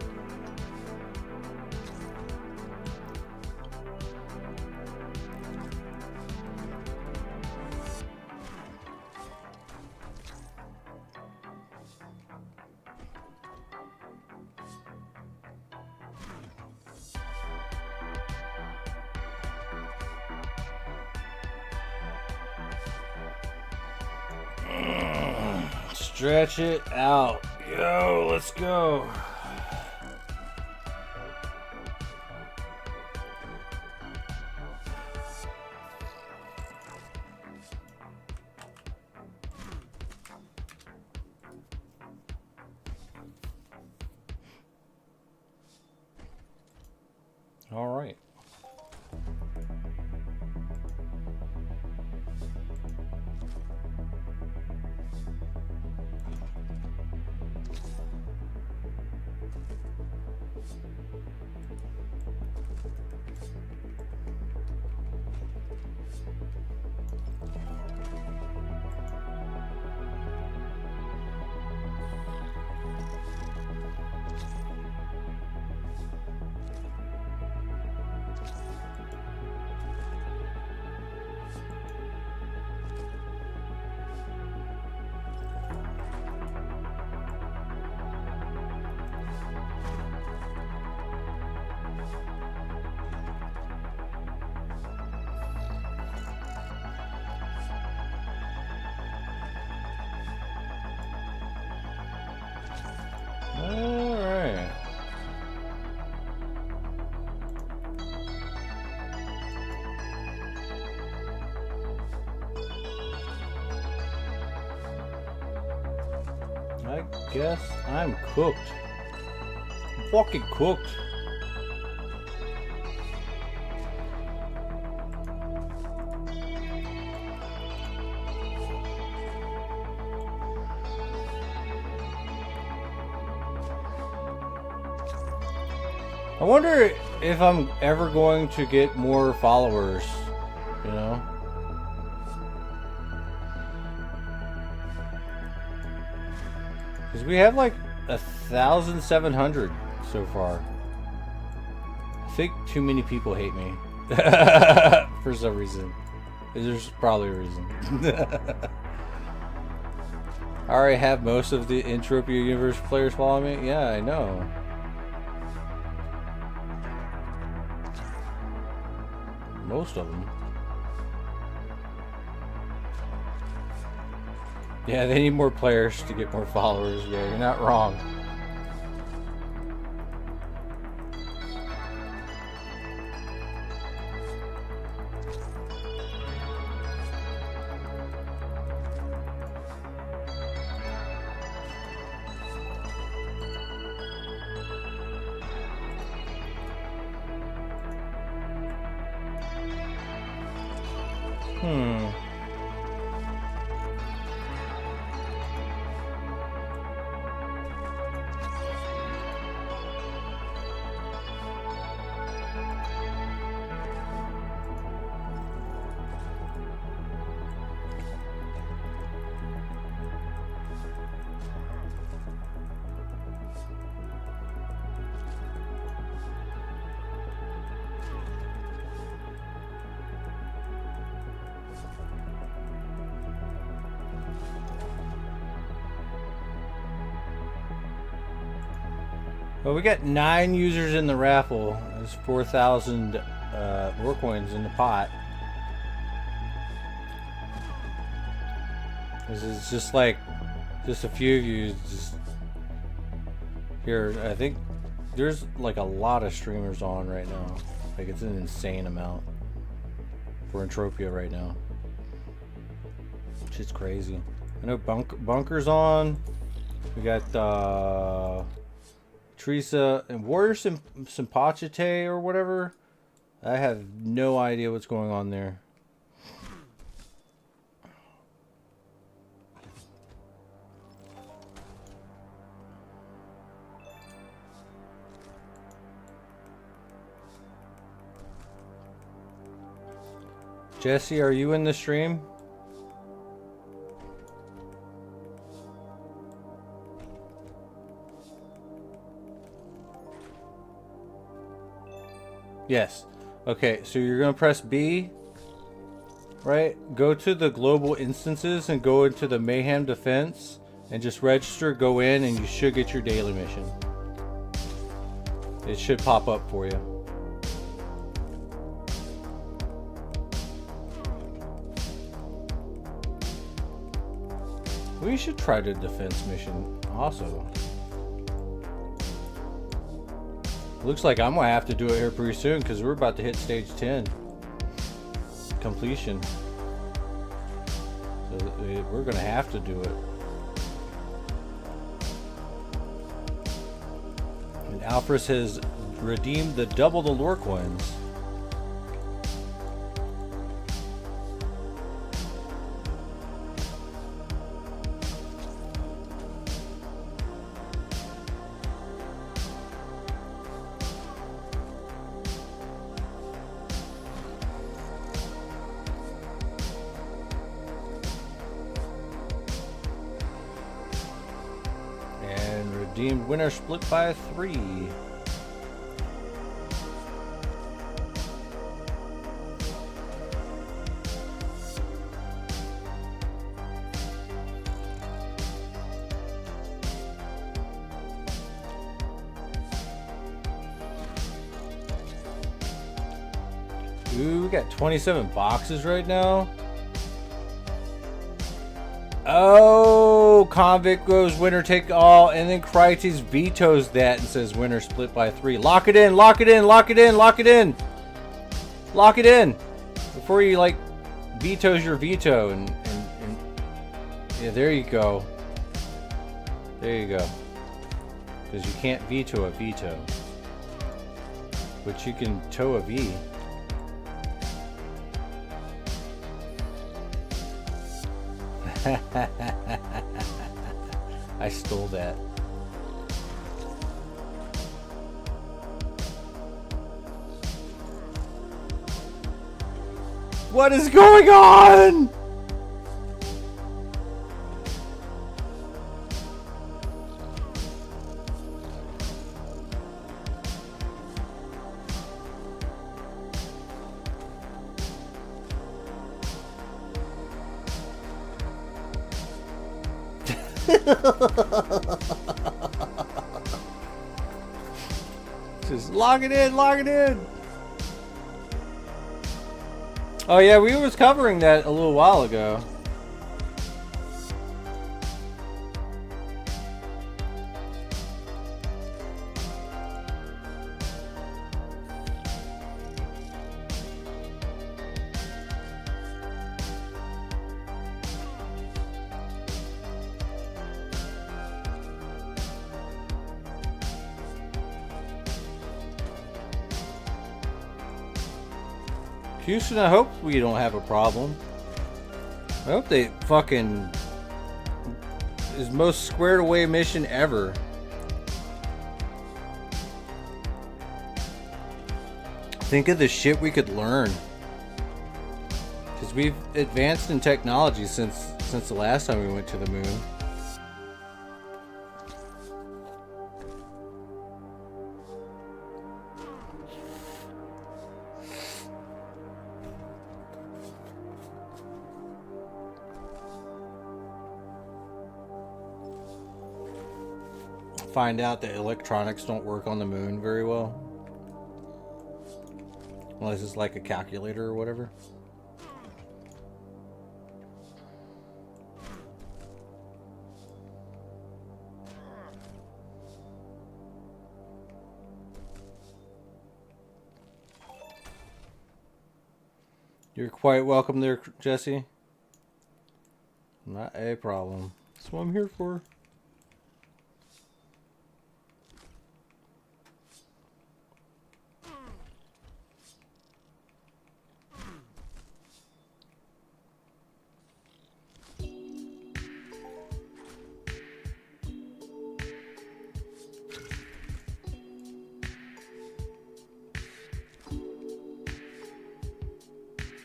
Stretch it out. Yo, let's go. All right. I guess I'm cooked. I'm fucking cooked. I wonder if I'm ever going to get more followers, you know? Because we have like 1,700 so far. I think too many people hate me. For some reason. There's probably a reason. I already have most of the Entropia Universe players following me. Yeah, I know. Most of them. Yeah, they need more players to get more followers. Yeah, you're not wrong. Well, we got 9 users in the raffle. There's 4,000 lore coins in the pot. This is just like, just a few of you just here. I think there's like a lot of streamers on right now. Like it's an insane amount for Entropia right now. Shit's crazy. I know Bunker's on. We got Teresa and Warrior Simpachite or whatever. I have no idea what's going on there. Jesse, are you in the stream? Yes. Okay, so you're going to press B, right? Go to the global instances and go into the Mayhem defense and just register, go in, and you should get your daily mission. It should pop up for you. We should try the defense mission also. Looks like I'm gonna have to do it here pretty soon because we're about to hit stage 10 completion. So we're gonna have to do it. And Alphys has redeemed the double the lore coins. Redeemed winner split by 3. Ooh, we got 27 boxes right now. Oh, Convict goes winner take all, and then Crites vetoes that and says winner split by 3. Lock it in, lock it in, lock it in, lock it in. Lock it in. Before you, like, vetoes your veto. And yeah, there you go. There you go. Because you can't veto a veto. But you can toe a V. I stole that. What is going on? Just log it in, log it in. Oh yeah, we was covering that a little while ago. Houston, I hope we don't have a problem. I hope they fucking is most squared away mission ever. Think of the shit we could learn. Because we've advanced in technology since the last time we went to the moon. find out that electronics don't work on the moon very well. Unless it's like a calculator or whatever. You're quite welcome there, Jesse. Not a problem. That's what I'm here for.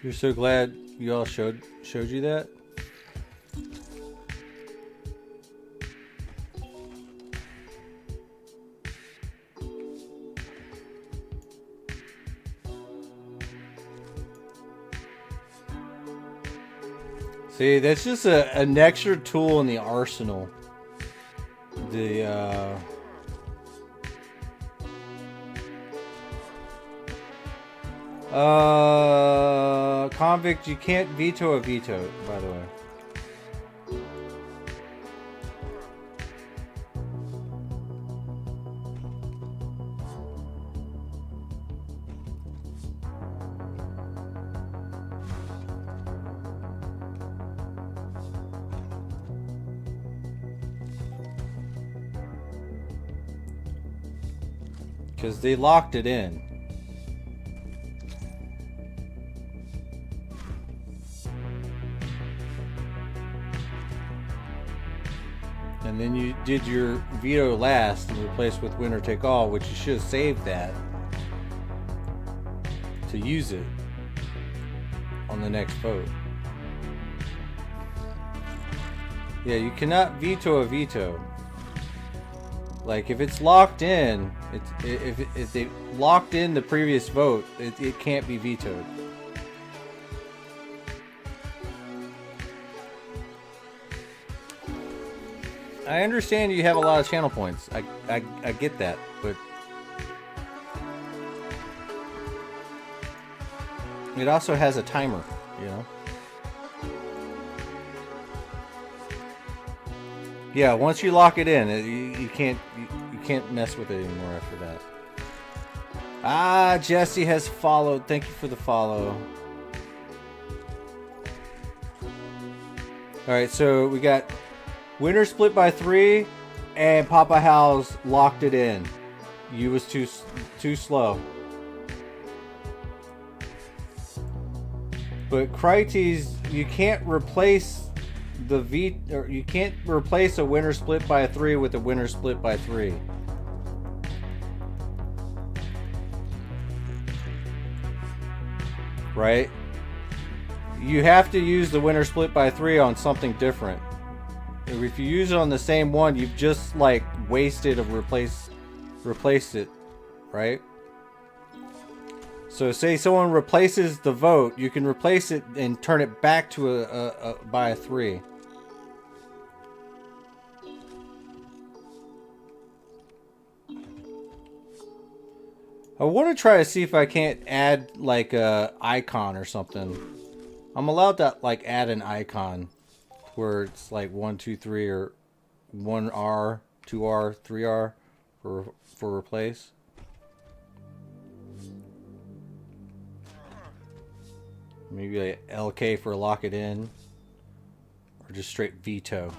You're so glad you all showed you that? See, that's just an extra tool in the arsenal. The convict, you can't veto a veto, by the way. Because they locked it in. And then you did your veto last and replaced with winner take all, which you should have saved that to use it on the next vote. Yeah, you cannot veto a veto. Like if it's locked in, if they locked in the previous vote, it can't be vetoed. I understand you have a lot of channel points. I get that, but it also has a timer, you know? Yeah, once you lock it in, you can't mess with it anymore after that. Ah, Jesse has followed. Thank you for the follow. All right, so we got winner split by 3, and Papa Hal's locked it in. You was too slow. But Crites, you can't replace or you can't replace a winner split by 3 with a winner split by 3. Right? You have to use the winner split by 3 on something different. If you use it on the same one, you've just like wasted or replaced it, right? So say someone replaces the vote, you can replace it and turn it back to by a 3. I want to try to see if I can't add like a icon or something. I'm allowed to like add an icon where it's like 1, 2, 3 or 1R, 2R, 3R for replace. Maybe like LK for lock it in, or just straight veto.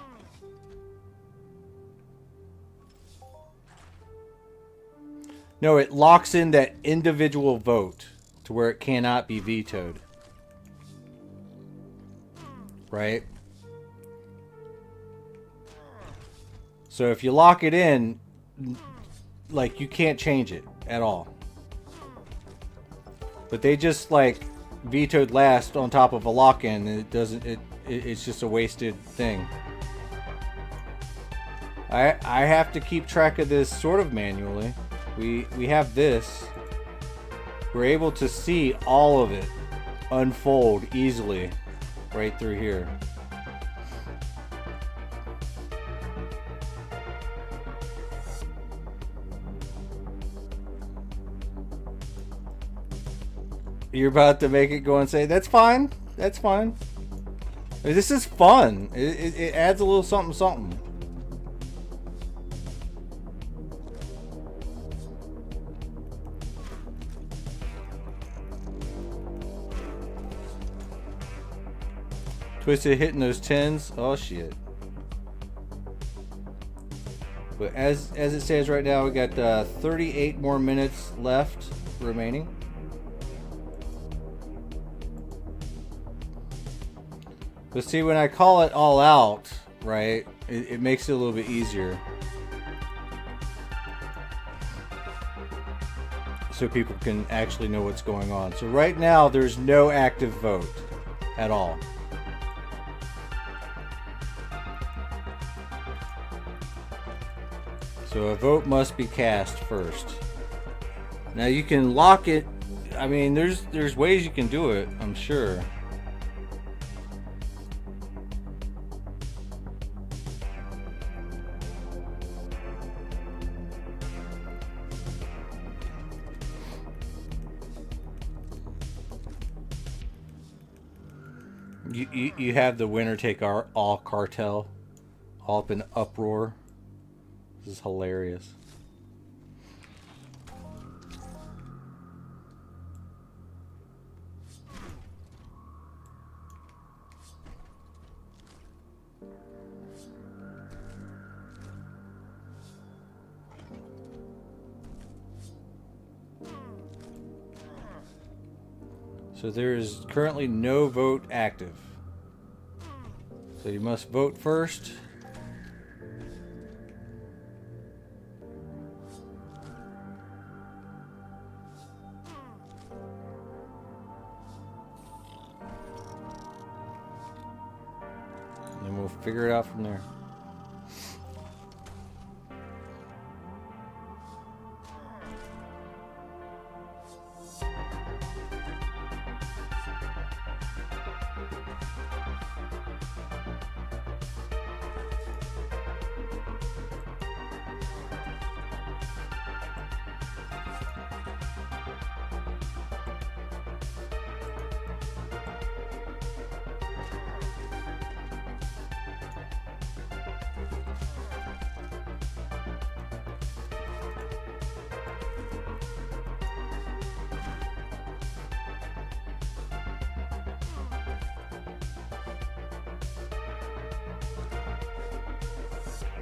No, it locks in that individual vote to where it cannot be vetoed. Right? So if you lock it in, like you can't change it at all. But they just like vetoed last on top of a lock-in, and it's just a wasted thing. I have to keep track of this sort of manually. We have this. We're able to see all of it unfold easily right through here. You're about to make it go and say, that's fine. That's fine. This is fun. It adds a little something, something. Twisted hitting those 10s. Oh, shit. But as it stands right now, we got 38 more minutes left remaining. But see, when I call it all out, right, it makes it a little bit easier. So people can actually know what's going on. So right now, there's no active vote at all. So a vote must be cast first. Now you can lock it. I mean, there's ways you can do it, I'm sure. You have the winner take all cartel all up in uproar. This is hilarious. So there is currently no vote active. So you must vote first. And then we'll figure it out from there.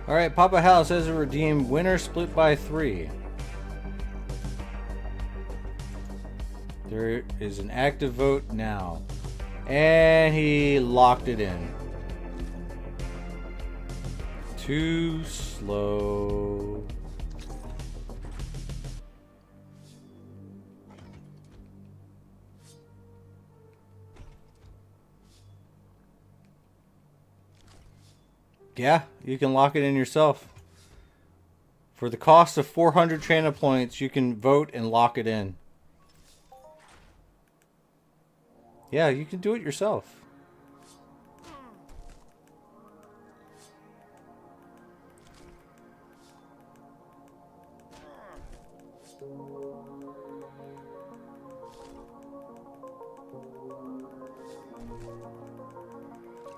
Alright, Papa House has a redeemed winner split by 3. There is an active vote now. And he locked it in. Too slow. Yeah, you can lock it in yourself. For the cost of 400 Trana points, you can vote and lock it in. Yeah, you can do it yourself.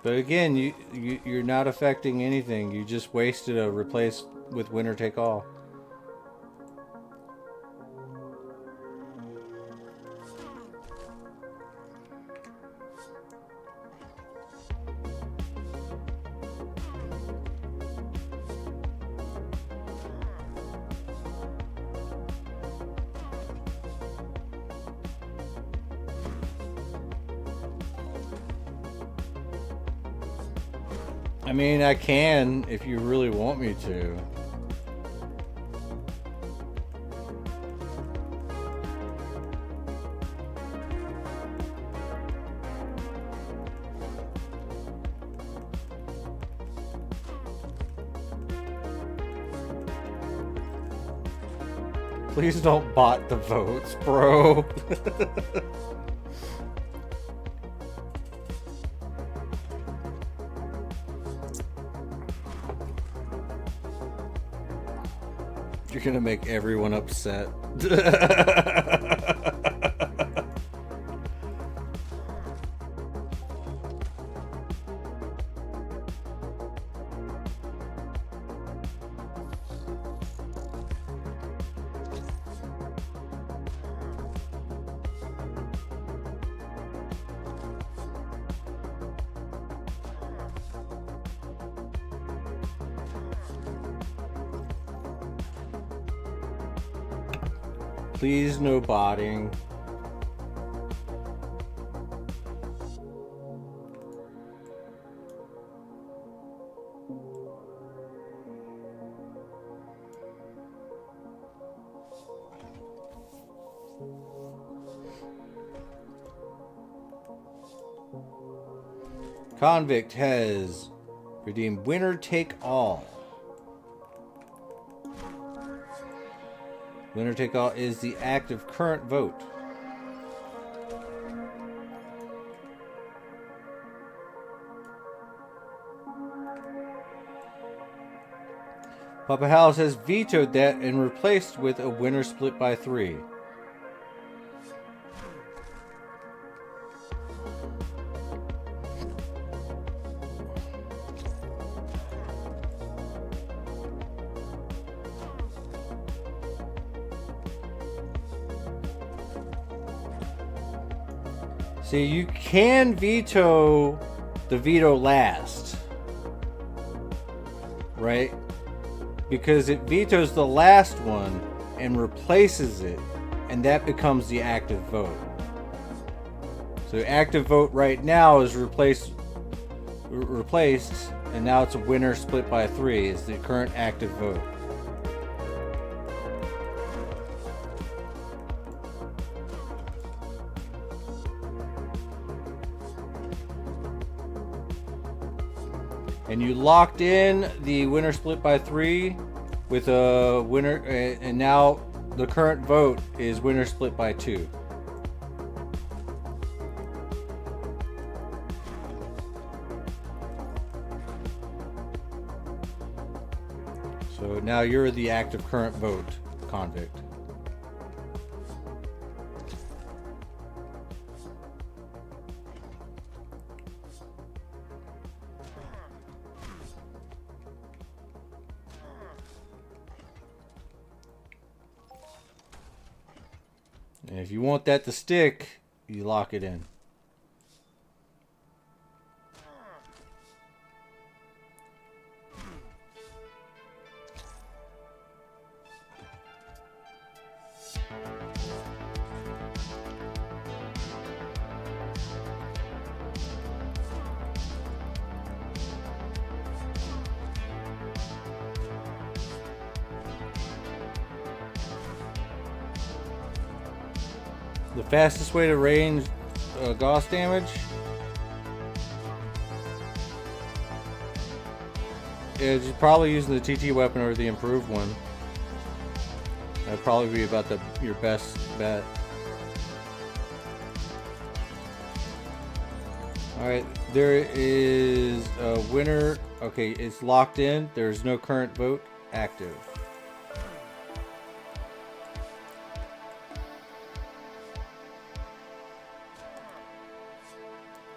But again, you're not affecting anything. You just wasted a replace with winner take all. I mean, I can if you really want me to. Please don't bot the votes, bro. You're gonna make everyone upset. Please no botting. Convict has redeemed winner take all. Winner take all is the active current vote. Papa House has vetoed that and replaced with a winner split by 3. See, you can veto the veto last, right? Because it vetoes the last one and replaces it, and that becomes the active vote. So active vote right now is replaced, and now it's a winner split by 3 is the current active vote. And you locked in the winner split by 3 with a winner, and now the current vote is winner split by 2. So now you're the active current vote, Convict. And if you want that to stick, you lock it in. The fastest way to range Gauss damage is probably using the TT weapon or the improved one. That'd probably be about your best bet. Alright, there is a winner. Okay, it's locked in. There's no current vote active.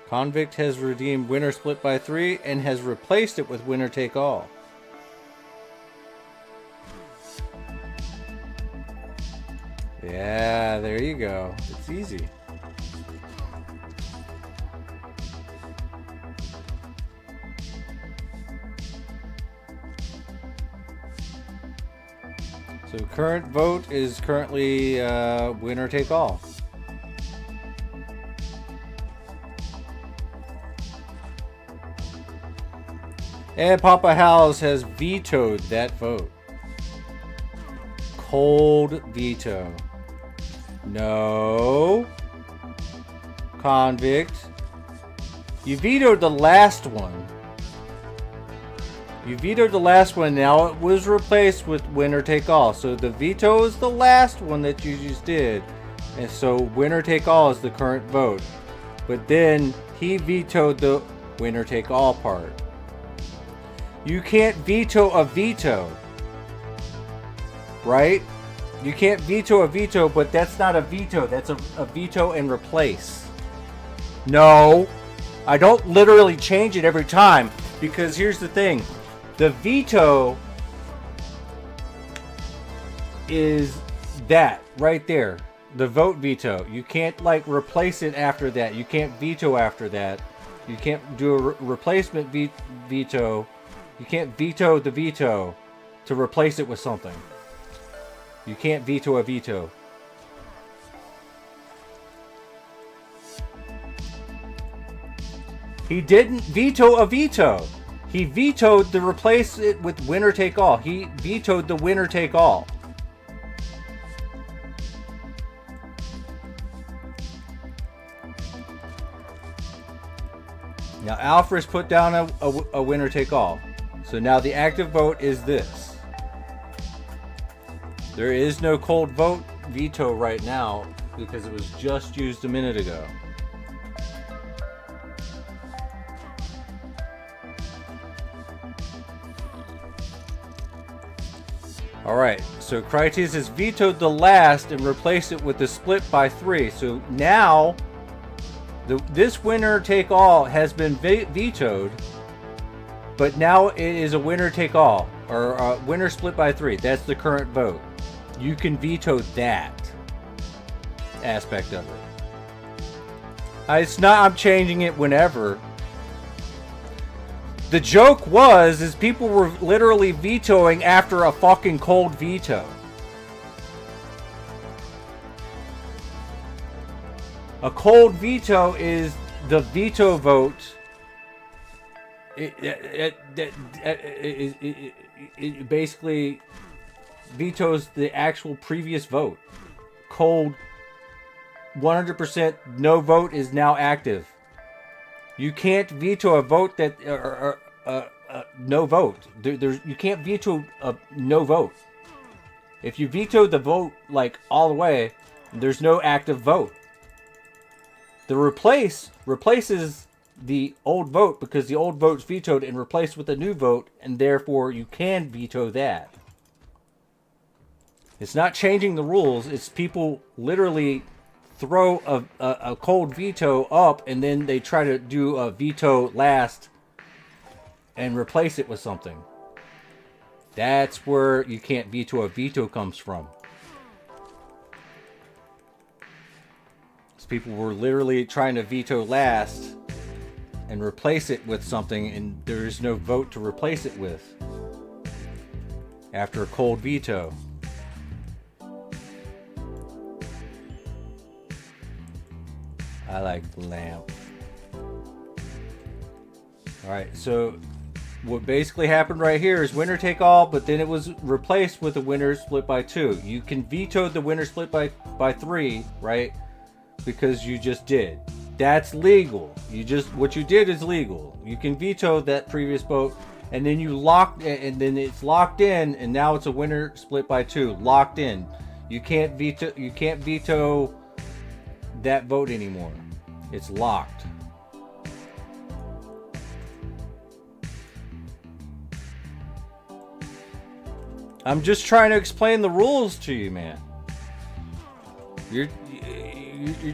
Convict has redeemed winner split by 3 and has replaced it with winner take all. Yeah, there you go. It's easy. So current vote is currently winner take all. And Papa House has vetoed that vote. Cold veto. No. Convict. You vetoed the last one. You vetoed the last one. Now it was replaced with winner take all. So the veto is the last one that you just did. And so winner take all is the current vote. But then he vetoed the winner take all part. You can't veto a veto, right? You can't veto a veto, but that's not a veto. That's a veto and replace. No, I don't literally change it every time, because here's the thing. The veto is that right there, the vote veto. You can't like replace it after that. You can't veto after that. You can't do a replacement veto. You can't veto the veto to replace it with something. You can't veto a veto. He didn't veto a veto. He vetoed the replace it with winner take all. He vetoed the winner take all. Now Alfred's put down a winner take all. So now the active vote is this. There is no cold vote veto right now because it was just used a minute ago. Alright, so Crites has vetoed the last and replaced it with the split by 3. So now this winner take all has been vetoed, but now it is a winner take all, or a winner split by 3. That's the current vote. You can veto that aspect of it. It's not I'm changing it whenever. The joke is people were literally vetoing after a fucking cold veto. A cold veto is the veto vote. It basically vetoes the actual previous vote. Cold, 100% no vote is now active. You can't veto a vote that no vote. You can't veto a no vote. If you veto the vote like all the way, there's no active vote. The replaces the old vote because the old vote's vetoed and replaced with a new vote, and therefore you can veto that. It's not changing the rules. It's people literally throw a cold veto up and then they try to do a veto last and replace it with something. That's where you can't veto a veto comes from. People were literally trying to veto last and replace it with something, and there is no vote to replace it with after a cold veto. I like the lamp. Alright, so what basically happened right here is winner take all, but then it was replaced with a winner split by 2. You can veto the winner split by 3, right? Because you just did. That's legal. What you did is legal. You can veto that previous vote, and then then it's locked in, and now it's a winner split by 2. Locked in. You can't veto that vote anymore. It's locked. I'm just trying to explain the rules to you, man.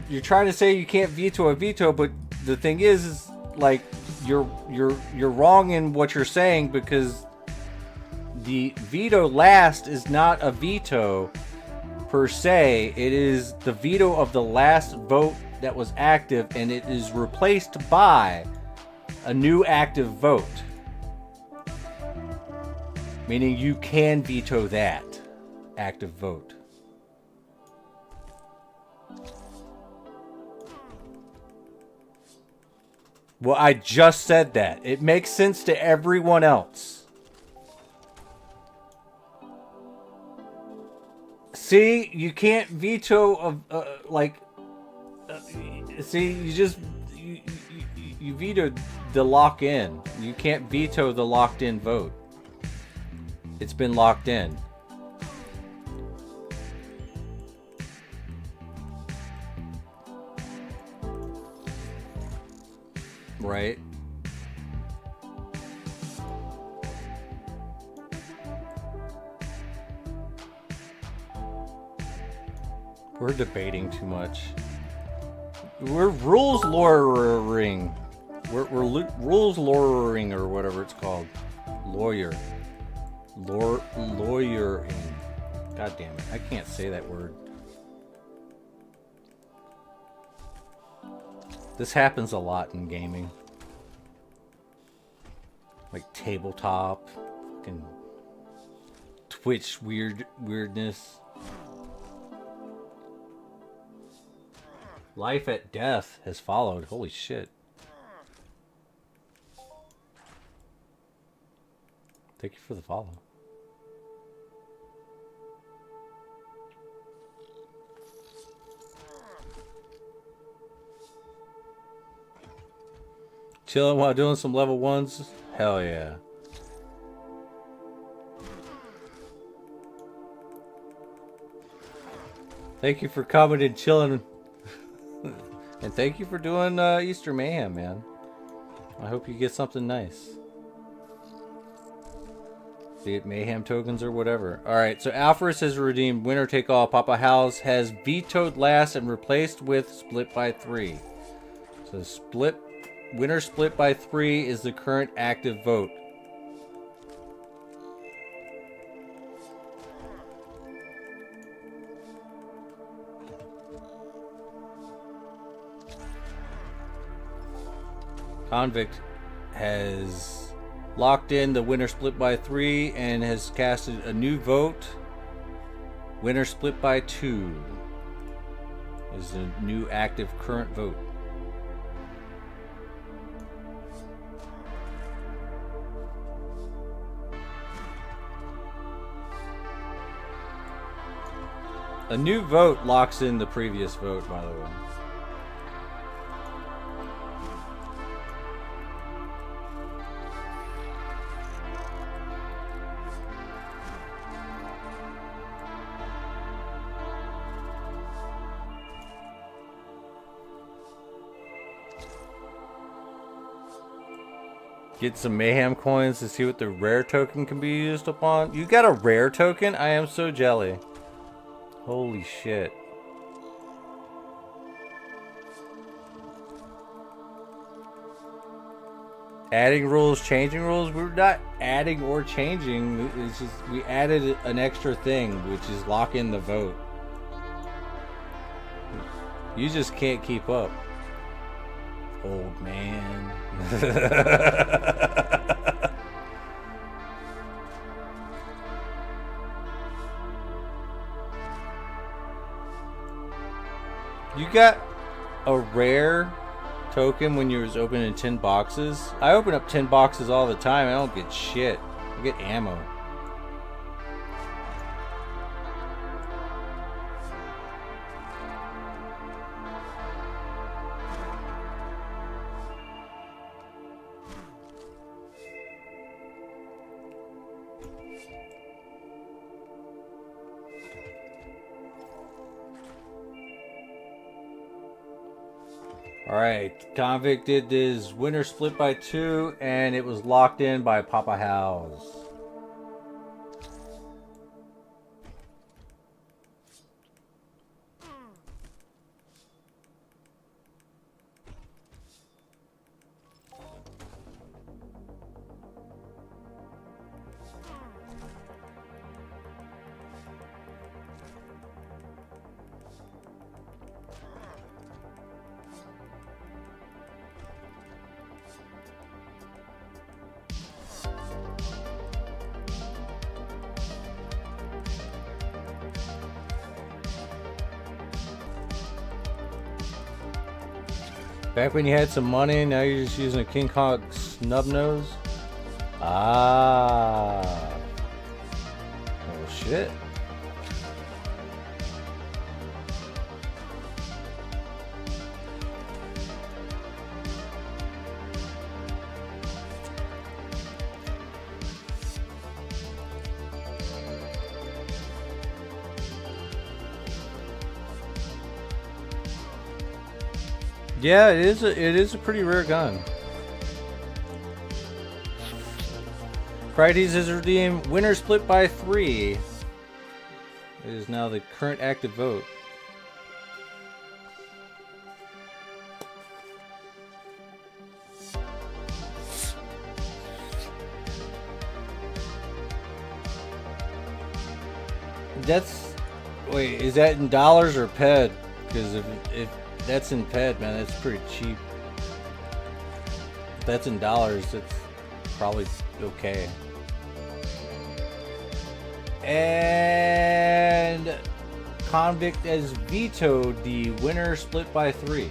You're trying to say you can't veto a veto, but the thing is like you're wrong in what you're saying, because the veto last is not a veto per se. It is the veto of the last vote that was active, and it is replaced by a new active vote. Meaning you can veto that active vote. Well, I just said that. It makes sense to everyone else. See, you can't veto see, you vetoed the lock-in. You can't veto the locked-in vote. It's been locked in. Right? We're debating too much. We're rules lawyering. We're rules lawyering, or whatever it's called. Lawyering. God damn it. I can't say that word. This happens a lot in gaming. Like tabletop, fucking Twitch weirdness. Life at death has followed. Holy shit. Thank you for the follow. Chilling while doing some level 1s? Hell yeah. Thank you for coming and chilling. And thank you for doing Easter Mayhem, man. I hope you get something nice. Be it Mayhem tokens or whatever. Alright, so Alphorus has redeemed Winner Take All. Papa House has vetoed last and replaced with Split by 3. So Winner Split by 3 is the current active vote. Convict has locked in the Winner Split by 3 and has casted a new vote. Winner Split by 2 is the new active current vote. A new vote locks in the previous vote, by the way. Get some Mayhem coins to see what the rare token can be used upon. You got a rare token? I am so jelly. Holy shit. Adding rules, changing rules? We're not adding or changing. It's just we added an extra thing, which is lock in the vote. You just can't keep up. Old man. You got a rare token when you was opening 10 boxes? I open up 10 boxes all the time. I don't get shit. I get ammo. Alright, Convict did his Winner Split by 2, and it was locked in by Papa House. Back when you had some money, now you're just using a King Kong snub nose? Ah. Oh shit. Yeah, it is a pretty rare gun. Crites has redeemed Winner Split by 3. It is now the current active vote. Wait, is that in dollars or PED? Because if that's in PED, man, that's pretty cheap. If that's in dollars, it's probably okay. And Convict has vetoed the Winner Split by 3.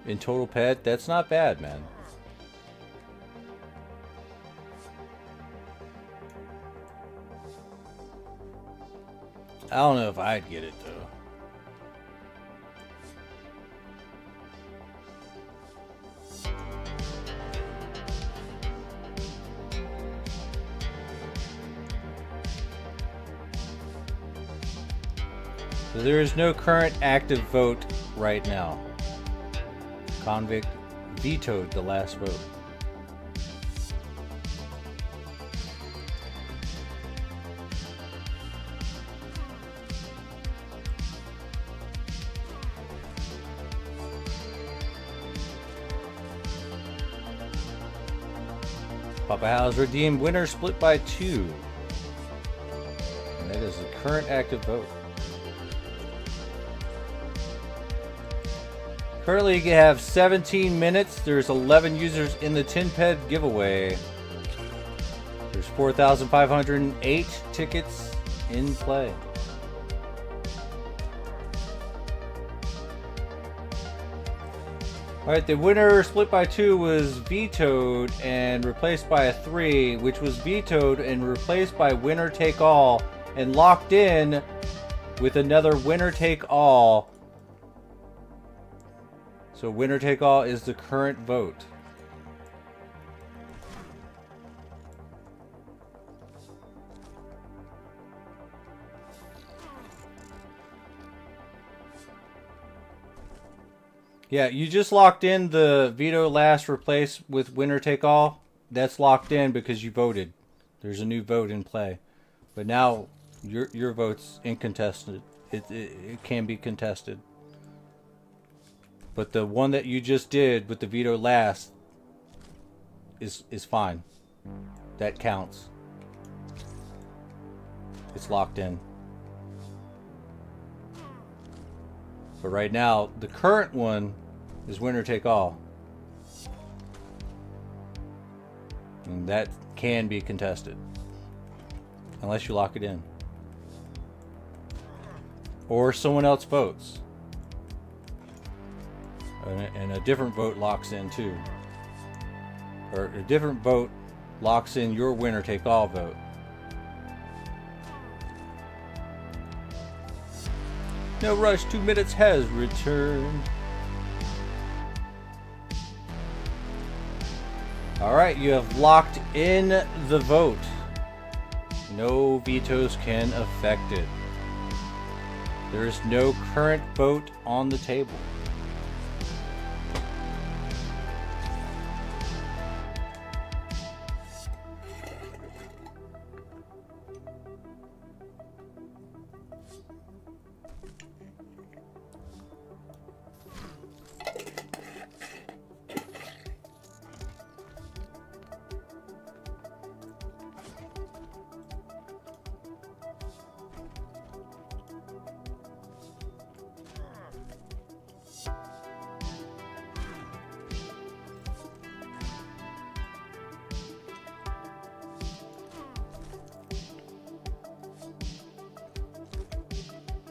in total pet. That's not bad, man. I don't know if I'd get it, though. So there is no current active vote right now. Convict vetoed the last vote. Papa House redeemed winner split by 2. And that is the current active vote. Currently, you have 17 minutes. There's 11 users in the 10-ped giveaway. There's 4,508 tickets in play. Alright, the winner split by 2 was vetoed and replaced by a 3, which was vetoed and replaced by winner take all and locked in with another winner take all. So winner take all is the current vote. Yeah, you just locked in the veto last replace with winner take all. That's locked in because you voted. There's a new vote in play. But now your vote's incontested. It can be contested. But the one that you just did with the veto last is fine. That counts. It's locked in. But right now, the current one is winner take all. And that can be contested. Unless you lock it in. Or someone else votes. And a different vote locks in too. Or a different vote locks in your winner take all vote. No rush, 2 minutes has returned. Alright, you have locked in the vote. No vetoes can affect it. There is no current vote on the table.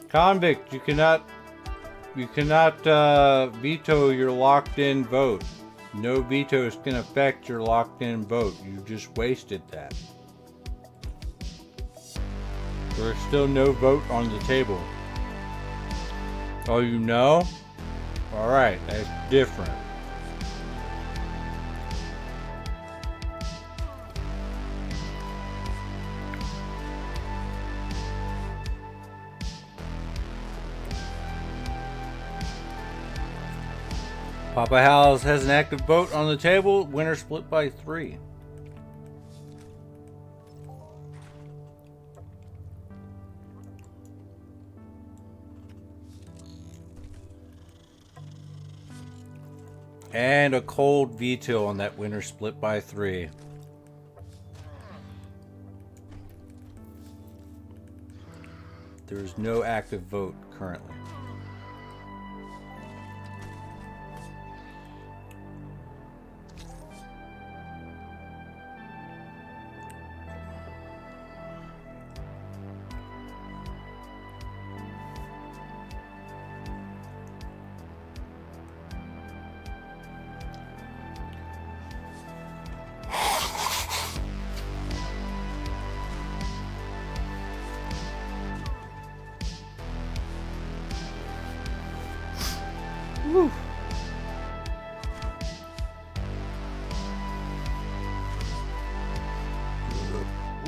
Convict, you cannot veto your locked-in vote. No vetoes can affect your locked-in vote. You just wasted that. There's still no vote on the table. Oh, you know? Alright, that's different. Papa House has an active vote on the table. Winner split by 3. And a cold veto on that winner split by 3. There is no active vote currently.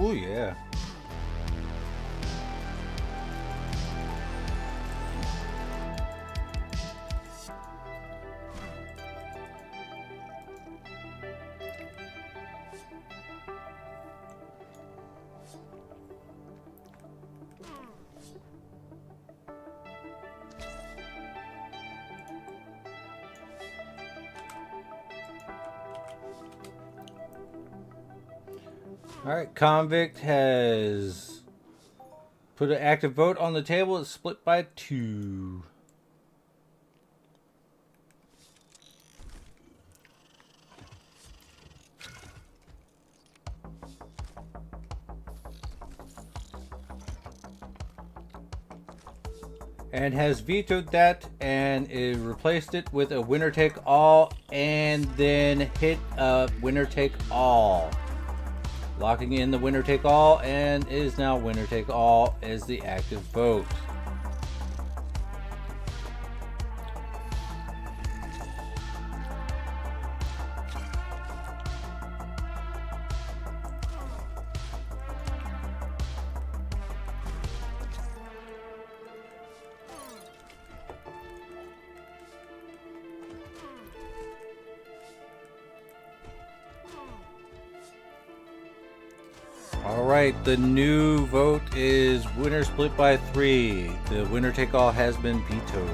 Oh yeah. Alright, Convict has put an active vote on the table. It's split by 2. And has vetoed that and it replaced it with a winner take all and then hit a winner take all. Locking in the winner take all and is now winner take all as the active vote. Alright, the new vote is winner split by 3. The winner take all has been vetoed.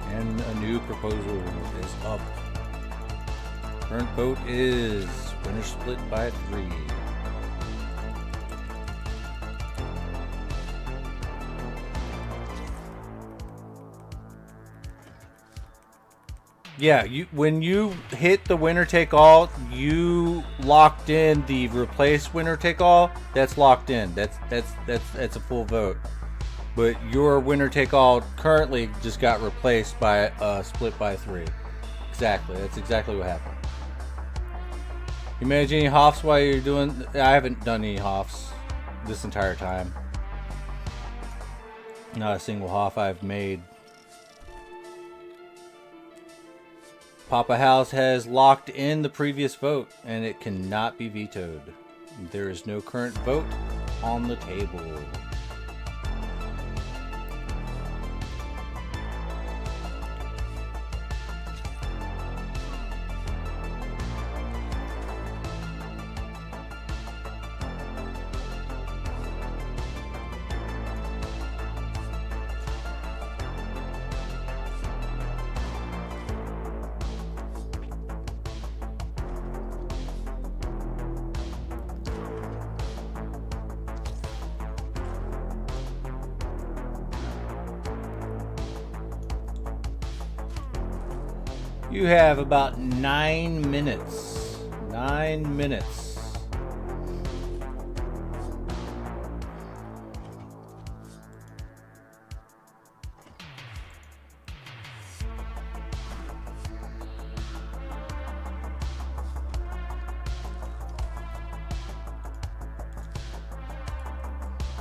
And a new proposal is up. Current vote is winner split by 3. Yeah, when you hit the winner take all, you locked in the replace winner take all. That's locked in. That's a full vote. But your winner take all currently just got replaced by split by 3. Exactly. That's exactly what happened. You manage any hoffs while you're doing? I haven't done any hoffs this entire time. Not a single hoff I've made. Papa House has locked in the previous vote and it cannot be vetoed. There is no current vote on the table. You have about 9 minutes. 9 minutes.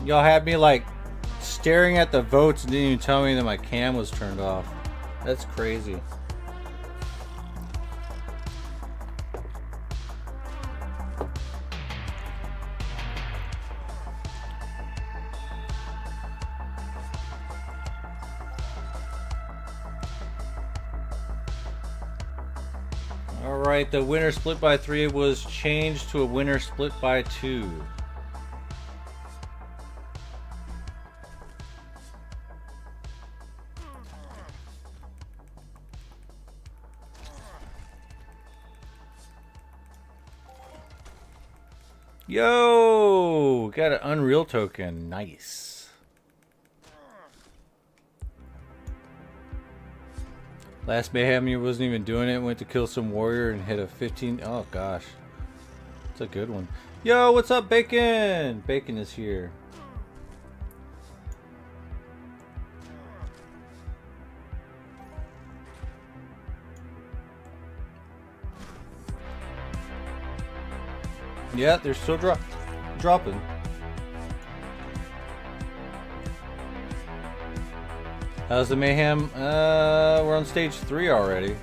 Y'all had me like staring at the votes and didn't even tell me that my cam was turned off. That's crazy. Alright, the winner split by 3 was changed to a winner split by 2. Yo! Got an Unreal token. Nice. Last Mayhem, you wasn't even doing it. Went to kill some warrior and hit a 15. Oh gosh. It's a good one. Yo, what's up, Bacon? Bacon is here. Yeah, they're still dropping. How's the Mayhem? We're on stage 3 already.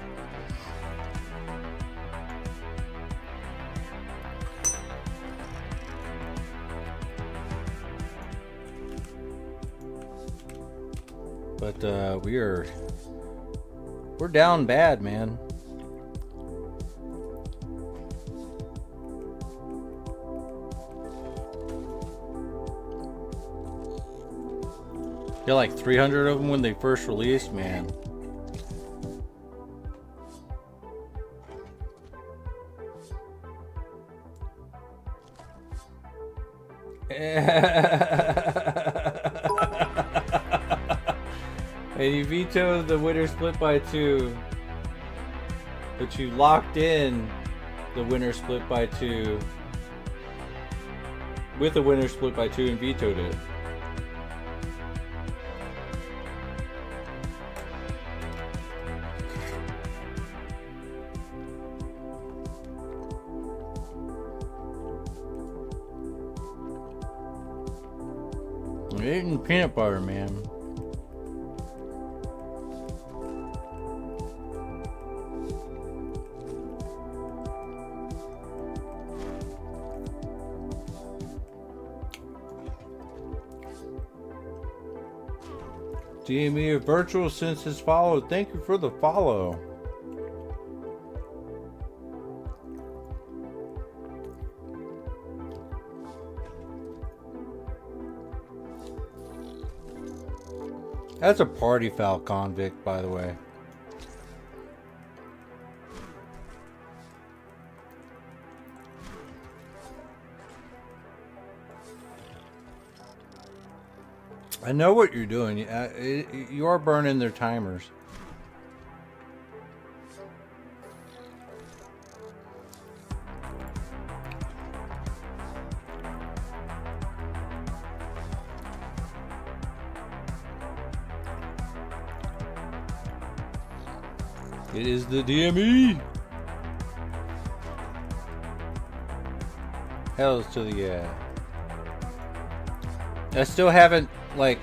But we're down bad, man. Got like 300 of them when they first released, man. And you vetoed the winner split by 2, but you locked in the winner split by 2 with a winner split by 2 and vetoed it. I'm eating peanut butter, man. DME of Virtual since his follow. Thank you for the follow. That's a party foul convict, by the way. I know what you're doing. You are burning their timers. It is the DME. Hells to the yeah. I still haven't like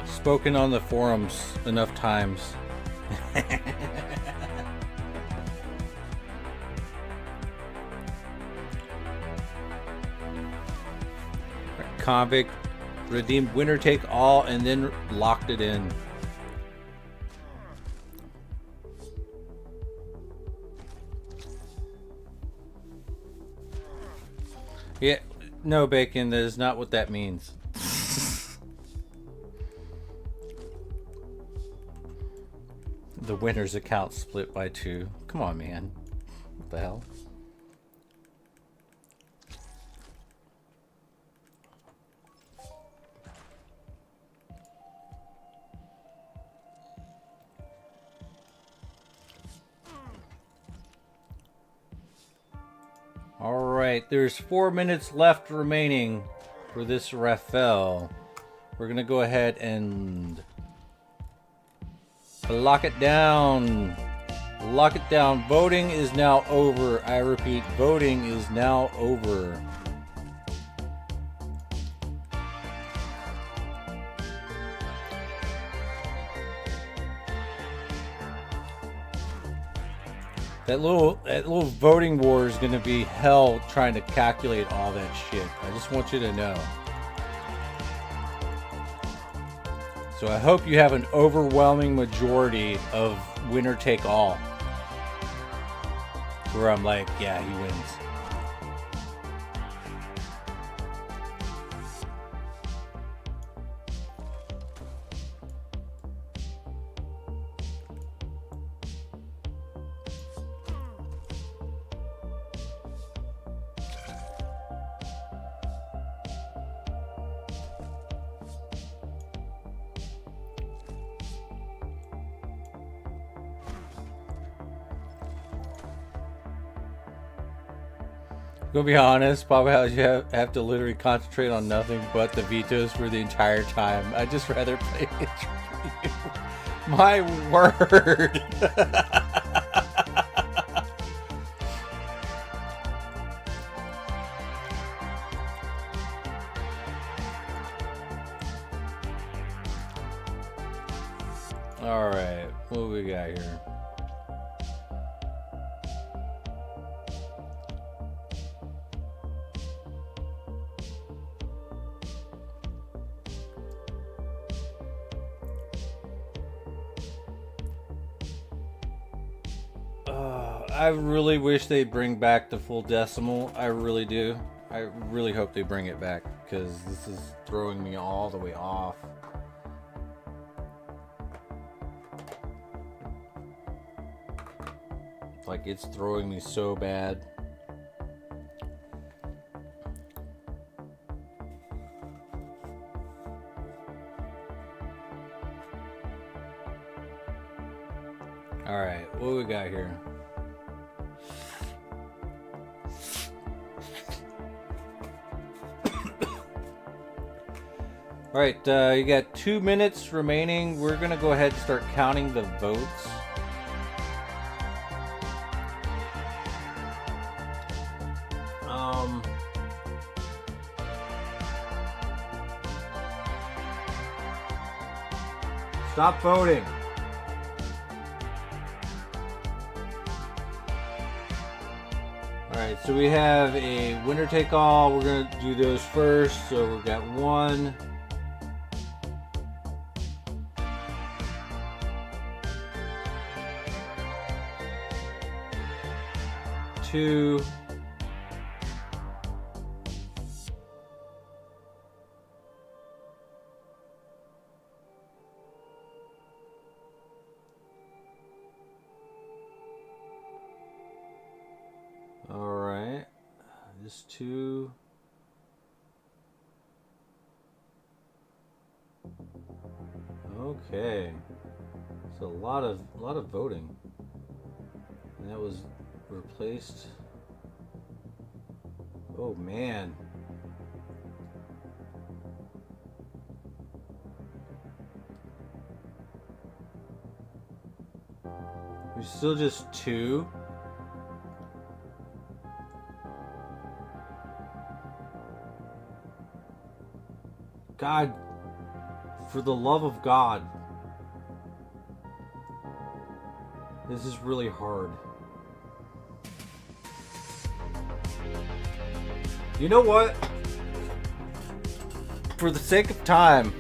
spoken on the forums enough times. Convict redeemed winner take all and then locked it in. Yeah, no, Bacon, that is not what that means. The winner's account split by 2. Come on, man. What the hell? Alright, there's 4 minutes left remaining for this Raphael. We're gonna go ahead and lock it down. Lock it down. Voting is now over. I repeat, voting is now over. That little voting war is going to be hell trying to calculate all that shit. I just want you to know. So I hope you have an overwhelming majority of winner take all. Where I'm like, yeah, he wins. Gonna be honest, Papa House, you have to literally concentrate on nothing but the vetoes for the entire time. I'd just rather play Entropia. My word! Alright, what do we got here? I really wish they'd bring back the full decimal. I really do. I really hope they bring it back, because this is throwing me all the way off. Like, it's throwing me so bad. Alright, what we got here? Alright, you got 2 minutes remaining. We're gonna go ahead and start counting the votes. Stop voting. Alright, so we have a winner take all. We're going to do those first. So we've got 1, 2, 2. Okay. It's a lot of voting. And that was replaced. Oh man. There's still just 2. God, for the love of God. This is really hard. You know what? For the sake of time,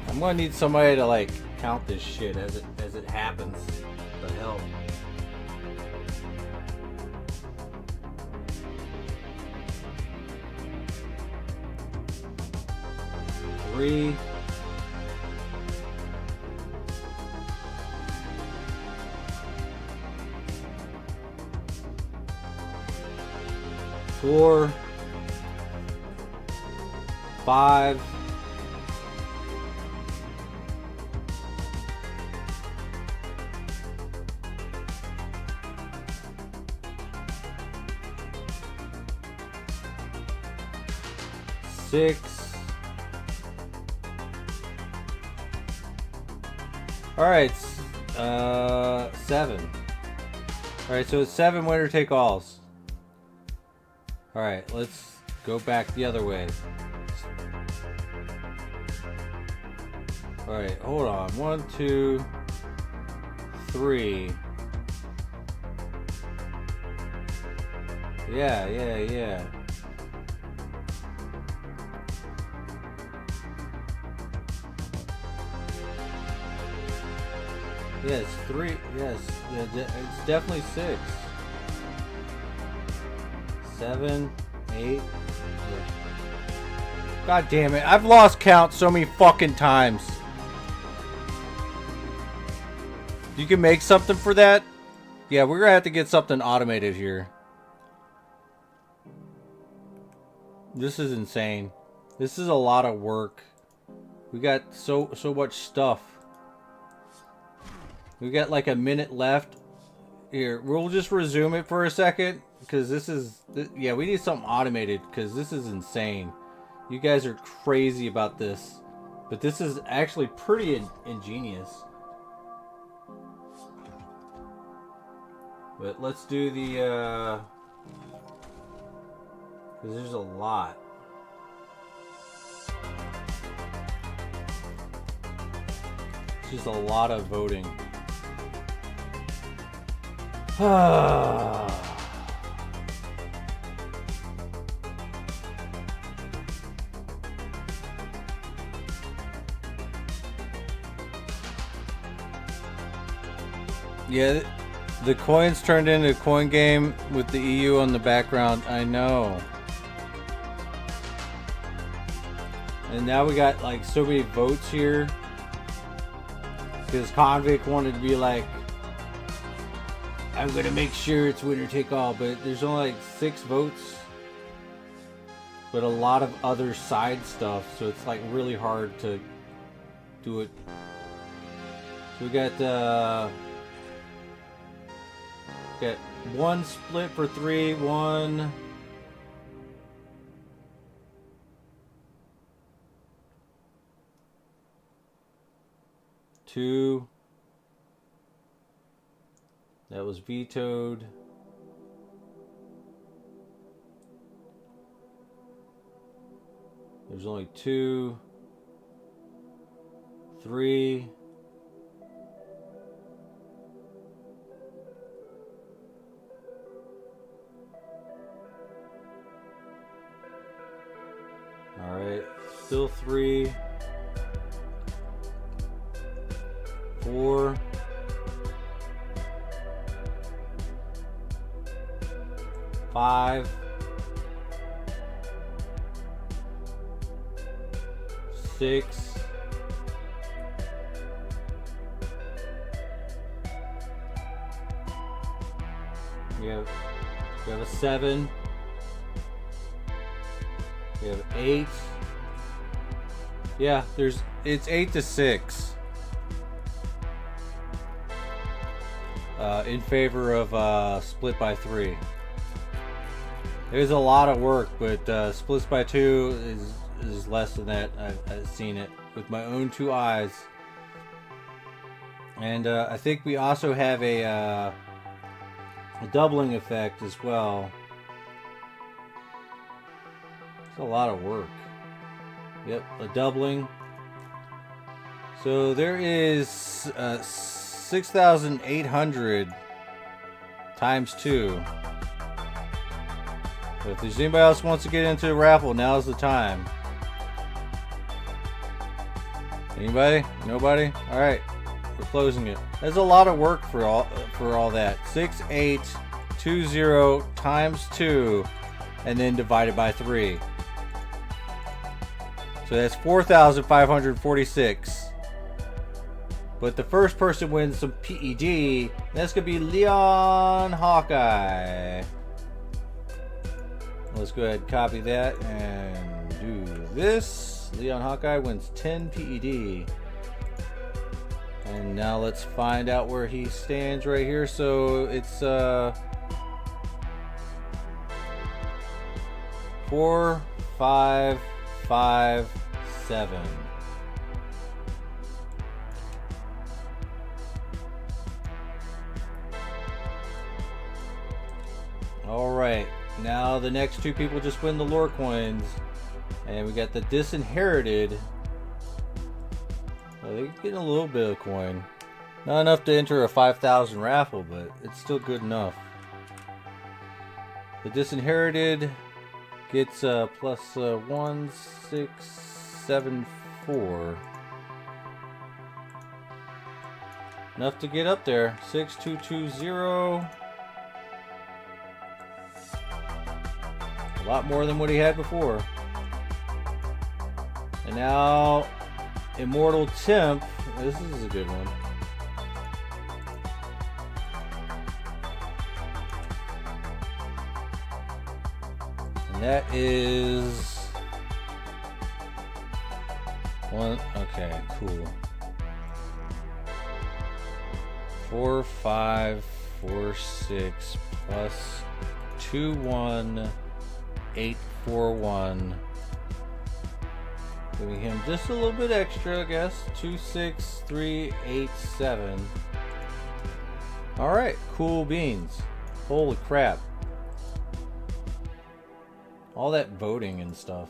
I'm gonna need somebody to like count this shit as it happens. What the hell? Three. 4, 5, 6. Alright, 7. Alright, so it's 7 winner take alls. Alright, let's go back the other way. Alright, hold on. 1, 2, 3. Yeah. Yes, 3. Yes, it's definitely 6. 7, 8. God damn it! I've lost count so many fucking times. You can make something for that? Yeah, we're gonna have to get something automated here. This is insane. This is a lot of work. We got so much stuff. We got like a minute left. Here, we'll just resume it for a second, because this is, yeah, we need something automated, because this is insane. You guys are crazy about this, but this is actually pretty ingenious. But let's do the, because there's a lot. It's just a lot of voting. Yeah, The coins turned into a coin game with the EU on the background. I know. And now we got like so many votes here. Because Convict wanted to be like, I'm gonna make sure it's winner take all, but there's only like 6 votes. But a lot of other side stuff, so it's like really hard to do it. So we got one split for 3, 1. Two. That was vetoed. There's only 2, 3. All right, still 3, 4. 5. 6. We have a 7. We have 8. Yeah, it's 8 to 6. In favor of split by 3. There's a lot of work, but splits by 2 is less than that. I've seen it with my own 2 eyes. And I think we also have a doubling effect as well. It's a lot of work. Yep, a doubling. So there is 6,800 times 2. So if there's anybody else who wants to get into a raffle, now's the time. Anybody? Nobody? All right, we're closing it. There's a lot of work for all that. 6,820 times 2, and then divided by 3. So that's 4,546. But the first person wins some PED. That's gonna be Leon Hawkeye. Let's go ahead and copy that and do this. Leon Hawkeye wins 10 PED. And now let's find out where he stands right here. So it's 4, 5, 5, 7. Alright, now the next 2 people just win the lore coins. And we got the disinherited. Well, they're getting a little bit of coin. Not enough to enter a 5,000 raffle, but it's still good enough. The disinherited gets plus 1, 6, 7, 4. Enough to get up there. 6220. A lot more than what he had before. And now, Immortal Temp. This is a good one. And that is one. Okay, cool. 4, 5, 4, 6 plus 2, 1, 8, 4, 1. Giving him just a little bit extra, I guess. 2, 6, 3, 8, 7. Alright, cool beans. Holy crap. All that voting and stuff.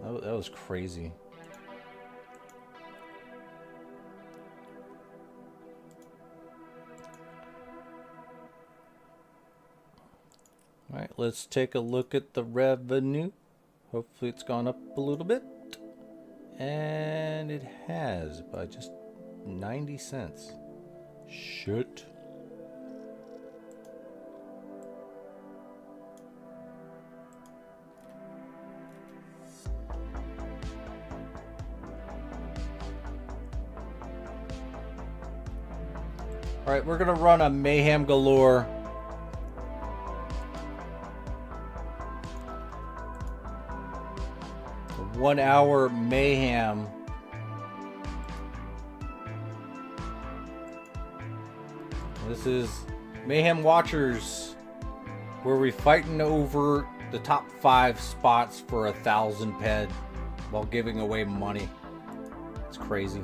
That was crazy. Alright, let's take a look at the revenue. Hopefully it's gone up a little bit. And it has by just 90 cents. Shit. Alright, we're gonna run a Mayhem galore. A 1 hour Mayhem. This is Mayhem Watchers, where we're fighting over the top 5 spots for 1,000 ped while giving away money. It's crazy.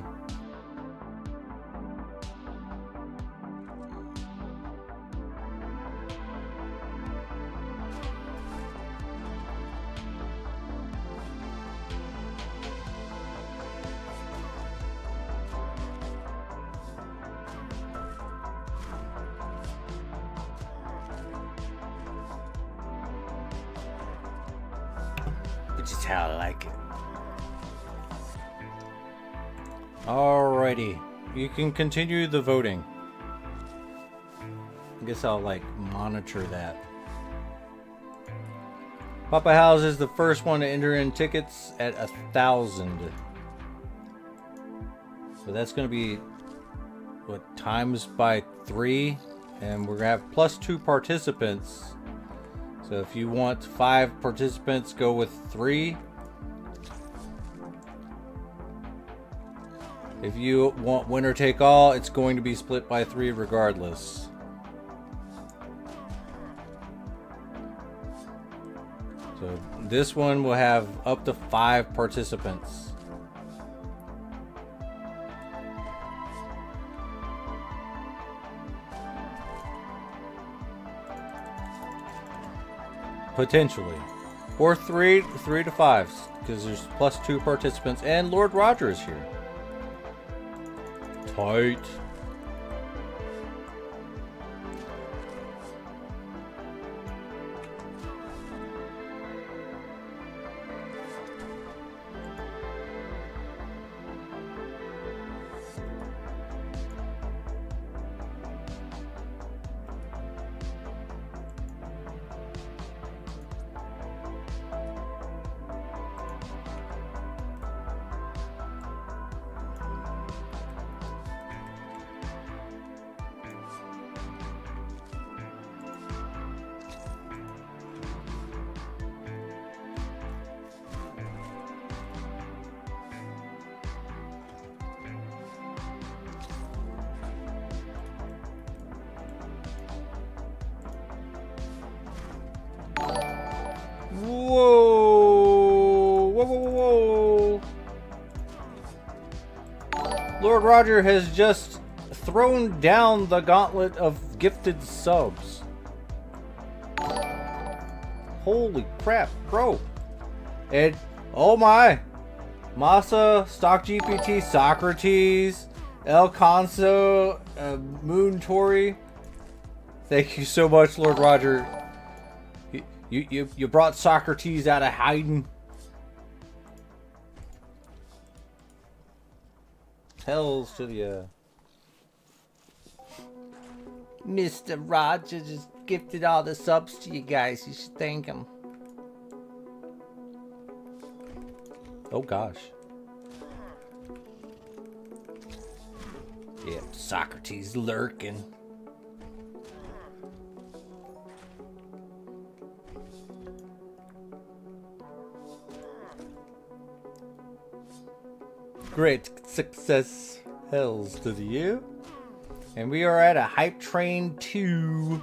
Which is how I like it. Alrighty. You can continue the voting. I guess I'll like monitor that. Papa House is the first one to enter in tickets at 1,000. So that's gonna be what, times by 3, and we're gonna have plus 2 participants. So if you want 5 participants, go with 3. If you want winner take all, it's going to be split by 3 regardless. So this one will have up to 5 participants. Potentially. Or 3 to 5, because there's plus 2 participants, and Lord Roger is here. Tight. Whoa! Lord Roger has just thrown down the gauntlet of gifted subs. Holy crap, bro. And, oh my. Masa, Stock GPT, Socrates, El Conso, Moon Tori. Thank you so much, Lord Roger. You brought Socrates out of hiding. Hells to the Mr. Roger just gifted all the subs to you guys. You should thank him. Oh gosh. Yep, Socrates lurking. Great success, hells to the you. And we are at a Hype Train 2.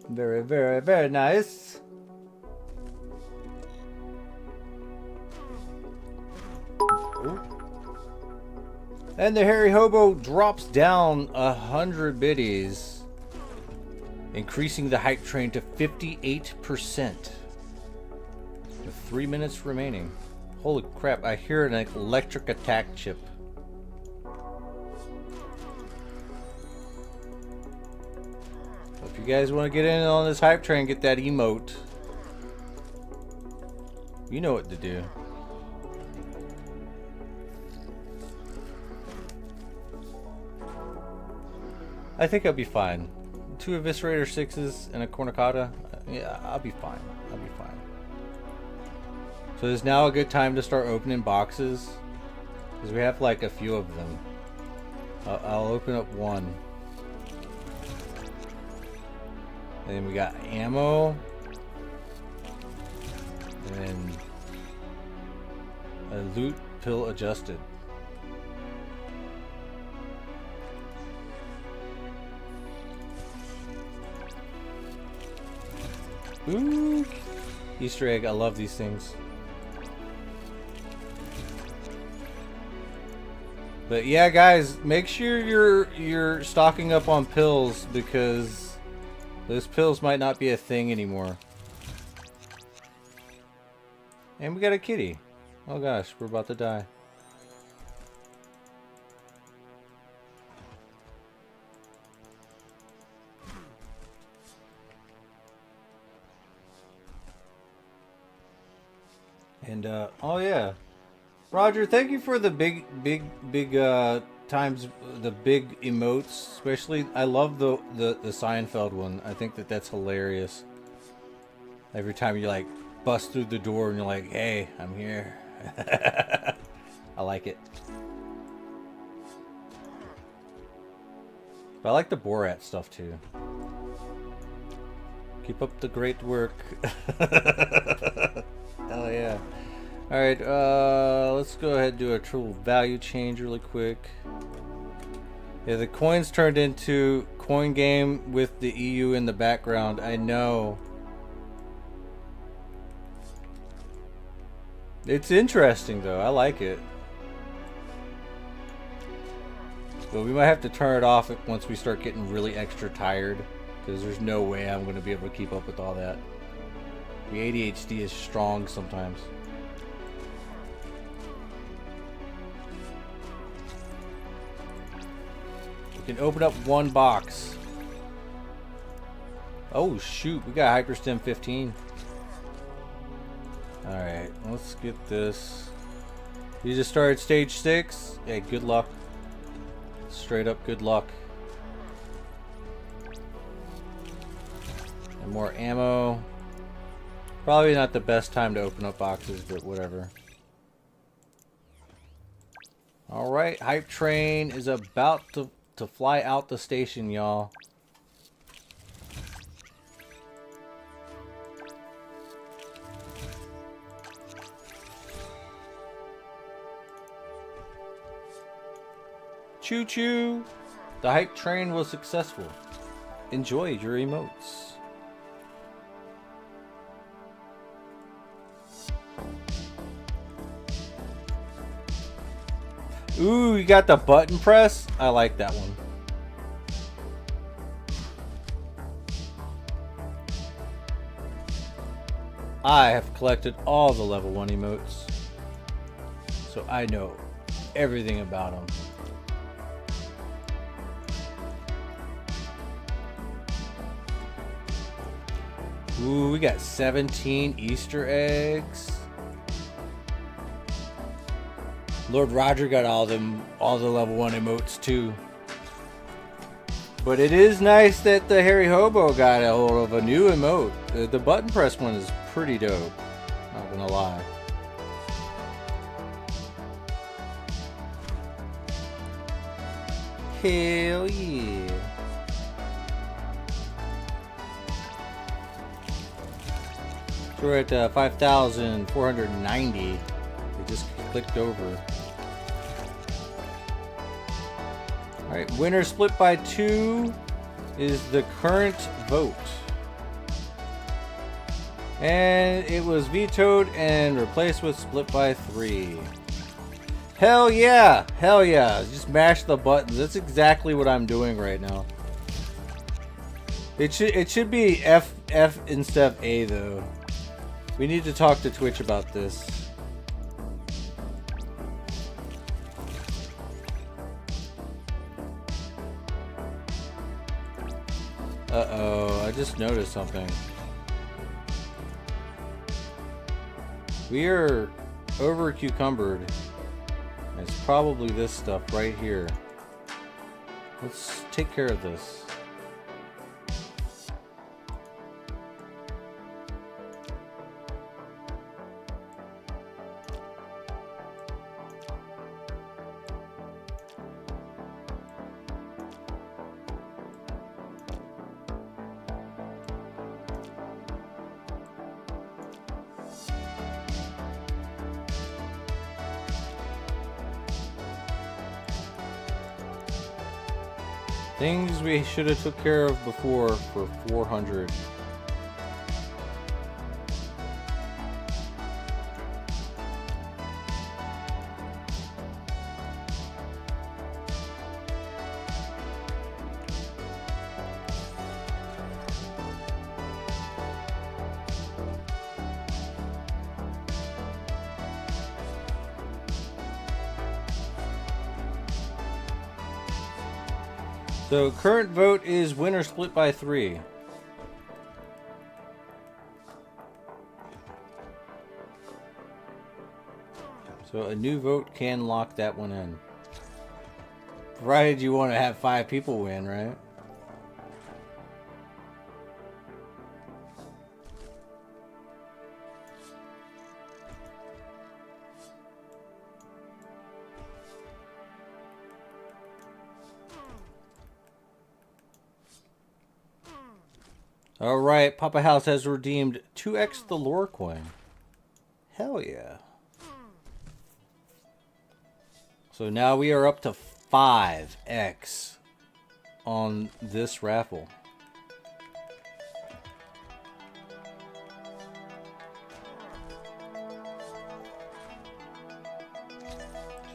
Very, very, very nice. Ooh. And the Hairy Hobo drops down 100 biddies, increasing the hype train to 58%. With 3 minutes remaining. Holy crap, I hear an electric attack chip. If you guys want to get in on this hype train, get that emote. You know what to do. I think I'll be fine. 2 Eviscerator 6s and a Cornucopia. Yeah, I'll be fine. I'll be fine. So is now a good time to start opening boxes? Because we have like a few of them. I'll open up one. And then we got ammo. And then a loot pill adjusted. Ooh! Easter egg, I love these things. But yeah, guys, make sure you're stocking up on pills because those pills might not be a thing anymore. And we got a kitty. Oh gosh, we're about to die. And oh yeah, Roger, thank you for the big times, the big emotes. Especially, I love the Seinfeld one. I think that's hilarious. Every time you like bust through the door and you're like, "Hey, I'm here." I like it. But I like the Borat stuff too. Keep up the great work. Hell yeah. Alright, let's go ahead and do a true value change really quick. Yeah, the coins turned into coin game with the EU in the background. I know. It's interesting though. I like it. But we might have to turn it off once we start getting really extra tired. Because there's no way I'm going to be able to keep up with all that. The ADHD is strong sometimes. We can open up one box. Oh shoot, we got Hyperstem 15. Alright, let's get this. You just started stage 6? Hey, good luck. Straight up good luck. And more ammo. Probably not the best time to open up boxes, but whatever. Alright, Hype Train is about to fly out the station, y'all. Choo choo! The Hype Train was successful. Enjoy your emotes. Ooh, you got the button press? I like that one. I have collected all the level 1 emotes, so I know everything about them. Ooh, we got 17 Easter eggs. Lord Roger got all the level 1 emotes too. But it is nice that the Hairy Hobo got a hold of a new emote. The button press one is pretty dope. Not gonna lie. Hell yeah. So we're at 5,490. We just clicked over. Alright, winner split by 2 is the current vote. And it was vetoed and replaced with split by 3. Hell yeah! Hell yeah! Just mash the buttons. That's exactly what I'm doing right now. It should be F instead of A though. We need to talk to Twitch about this. Uh-oh, I just noticed something. We are over cucumbered. It's probably this stuff right here. Let's take care of this. Things we should have took care of before for 400. So current vote is winner split by 3. So a new vote can lock that one in. Provided you want to have 5 people win, right? Alright, Papa House has redeemed 2x the lore coin. Hell yeah. So now we are up to 5x on this raffle.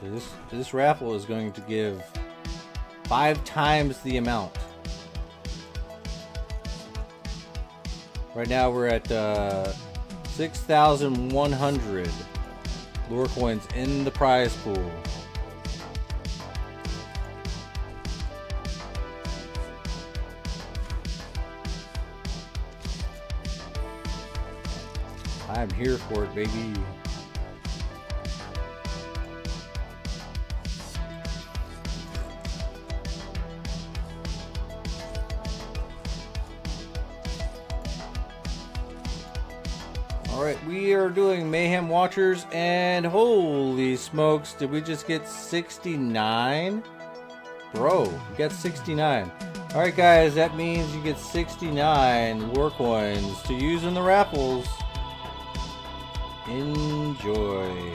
So this raffle is going to give 5 times the amount. Right now we're at 6,100 lure coins in the prize pool. I'm here for it, baby. Alright, we are doing Mayhem Watchers, and holy smokes, did we just get 69? Bro, we got 69. Alright guys, that means you get 69 lure coins to use in the raffles. Enjoy.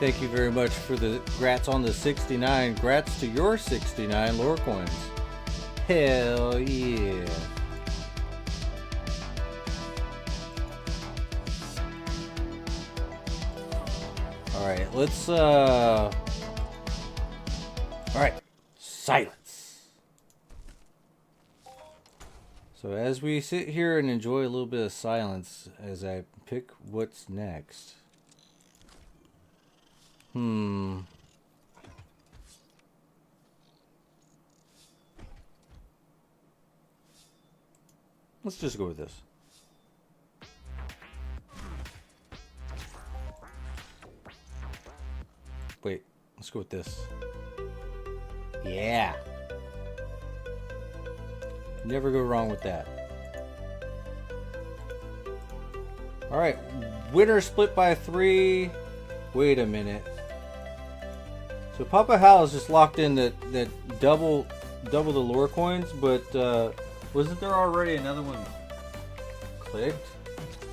Thank you very much for the grats on the 69. Grats to your 69 lore coins. Hell yeah. Alright, let's alright. Silence. So as we sit here and enjoy a little bit of silence as I pick what's next. Let's just go with this. Wait, let's go with this. Yeah. Never go wrong with that. Alright, winner split by 3. Wait a minute. So Papa Hal's just locked in that double the lore coins, but wasn't there already another one clicked?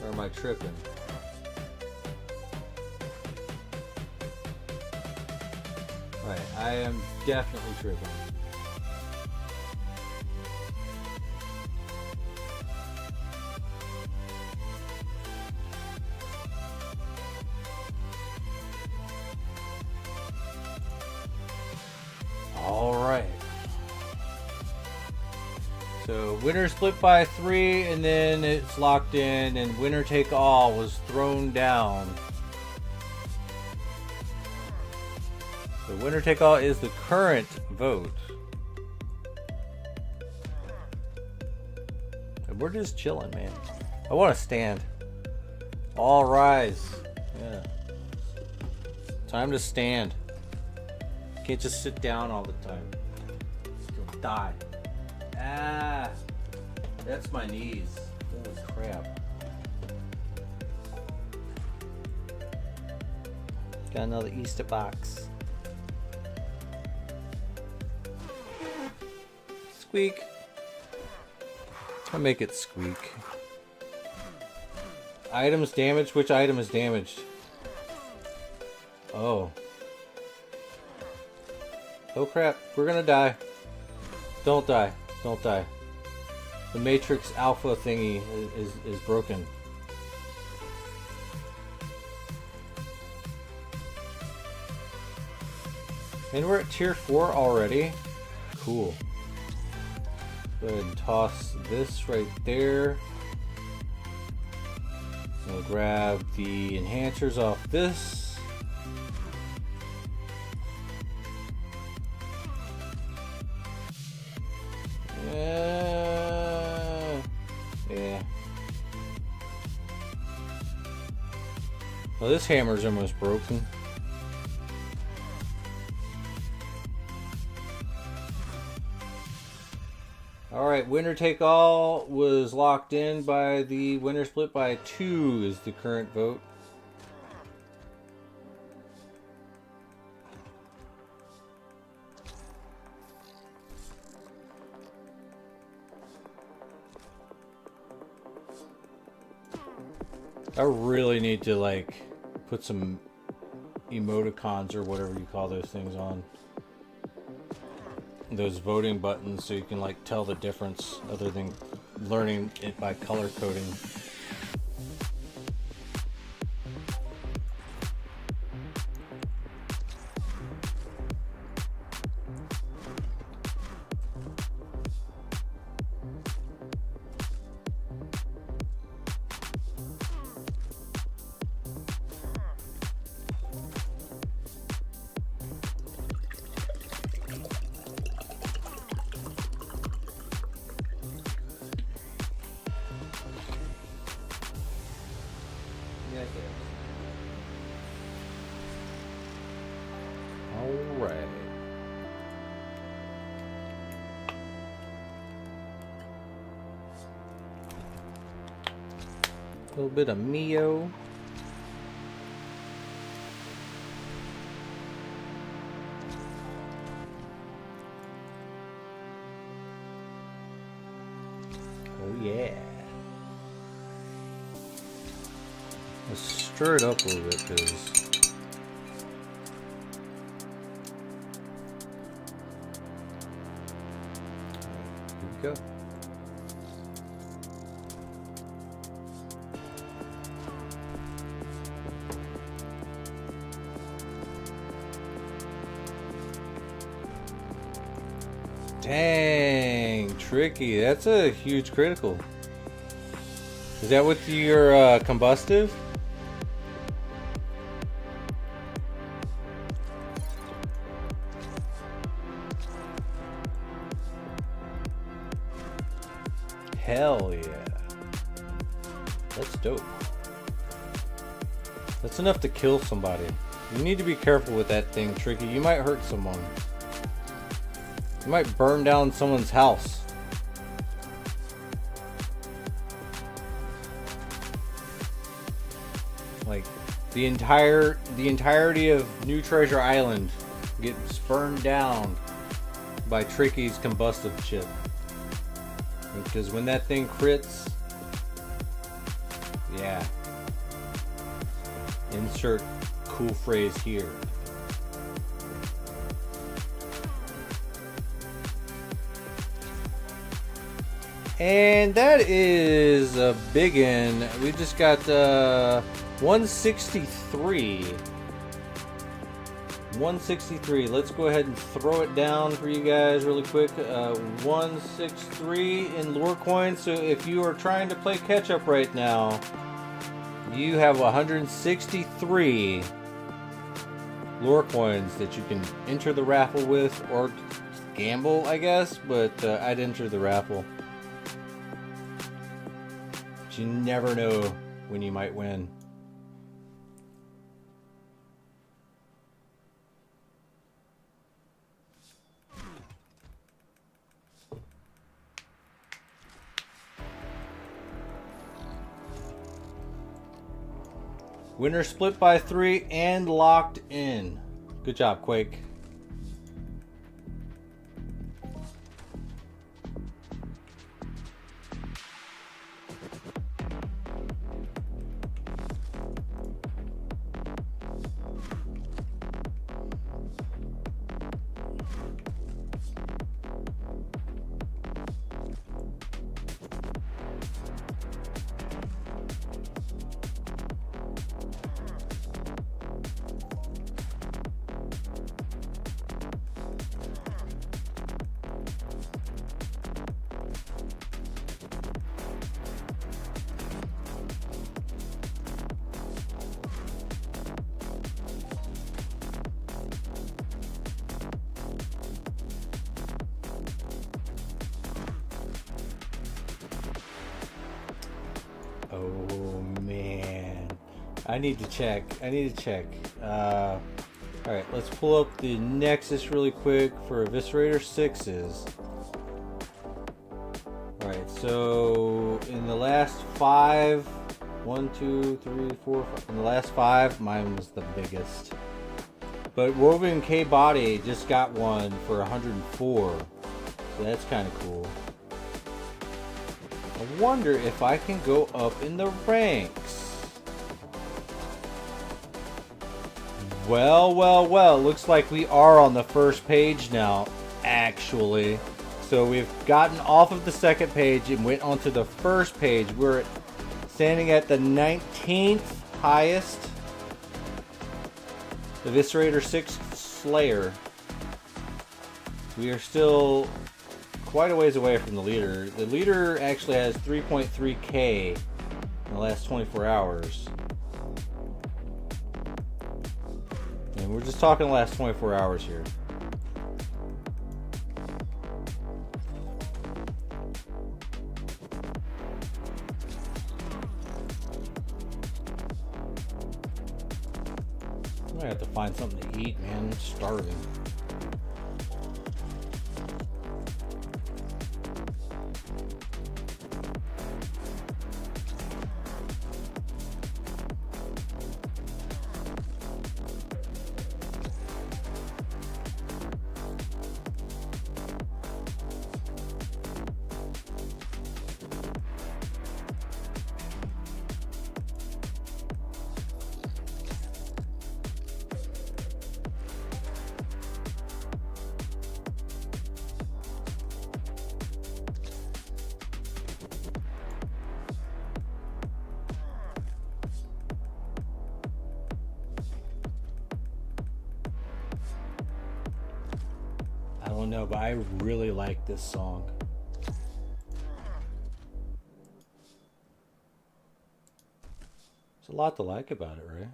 Or am I tripping? Alright, I am definitely tripping. Alright. So winner split by 3, and then it's locked in, and winner take all was thrown down. The winner take all is the current vote. And we're just chilling, man. I want to stand. All rise. Yeah. Time to stand. Can't just sit down all the time. You'll die. Ah, that's my knees. Holy crap. Got another Easter box. squeak. I'll make it squeak. Items damaged? Which item is damaged? Oh. Oh crap, we're gonna die. Don't die. Don't die. The Matrix Alpha thingy is broken. And we're at tier 4 already? Cool. Go ahead and toss this right there. We'll grab the enhancers off this. Yeah. Well, this hammer's almost broken. Alright, winner take all was locked in by the winner split by 2 is the current vote. I really need to like put some emoticons or whatever you call those things on those voting buttons so you can like tell the difference other than learning it by color coding. Alright. A little bit of Mio. Oh yeah. Let's stir it up a little bit because go. Dang, tricky. That's a huge critical. Is that with your combustive? Hell yeah. That's dope. That's enough to kill somebody. You need to be careful with that thing, Tricky. You might hurt someone. You might burn down someone's house. Like the entirety of New Treasure Island gets burned down by Tricky's combustive chip. Because when that thing crits, yeah. Insert cool phrase here. And that is a biggin. We just got 163. 163. Let's go ahead and throw it down for you guys really quick. 163 in lore coins. So if you are trying to play catch up right now, you have 163 lore coins that you can enter the raffle with, or gamble, I guess. But I'd enter the raffle. But you never know when you might win. Winner split by 3 and locked in. Good job, Quake. Oh man, I need to check. Alright, let's pull up the Nexus really quick for Eviscerator 6s. Alright, so in the last 5, 1, 2, 3, 4, 5, in the last 5, mine was the biggest. But Woven K Body just got one for 104, so that's kind of cool. I wonder if I can go up in the ranks. Well, looks like we are on the first page now, actually. So we've gotten off of the second page and went onto the first page. We're standing at the 19th highest Eviscerator 6 Slayer. We are still quite a ways away from the leader. The leader actually has 3.3k in the last 24 hours. And we're just talking the last 24 hours here. I'm gonna have to find something to eat, man. I'm starving. I don't know, but I really like this song. There's a lot to like about it, right?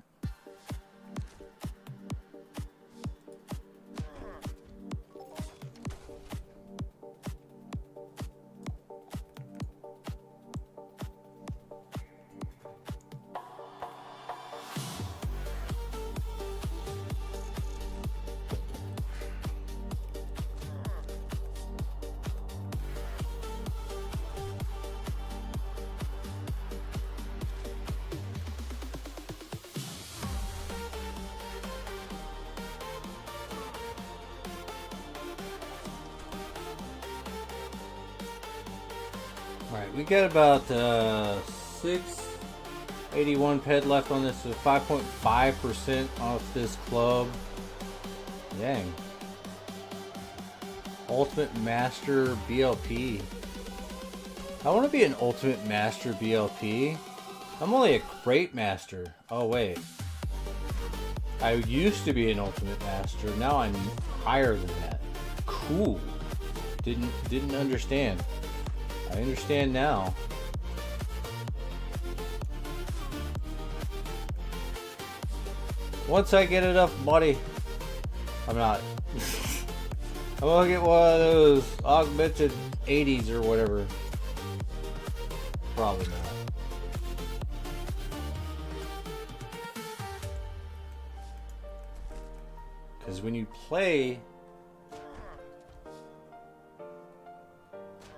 Alright, we got about 681 ped left on this, so 5.5% off this club. Dang. Ultimate Master BLP. I want to be an Ultimate Master BLP. I'm only a Crate Master. Oh wait. I used to be an Ultimate Master, now I'm higher than that. Cool. Didn't understand. I understand now. Once I get enough money, I'm not. I'm gonna get one of those augmented 80s or whatever. Probably not. Because when you play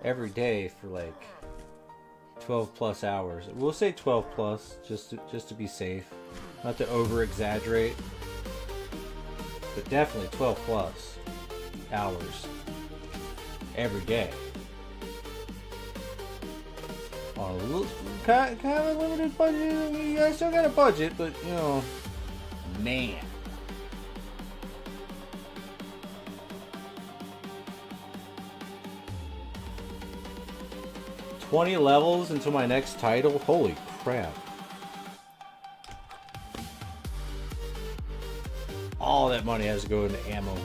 every day for like 12 plus hours. We'll say 12 plus just to be safe, not to over exaggerate, but definitely 12 plus hours every day on a little, kind of a limited budget. I still got a budget, but you know, man. 20 levels until my next title? Holy crap. All that money has to go into ammo.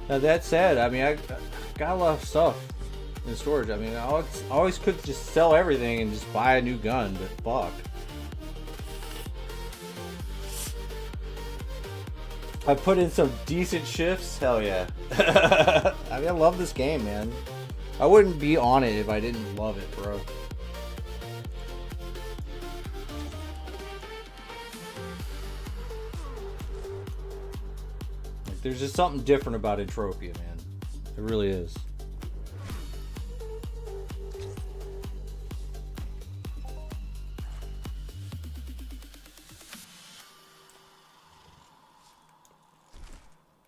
Now that said, I mean, I got a lot of stuff in storage. I mean, I always could just sell everything and just buy a new gun, but fuck. I put in some decent shifts? Hell yeah. I mean, I love this game, man. I wouldn't be on it if I didn't love it, bro. there's just something different about Entropia, man. It really is.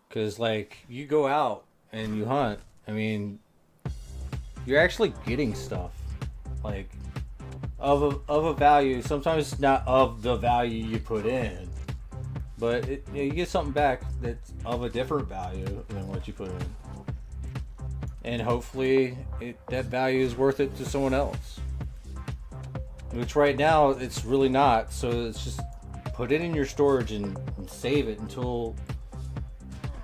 Because, like, you go out and you hunt, I mean, you're actually getting stuff. Like, of a value. Sometimes it's not of the value you put in. But you get something back that's of a different value than what you put in. And hopefully, that value is worth it to someone else. Which right now, it's really not. So it's just put it in your storage and save it until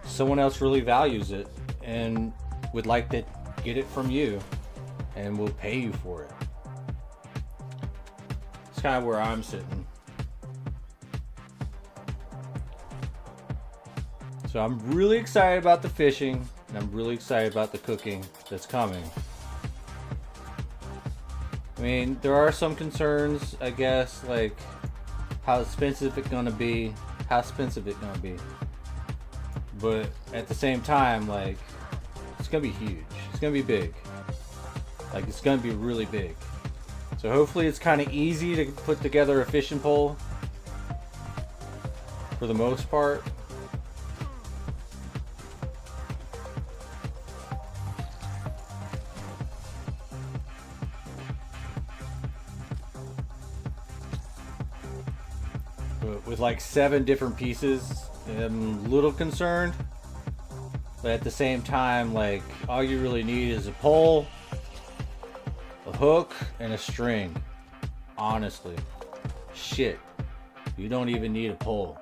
someone else really values it and would like to get it from you and will pay you for it. It's kind of where I'm sitting. So I'm really excited about the fishing and I'm really excited about the cooking that's coming. I mean, there are some concerns, I guess, like how expensive it's gonna be. But at the same time, like, it's gonna be huge. It's gonna be big. Like, it's gonna be really big. So hopefully it's kind of easy to put together a fishing pole for the most part. But with like 7 different pieces, I'm a little concerned, but at the same time, like, all you really need is a pole, a hook, and a string. Honestly, shit, you don't even need a pole,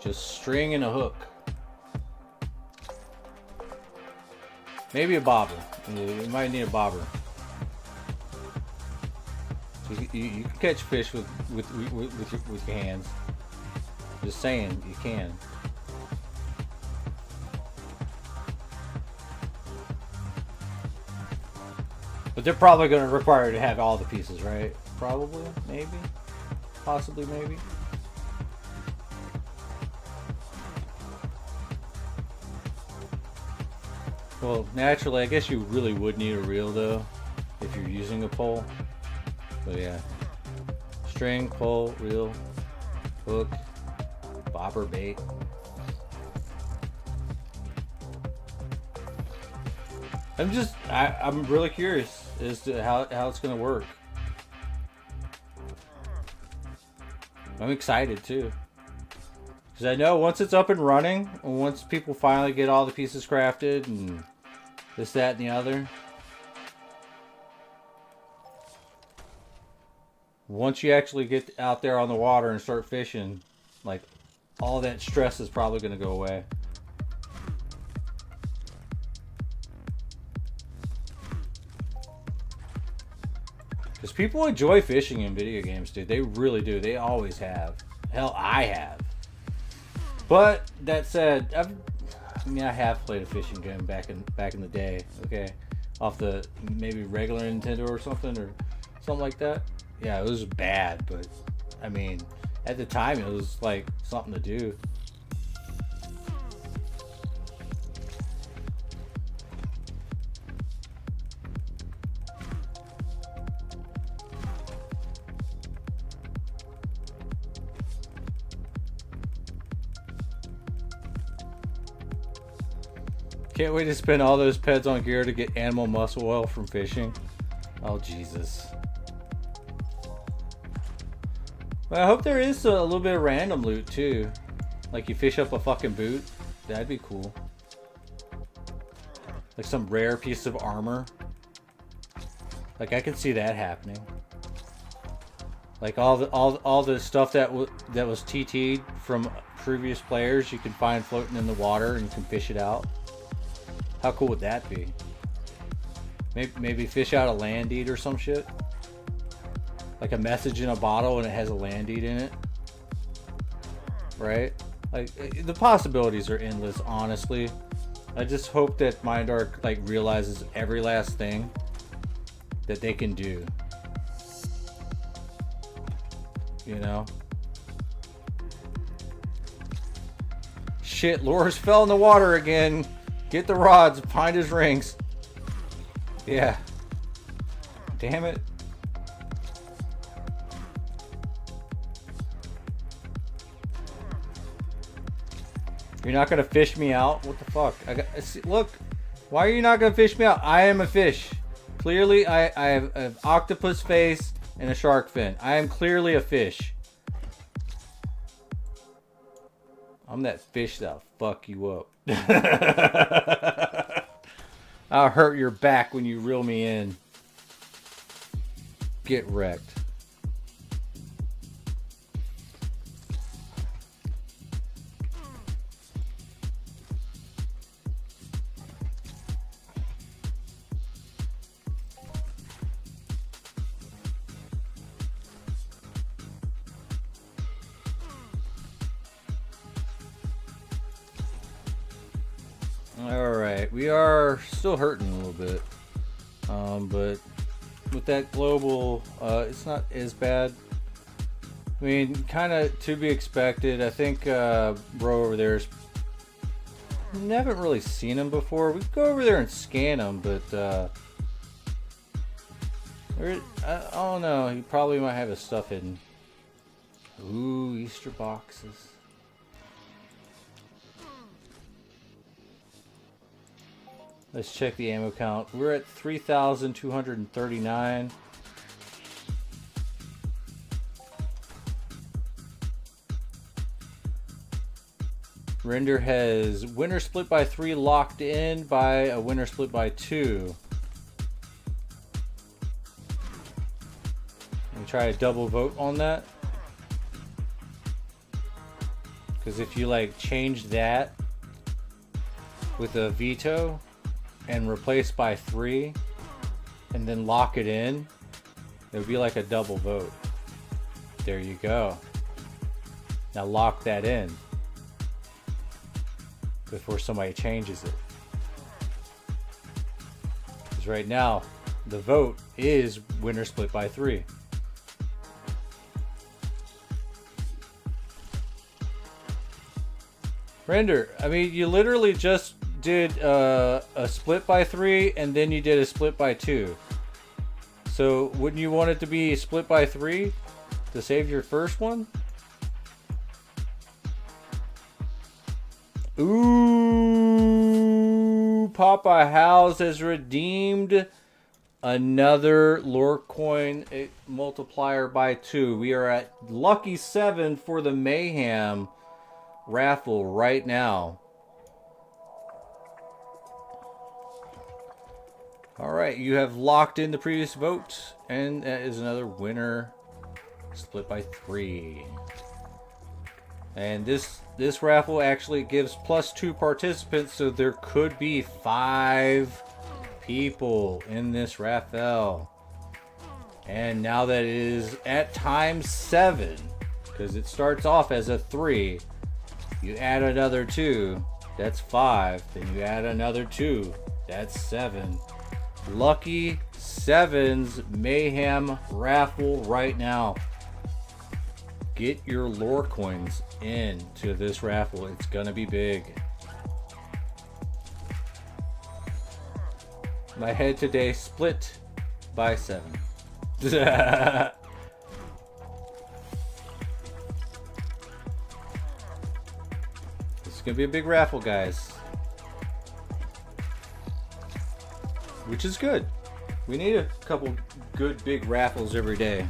just string and a hook, maybe a bobber. You might need a bobber. So you can catch fish with your hands. Just saying, you can. But they're probably going to require you to have all the pieces, right? Probably, maybe, possibly, maybe. Well, naturally, I guess you really would need a reel, though, if you're using a pole. But yeah, string, pole, reel, hook, bobber, bait. I'm really curious as to how it's gonna work. I'm excited too, because I know once it's up and running, and once people finally get all the pieces crafted and this, that, and the other, once you actually get out there on the water and start fishing, like, all that stress is probably going to go away. Because people enjoy fishing in video games, dude. They really do. They always have. Hell, I have. But that said, I have played a fishing game back in the day. Okay, off the maybe regular Nintendo or something like that. Yeah, it was bad, but I mean, at the time it was like something to do. Can't wait to spend all those peds on gear to get animal muscle oil from fishing. Oh, Jesus. Well, I hope there is a little bit of random loot too. Like you fish up a fucking boot. That'd be cool. Like some rare piece of armor. Like I could see that happening. Like all the stuff that was TT'd from previous players, you can find floating in the water and you can fish it out. How cool would that be? Maybe fish out a land deed or some shit. Like a message in a bottle and it has a land deed in it. Right? Like, the possibilities are endless, honestly. I just hope that Mindark, like, realizes every last thing that they can do. You know? shit, Loris fell in the water again. Get the rods, find his rings. Yeah. Damn it. You're not gonna fish me out? What the fuck? Look, why are you not gonna fish me out? I am a fish. Clearly, I have an octopus face and a shark fin. I am clearly a fish. I'm that fish that'll fuck you up. I'll hurt your back when you reel me in. Get wrecked. Alright, we are still hurting a little bit, but with that global, it's not as bad. I mean, kind of to be expected. I think bro over there's, we haven't really seen him before. We go over there and scan him, but I don't know, he probably might have his stuff hidden. Ooh, Easter boxes. Let's check the ammo count. We're at 3,239. Render has winner split by 3 locked in by a winner split by 2. And try a double vote on that. Because if you like change that with a veto and replace by 3 and then lock it in, it would be like a double vote. There you go. Now lock that in before somebody changes it. Because right now the vote is winner split by 3. Render, I mean, you literally just did a split by 3 and then you did a split by 2. So wouldn't you want it to be split by 3 to save your first one? Ooh, Papa House has redeemed another lore coin multiplier by 2. We are at lucky 7 for the Mayhem raffle right now. Alright, you have locked in the previous vote, and that is another winner split by 3. And this raffle actually gives +2 participants, so there could be 5 people in this raffle. And now that it is at times 7, because it starts off as a 3, you add another 2, that's 5. Then you add another 2, that's 7. Lucky 7's Mayhem raffle right now. Get your lore coins into this raffle. It's gonna be big. My head today split by 7. It's gonna be a big raffle, guys. Which is good. We need a couple good big raffles every day.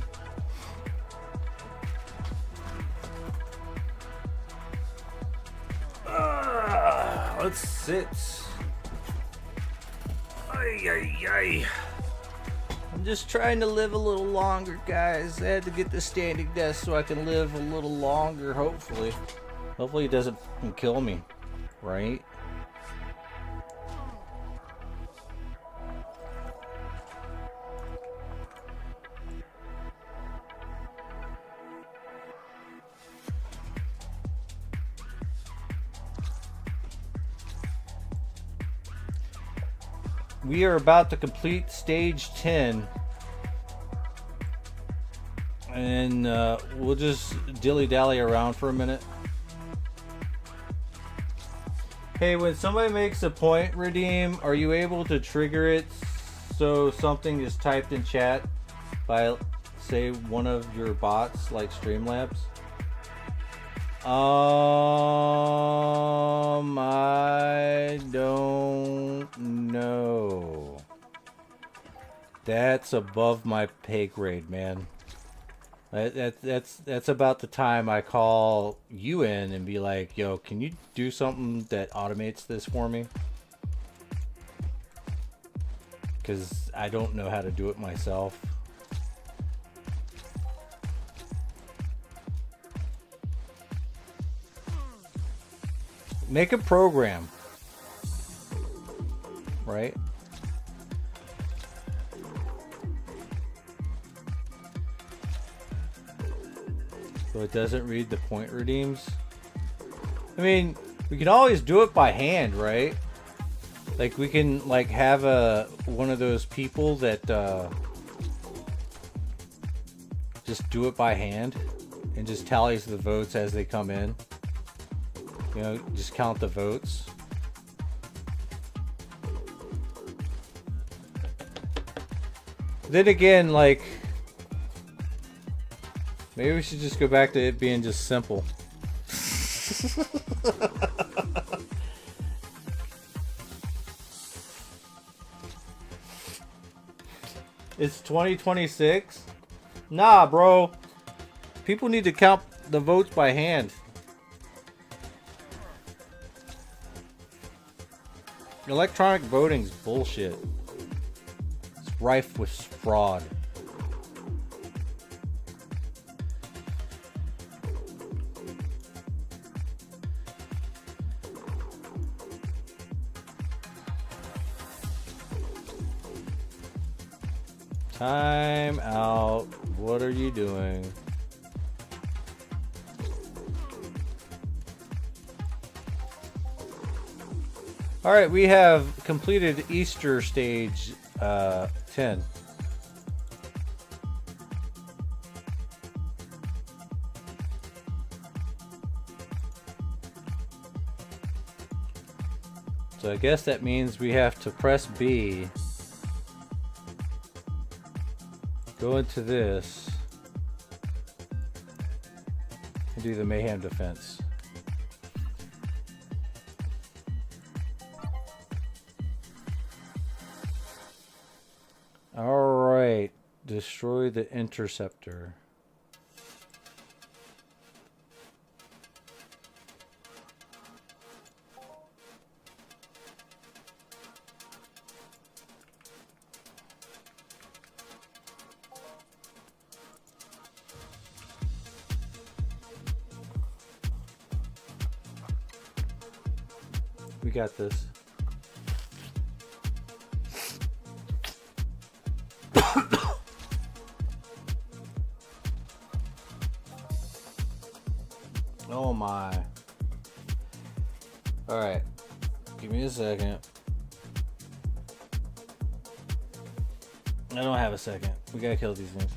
Let's sit. Ay, ay, ay. I'm just trying to live a little longer, guys. I had to get the standing desk so I can live a little longer, hopefully. Hopefully it doesn't kill me, right? We are about to complete stage 10, and we'll just dilly-dally around for a minute. Hey, when somebody makes a point redeem, are you able to trigger it so something is typed in chat by, say, one of your bots like Streamlabs? I don't know. That's above my pay grade, man. That's about the time I call you in and be like, yo, can you do something that automates this for me? Because I don't know how to do it myself. Make a program, right? So it doesn't read the point redeems. I mean, we can always do it by hand, right? Like we can like have one of those people that just do it by hand and just tallies the votes as they come in. You know, just count the votes. Then again, like, maybe we should just go back to it being just simple. It's 2026? Nah, bro. People need to count the votes by hand. Electronic voting's bullshit. It's rife with fraud. Time out. What are you doing? All right, we have completed Easter stage 10. So I guess that means we have to press B, go into this, and do the Mayhem defense. Alright, destroy the interceptor. We got this. Oh my. Alright. Give me a second. I don't have a second. We gotta kill these things.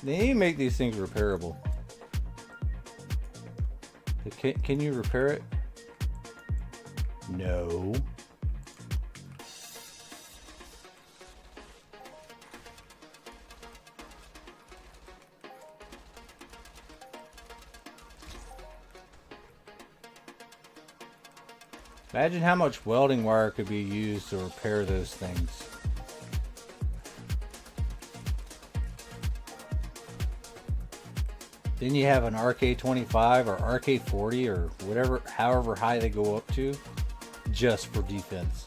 They need to make these things repairable. Can you repair it? No. Imagine how much welding wire could be used to repair those things. Then you have an RK25 or RK40 or whatever, however high they go up to, just for defense.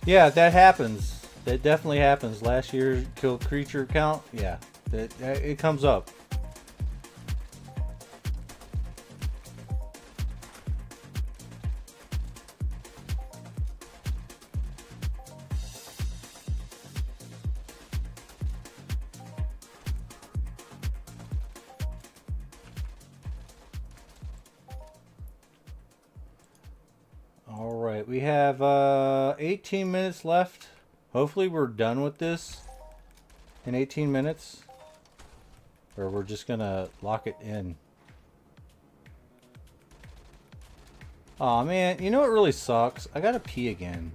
Yeah, that happens. That definitely happens. Last year's killed creature count, yeah, it comes up. All right, we have 18 minutes left. Hopefully we're done with this in 18 minutes. Or we're just gonna lock it in. Aw, man, you know what really sucks? I gotta pee again.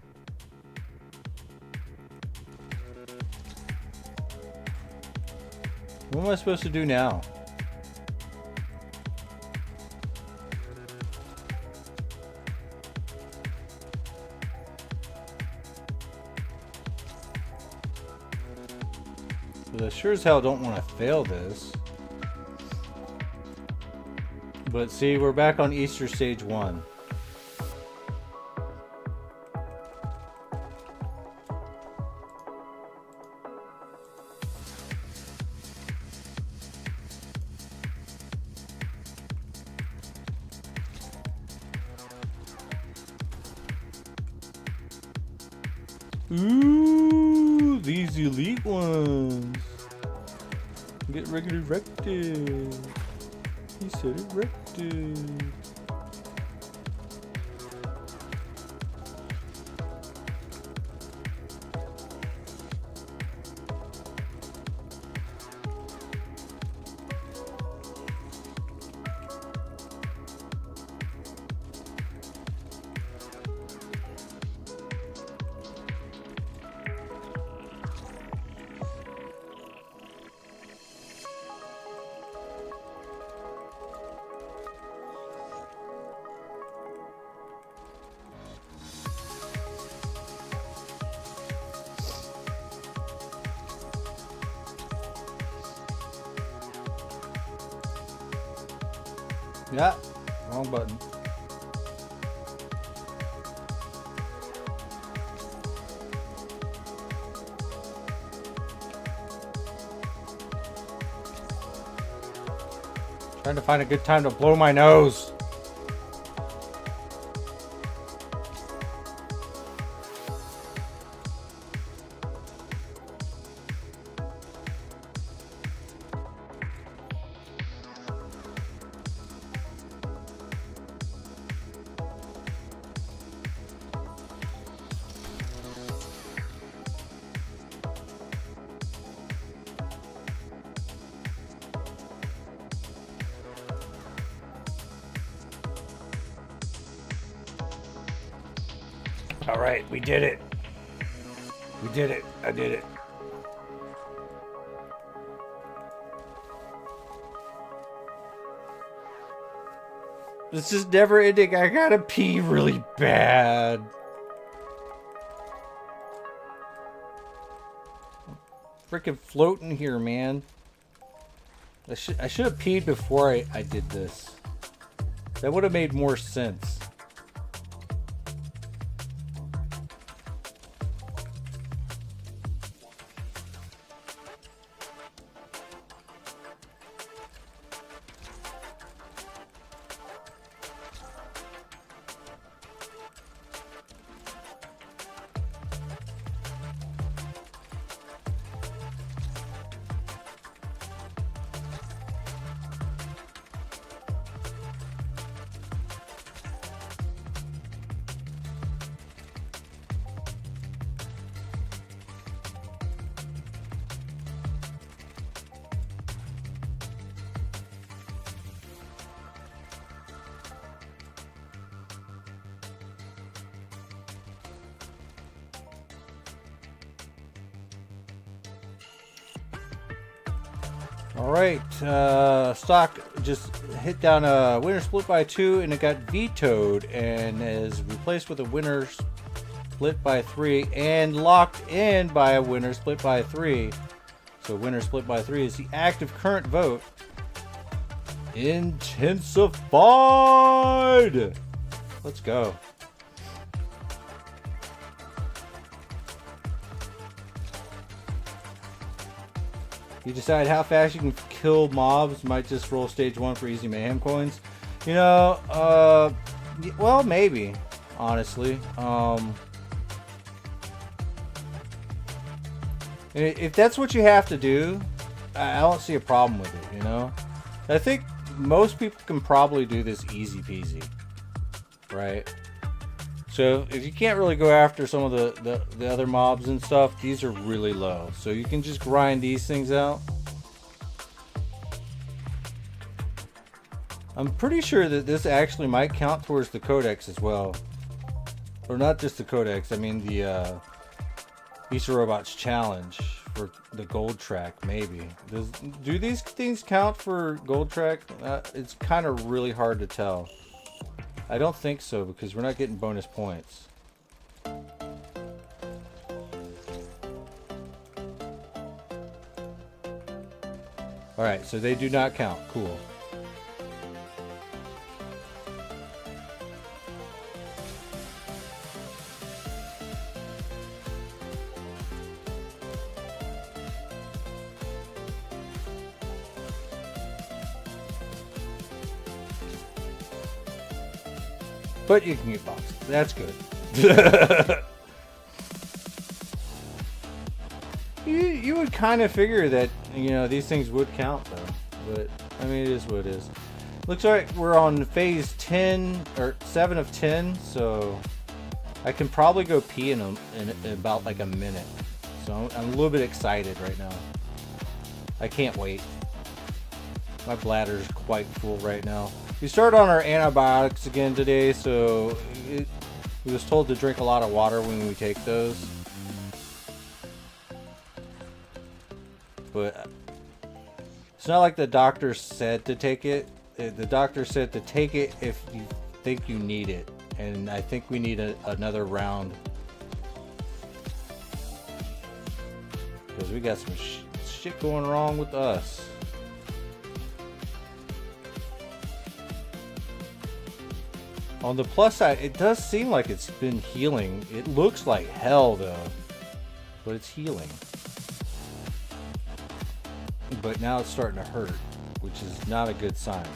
What am I supposed to do now? I sure as hell don't want to fail this. But see, we're back on Easter Stage 1. Ooh, these elite ones. Get regular erected. He said erected. Yeah, wrong button. Trying to find a good time to blow my nose. All right, we did it. We did it. I did it. This is never ending. I gotta pee really bad. Freaking floating here, man. I should have peed before I did this. That would have made more sense. Alright, stock just hit down a winner split by 2 and it got vetoed and is replaced with a winner split by 3 and locked in by a winner split by 3. So winner split by 3 is the active current vote. Intensified! Let's go. You decide how fast you can kill mobs. Might just roll stage 1 for easy mayhem coins. You know, well, maybe, honestly. If that's what you have to do, I don't see a problem with it, you know? I think most people can probably do this easy peasy, right? So if you can't really go after some of the other mobs and stuff, these are really low. So you can just grind these things out. I'm pretty sure that this actually might count towards the codex as well. Or not just the codex, I mean the Beast Robots challenge for the gold track, maybe. Do these things count for gold track? It's kind of really hard to tell. I don't think so, because we're not getting bonus points. Alright, so they do not count. Cool. But you can get boxed. That's good. You would kind of figure that, you know, these things would count though. But I mean, it is what it is. Looks like we're on phase 10 or 7 of 10, so I can probably go pee in about like a minute. So I'm a little bit excited right now. I can't wait. My bladder's quite full right now. We started on our antibiotics again today, so we was told to drink a lot of water when we take those. But it's not like the doctor said to take it. The doctor said to take it if you think you need it. And I think we need another round. Because we got some shit going wrong with us. On the plus side, it does seem like it's been healing. It looks like hell though, but it's healing. But now it's starting to hurt, which is not a good sign.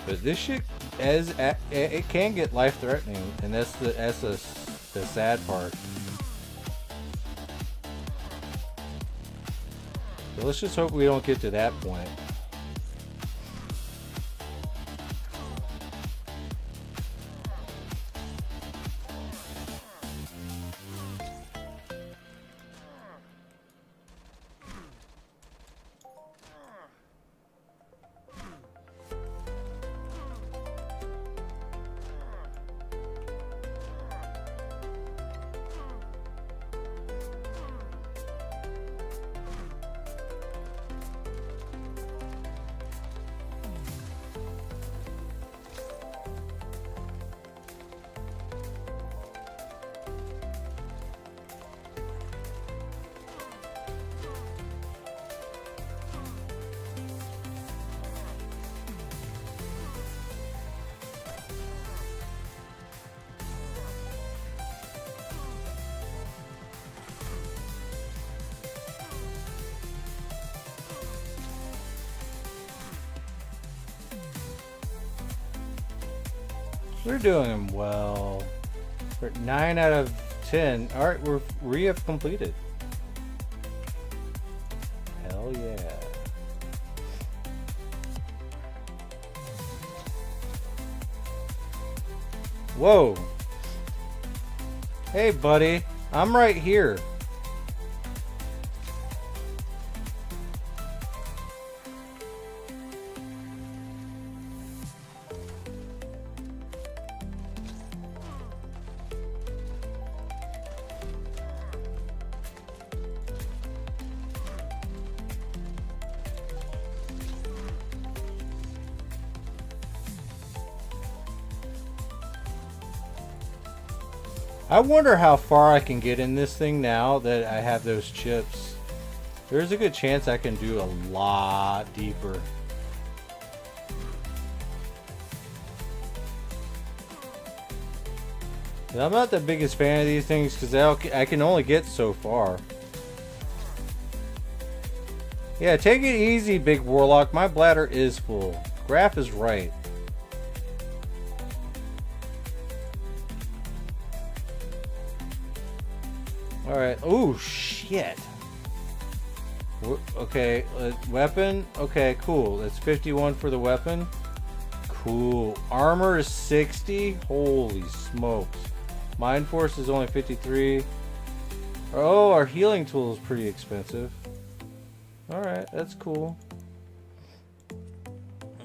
But this shit, it can get life-threatening, and that's the sad part. So let's just hope we don't get to that point. We're doing well. We're at 9 out of 10. Alright, we have completed. Hell yeah. Whoa. Hey buddy, I'm right here. I wonder how far I can get in this thing now that I have those chips. There's a good chance I can do a lot deeper. And I'm not the biggest fan of these things because I can only get so far. Yeah, take it easy, Big Warlock. My bladder is full. Graph is right. Alright. Oh, shit. Okay, weapon. Okay, cool. That's 51 for the weapon. Cool. Armor is 60. Holy smokes. Mind Force is only 53. Oh, our healing tool is pretty expensive. Alright, that's cool.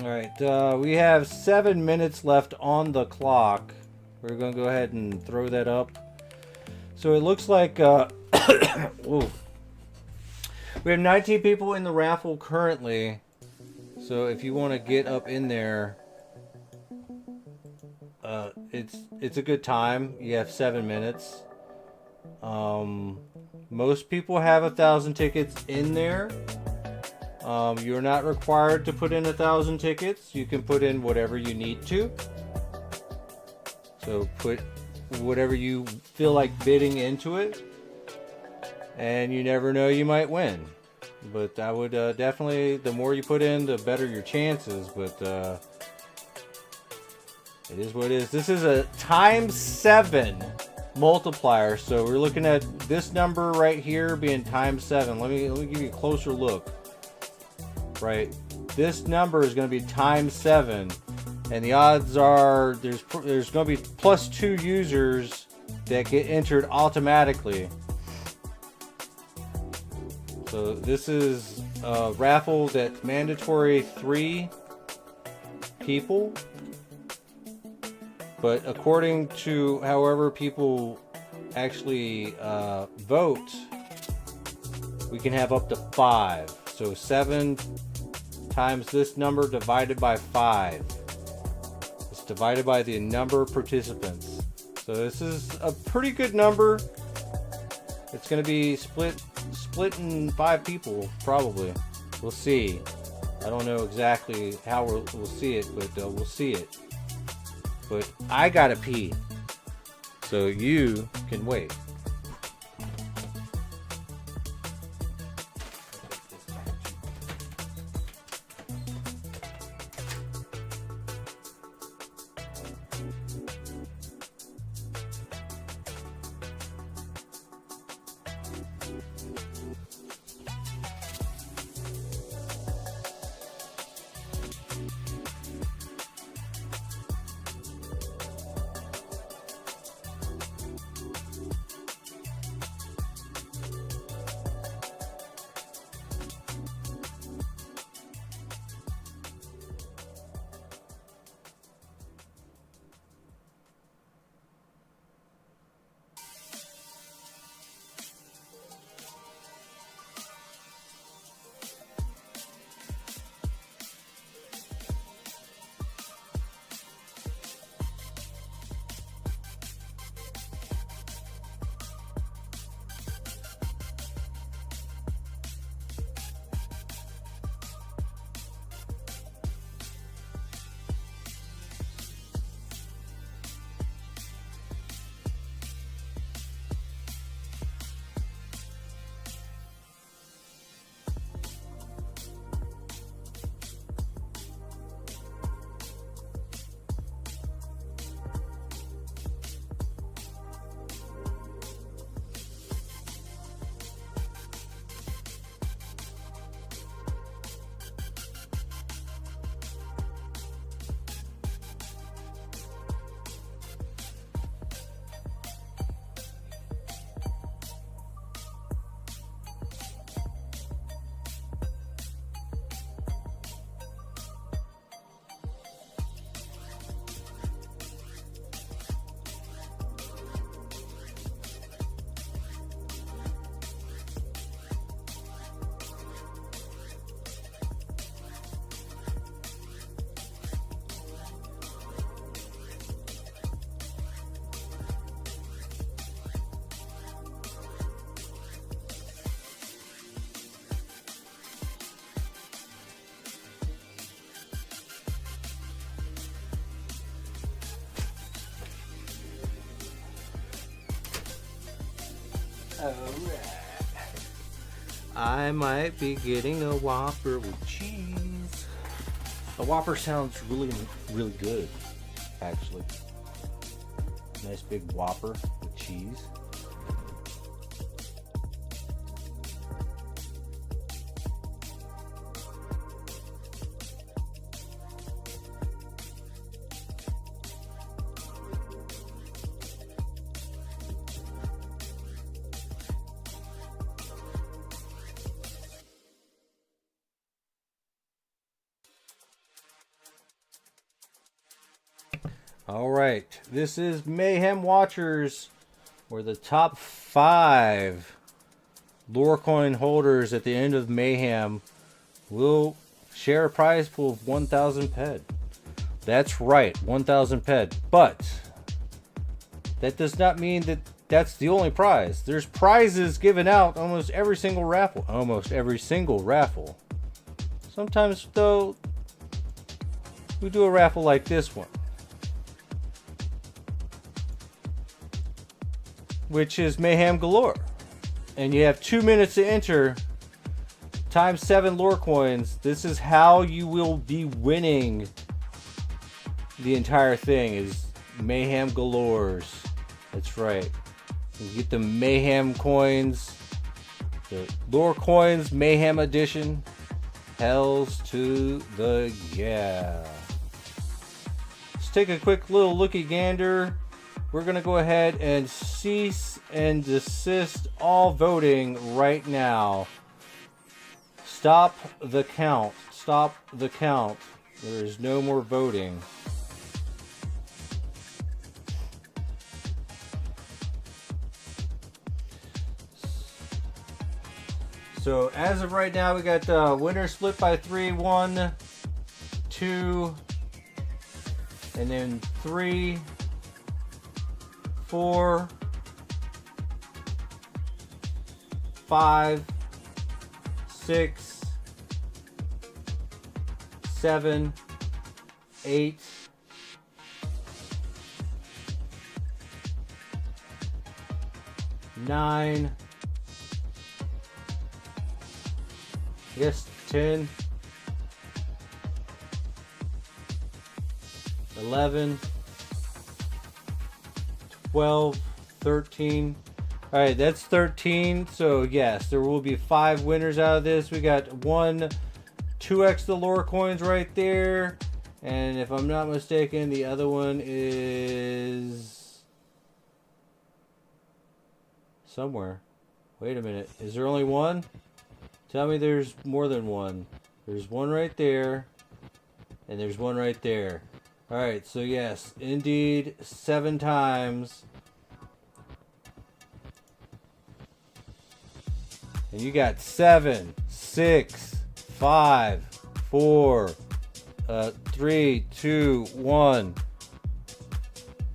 Alright, we have 7 minutes left on the clock. We're going to go ahead and throw that up. So it looks like ooh. We have 19 people in the raffle currently. So if you want to get up in there, it's a good time. You have 7 minutes. Most people have 1,000 tickets in there. You're not required to put in 1,000 tickets. You can put in whatever you need to. So put whatever you feel like bidding into it. And you never know, you might win. But I would definitely, the more you put in, the better your chances. But it is what it is. This is a ×7 multiplier. So we're looking at this number right here being ×7. Let me give you a closer look. Right, this number is going to be ×7, and the odds are there's going to be +2 users that get entered automatically. So this is a raffle that's mandatory 3 people, but according to however people actually vote, we can have up to 5. So 7 times this number divided by 5. It's divided by the number of participants. So this is a pretty good number. It's going to be split in 5 people, probably. We'll see. I don't know exactly how we'll see it, but we'll see it. But I gotta pee. So you can wait. I might be getting a Whopper with cheese. A Whopper sounds really, really good, actually. Nice big Whopper with cheese. Alright, this is Mayhem Watchers, where the top 5 lore coin holders at the end of Mayhem will share a prize pool of 1,000 ped. That's right, 1,000 ped. But that does not mean that that's the only prize. There's prizes given out almost every single raffle. Almost every single raffle. Sometimes, though, we do a raffle like this one, which is Mayhem Galore. And you have 2 minutes to enter, times 7 lore coins. This is how you will be winning the entire thing, is Mayhem Galores. That's right. You get the Mayhem coins, the lore coins, Mayhem edition. Hells to the yeah. Let's take a quick little looky gander. We're going to go ahead and cease and desist all voting right now. Stop the count. Stop the count. There is no more voting. So as of right now, we got winner split by 3, 1, 2, and then 3, 4, 5, 6, 7, 8, 9, yes, 10, 11, 12, 13. All right, that's 13. So yes, there will be 5 winners out of this. We got 2x the lore coins right there, and if I'm not mistaken, the other one is somewhere. Wait a minute, is there only one? Tell me there's more than one. There's one right there, and there's one right there. Alright, so yes, indeed, 7 times. And you got 7, 6, 5, 4, 3, 2, 1.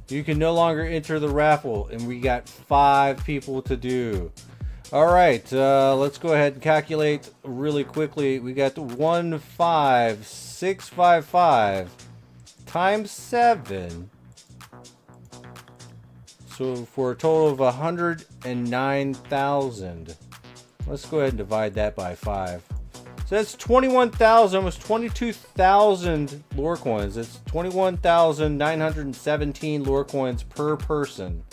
You can no longer enter the raffle, and we got 5 people to do. Alright, let's go ahead and calculate really quickly. We got 15655 times 7. So for a total of 109,000. Let's go ahead and divide that by 5. So that's 21,000, almost 22,000 lore coins. That's 21,917 lore coins per person.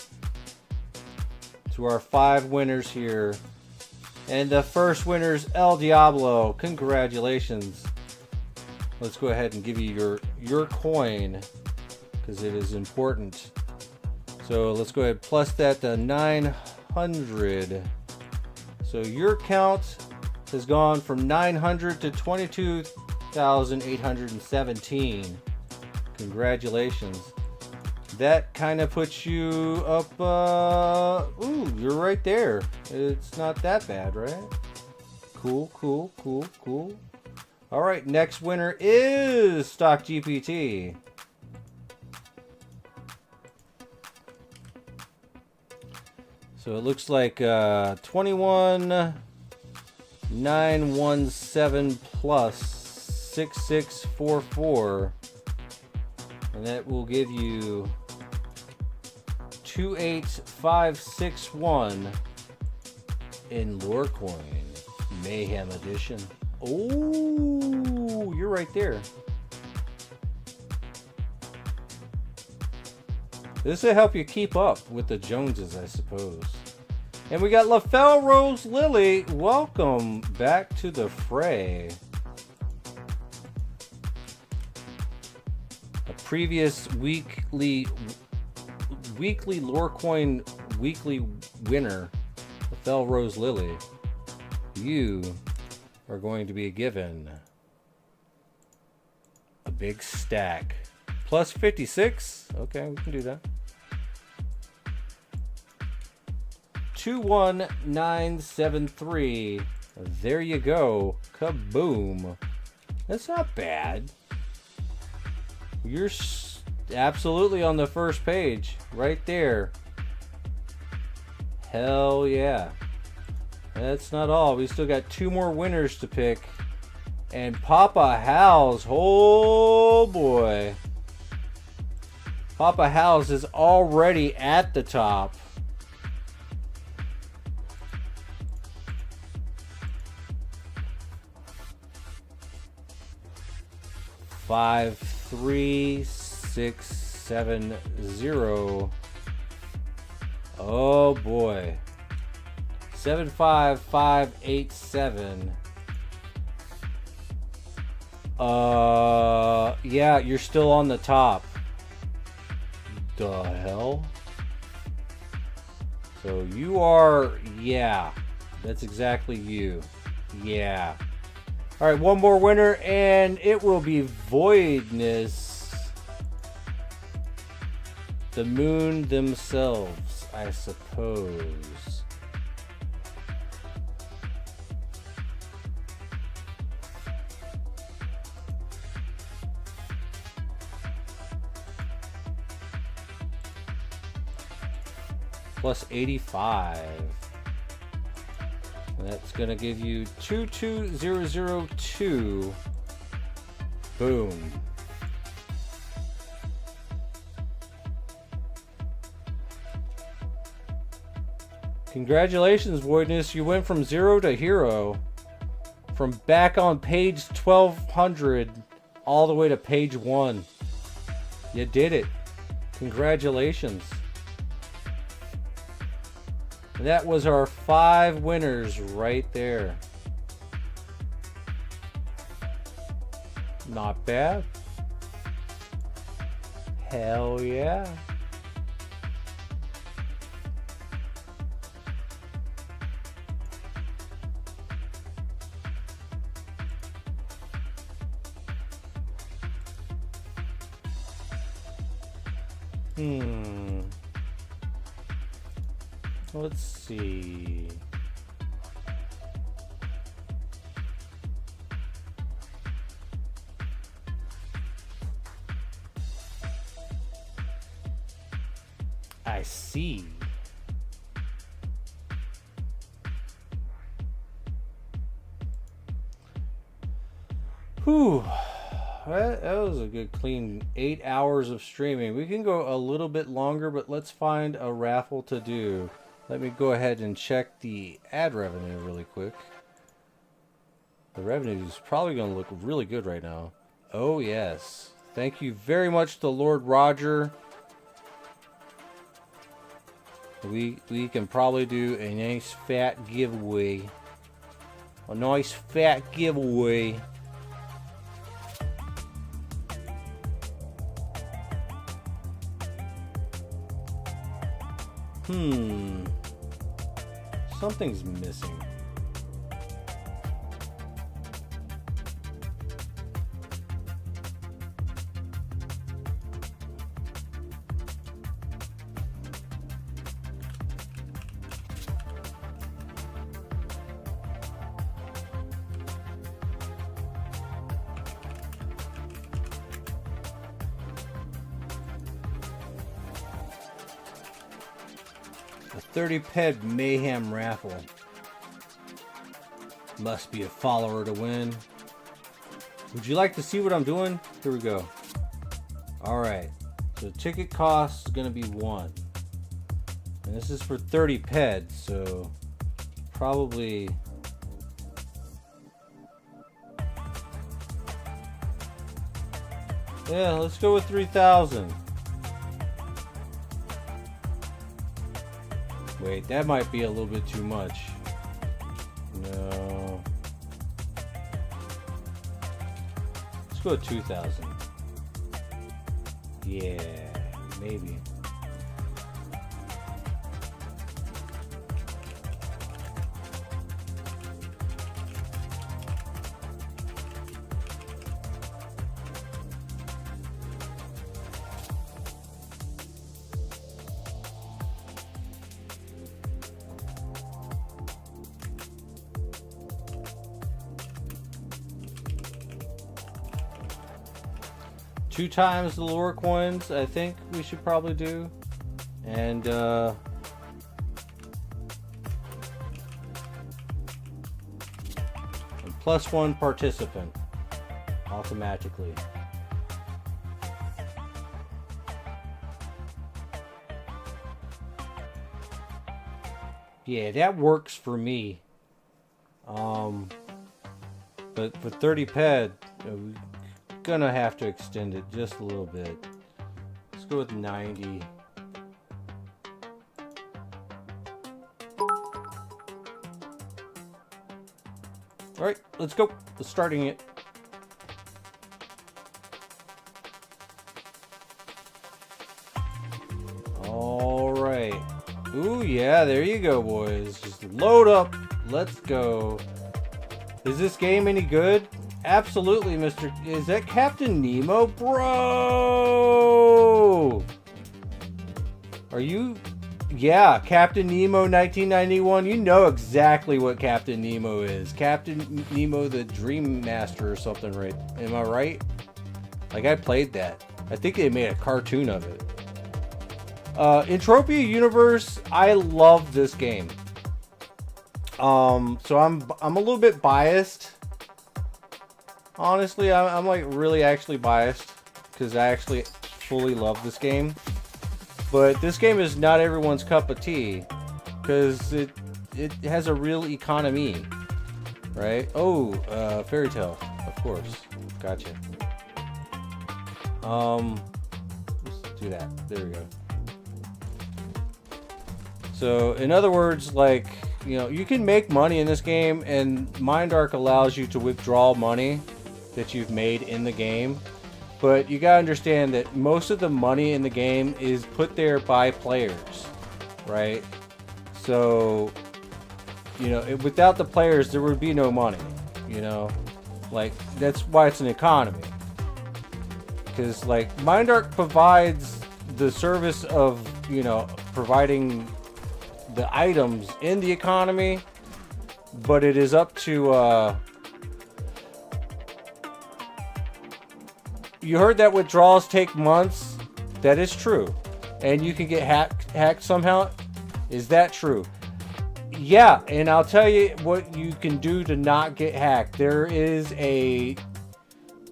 To our 5 winners here. And the first winner is El Diablo. Congratulations. Let's go ahead and give you your coin, because it is important. So let's go ahead and plus that to 900. So your count has gone from 900 to 22,817. Congratulations. That kind of puts you up, ooh, you're right there. It's not that bad, right? Cool, cool, cool, cool. All right, next winner is Stock GPT. So it looks like 21,917 plus 6644, and that will give you 28561 in Lorecoin Mayhem Edition. Oh, you're right there. This will help you keep up with the Joneses, I suppose. And we got LaFell Rose Lily. Welcome back to the fray. A previous weekly Lorecoin weekly winner, LaFell Rose Lily. You are going to be given a big stack. Plus 56. Okay, we can do that. 21973. There you go. Kaboom. That's not bad. You're absolutely on the first page. Right there. Hell yeah. That's not all. We still got 2 more winners to pick. And Papa Hal's. Oh boy. Papa Hal's is already at the top. Five, 3, 6, 7, 0. Oh boy. 75587. Yeah, you're still on the top. The hell? So you are, yeah. That's exactly you. Yeah. All right, one more winner, and it will be Voidness. The moon themselves, I suppose. Plus 85. That's going to give you 22002. Boom. Congratulations, Voidness. You went from 0 to hero. From back on page 1200 all the way to page 1. You did it. Congratulations. That was our 5 winners right there. Not bad. Hell yeah. Let's see. I see. Whew. That was a good clean 8 hours of streaming. We can go a little bit longer, but let's find a raffle to do. Let me go ahead and check the ad revenue really quick. The revenue is probably going to look really good right now. Oh, yes. Thank you very much to Lord Roger. We can probably do a nice fat giveaway. A nice fat giveaway. Something's missing. A 30 ped Mayhem raffle. Must be a follower to win. Would you like to see what I'm doing? Here we go. Alright. So ticket cost is going to be 1. And this is for 30 ped, so probably... Yeah, let's go with 3,000. Wait, that might be a little bit too much. No. Let's go with 2,000. Yeah, maybe. Two times the lore coins, I think we should probably do. And plus one participant automatically. Yeah, that works for me. But for 30 ped, gonna have to extend it just a little bit. Let's go with 90. Alright, let's go. Let's starting it. Alright. Ooh, yeah, there you go, boys. Just load up. Let's go. Is this game any good? Absolutely, Mr. Is that Captain Nemo? Bro! Are you... Yeah, Captain Nemo 1991. You know exactly what Captain Nemo is. Captain Nemo the Dream Master or something, right? Am I right? Like, I played that. I think they made a cartoon of it. Entropia Universe. I love this game. So I'm a little bit biased. Honestly, I'm like really actually biased because I actually fully love this game. But this game is not everyone's cup of tea because it has a real economy, right? Oh, fairy tale, of course. Gotcha. Let's do that. There we go. So, in other words, like, you know, you can make money in this game, and MindArc allows you to withdraw money that you've made in the game. But you gotta understand that most of the money in the game is put there by players, right? So, you know, without the players, there would be no money, you know? Like, that's why it's an economy. Because, like, MindArc provides the service of, you know, providing the items in the economy, but it is up to, you heard that withdrawals take months. That is true. And you can get hacked somehow. Is that true? Yeah, and I'll tell you what you can do to not get hacked. There is a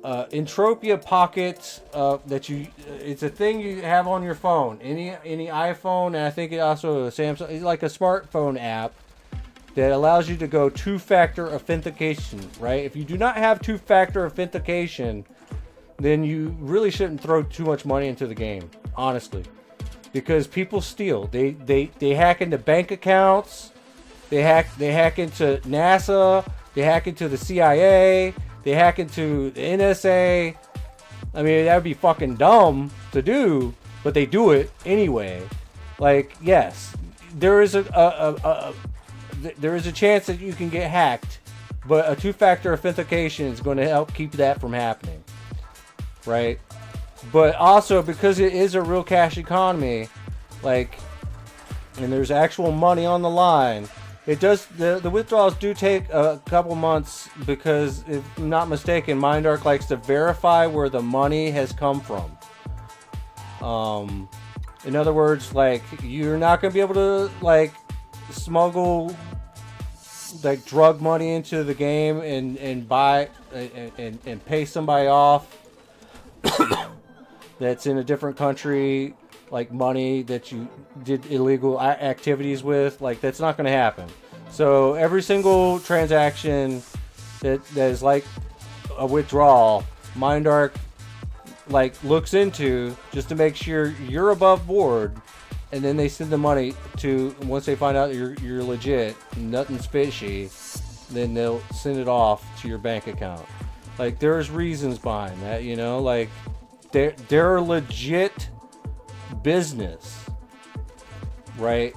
Entropia Pocket that you. It's a thing you have on your phone. Any iPhone, and I think it also a Samsung. It's like a smartphone app that allows you to go two-factor authentication. Right? If you do not have two-factor authentication, then you really shouldn't throw too much money into the game, honestly, because people steal. They hack into bank accounts. They hack into NASA. They hack into the CIA. They hack into the NSA. I mean, that would be fucking dumb to do, but they do it anyway. Like, yes, there is there is a chance that you can get hacked, but a two-factor authentication is going to help keep that from happening. Right? But also, because it is a real cash economy, like, and there's actual money on the line, it does, the withdrawals do take a couple months because, if I'm not mistaken, MindArc likes to verify where the money has come from. In other words, like, you're not going to be able to, like, smuggle, like, drug money into the game and buy and pay somebody off that's in a different country, like money that you did illegal activities with. Like, that's not going to happen. So every single transaction that is like a withdrawal, Mindark like looks into just to make sure you're above board, and then they send the money to, once they find out you're legit, nothing's fishy, then they'll send it off to your bank account. Like, there's reasons behind that, you know, like they're a legit business, right?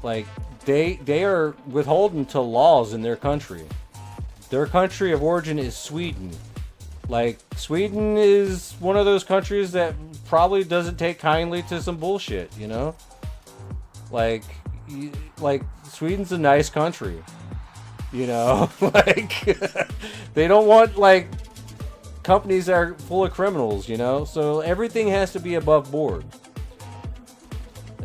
Like they are withholding to laws in their country. Their country of origin is Sweden. Like, Sweden is one of those countries that probably doesn't take kindly to some bullshit, you know? Like Sweden's a nice country, you know? Like, they don't want, like, companies that are full of criminals, you know? So everything has to be above board.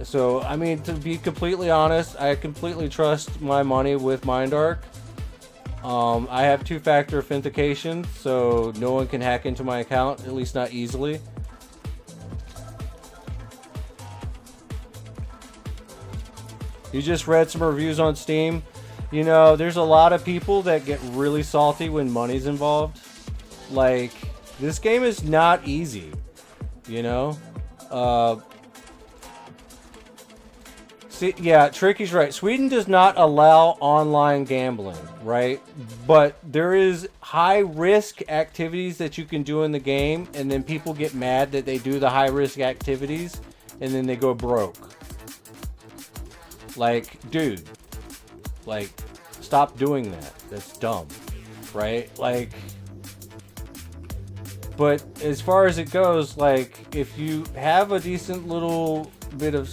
So, I mean, to be completely honest, I completely trust my money with Mindark. I have two-factor authentication, so no one can hack into my account, at least not easily. You just read some reviews on Steam. You know, there's a lot of people that get really salty when money's involved. Like, this game is not easy, you know? Yeah, Tricky's right. Sweden does not allow online gambling, right? But there is high-risk activities that you can do in the game, and then people get mad that they do the high-risk activities, and then they go broke. Like, dude, like, stop doing that. That's dumb, right? Like, but as far as it goes, like, if you have a decent little bit of...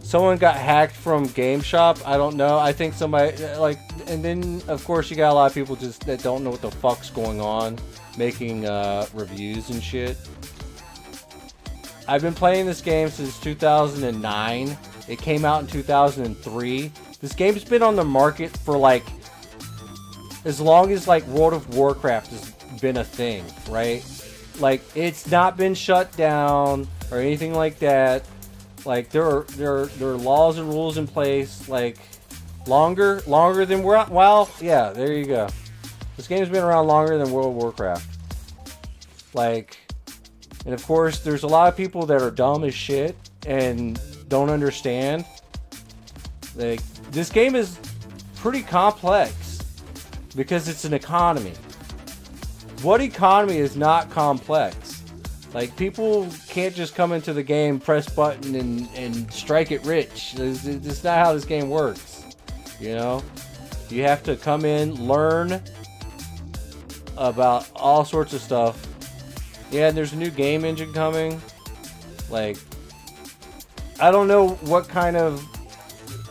someone got hacked from GameShop. I don't know. I think somebody, like, and then of course you got a lot of people just that don't know what the fuck's going on, making reviews and shit. I've been playing this game since 2009. It came out in 2003. This game's been on the market for like as long as like World of Warcraft has been a thing, right? Like, it's not been shut down or anything like that. Like, there are laws and rules in place, like, longer than well, yeah, there you go. This game's been around longer than World of Warcraft. Like, and of course, there's a lot of people that are dumb as shit and don't understand. Like, this game is pretty complex because it's an economy. What economy is not complex? Like, people can't just come into the game, press button, and strike it rich. That's not how this game works, you know? You have to come in, learn about all sorts of stuff. Yeah, and there's a new game engine coming. Like, I don't know what kind of...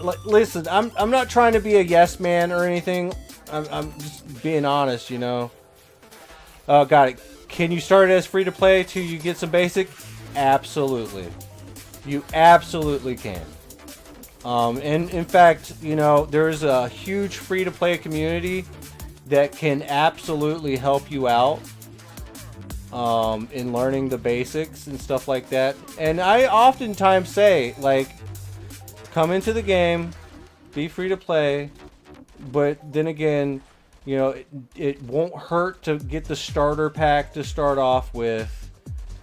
Like, listen, I'm not trying to be a yes man or anything. I'm just being honest, you know? Oh, got it. Can you start it as free-to-play till you get some basic? Absolutely. You absolutely can. And in fact, you know, there's a huge free-to-play community that can absolutely help you out in learning the basics and stuff like that. And I oftentimes say, like, come into the game, be free-to-play, but then again... You know, it won't hurt to get the starter pack to start off with,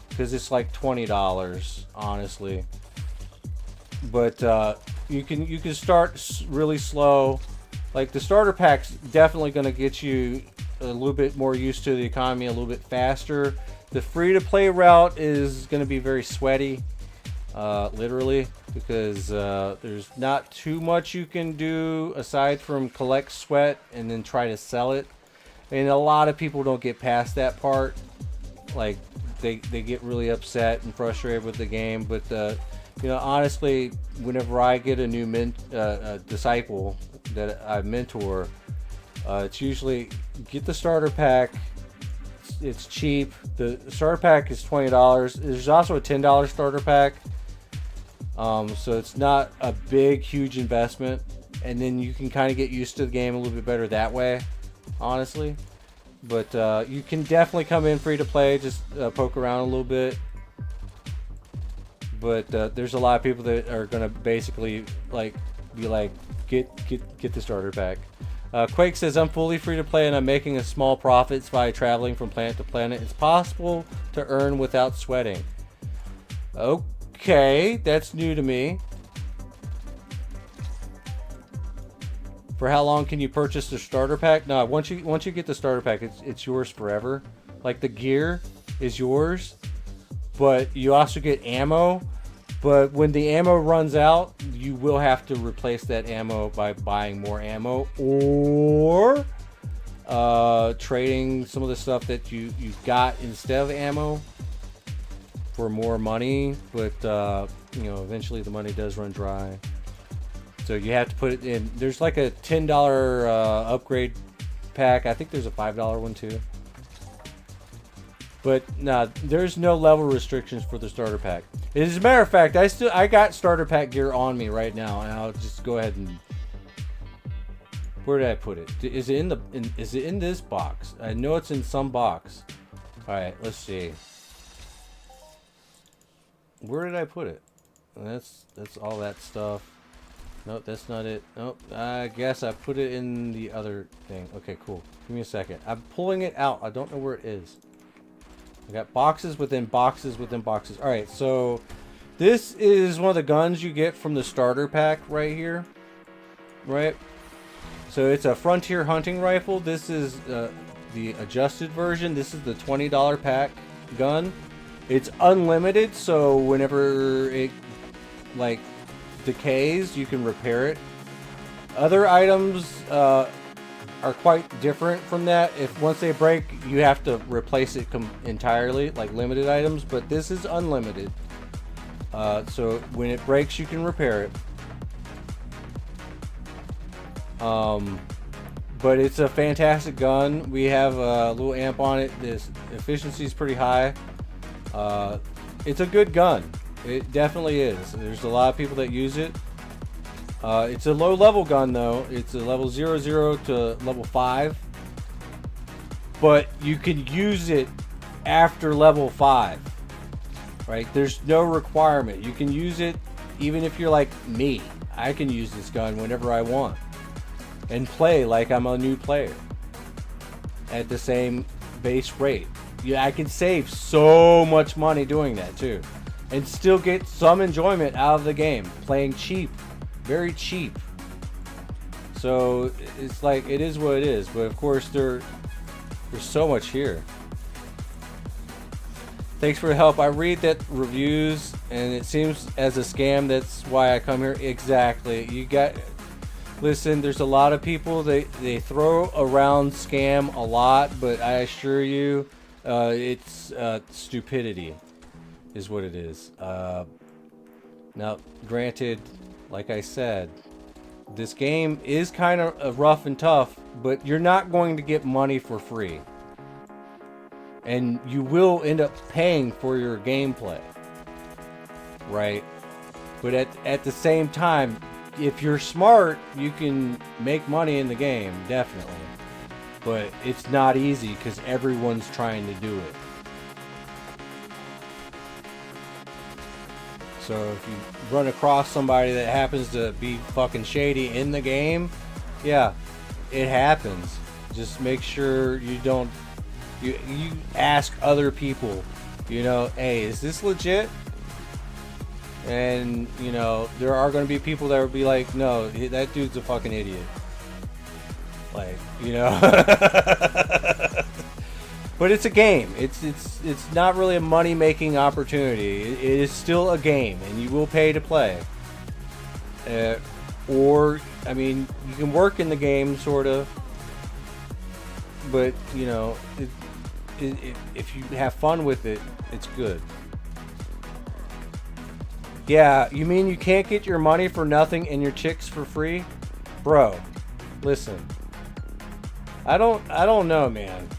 because it's like $20, honestly. But you can start really slow. Like, the starter pack's definitely going to get you a little bit more used to the economy a little bit faster. The free-to-play route is going to be very sweaty, literally, because there's not too much you can do aside from collect sweat and then try to sell it. And a lot of people don't get past that part. Like, they get really upset and frustrated with the game. But you know, honestly, whenever I get a new disciple that I mentor, it's usually get the starter pack. It's cheap. The starter pack is $20. There's also a $10 starter pack. So it's not a big, huge investment, and then you can kind of get used to the game a little bit better that way, honestly. But you can definitely come in free to play, just poke around a little bit. But there's a lot of people that are going to basically, like, be like, get the starter pack. Quake says, I'm fully free to play and I'm making a small profits by traveling from planet to planet. It's possible to earn without sweating. Okay, that's new to me. For how long can you purchase the starter pack? No, once you get the starter pack, it's yours forever. Like the gear is yours, but you also get ammo. But when the ammo runs out, you will have to replace that ammo by buying more ammo or trading some of the stuff that you got instead of ammo for more money. But you know, eventually the money does run dry. So you have to put it in. There's like a $10 upgrade pack. I think there's a $5 one too. But nah, there's no level restrictions for the starter pack. As a matter of fact, I got starter pack gear on me right now, and I'll just go ahead and. Where did I put it? Is it in this box? I know it's in some box. All right, let's see. Where did I put it? That's all that stuff. Nope, that's not it. Nope, I guess I put it in the other thing. Okay, cool. Give me a second. I'm pulling it out. I don't know where it is. I got boxes within boxes within boxes. All right, so this is one of the guns you get from the starter pack right here. Right? So it's a Frontier hunting rifle. This is the adjusted version. This is the $20 pack gun. It's unlimited, so whenever it like decays, you can repair it. Other items are quite different from that. If once they break, you have to replace it entirely, like limited items, but this is unlimited. So when it breaks, you can repair it. But it's a fantastic gun. We have a little amp on it. This efficiency is pretty high. It's a good gun. It definitely is. There's a lot of people that use it. It's a low level gun though. It's a level 0 to level 5. But you can use it after level 5. Right? There's no requirement. You can use it even if you're like me. I can use this gun whenever I want. And play like I'm a new player. At the same base rate. Yeah, I can save so much money doing that too. And still get some enjoyment out of the game. Playing cheap. Very cheap. So it's like, it is what it is. But of course there's so much here. Thanks for the help. I read that reviews and it seems as a scam. That's why I come here. Exactly. Listen, there's a lot of people, they throw around scam a lot, but I assure you it's stupidity is what it is. Now, granted, like I said, this game is kind of rough and tough, but you're not going to get money for free. And you will end up paying for your gameplay. Right? But at the same time, if you're smart, you can make money in the game, definitely. But it's not easy because everyone's trying to do it. So if you run across somebody that happens to be fucking shady in the game, yeah, it happens. Just make sure you don't, you ask other people, you know, hey, is this legit? And, you know, there are going to be people that will be like, no, that dude's a fucking idiot. Like, you know. But it's a game. It's not really a money-making opportunity. It is still a game, and you will pay to play. Or, I mean, you can work in the game, sort of. But, you know, if you have fun with it, it's good. Yeah, you mean you can't get your money for nothing and your chicks for free? Bro, listen. I don't know, man.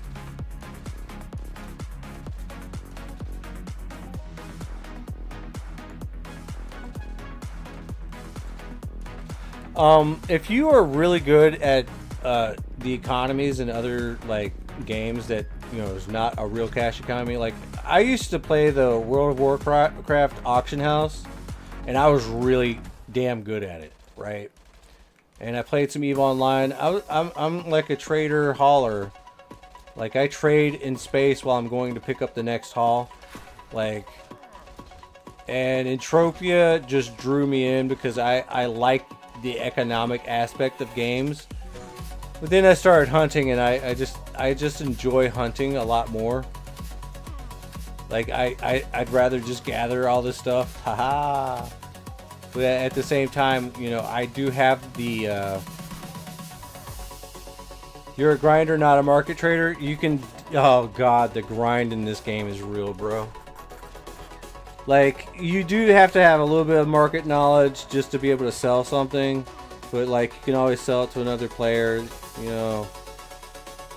If you are really good at the economies and other like games that, you know, is not a real cash economy, like I used to play the World of Warcraft auction house. And I was really damn good at it. right? And I played some EVE Online. I'm like a trader hauler. Like, I trade in space while I'm going to pick up the next haul. Like, and Entropia just drew me in because I like the economic aspect of games. But then I started hunting, and I just enjoy hunting a lot more. Like, I'd rather just gather all this stuff. Haha. But at the same time, you know, I do have the you're a grinder, not a market trader. You can, oh god, the grind in this game is real, bro. Like, you do have to have a little bit of market knowledge just to be able to sell something, but like, you can always sell it to another player, you know.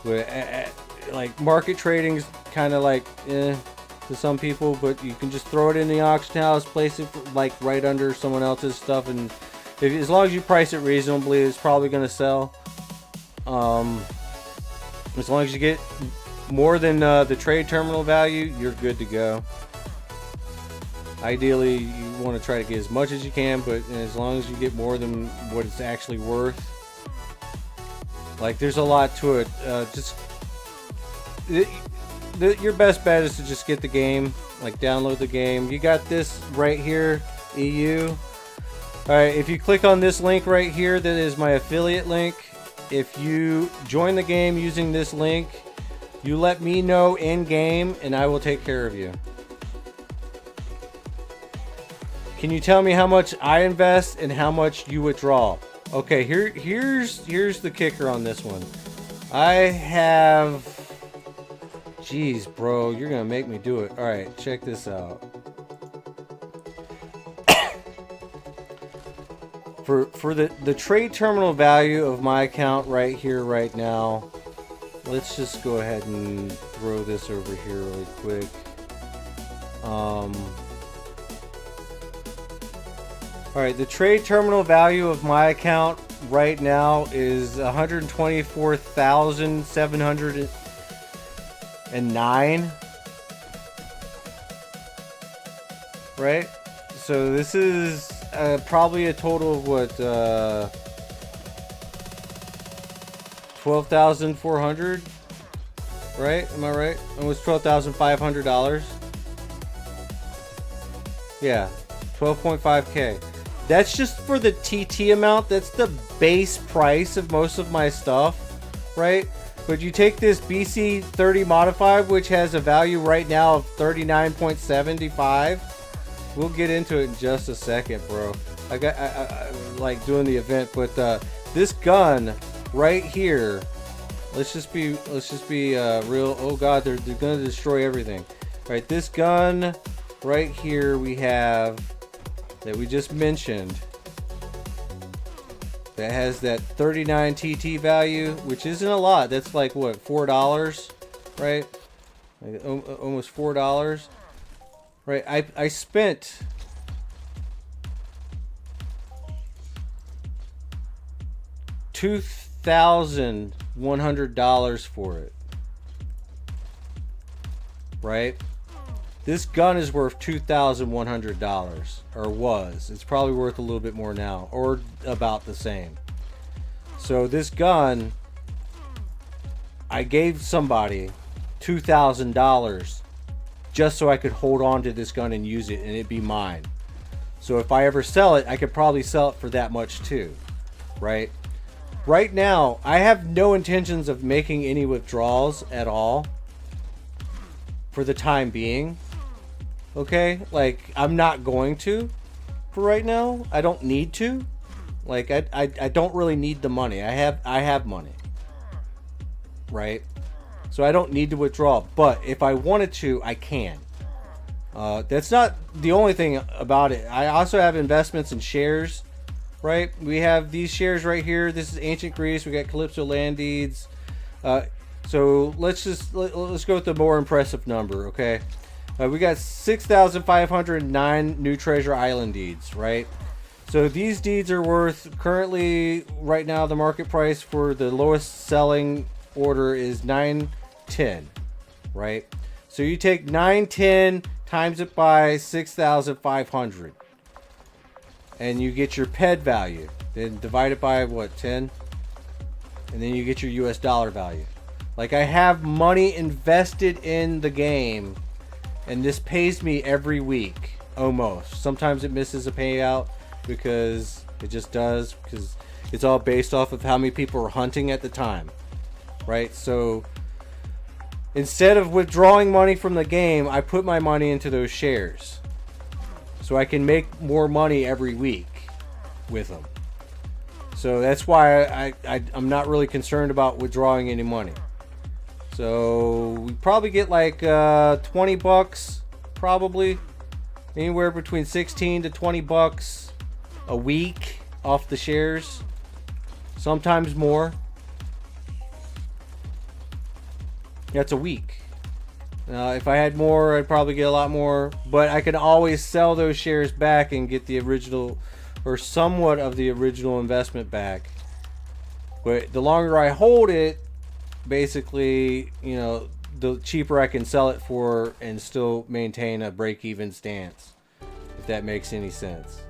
But like, market trading's kind of like to some people, but you can just throw it in the auction house, place it like right under someone else's stuff, and as long as you price it reasonably, it's probably going to sell. As long as you get more than the trade terminal value, you're good to go. Ideally, you want to try to get as much as you can, but as long as you get more than what it's actually worth. Like, there's a lot to it. Your best bet is to just get the game, like download the game. You got this right here, EU. Alright, if you click on this link right here, that is my affiliate link. If you join the game using this link, you let me know in game and I will take care of you. Can you tell me how much I invest and how much you withdraw? Okay, here's the kicker on this one. I have, jeez, bro, you're gonna make me do it. All right, check this out. For the trade terminal value of my account right here, right now, let's just go ahead and throw this over here really quick. Alright, the trade terminal value of my account right now is 124,709. Right? So this is probably a total of what, 12,400, right? Am I right? Almost $12,500. Yeah, 12.5K. That's just for the TT amount. That's the base price of most of my stuff, right? But you take this BC30 modified, which has a value right now of 39.75. We'll get into it in just a second, bro. I like doing the event, but this gun right here. Let's just be real. Oh god, they're gonna destroy everything. All right, this gun right here we have that we just mentioned. That has that 39 TT value, which isn't a lot. That's like what, $4, right? Like almost $4. Right, I spent $2,100 for it. Right? This gun is worth $2,100, or was. It's probably worth a little bit more now, or about the same. So this gun, I gave somebody $2,000 just so I could hold on to this gun and use it, and it'd be mine. So if I ever sell it, I could probably sell it for that much too, right? Right now, I have no intentions of making any withdrawals at all for the time being. Okay, like, I'm not going to for right now. I don't need to. Like, I don't really need the money. I have money, right? So I don't need to withdraw. But if I wanted to, I can. That's not the only thing about it. I also have investments in shares, right? We have these shares right here. This is Ancient Greece. We got Calypso land deeds. So let's go with the more impressive number, okay? We got 6,509 new treasure island deeds, right? So these deeds are worth, currently, right now, the market price for the lowest selling order is 910, right? So you take 910 times it by 6,500, and you get your PED value. then divide it by what, 10, and then you get your US dollar value. Like, I have money invested in the game, and this pays me every week, almost. Sometimes it misses a payout because it just does, because it's all based off of how many people are hunting at the time, right? So instead of withdrawing money from the game, I put my money into those shares, so I can make more money every week with them. So that's why I'm not really concerned about withdrawing any money. So we probably get like 20 bucks, probably anywhere between 16 to 20 bucks a week off the shares, sometimes more. That's a week. If I had more, I'd probably get a lot more, but I could always sell those shares back and get the original, or somewhat of the original investment back. But the longer I hold it, basically, you know, the cheaper I can sell it for and still maintain a break-even stance, if that makes any sense.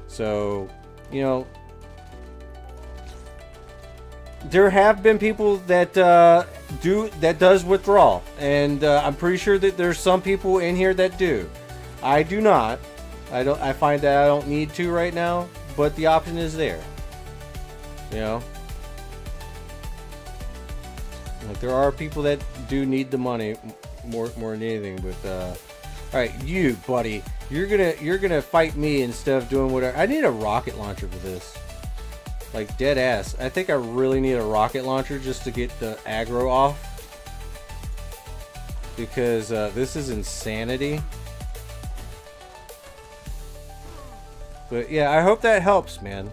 So, you know, there have been people that does withdrawal, and I'm pretty sure that there's some people in here that do. I do not. I find that I don't need to right now, but the option is there. You know, like, there are people that do need the money more than anything. But all right, you buddy, you're gonna fight me instead of doing whatever. I need a rocket launcher for this. Like, dead ass. I think I really need a rocket launcher just to get the aggro off, because this is insanity. But yeah, I hope that helps, man.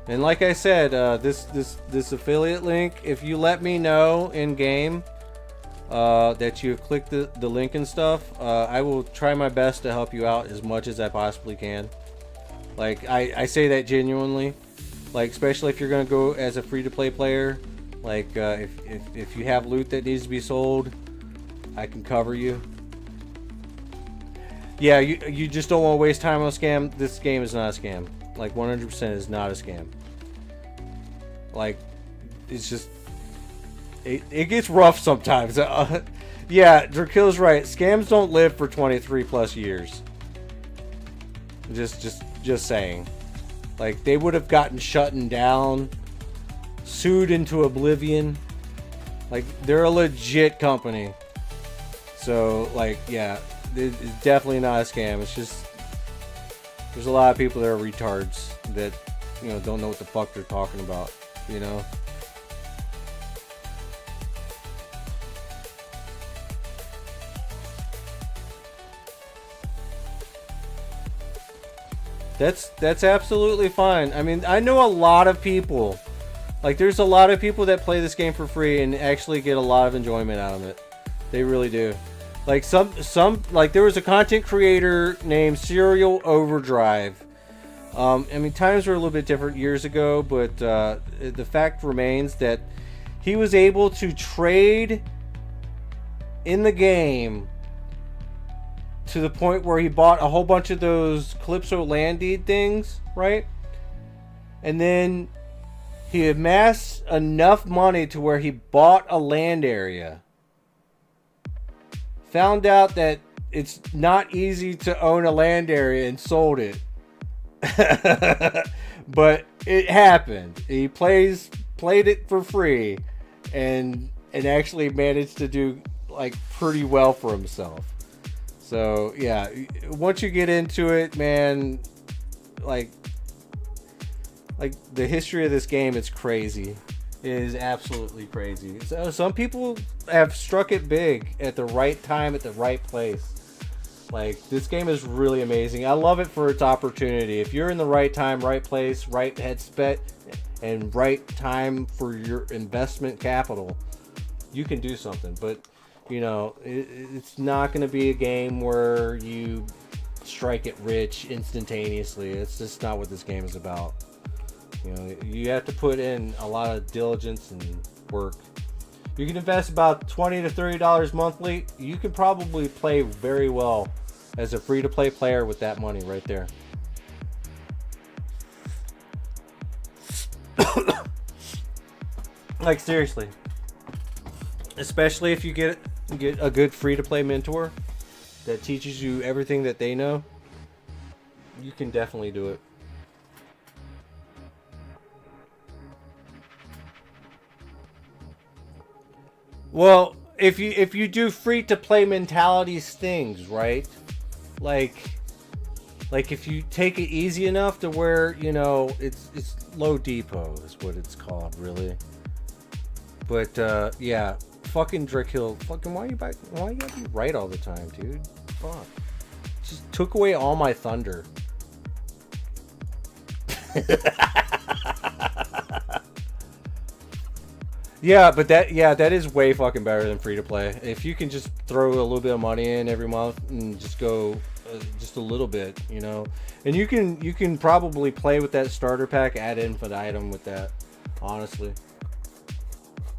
And like I said, this affiliate link, if you let me know in game that you've clicked the link and stuff, I will try my best to help you out as much as I possibly can. Like, I say that genuinely. Like, especially if you're gonna go as a free-to-play player. Like, if you have loot that needs to be sold, I can cover you. Yeah, you just don't want to waste time on a scam. This game is not a scam. Like, 100% is not a scam. Like, it's just, it gets rough sometimes. Yeah, Drakill's right. Scams don't live for 23 plus years. Just saying. Like, they would have gotten shut down, sued into oblivion. Like, they're a legit company. So, like, yeah, it's definitely not a scam. It's just, there's a lot of people that are retards that, you know, don't know what the fuck they're talking about, you know? That's absolutely fine. I mean, I know a lot of people. Like, there's a lot of people that play this game for free and actually get a lot of enjoyment out of it. They really do. Like, some like, there was a content creator named Serial Overdrive. I mean, times were a little bit different years ago, but the fact remains that he was able to trade in the game to the point where he bought a whole bunch of those Calypso land deed things, right? And then he amassed enough money to where he bought a land area. Found out that it's not easy to own a land area and sold it. But it happened. He played it for free and actually managed to do, like, pretty well for himself. So yeah, once you get into it, man, like the history of this game, it's crazy. It is absolutely crazy. So some people have struck it big at the right time, at the right place. Like, this game is really amazing. I love it for its opportunity. If you're in the right time, right place, right headset, and right time for your investment capital, you can do something. But, you know, it's not going to be a game where you strike it rich instantaneously. It's just not what this game is about. You know, you have to put in a lot of diligence and work. You can invest about $20 to $30 monthly. You can probably play very well as a free-to-play player with that money right there. Like seriously. Especially if you get a good free-to-play mentor that teaches you everything that they know, you can definitely do it. Well, if you do free-to-play mentalities things, right? Like if you take it easy enough to where, you know, it's low depot is what it's called, really. But yeah, fucking Drickhill, fucking why you gotta be right all the time, dude? Fuck. Just took away all my thunder. Yeah, but that is way fucking better than free to play. If you can just throw a little bit of money in every month and just go just a little bit, you know, and you can probably play with that starter pack, add infinite item with that, honestly.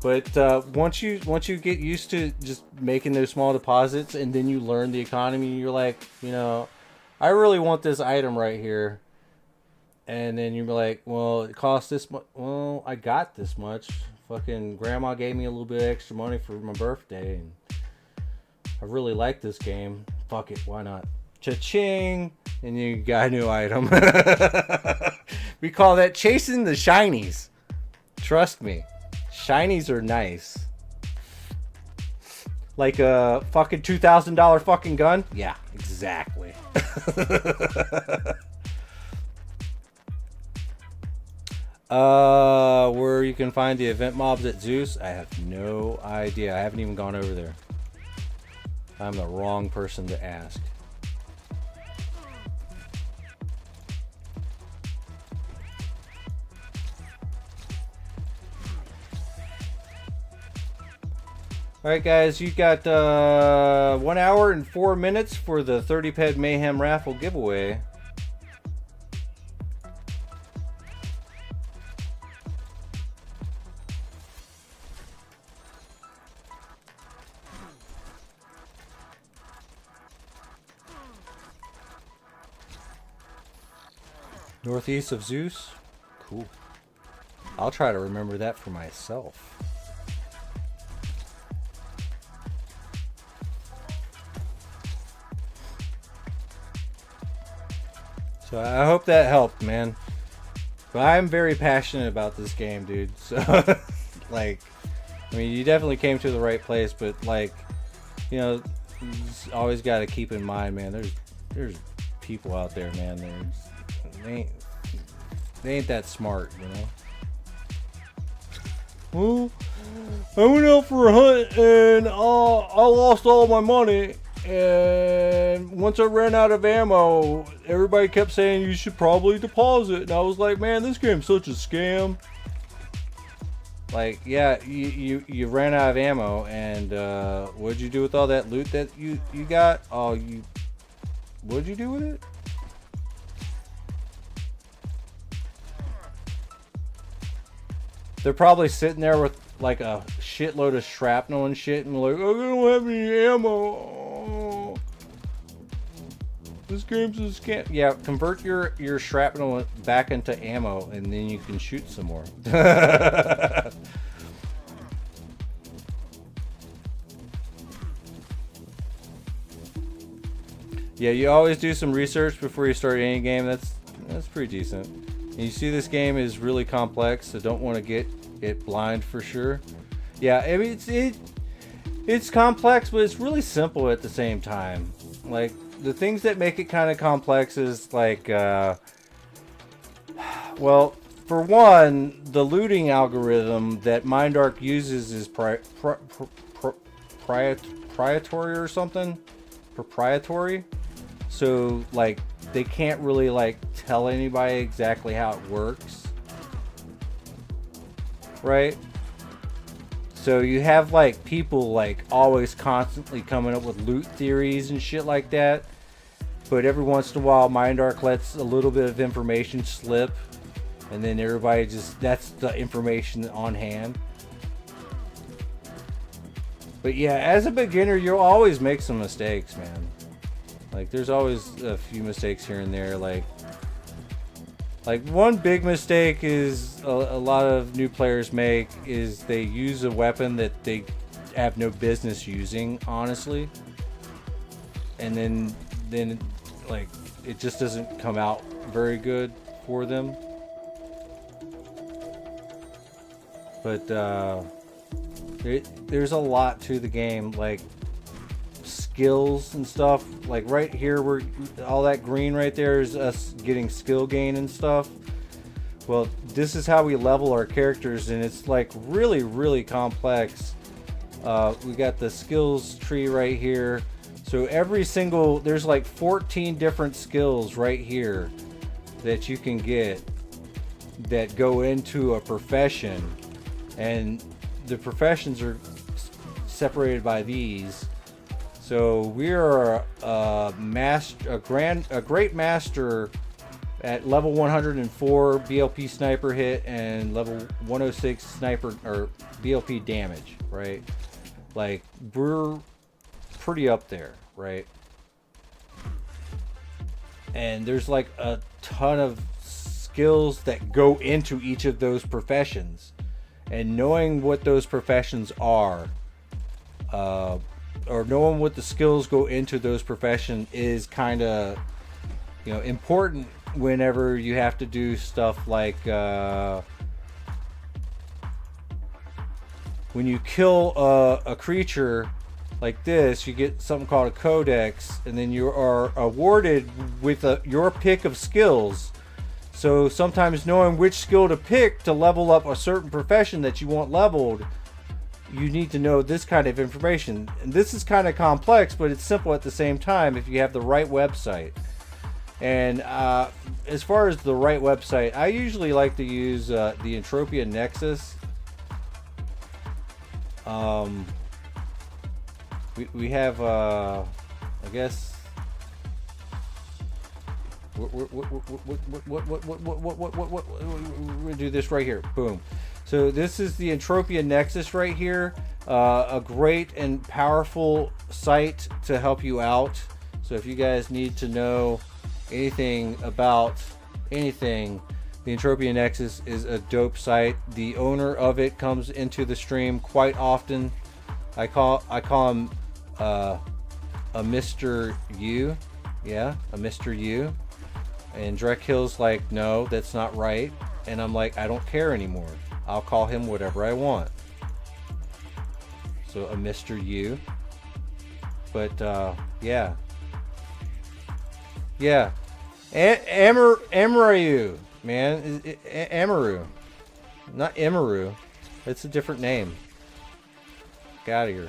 But once you get used to just making those small deposits, and then you learn the economy, you're like, you know, I really want this item right here. And then you're like, well, it costs this much. Well, I got this much. Fucking grandma gave me a little bit of extra money for my birthday, and I really like this game. Fuck it, why not? Cha-ching! And you got a new item. We call that chasing the shinies. Trust me, shinies are nice. Like a fucking $2,000 fucking gun? Yeah, exactly. Where you can find the event mobs at Zeus? I have no idea. I haven't even gone over there. I'm the wrong person to ask. Alright guys, you got 1 hour and 4 minutes for the 30-ped Mayhem raffle giveaway. Northeast of Zeus? Cool. I'll try to remember that for myself. So I hope that helped, man. But I'm very passionate about this game, dude. So, like, I mean, you definitely came to the right place, but, like, you know, you just always got to keep in mind, man, there's people out there, man. They ain't that smart, you know. Well, I went out for a hunt and I lost all my money. And once I ran out of ammo, everybody kept saying you should probably deposit. And I was like, man, this game's such a scam. Like, yeah, you ran out of ammo, and what'd you do with all that loot that you got? Oh, what'd you do with it? They're probably sitting there with like a shitload of shrapnel and shit, and like, oh, I don't have any ammo. This game's a scam. Yeah, convert your shrapnel back into ammo, and then you can shoot some more. Yeah, you always do some research before you start any game. That's pretty decent. And you see this game is really complex, so don't want to get it blind for sure. Yeah, I mean it's complex, but it's really simple at the same time. Like, the things that make it kind of complex is like, well, for one, the looting algorithm that Mindark uses is proprietary or something. Proprietary. So, like, they can't really, like, tell anybody exactly how it works. Right? So you have, like, people, like, always constantly coming up with loot theories and shit like that. But every once in a while, Mindark lets a little bit of information slip. And then everybody just, that's the information on hand. But yeah, as a beginner, you'll always make some mistakes, man. Like, there's always a few mistakes here and there. Like, Like, one big mistake is a lot of new players make is they use a weapon that they have no business using, honestly. And then like, it just doesn't come out very good for them. But there's a lot to the game, like skills and stuff. Like right here, we're all that green right there is us getting skill gain and stuff. Well, this is how we level our characters, and it's like really, really complex. We got the skills tree right here. So there's like 14 different skills right here that you can get that go into a profession, and the professions are separated by these. So we are a great master at level 104 BLP sniper hit and level 106 sniper or BLP damage, right? Like, we're pretty up there, right? And there's like a ton of skills that go into each of those professions, and knowing what those professions are, or knowing what the skills go into those professions is kind of, important whenever you have to do stuff like when you kill a creature like this, you get something called a codex, and then you are awarded with your pick of skills. So sometimes knowing which skill to pick to level up a certain profession that you want leveled, you need to know this kind of information. And this is kind of complex, but it's simple at the same time if you have the right website. And as far as the right website, I usually like to use the Entropia Nexus. We have, I guess, we're gonna do this right here. Boom. So this is the Entropia Nexus right here. A great and powerful site to help you out. So if you guys need to know anything about anything, the Entropia Nexus is a dope site. The owner of it comes into the stream quite often. I call him a Mr. U. Yeah, a Mr. U. And Drekill's like, no, that's not right. And I'm like, I don't care anymore. I'll call him whatever I want. So a Mr. U. But yeah. Yeah. Amaru, man. Amaru. Not Emaru. It's a different name. Get out of here.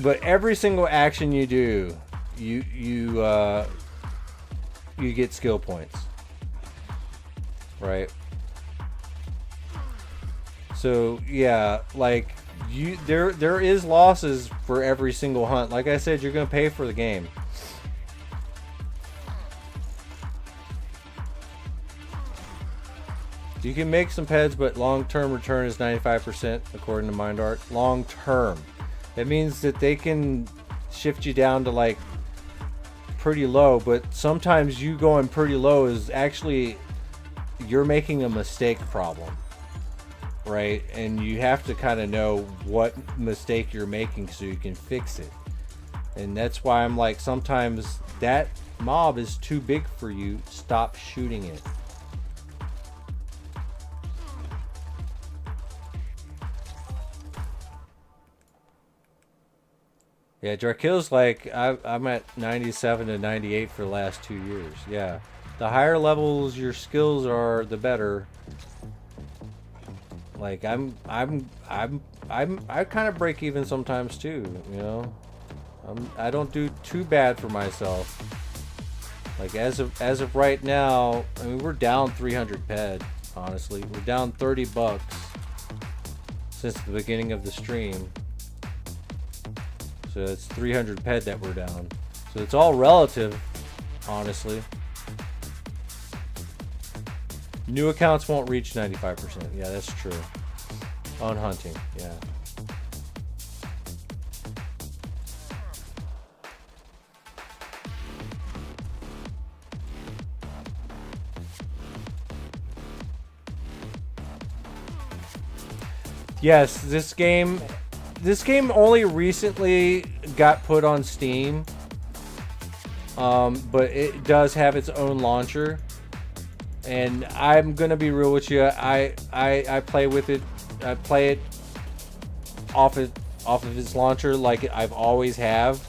But every single action you do, you get skill points, right? So yeah, like there is losses for every single hunt. Like I said, you're gonna pay for the game. You can make some peds, but long-term return is 95% according to MindArt. Long-term. That means that they can shift you down to like pretty low, but sometimes you going pretty low is actually you're making a mistake problem, right? And you have to kind of know what mistake you're making so you can fix it. And that's why I'm like, sometimes that mob is too big for you. Stop shooting it. Yeah, Drakill's like, I'm at 97 to 98 for the last 2 years. Yeah, the higher levels your skills are, the better. Like I kind of break even sometimes too. You know, I don't do too bad for myself. Like as of right now, I mean, we're down 300 ped. Honestly, we're down $30 since the beginning of the stream. So it's 300 ped that we're down. So it's all relative, honestly. New accounts won't reach 95%. Yeah, that's true. On hunting, yeah. Yes, this game only recently got put on Steam, but it does have its own launcher. And I'm gonna be real with you. I play with it. I play it off of its launcher like I've always have.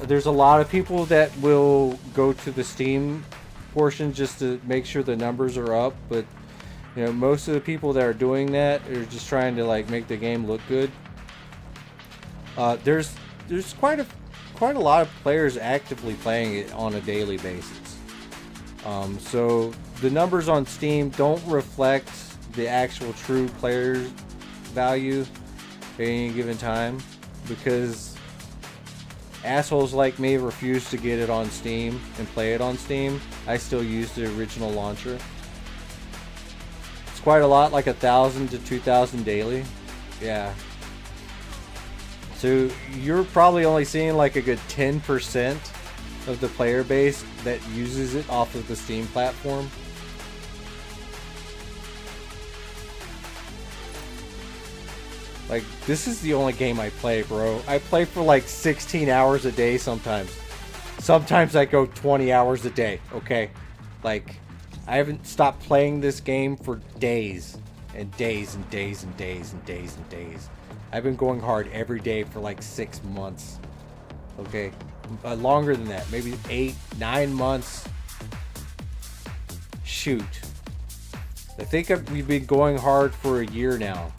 There's a lot of people that will go to the Steam portion just to make sure the numbers are up, but you know, most of the people that are doing that are just trying to like make the game look good. There's quite a lot of players actively playing it on a daily basis. So the numbers on Steam don't reflect the actual true player value at any given time, because assholes like me refuse to get it on Steam and play it on Steam. I still use the original launcher. It's quite a lot, like 1,000 to 2,000 daily. Yeah. So you're probably only seeing like a good 10% of the player base that uses it off of the Steam platform. Like, this is the only game I play, bro. I play for like 16 hours a day sometimes. Sometimes I go 20 hours a day, okay? Like, I haven't stopped playing this game for days. And days and days and days and days and days. I've been going hard every day for like 6 months. Okay? Longer than that. Maybe 8, 9 months. Shoot. I think we've been going hard for a year now.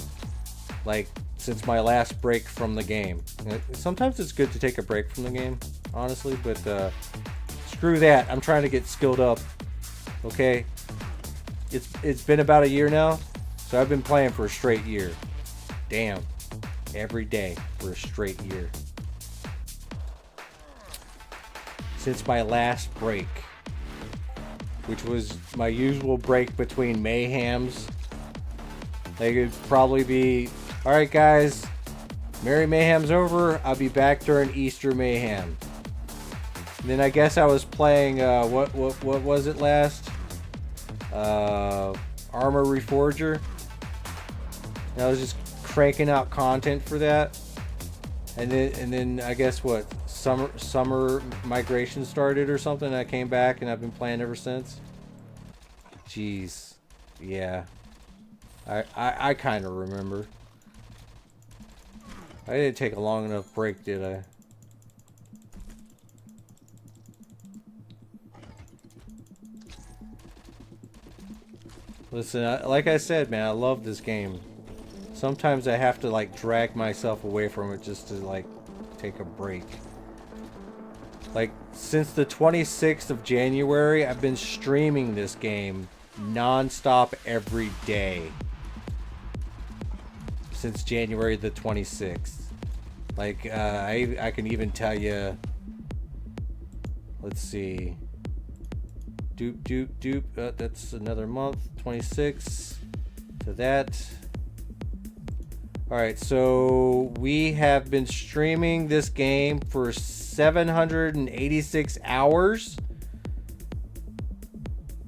Like, since my last break from the game. Sometimes it's good to take a break from the game, honestly, but screw that. I'm trying to get skilled up. Okay? It's been about a year now, so I've been playing for a straight year. Damn. Every day for a straight year. Since my last break, which was my usual break between Mayhems. They could probably be, alright guys, Merry Mayhem's over, I'll be back during Easter Mayhem. And then I guess I was playing, what was it last? Arma Reforger. And I was just cranking out content for that. And then I guess what, summer migration started or something. I came back and I've been playing ever since. Jeez. Yeah. I kind of remember. I didn't take a long enough break, did I? Listen, like I said, man, I love this game. Sometimes I have to like drag myself away from it just to like take a break. Like, since the 26th of January, I've been streaming this game non-stop every day. Since January the 26th. Like, I can even tell you... Let's see. Doop. That's another month. 26 to that. Alright, so we have been streaming this game for 786 hours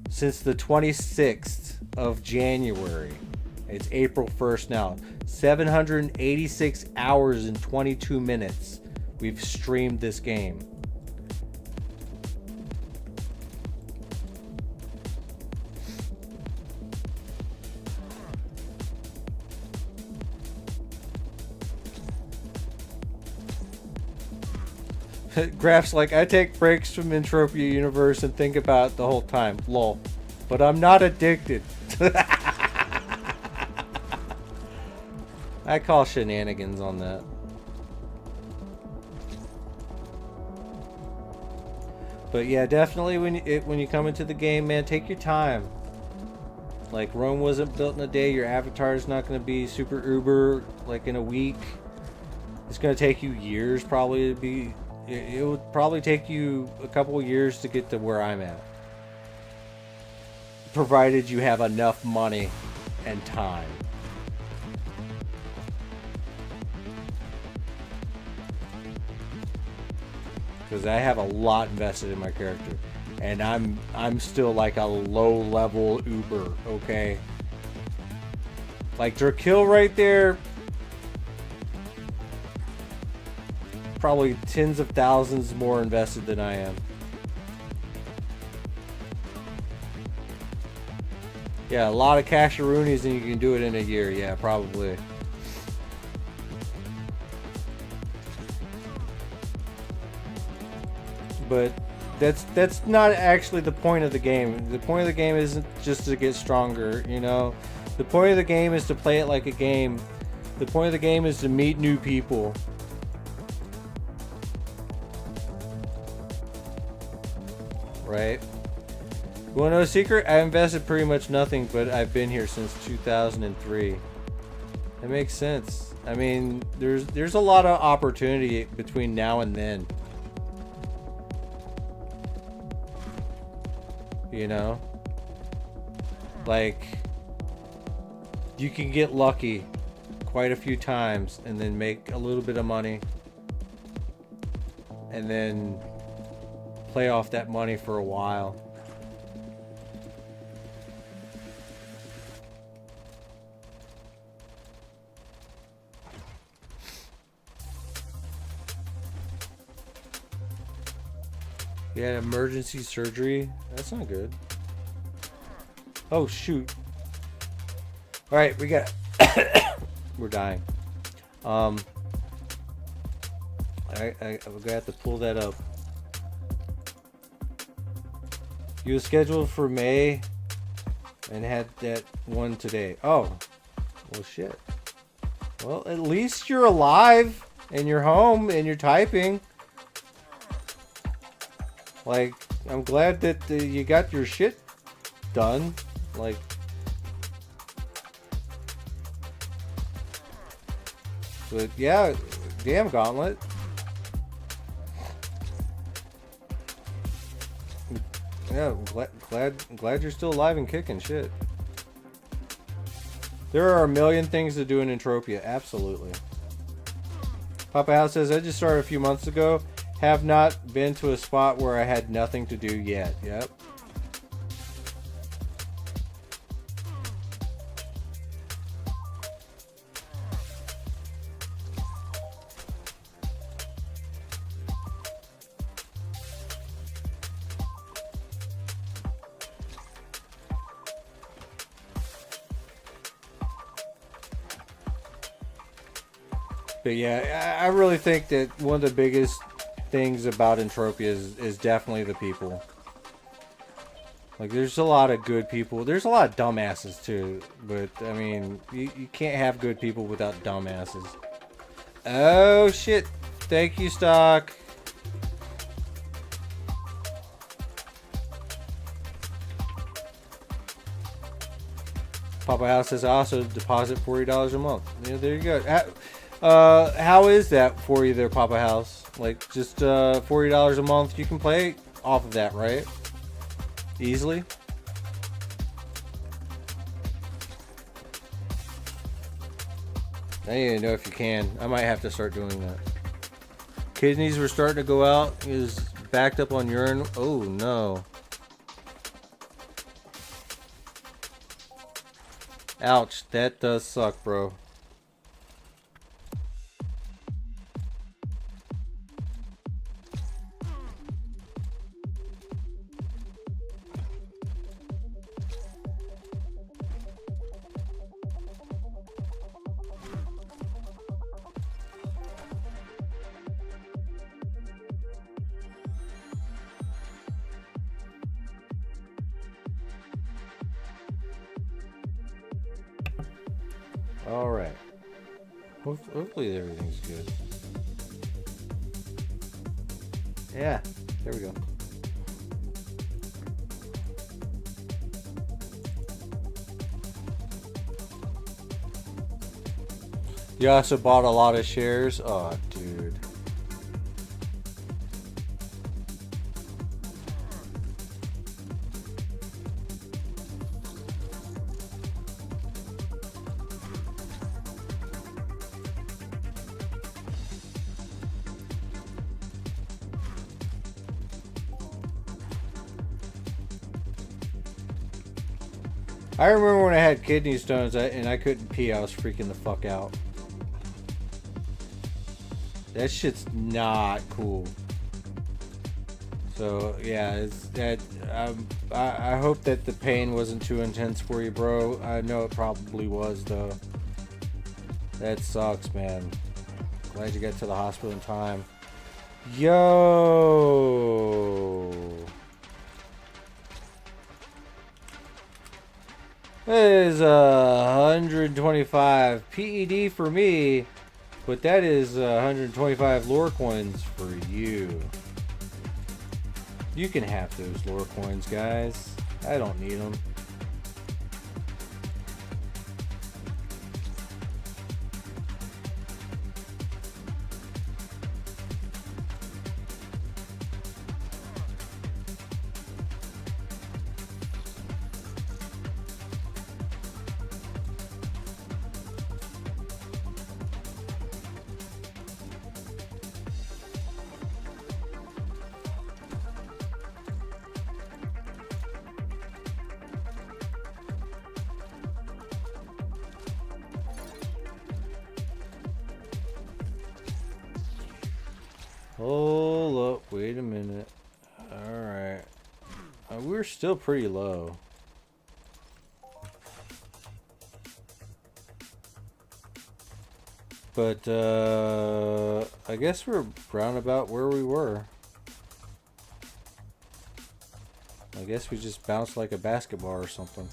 since the 26th of January. It's April 1st now. 786 hours and 22 minutes we've streamed this game. Graph's like, I take breaks from Entropia Universe and think about it the whole time. Lol. But I'm not addicted. I call shenanigans on that. But yeah, definitely when you come into the game, man, take your time. Like, Rome wasn't built in a day. Your avatar is not going to be super uber like in a week. It's going to take you years probably to be... It would probably take you a couple of years to get to where I'm at. Provided you have enough money and time. Because I have a lot invested in my character. And I'm still like a low level Uber, okay? Like Drakil right there, probably tens of thousands more invested than I am. Yeah, a lot of casheroonies and you can do it in a year. Yeah, probably. But that's not actually the point of the game. The point of the game isn't just to get stronger, you know. The point of the game is to play it like a game. The point of the game is to meet new people. Right? You wanna know a secret? I invested pretty much nothing, but I've been here since 2003. That makes sense. I mean, there's a lot of opportunity between now and then. You know? Like, you can get lucky quite a few times and then make a little bit of money. And then play off that money for a while. You had emergency surgery? That's not good. Oh, shoot. Alright, we got... We're dying. I'm gonna have to pull that up. You were scheduled for May and had that one today. Oh. Well, shit. Well, at least you're alive and you're home and you're typing. Like, I'm glad that you got your shit done. Like, but yeah, damn Gauntlet. Yeah, glad you're still alive and kicking. Shit. There are a million things to do in Entropia. Absolutely. Papa House says, I just started a few months ago. Have not been to a spot where I had nothing to do yet. Yep. But yeah, I really think that one of the biggest things about Entropia is definitely the people. Like, there's a lot of good people. There's a lot of dumbasses too, but I mean, you can't have good people without dumbasses. Oh shit! Thank you, Stock. Papa House says, I also deposit $40 a month. Yeah, there you go. How is that for you there, Papa House? Like, just $40 a month, you can play off of that, right? Easily. I don't even know if you can. I might have to start doing that. Kidneys were starting to go out. Is backed up on urine. Oh, no. Ouch. That does suck, bro. Alright. Hopefully everything's good. Yeah, there we go. You also bought a lot of shares? Oh, dude. I remember when I had kidney stones and I couldn't pee, I was freaking the fuck out. That shit's not cool. So yeah, it's that. I hope that the pain wasn't too intense for you, bro. I know it probably was though. That sucks, man. Glad you got to the hospital in time. Yo. That is 125 PED for me, but that is 125 lore coins for you. You can have those lore coins, guys. I don't need them. Hold up, wait a minute. Alright. We're still pretty low. But, I guess we're round about where we were. I guess we just bounced like a basketball or something.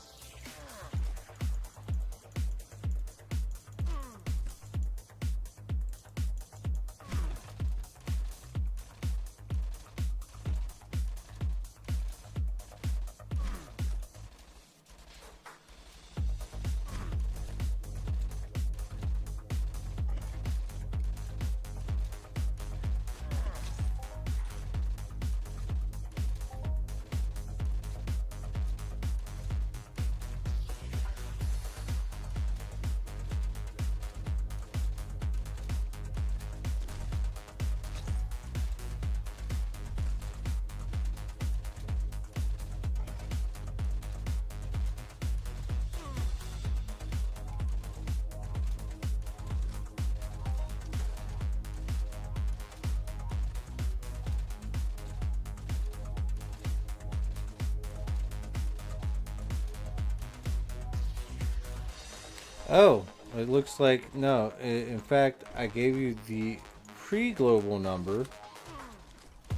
Oh, it looks like, no. In fact, I gave you the pre-global number.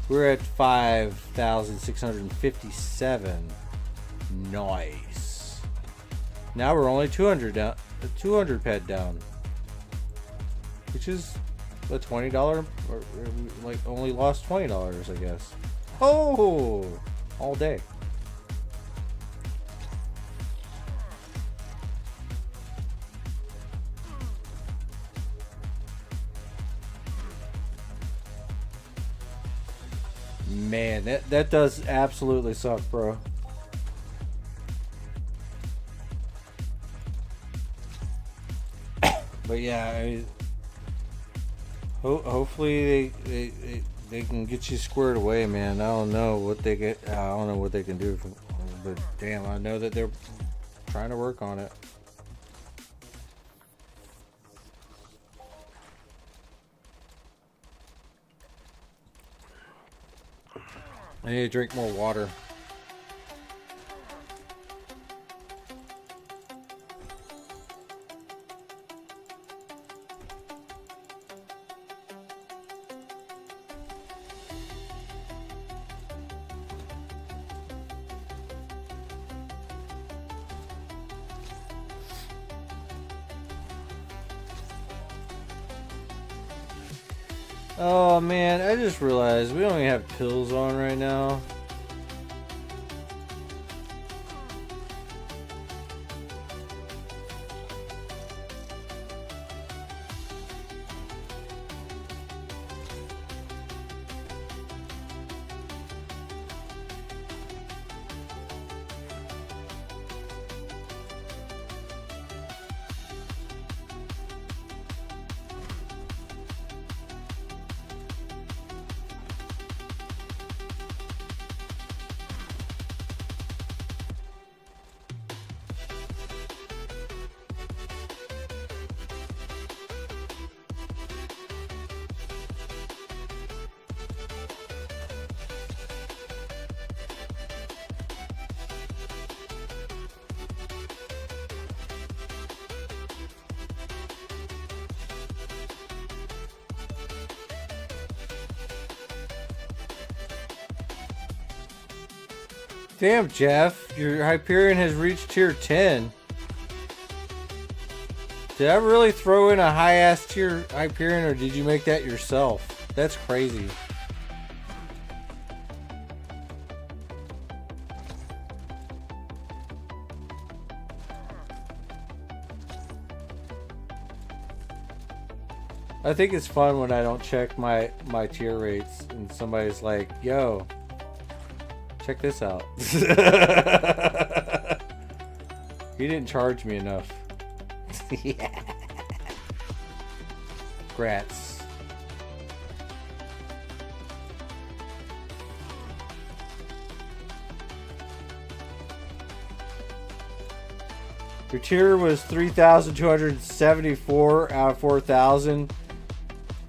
We're at 5,657. Nice. Now we're only 200 down, 200 ped down. Which is a $20, or like only lost $20, I guess. Oh, all day. Man, that does absolutely suck, bro. But yeah, I mean, hopefully they can get you squared away, man. I don't know what they can do, but damn, I know that they're trying to work on it. I need to drink more water. Oh man, I just realized we only have pills on right now. Damn, Jeff, your Hyperion has reached tier 10. Did I really throw in a high-ass tier Hyperion, or did you make that yourself? That's crazy. I think it's fun when I don't check my tier rates and somebody's like, yo, check this out. He didn't charge me enough. Yeah. Grats. Your tier was 3,274 out of 4,000.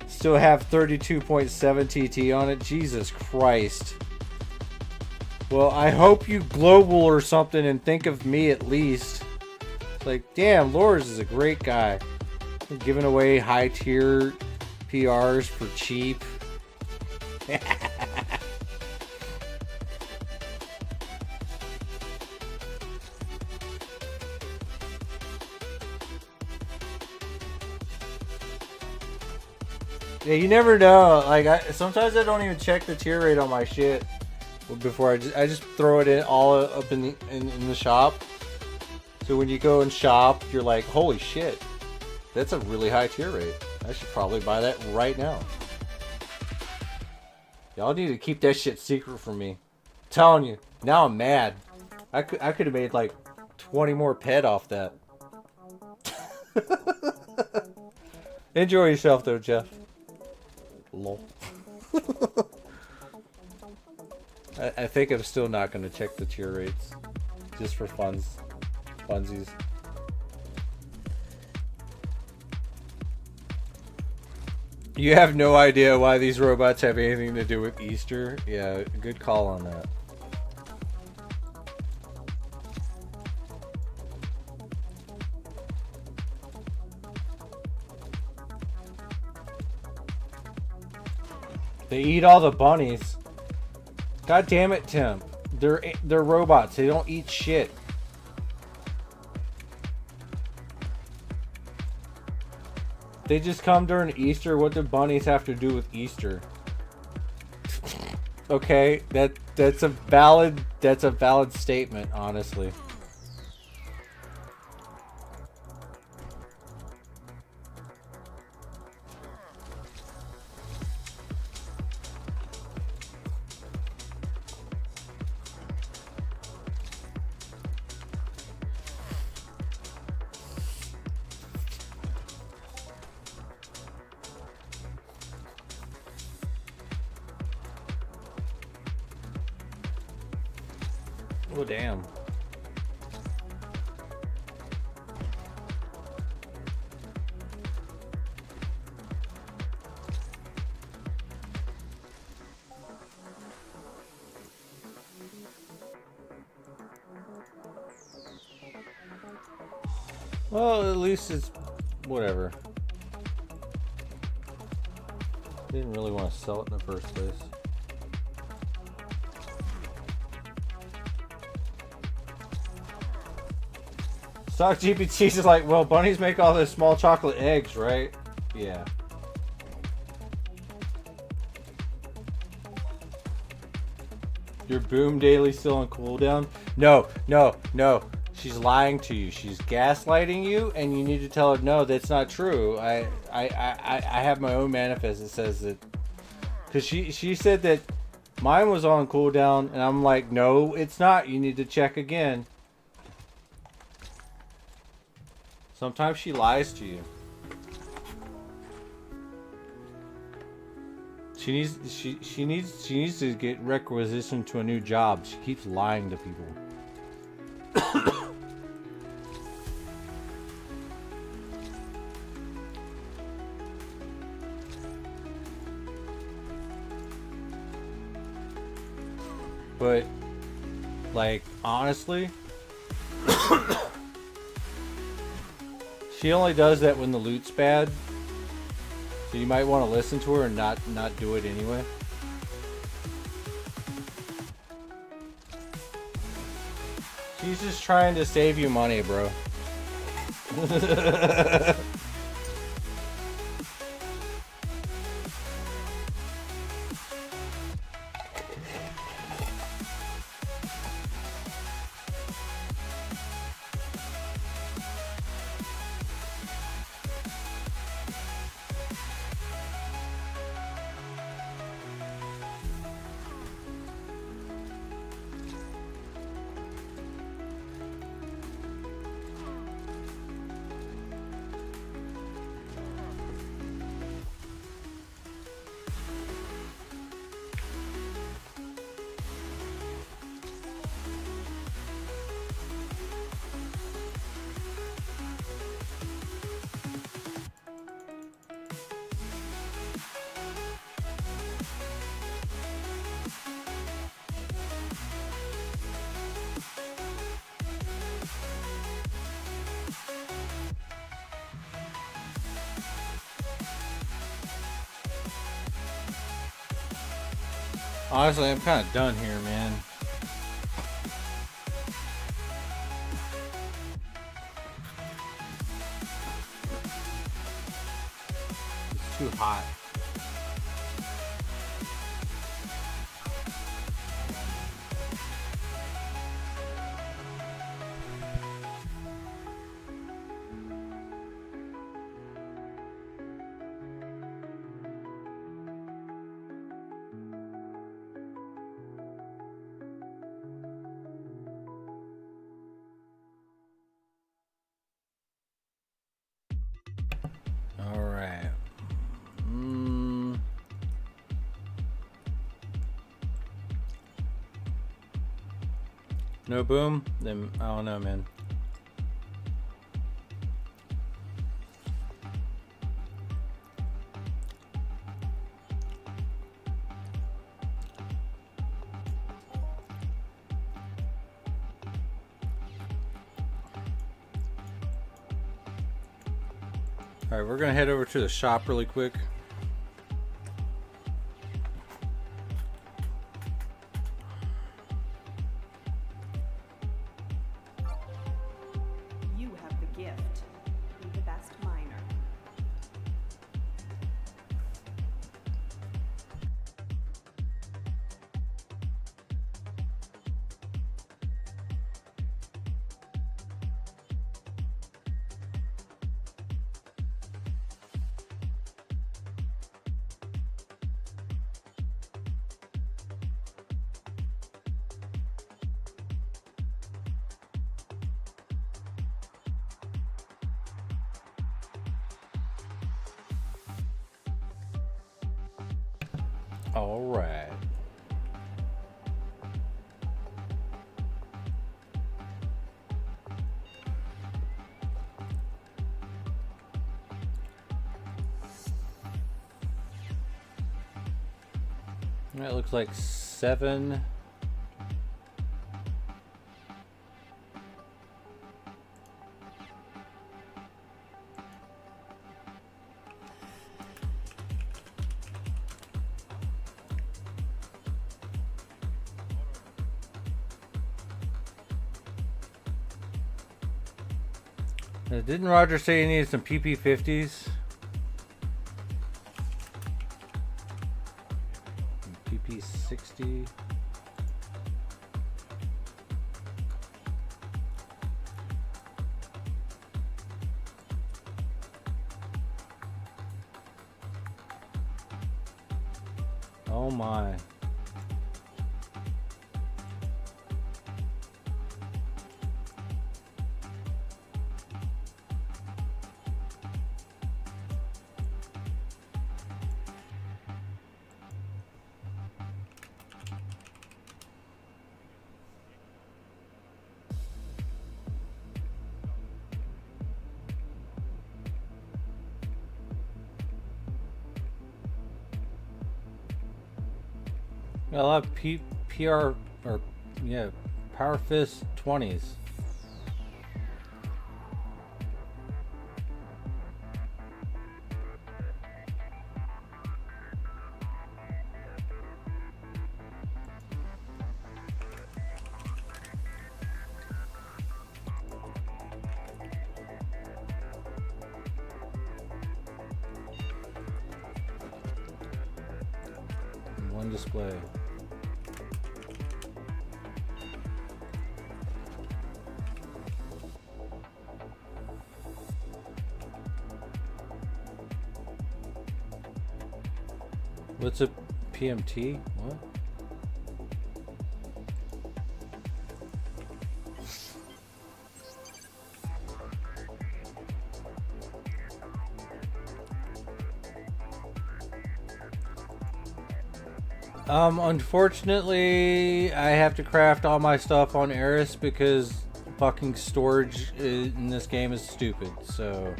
Still have 32.7 TT on it. Jesus Christ. Well, I hope you global or something and think of me at least. It's like, damn, Lores is a great guy. Giving away high tier PRs for cheap. Yeah, you never know. Like, sometimes I don't even check the tier rate on my shit before I just throw it in all up in the shop. So when you go and shop, you're like, holy shit, that's a really high tier rate. I should probably buy that right now. Y'all need to keep that shit secret from me. I'm telling you, now I'm mad. I could have made like 20 more pet off that. Enjoy yourself though, Jeff. Lol. I think I'm still not going to check the tier rates. Just for funsies. You have no idea why these robots have anything to do with Easter? Yeah, good call on that. They eat all the bunnies. God damn it, Tim. They're robots. They don't eat shit. They just come during Easter. What do bunnies have to do with Easter? Okay, that's a valid statement, honestly. Oh, damn. Well, at least it's whatever. Didn't really want to sell it in the first place. Stock GPT's is like, well, bunnies make all those small chocolate eggs, right? Yeah. Your boom daily still on cooldown? No. She's lying to you. She's gaslighting you, and you need to tell her, no, that's not true. I have my own manifest that says that, because she said that mine was on cooldown, and I'm like, no, it's not. You need to check again. Sometimes she lies to you. She needs to get requisitioned to a new job. She keeps lying to people. But, like, honestly, she only does that when the loot's bad. So you might want to listen to her and not do it anyway. He's just trying to save you money, bro. Honestly, I'm kind of done here, man. It's too hot. Alright. No boom? Then I don't know, man. Alright, we're gonna head over to the shop really quick. You have the gift. Be the best miner. All right. That looks like 7. Didn't Roger say he needed some PP50s? PP60. Oh my. Got a lot of PR or yeah, Power Fist 20s. One display. What's a PMT? What? Unfortunately, I have to craft all my stuff on Eris because fucking storage in this game is stupid, so...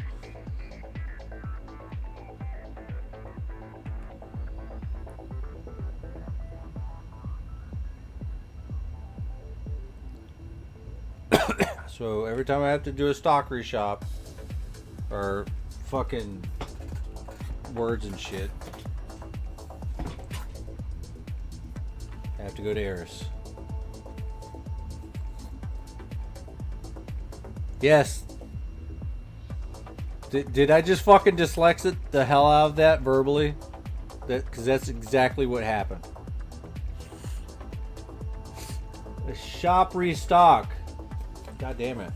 So every time I have to do a stock reshop or fucking words and shit, I have to go to Eris. Yes. Did I just fucking dyslexic the hell out of that verbally? Because that's exactly what happened. A shop restock. God damn it.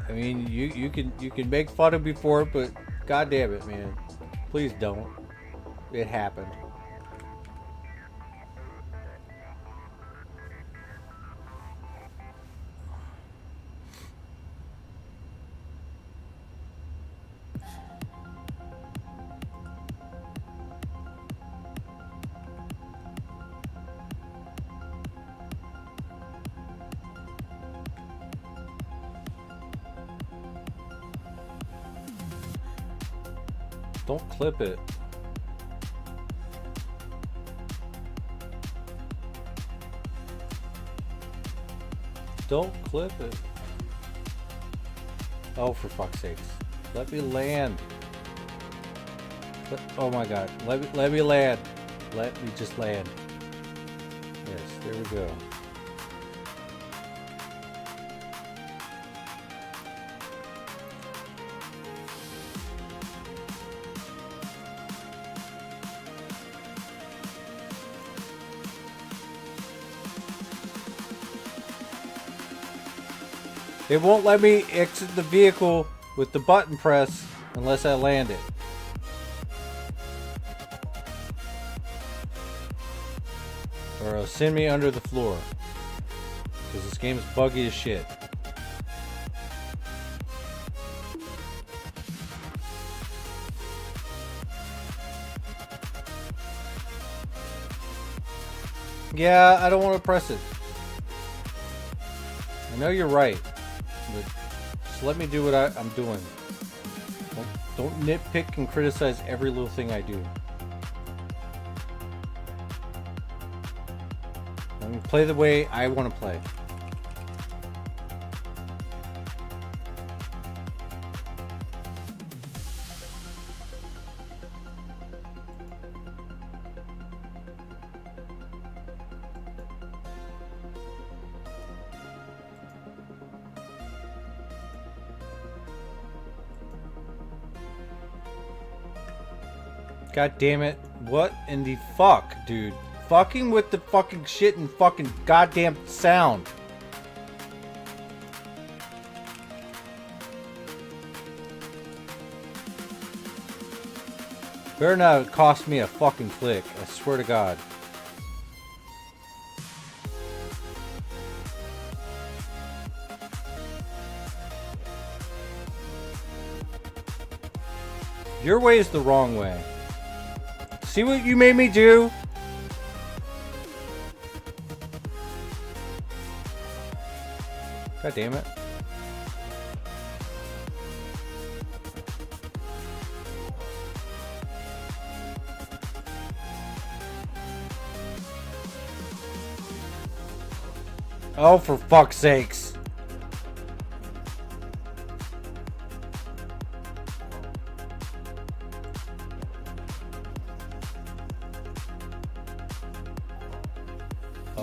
I mean, you can make fun of me for it, but god damn it, man. Please don't. It happened. Don't clip it. Don't clip it. Oh, for fuck's sakes. Let me land. Oh my god. Let me land. Let me just land. Yes, there we go. It won't let me exit the vehicle with the button press unless I land it. Or it'll send me under the floor. Because this game is buggy as shit. Yeah, I don't want to press it. I know you're right. But just let me do what I'm doing. Don't nitpick and criticize every little thing I do. Let me play the way I want to play. God damn it. What in the fuck, dude? Fucking with the fucking shit and fucking goddamn sound. Better not cost me a fucking click. I swear to God. Your way is the wrong way. See what you made me do? God damn it. Oh, for fuck's sakes.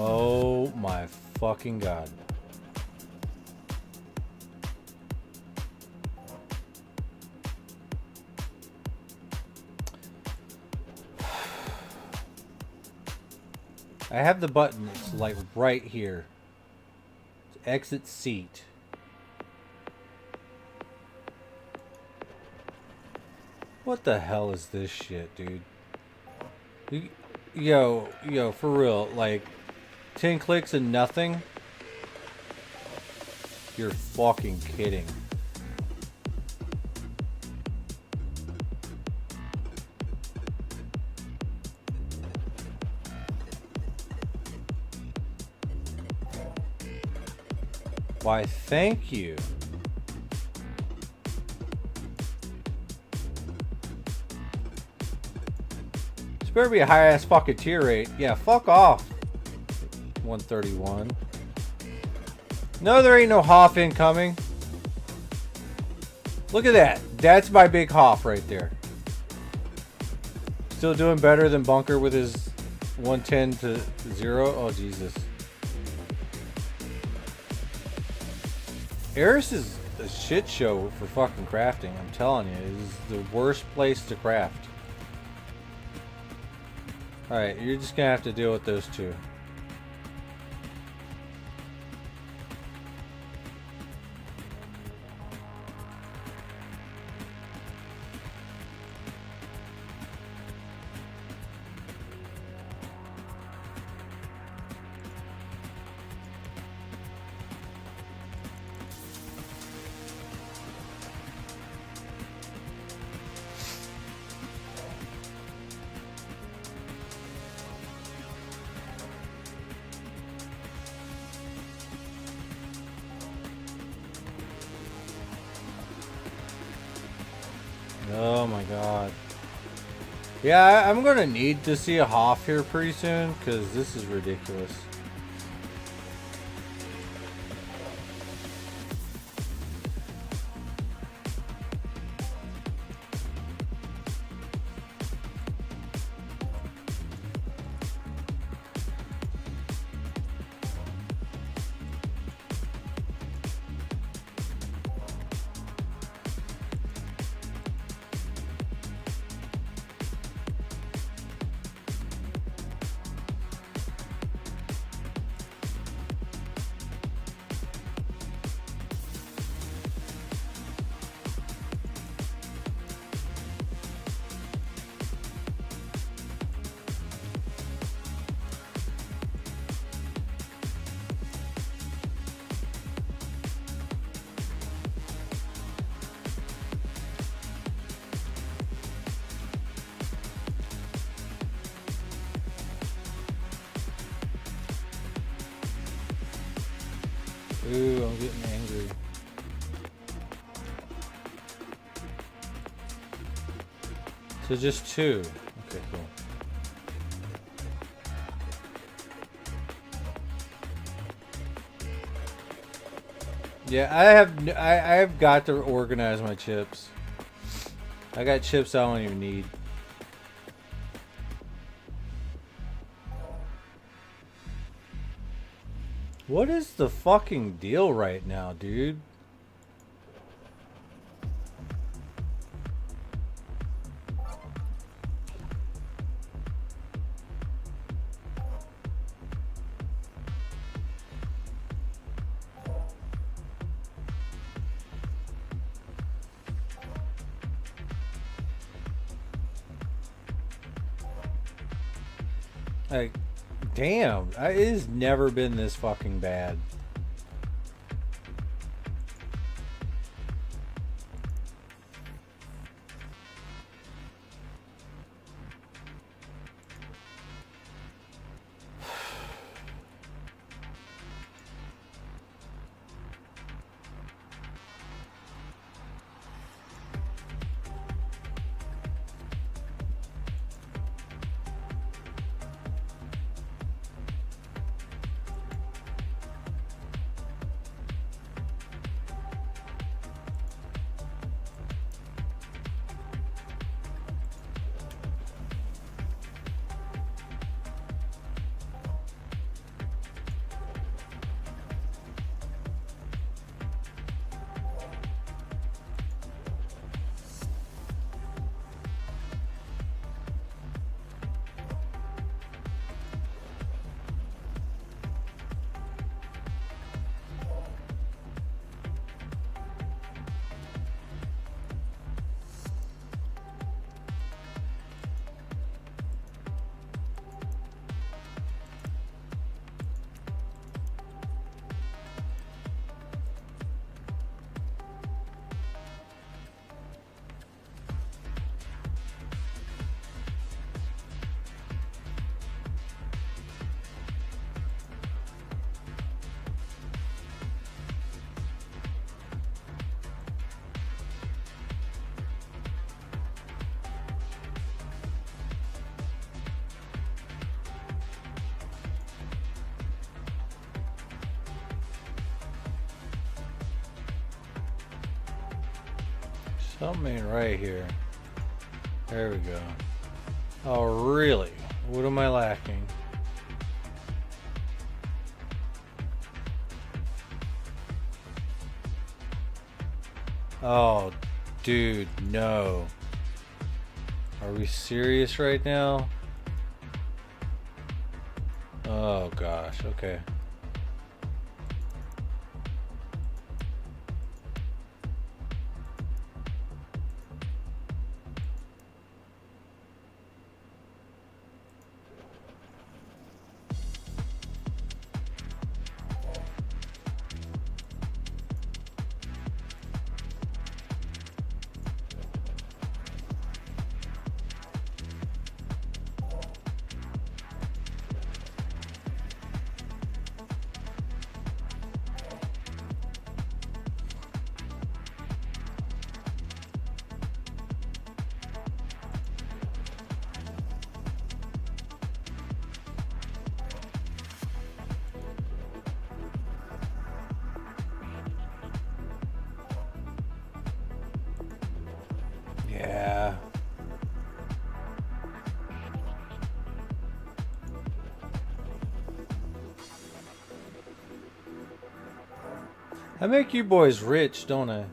Oh my fucking God. I have the button. It's like right here. It's exit seat. What the hell is this shit, dude? Yo, for real, like 10 clicks and nothing? You're fucking kidding. Why, thank you. This better be a high-ass fucking tier rate. Yeah, fuck off. 131. No, there ain't no Hoff incoming. Look at that. That's my big Hoff right there. Still doing better than Bunker with his 110 to 0. Oh, Jesus. Eris is a shit show for fucking crafting. I'm telling you, it is the worst place to craft. Alright, you're just gonna have to deal with those two. Oh my god. Yeah, I'm gonna need to see a Hoff here pretty soon, because this is ridiculous. Ooh, I'm getting angry. So just two. Okay, cool. Yeah, I have got to organize my chips. I got chips I don't even need. What is the fucking deal right now, dude? Like, damn, it has never been this fucking bad. Something ain't right here. There we go. Oh, really? What am I lacking? Oh, dude, no. Are we serious right now? Oh, gosh, okay. Yeah. I make you boys rich, don't I?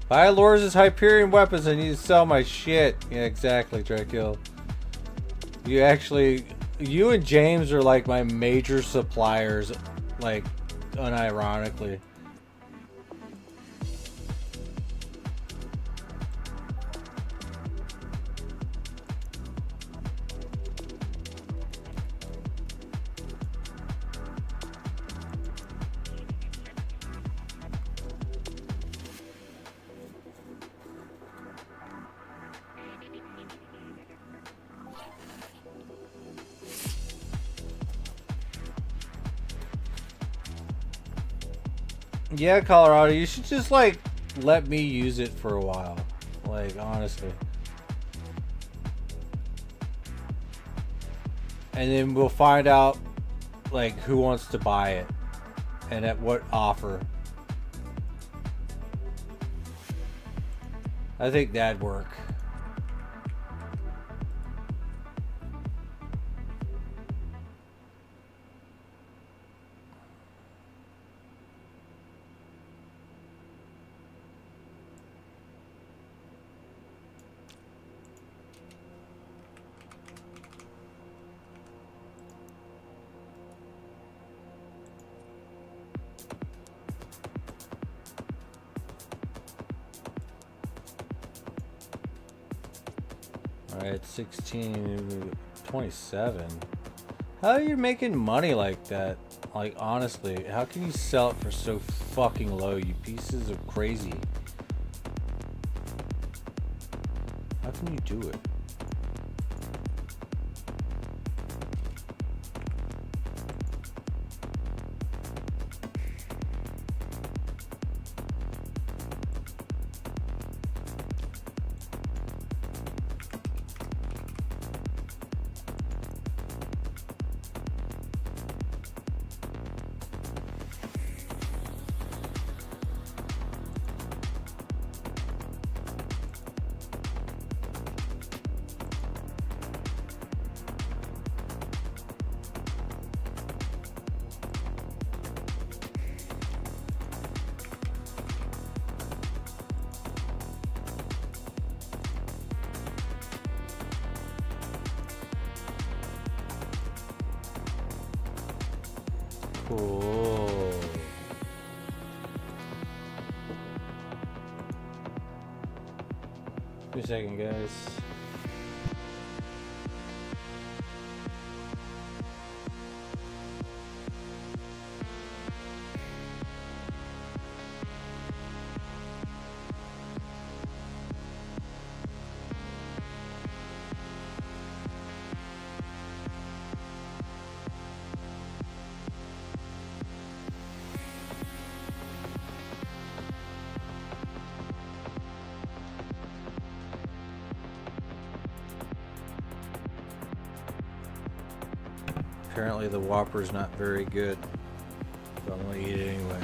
Buy Loris' Hyperion weapons. I need to sell my shit. Yeah, exactly, Dracul. You and James are like my major suppliers, like, unironically. Yeah, Colorado, you should just, like, let me use it for a while. Like, honestly. And then we'll find out, like, who wants to buy it. And at what offer. I think that'd work. Alright, 16, 27. How are you making money like that? Like, honestly, how can you sell it for so fucking low, you pieces of crazy? How can you do it? Cool. Give me a second, guys. Apparently the Whopper's not very good, but I'm gonna eat it anyway.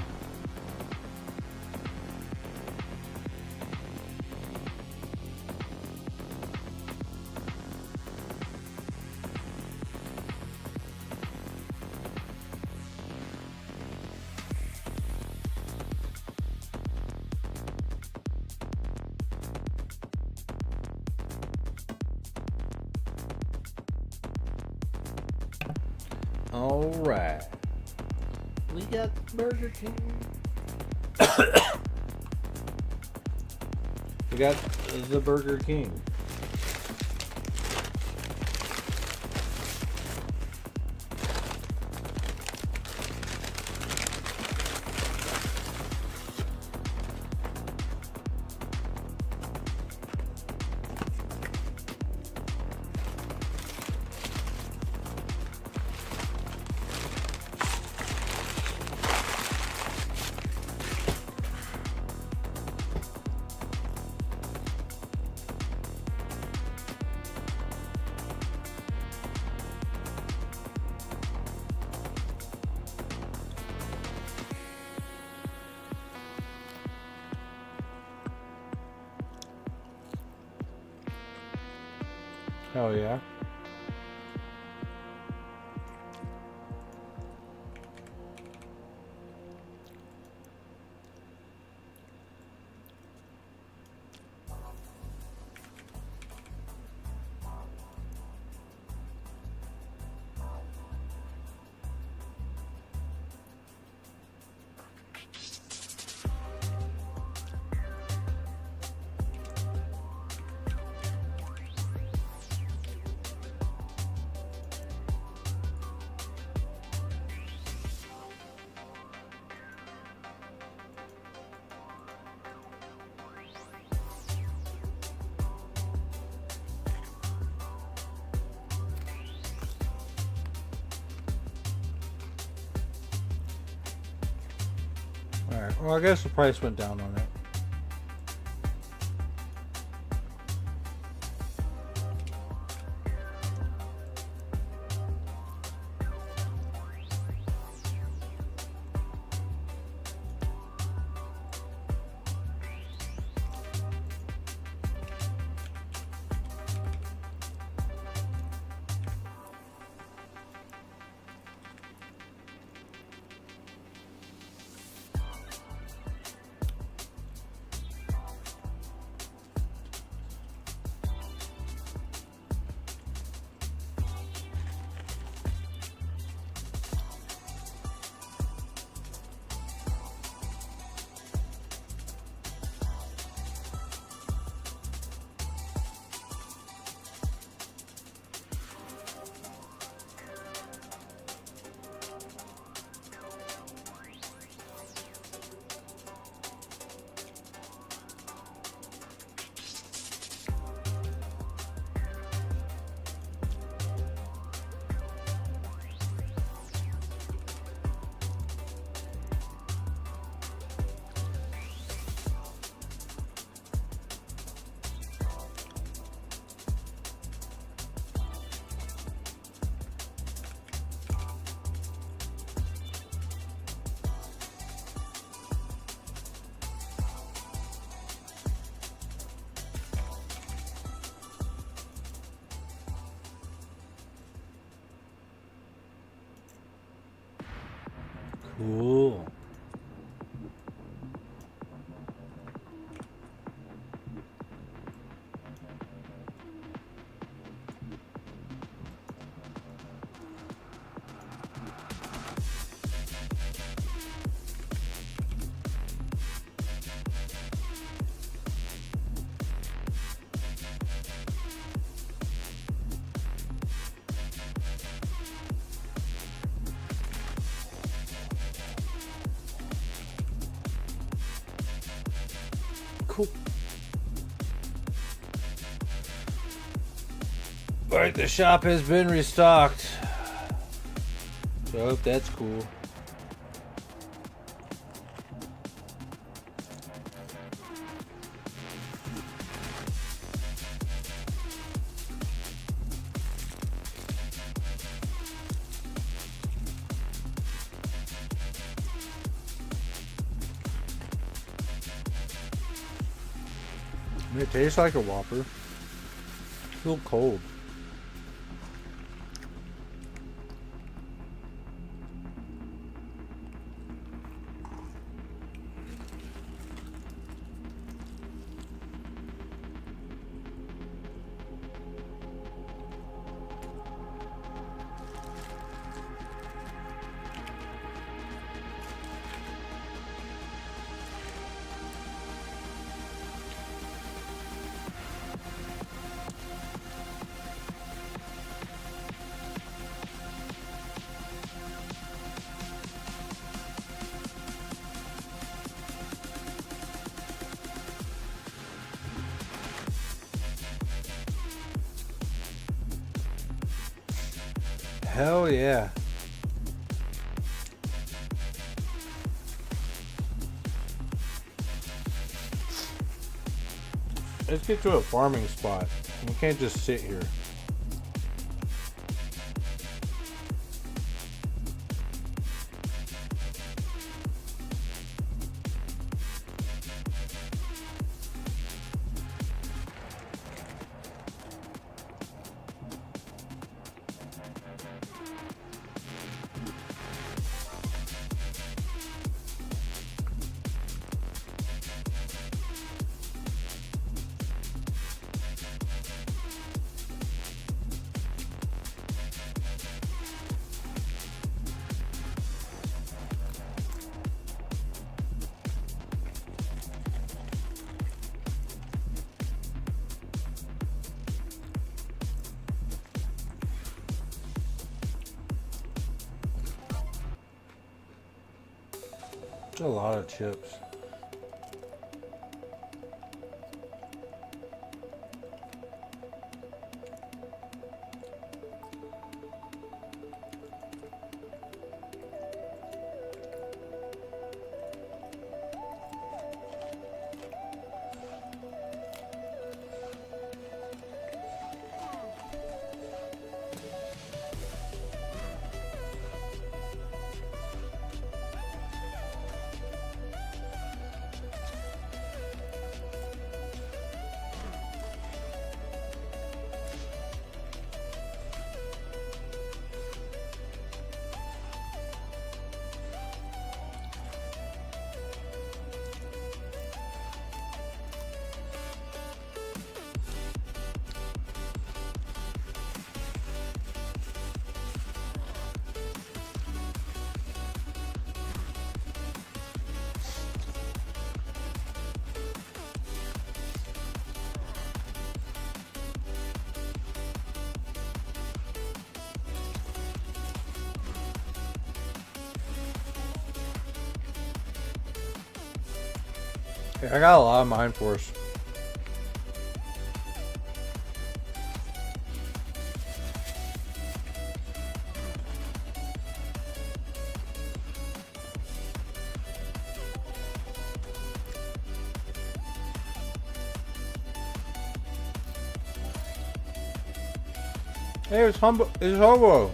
All right. We got Burger King. We got the Burger King. Oh yeah. Alright, well I guess the price went down on it. Cool. Cool. Alright, the shop has been restocked. So I hope that's cool. It tastes like a Whopper. It's a little cold. Hell yeah. Let's get to a farming spot. We can't just sit here. That's a lot of chips. I got a lot of Mind Force. Hey, it's Hobo.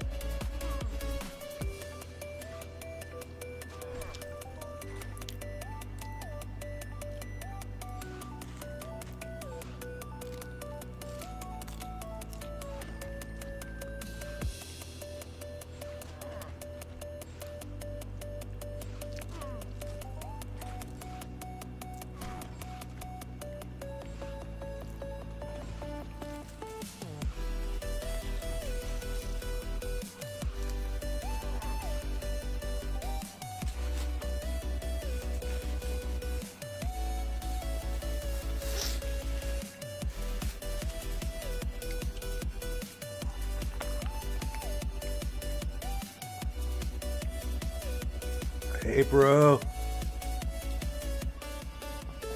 Hey, bro.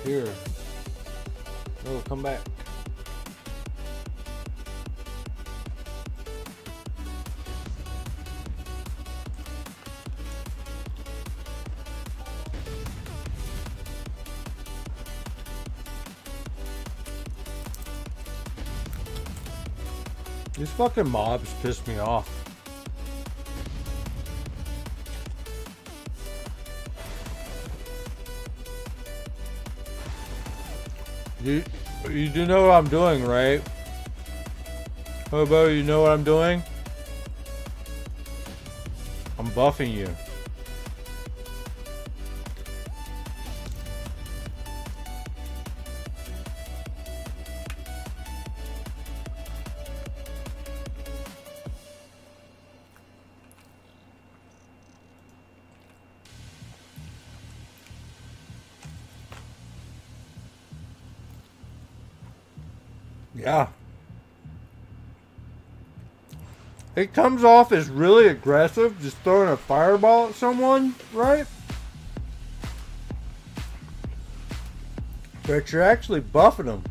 Here. Oh, come back. These fucking mobs piss me off. You do know what I'm doing, right? Hobo, you know what I'm doing? I'm buffing you. Yeah. It comes off as really aggressive, just throwing a fireball at someone, right? But you're actually buffing them.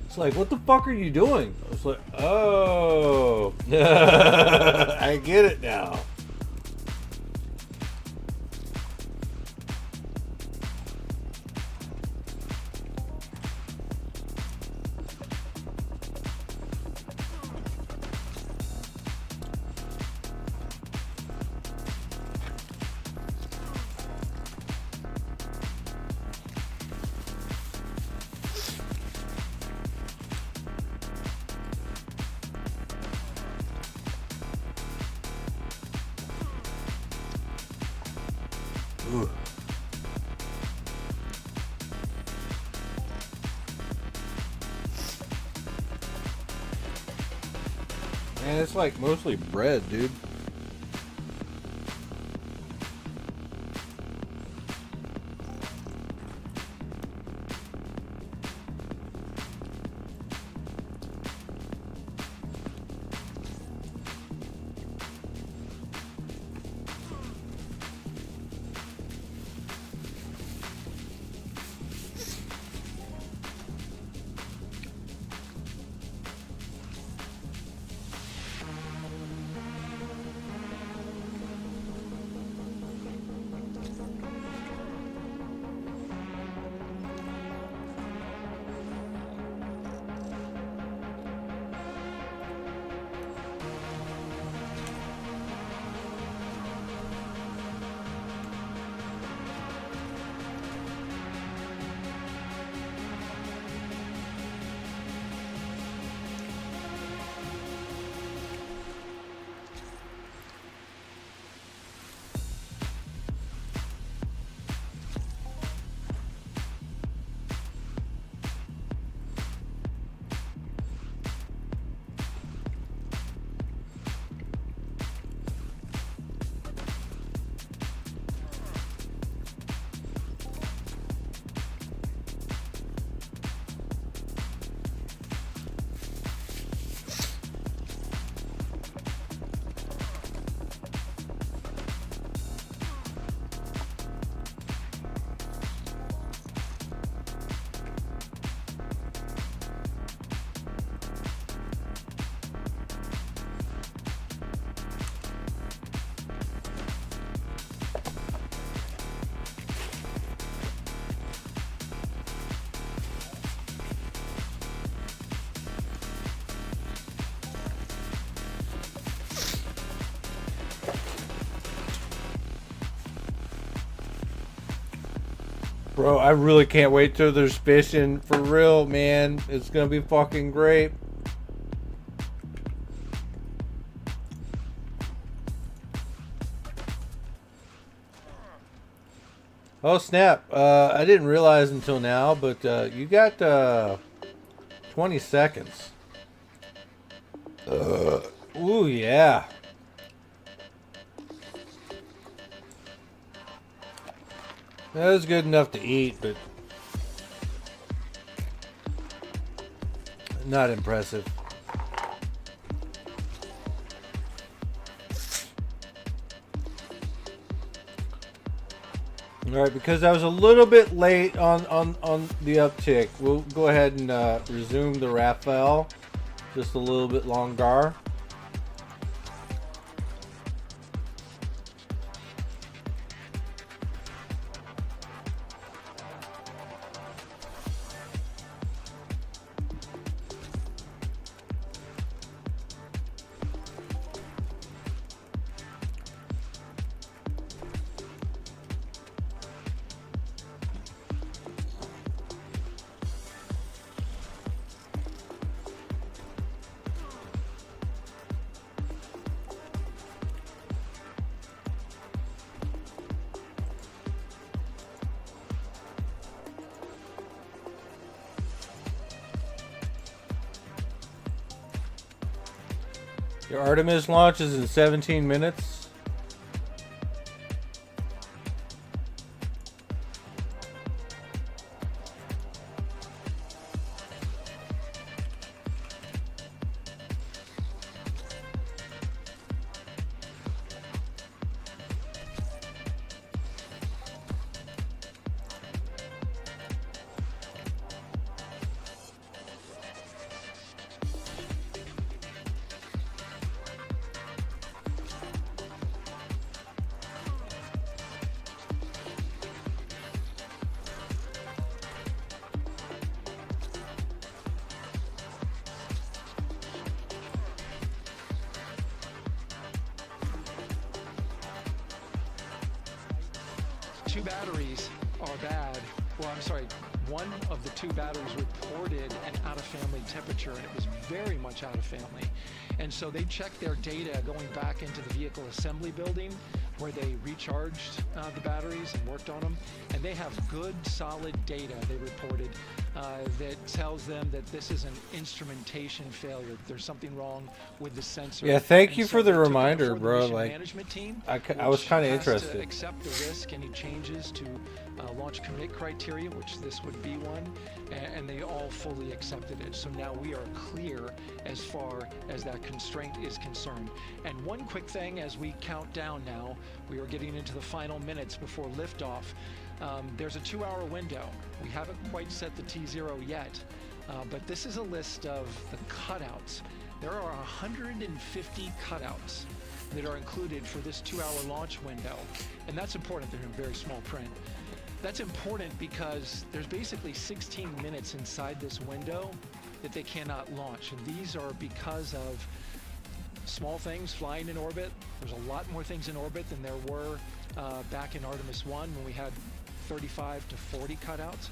It's like, what the fuck are you doing? It's like, oh. I get it now. Ooh. Man, it's like mostly bread, dude. Bro, I really can't wait till there's fishing. For real, man. It's gonna be fucking great. Oh, snap. I didn't realize until now, but you got 20 seconds. Ooh, yeah. That was good enough to eat, but not impressive. Alright, because I was a little bit late on the uptick, we'll go ahead and resume the Raphael just a little bit longer. Your Artemis launches in 17 minutes. Two batteries are bad. Well, I'm sorry, one of the two batteries reported an out-of-family temperature, and it was very much out of family. And so they checked their data going back into the vehicle assembly building where they recharged the batteries and worked on them. And they have good, solid data, they reported, that tells them that this is an instrumentation failure. There's something wrong with the sensor. Yeah, thank And you so for the they took it reminder, before the bro. mission Like, management team, I was which kind of has to interested. accept the risk, any changes to launch commit criteria, which this would be one, and they all fully accepted it. So now we are clear as far as that constraint is concerned. And one quick thing as we count down now, we are getting into the final minutes before liftoff. There's a 2-hour window. We haven't quite set the T0 yet, but this is a list of the cutouts. There are 150 cutouts that are included for this 2-hour launch window, and that's important. They're in very small print. That's important because there's basically 16 minutes inside this window that they cannot launch, and these are because of small things flying in orbit. There's a lot more things in orbit than there were back in Artemis 1 when we had 35 to 40 cutouts.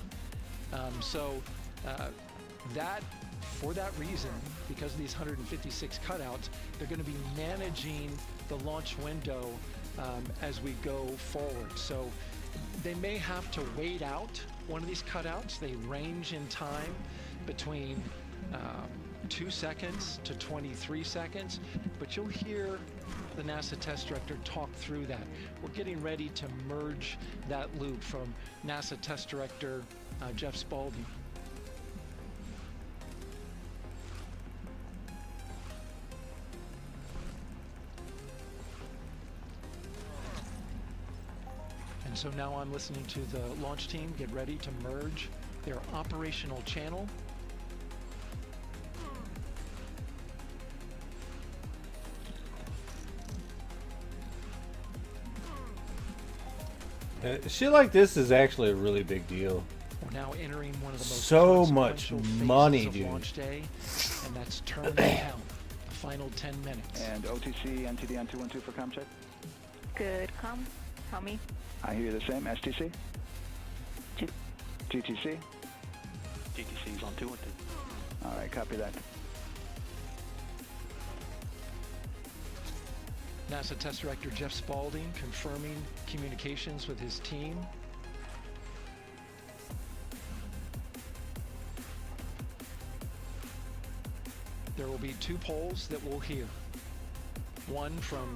For that reason, because of these 156 cutouts, they're going to be managing the launch window as we go forward. So they may have to wait out one of these cutouts. They range in time between 2 seconds to 23 seconds, but you'll hear the NASA test director talk through that. We're getting ready to merge that loop from NASA test director Jeff Spaulding. And so now I'm listening to the launch team get ready to merge their operational channel. Shit like this is actually a really big deal. We're now entering one of the most So much consequential money, phases of dude. launch day, and that's turn and count. The final 10 minutes. And OTC, NTD on 212 for comm check. Good, com. Tell me. I hear you the same. STC? Two. GTC? GTC's on 212. All right, copy that. NASA Test Director Jeff Spaulding confirming communications with his team. There will be 2 polls that we'll hear. One from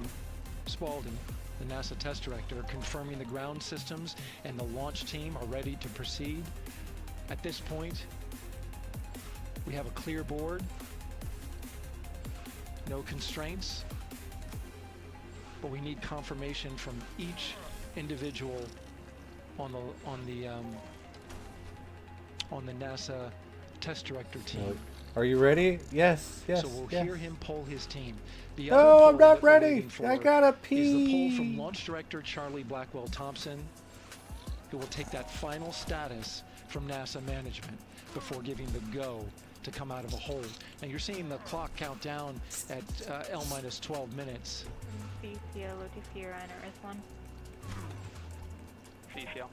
Spaulding, the NASA Test Director, confirming the ground systems and the launch team are ready to proceed. At this point, we have a clear board, no constraints, but we need confirmation from each individual on the NASA Test Director team. Are you ready? Yes, yes. So we'll yes. hear him poll his team. The No, other I'm poll not that we're ready. waiting for I gotta is the poll pee. from Launch Director Charlie Blackwell Thompson, who will take that final status from NASA management before giving the go to come out of a hold. Now you're seeing the clock count down at L minus 12 minutes. CCL, OTC, or NRS1. CCL.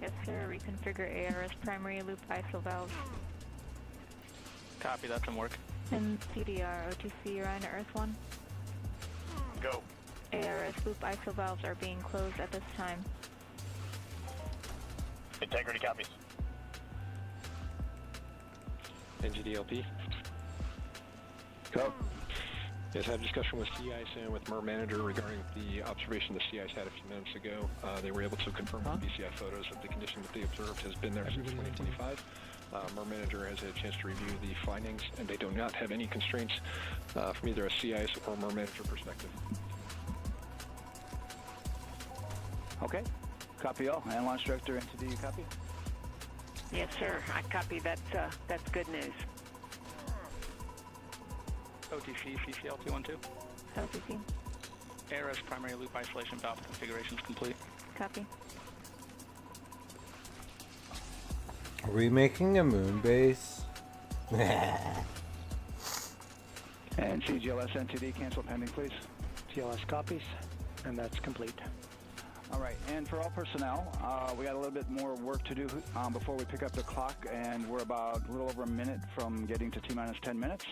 Yes, sir. Reconfigure ARS primary loop ISO valves. Copy, that's in work. And CDR, OTC, or NRS1. Go. ARS loop ISO valves are being closed at this time. Integrity copies. NGDLP. Go. Yes, I had a discussion with CIS and with MER Manager regarding the observation the CIS had a few minutes ago. They were able to confirm with BCI photos that the condition that they observed has been there since 2025. MER Manager has had a chance to review the findings, and they do not have any constraints from either a CIS or MER Manager perspective. Okay. Copy all. And Launch Director, NTD, you copy? Yes, sir. I copy. That's good news. OTC, CCL 212. OTC. ARS primary loop isolation valve configuration is complete. Copy. Are we making a moon base? And CGLS NTD, cancel pending, please. TLS copies, and that's complete. All right, and for all personnel, we got a little bit more work to do before we pick up the clock, and we're about a little over a minute from getting to T-minus 10 minutes,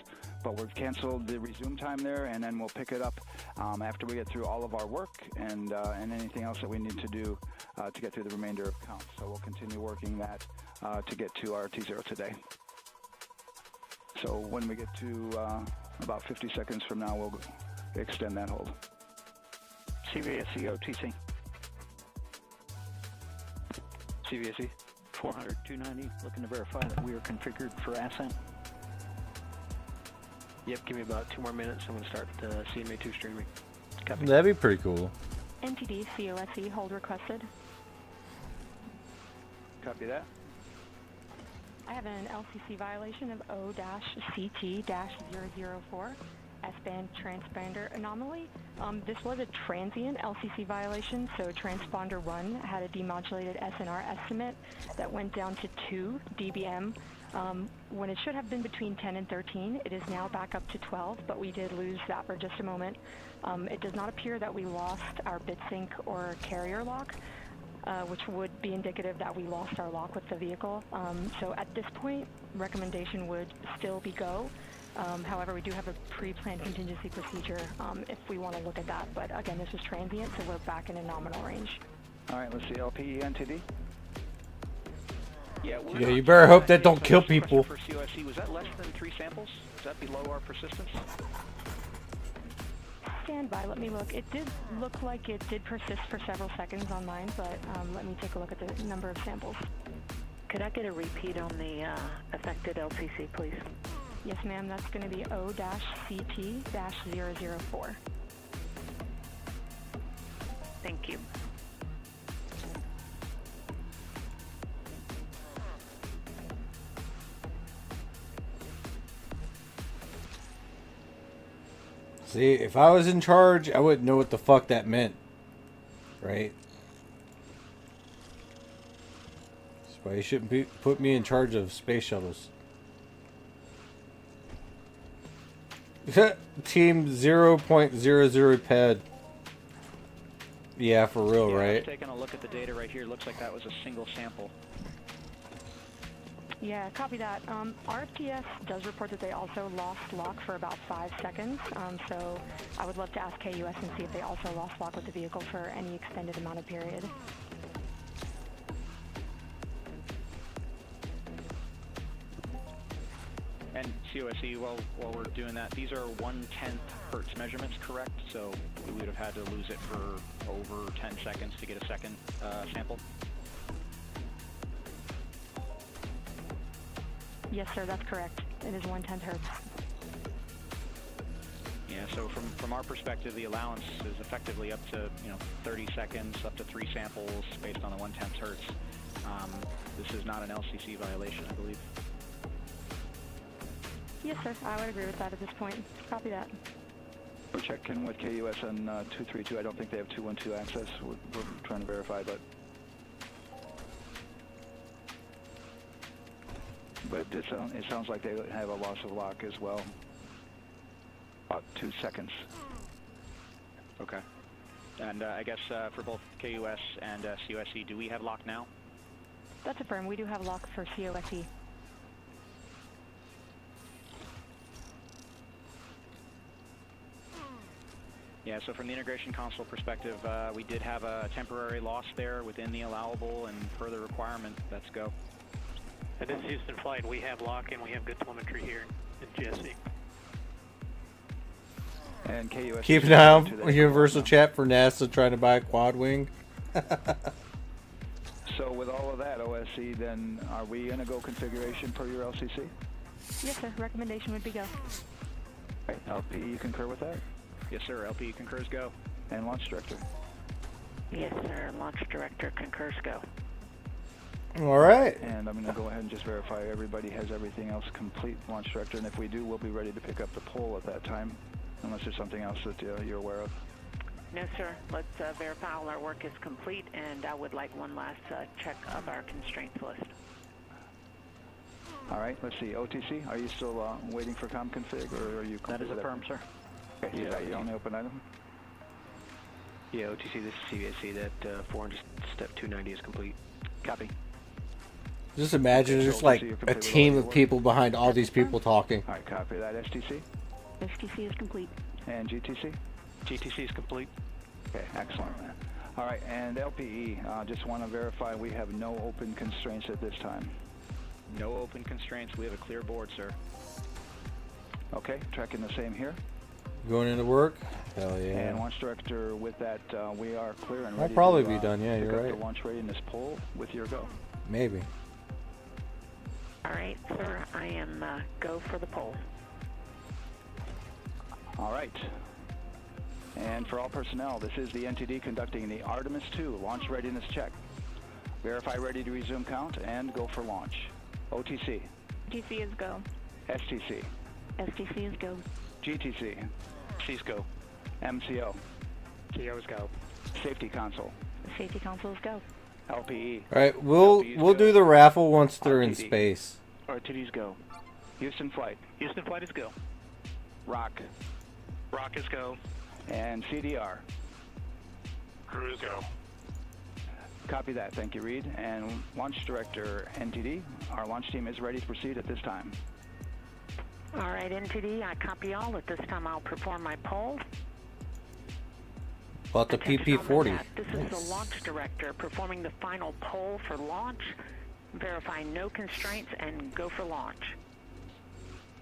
but we've canceled the resume time there, and then we'll pick it up after we get through all of our work and anything else that we need to do to get through the remainder of counts. So we'll continue working that to get to our T0 today. So when we get to about 50 seconds from now, we'll extend that hold. CVSE OTC. CVSE 400 290, looking to verify that we are configured for ascent. Yep, give me about 2 more minutes. I'm going to start CMA2 streaming. Copy. That'd be pretty cool. NTD COSE hold requested. Copy that. I have an LCC violation of O-CT-004, S-band transponder anomaly. This was a transient LCC violation, so transponder 1 had a demodulated SNR estimate that went down to 2 dBm. When it should have been between 10 and 13, it is now back up to 12, but we did lose that for just a moment. It does not appear that we lost our bitsync or carrier lock, which would be indicative that we lost our lock with the vehicle. So at this point, recommendation would still be go. However, we do have a pre-planned contingency procedure if we want to look at that. But again, this is transient, so we're back in a nominal range. All right, let's see, LPE NTD. Yeah, You better hope that don't kill people. For COSE, was that less than 3 samples? Is that below our persistence? Stand by, let me look. It did look like it did persist for several seconds on mine, but let me take a look at the number of samples. Could I get a repeat on the affected LCC, please? Yes, ma'am, that's going to be O-CT-004. Thank you. See, if I was in charge, I wouldn't know what the fuck that meant. Right? That's why you shouldn't put me in charge of space shuttles. Team 0.00 ped. Yeah, for real, right? Taking a look at the data right here, looks like that was a single sample. Yeah, copy that. RFTS does report that they also lost lock for about 5 seconds, so I would love to ask KUS and see if they also lost lock with the vehicle for any extended amount of period. And COSE, while we're doing that, these are 1/10 hertz measurements, correct? So we would have had to lose it for over 10 seconds to get a second sample? Yes, sir, that's correct. It is 1/10 hertz. Yeah, so from our perspective, the allowance is effectively up to 30 seconds, up to 3 samples based on the 1/10 hertz. This is not an LCC violation, I believe. Yes, sir, I would agree with that at this point. Copy that. We're checking with KUS on 232. I don't think they have 212 access. We're trying to verify, but it sounds like they have a loss of lock as well. About 2 seconds. Okay. And I guess for both KUS and COSE, do we have lock now? That's affirmed. We do have lock for COSE. Yeah, so from the integration console perspective, we did have a temporary loss there within the allowable, and per the requirement, let's go. And this is Houston Flight. We have lock and we have good telemetry here in GSE. And KUS. Keep an eye on Universal Chat for NASA trying to buy a quad wing. So with all of that, OSC, then are we going to go configuration per your LCC? Yes, sir. Recommendation would be go. Right. LP, you concur with that? Yes, sir. LP concurs go. And Launch Director? Yes, sir. Launch Director concurs go. All right. And I'm going to go ahead and just verify everybody has everything else complete, Launch Director. And if we do, we'll be ready to pick up the poll at that time, unless there's something else that you're aware of. No, sir. Let's verify all our work is complete, and I would like one last check of our constraints list. All right, let's see. OTC, are you still waiting for com config, or are you? That is affirmed, sir. Okay, yeah, you on the open item? Yeah, OTC, this is CVSC. That 400 step 290 is complete. Copy. Just imagine Okay, there's so like you're a complete with all team your of work? people behind all these people talking. All right, copy that. STC? STC is complete. And GTC? GTC is complete. Okay, excellent. All right, and LPE, just want to verify we have no open constraints at this time. No open constraints. We have a clear board, sir. Okay, tracking the same here. Going into work? Hell yeah. And Launch Director, with that, we are clear and I'll ready probably to be done, yeah, pick you're up right. the launch readiness poll with your go. Maybe. All right, sir. I am go for the poll. All right. And for all personnel, this is the NTD conducting the Artemis 2 launch readiness check. Verify ready to resume count and go for launch. OTC. GTC is go. STC. STC is go. GTC. C's go. MCO. TO's go. Safety console. Safety console is go. LPE. All right, we'll do the raffle once they're in RTD. space. RTD's go. Houston flight. Houston flight is go. Rock. Rock is go. And CDR. Crew is go. Copy that. Thank you, Reed. And Launch Director NTD, our launch team is ready to proceed at this time. All right, NTD, I copy all. At this time, I'll perform my poll. About the Attention, PP40. Alman, This is the launch director performing the final poll for launch. Verify no constraints and go for launch.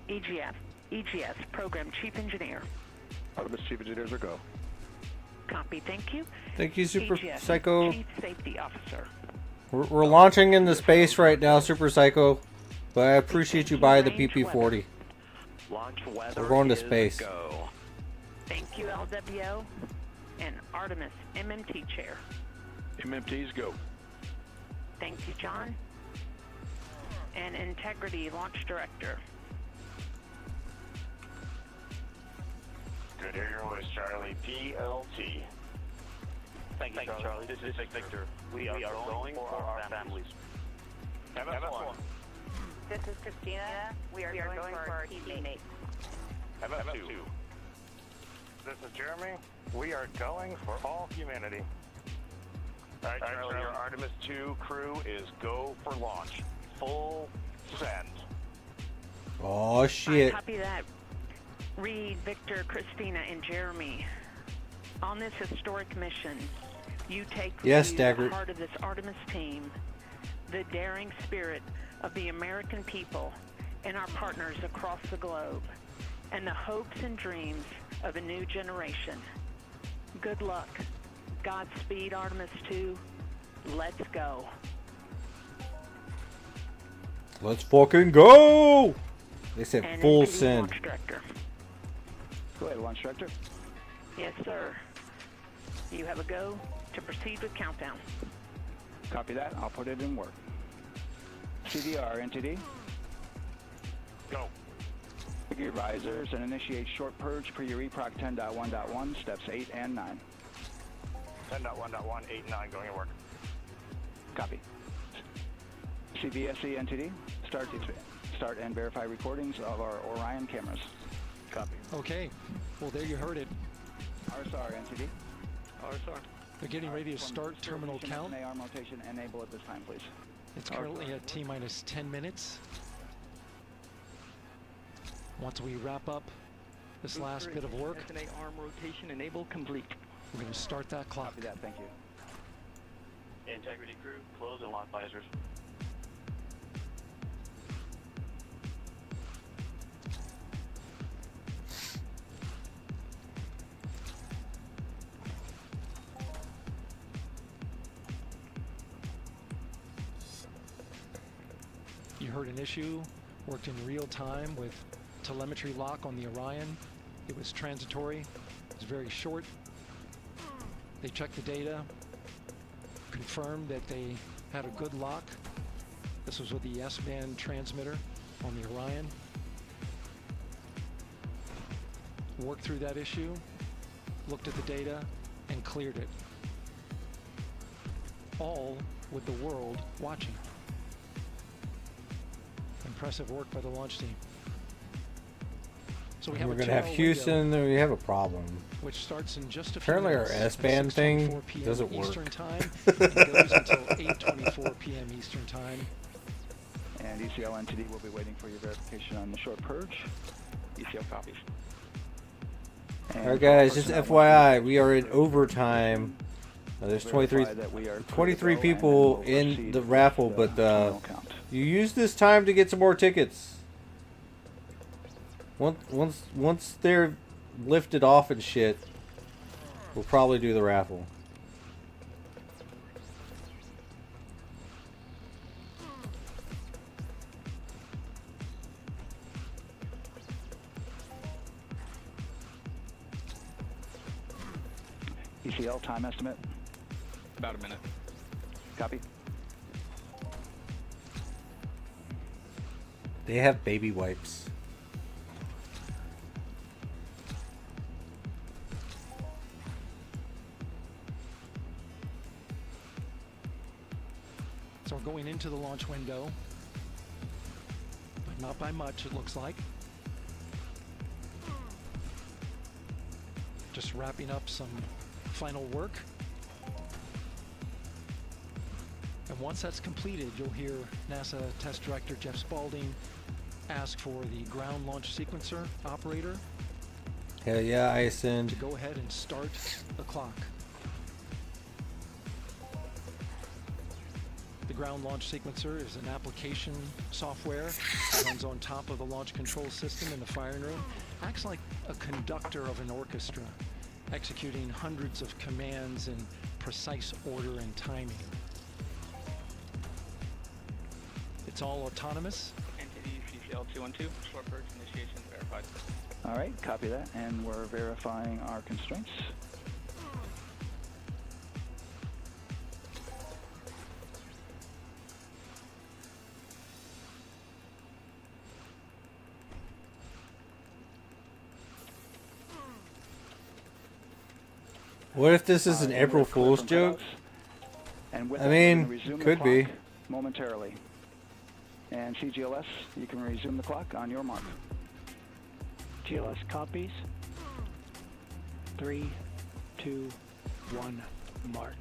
EGS, Program Chief Engineer. Artemis Chief Engineers are go. Copy, thank you. Thank you, Super EGS, Psycho. Chief Safety Officer. We're launching into space right now, Super Psycho. But I appreciate you buying the PP40. Launch weather We're going to is space. go. Thank you, LWO. And Artemis, MMT Chair. MMTs go. Thank you, John. And Integrity Launch Director. Good to hear your voice, Charlie. PLT. Thank you, Charlie. This is Victor. We are going for our families. MS1. This is Christina. We are going for our teammates. MS2. This is Jeremy. We are going for all humanity. All right, Charlie, your Artemis 2 crew is go for launch. Full send. Oh, shit. Copy that. Reed, Victor, Christina, and Jeremy. On this historic mission, you take with Yes, you Dagger. the heart of this Artemis team, the daring spirit of the American people and our partners across the globe, and the hopes and dreams of a new generation. Good luck. Godspeed, Artemis 2. Let's go. Let's fucking go! They said And full NTD send. Launch Director. Go ahead, Launch Director. Yes, sir. You have a go to proceed with countdown. Copy that. I'll put it in work. CDR NTD. Go. Your risers and initiate short purge per your EPROC 10.1.1, steps 8 and 9. 10.1.1, 8, and 9 going to work. Copy. CVSE NTD. Start and verify recordings of our Orion cameras. Copy. Okay. Well, there you heard it. RSR NTD. RSR. They're getting ready to start terminal count. AR rotation enable at this time, please. It's currently at T-minus 10 minutes. Once we wrap up this last bit of work, SNA arm rotation enable complete. we're going to start that clock. Copy that. Thank you. Integrity crew, close and lock visors. heard an issue, worked in real time with telemetry lock on the Orion. It was transitory, it was very short. They checked the data, confirmed that they had a good lock. This was with the S-band transmitter on the Orion. Worked through that issue, looked at the data, and cleared it. All with the world watching. Impressive work by the launch team. So we're going to have Houston, and we have a problem. Which starts in just a few Apparently minutes, our S-band thing doesn't Eastern work. Time, and goes until 8:24 p.m. Eastern Time. And ECL NTD will be waiting for your verification on the short purge. ECL copies. Alright guys, just FYI, we are in overtime. There's 23 people in the raffle, but you use this time to get some more tickets. Once they're lifted off and shit, we'll probably do the raffle. ECL time estimate? About a minute. Copy. They have baby wipes. So we're going into the launch window, but not by much, it looks like. Just wrapping up some final work. And once that's completed, you'll hear NASA Test Director Jeff Spaulding ask for the ground launch sequencer operator. Hell yeah, I ascend. To go ahead and start the clock. The ground launch sequencer is an application software that runs on top of the launch control system in the firing room. Acts like a conductor of an orchestra, executing hundreds of commands in precise order and timing. It's all autonomous. Entity CCL 212, short purge initiation verified. All right, copy that, and we're verifying our constraints. What if this is an April Fool's joke? And with I that, mean, we're gonna resume the could be. clock momentarily. And CGLS, you can resume the clock on your mark. GLS copies. 3, 2, 1, mark.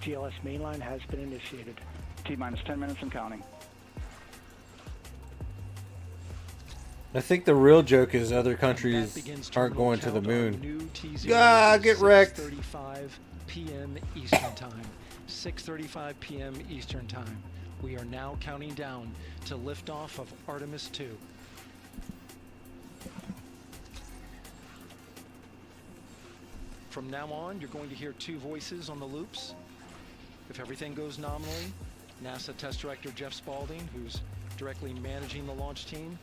GLS mainline has been initiated. T-minus 10 minutes and counting. I think the real joke is other countries aren't going to the moon. Ah, get wrecked. 6:35 p.m. Eastern Time. 6:35 p.m. Eastern Time. We are now counting down to liftoff of Artemis 2. From now on, you're going to hear two voices on the loops. If everything goes nominally, NASA Test Director Jeff Spaulding, who's directly managing the launch team,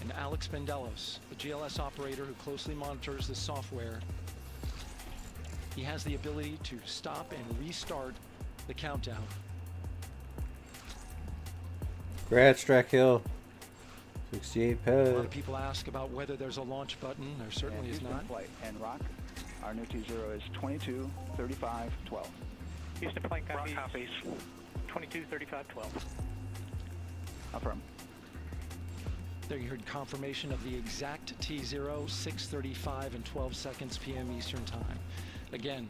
and Alex Bendelos, the GLS operator who closely monitors the software. He has the ability to stop and restart the countdown. Grad Strack Hill. 68 A lot ped. of people ask about whether there's a launch button. There certainly is not. Flight and rock. Our new T0 is 22, 35, 12. Houston flight copies. 22, 35, 12. Affirm. There you heard confirmation of the exact T0, 6:35 and 12 seconds p.m. Eastern Time. Again,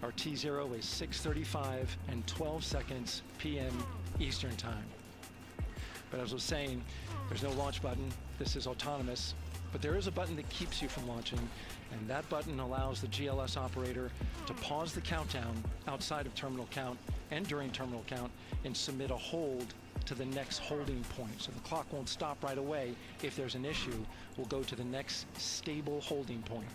our T0 is 6:35 and 12 seconds p.m. Eastern Time. But as I was saying, there's no launch button. This is autonomous. But there is a button that keeps you from launching, and that button allows the GLS operator to pause the countdown outside of terminal count and during terminal count and submit a hold to the next holding point. So the clock won't stop right away. If there's an issue, we'll go to the next stable holding point.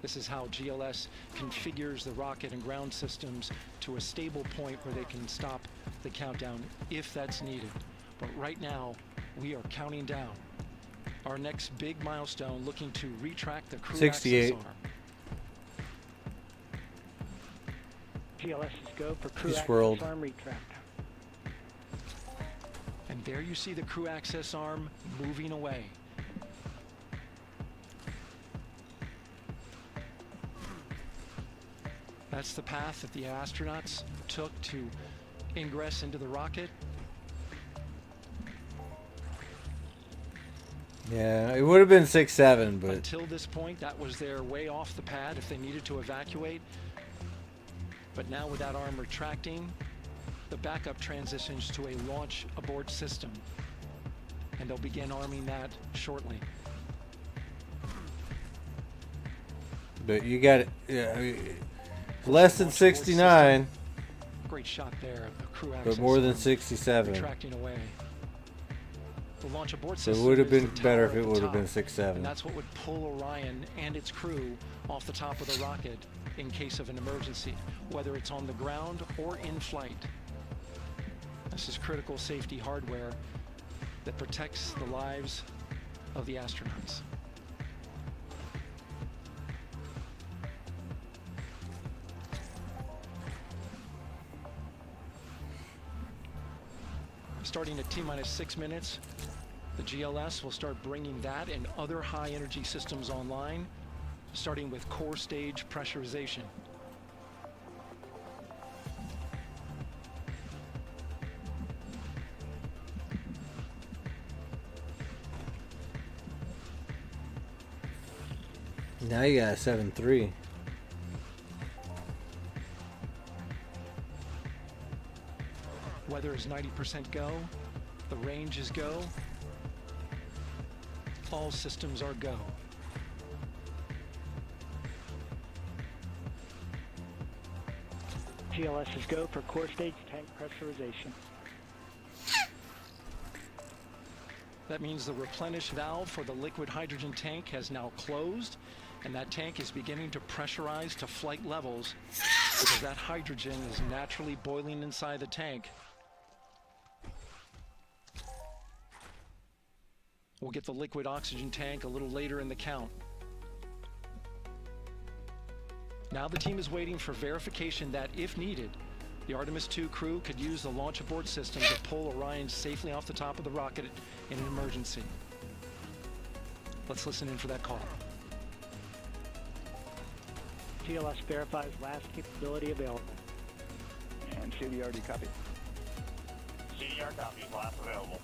This is how GLS configures the rocket and ground systems to a stable point where they can stop the countdown if that's needed. But right now, we are counting down. Our next big milestone, looking to retract the crew 68. access arm. GLS is go for crew He's access swirled. arm retract. And there you see the crew access arm moving away. That's the path that the astronauts took to ingress into the rocket. Yeah, it would have been 6-7, but Until this point, that was their way off the pad if they needed to evacuate. But now with that arm retracting, the backup transitions to a launch abort system. And they'll begin arming that shortly. you got it. Yeah, I mean, less than 69, Great shot there of the crew access but more than arm 67. retracting away. The launch abort So it system would have is been the better tower if at it the would have top, been 6-7. and that's what would pull Orion and its crew off the top of the rocket in case of an emergency, whether it's on the ground or in flight. This is critical safety hardware that protects the lives of the astronauts. Starting at T-minus 6 minutes, the GLS will start bringing that and other high energy systems online, starting with core stage pressurization. Now you got a 7-3. Weather is 90% go, the range is go, all systems are go. GLS is go for core stage tank pressurization. That means the replenish valve for the liquid hydrogen tank has now closed, and that tank is beginning to pressurize to flight levels because that hydrogen is naturally boiling inside the tank. We'll get the liquid oxygen tank a little later in the count. Now the team is waiting for verification that, if needed, the Artemis II crew could use the launch abort system to pull Orion safely off the top of the rocket in an emergency. Let's listen in for that call. GLS verifies last capability available. And CDRD copy. CDR copies, last available.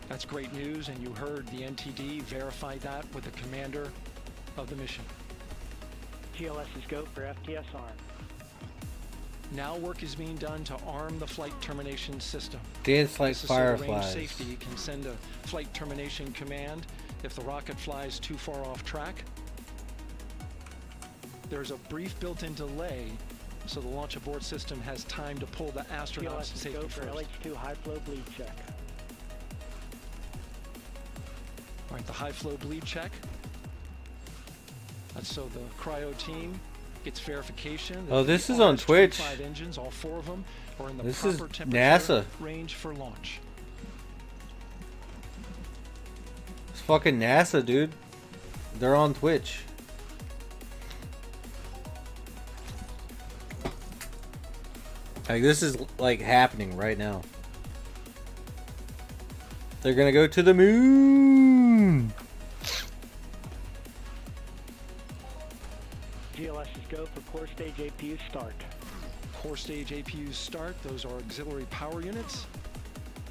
That's great news, and you heard the NTD verify that with the commander of the mission. GLS is go for FTS arm. Now work is being done to arm the flight termination system. Dance like This is so range fireflies. safety can send a flight termination command if the rocket flies too far off track. There's a brief built-in delay, so the launch abort system has time to pull the astronauts GLS to is safety go for first. LH2 high flow bleed check. All right, the high flow bleed check. That's so the cryo team gets verification. That Oh, this the is on Twitch. RS-25 engines, all 4 of them, are in the This is proper temperature NASA. range for launch. It's fucking NASA, dude. They're on Twitch. Like, this is like happening right now. They're gonna go to the moon. GLS is go for core stage APU start. Core stage APUs start. Those are auxiliary power units.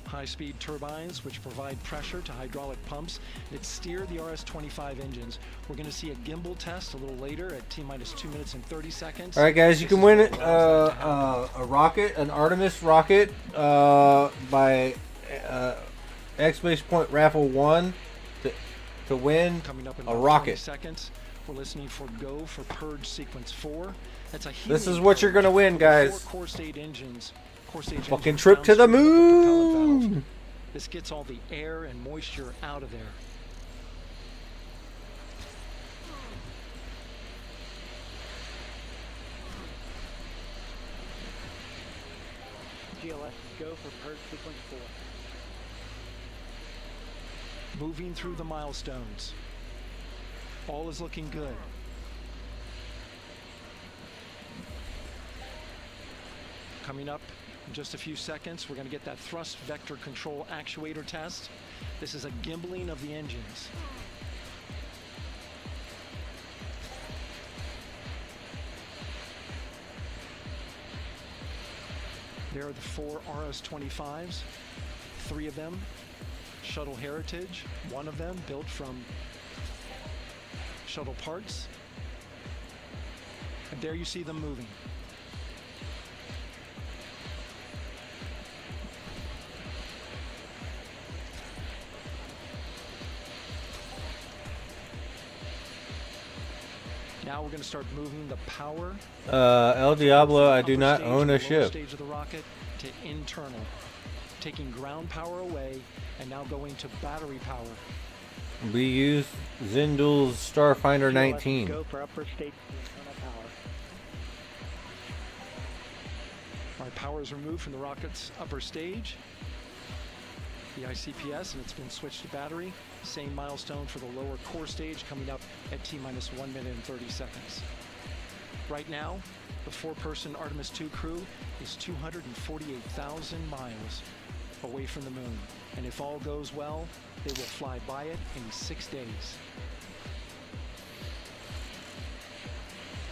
High-speed turbines which provide pressure to hydraulic pumps that steer the RS-25 engines. We're going to see a gimbal test a little later at T-minus 2 minutes and 30 seconds. All right, guys, you can win it. A rocket, an Artemis rocket, by exclamation point raffle 1 to win Coming up in a about 20 rocket. seconds. We're listening for go for purge sequence 4. That's a This is helium what you're purge gonna win, for guys. 4 core stage engines. Core stage Fucking engines trip to the downstream of propellant valve. moon. This gets all the air and moisture out of there. GLS, go for purge sequence 4. Moving through the milestones. All is looking good. Coming up in just a few seconds, we're going to get that thrust vector control actuator test. This is a gimbaling of the engines. There are the 4 RS-25s, 3 of them Shuttle Heritage, 1 of them built from shuttle parts. And there you see them moving. Now we're going to start moving the power. El Diablo, I do not own a ship. Stage of the rocket to internal, taking ground power away, and now going to battery power. We use Zindul's Starfinder 19. Go for upper stage internal power. All right, power is removed from the rocket's upper stage, the ICPS, and it's been switched to battery. Same milestone for the lower core stage coming up at T-minus 1 minute and 30 seconds. Right now, the 4-person Artemis 2 crew is 248,000 miles away from the moon. And if all goes well, they will fly by it in 6 days.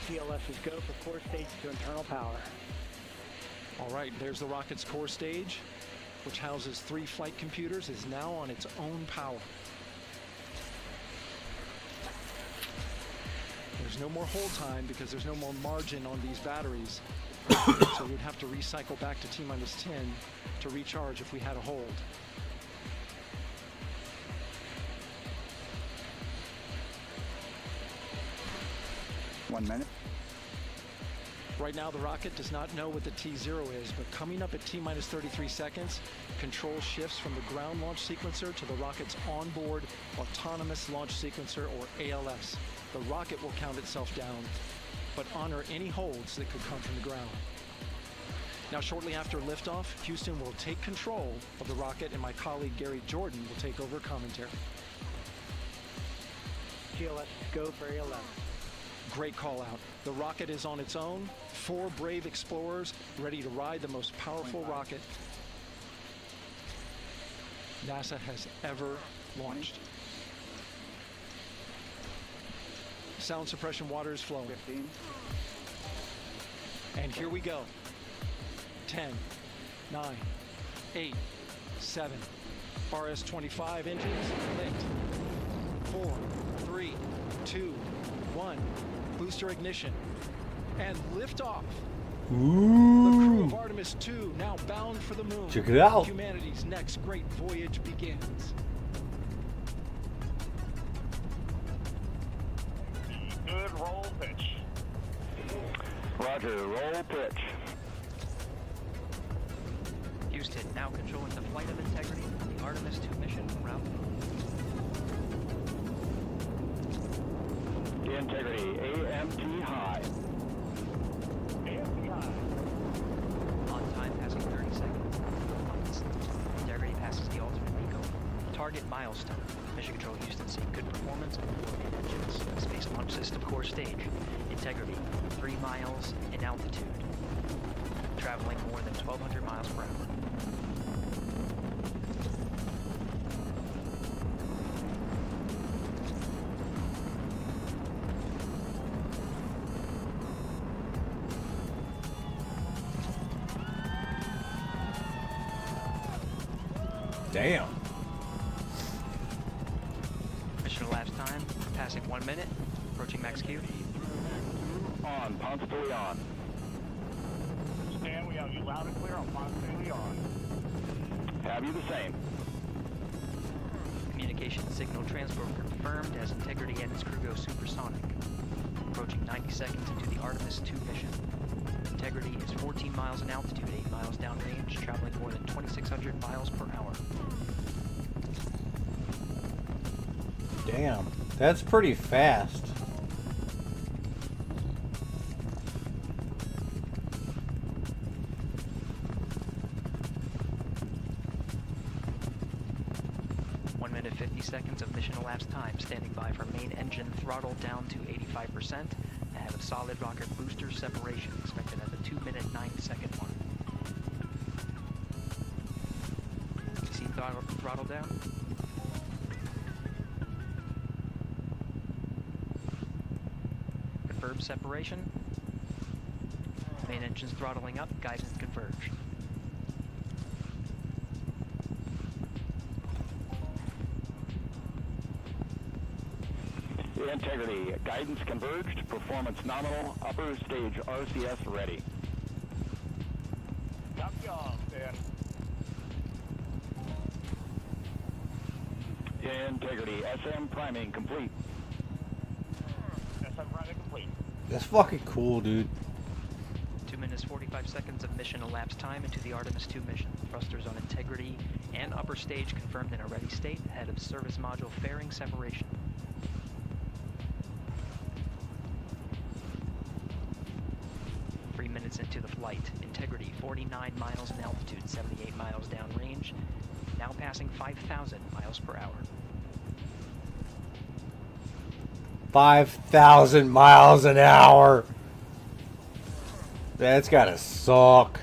GLS is go for core stage to internal power. All right, there's the rocket's core stage, which houses 3 flight computers, is now on its own power. There's no more hold time because there's no more margin on these batteries. So we'd have to recycle back to T-minus 10 to recharge if we had a hold. One minute. Right now, the rocket does not know what the T0 is, but coming up at T-minus 33 seconds, control shifts from the ground launch sequencer to the rocket's onboard autonomous launch sequencer, or ALS. The rocket will count itself down, but honor any holds that could come from the ground. Now, shortly after liftoff, Houston will take control of the rocket, and my colleague Gary Jordan will take over commentary. GLS, go for ALS. Great call out. The rocket is on its own. 4 brave explorers ready to ride the most powerful rocket NASA has ever launched. Sound suppression water is flowing. 15. And here we go. 10, 9, 8, 7. RS-25 engines lit. 4, 3, 2, 1. Booster ignition. And liftoff. Ooh. The crew of Artemis 2 now bound for the moon. Check it out. Humanity's next great voyage begins. Good roll pitch. Roger, roll pitch. Houston, now controlling the flight of integrity of the Artemis 2 mission route. Integrity, AMT high. AMT high. On time passing 30 seconds. Integrity passes the alternate MECO. Target milestone. Mission Control Houston seeing good performance on 4 main engines. Space Launch System core stage. Integrity, 3 miles in altitude. Traveling more than 1,200 miles per hour. Damn. Mission elapsed time, passing 1 minute, approaching max Q. On, Ponce on. Stan, we have you loud and clear on Ponce on. Have you the same? Communication signal transport confirmed as Integrity and its crew go supersonic. Approaching 90 seconds into the Artemis 2 mission. Integrity is 14 miles in altitude, 8 miles downrange, traveling more than 2,600 miles per hour. Damn. That's pretty fast. minute 50 seconds of mission elapsed time. Standing by for main engine throttle down to 85%. Ahead of solid rocket booster separation. Expected at the 2 minute 9 second mark. See throttle down? Confirm separation. Main engine's throttling up. Guidance converge. Integrity, guidance converged, performance nominal, upper stage RCS ready. Copy all, Stan. Integrity, SM priming complete. SM priming complete. That's fucking cool, dude. 2 minutes 45 seconds of mission elapsed time into the Artemis 2 mission. Thrusters on integrity and upper stage confirmed in a ready state. Ahead of service module fairing separation. Minutes into the flight. Integrity 49 miles in altitude, 78 miles downrange. Now passing 5,000 miles per hour. 5,000 miles an hour. That's gotta suck.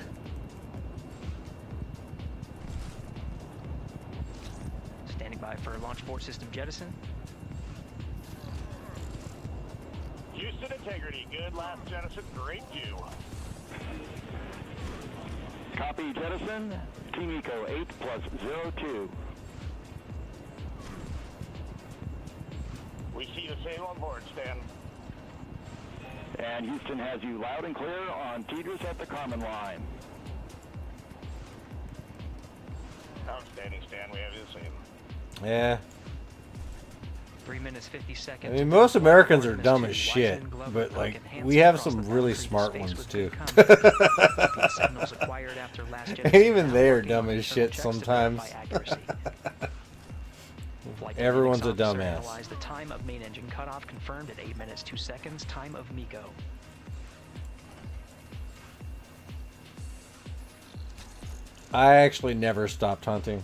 Standing by for launch port system jettison. Houston Integrity, good last jettison, great view. Copy jettison, Team Eco 8 plus 02. We see the same on board, Stan. And Houston has you loud and clear on Tidris at the common line. Outstanding, Stan, we have you the same. Yeah. 3 minutes 50 seconds. I mean, most Americans are dumb as shit, but like we have some really smart ones too. Even they're dumb as shit sometimes. Everyone's a dumbass. The time of main engine cutoff confirmed at 8 minutes 2 seconds. Time of MECO. I actually never stopped hunting.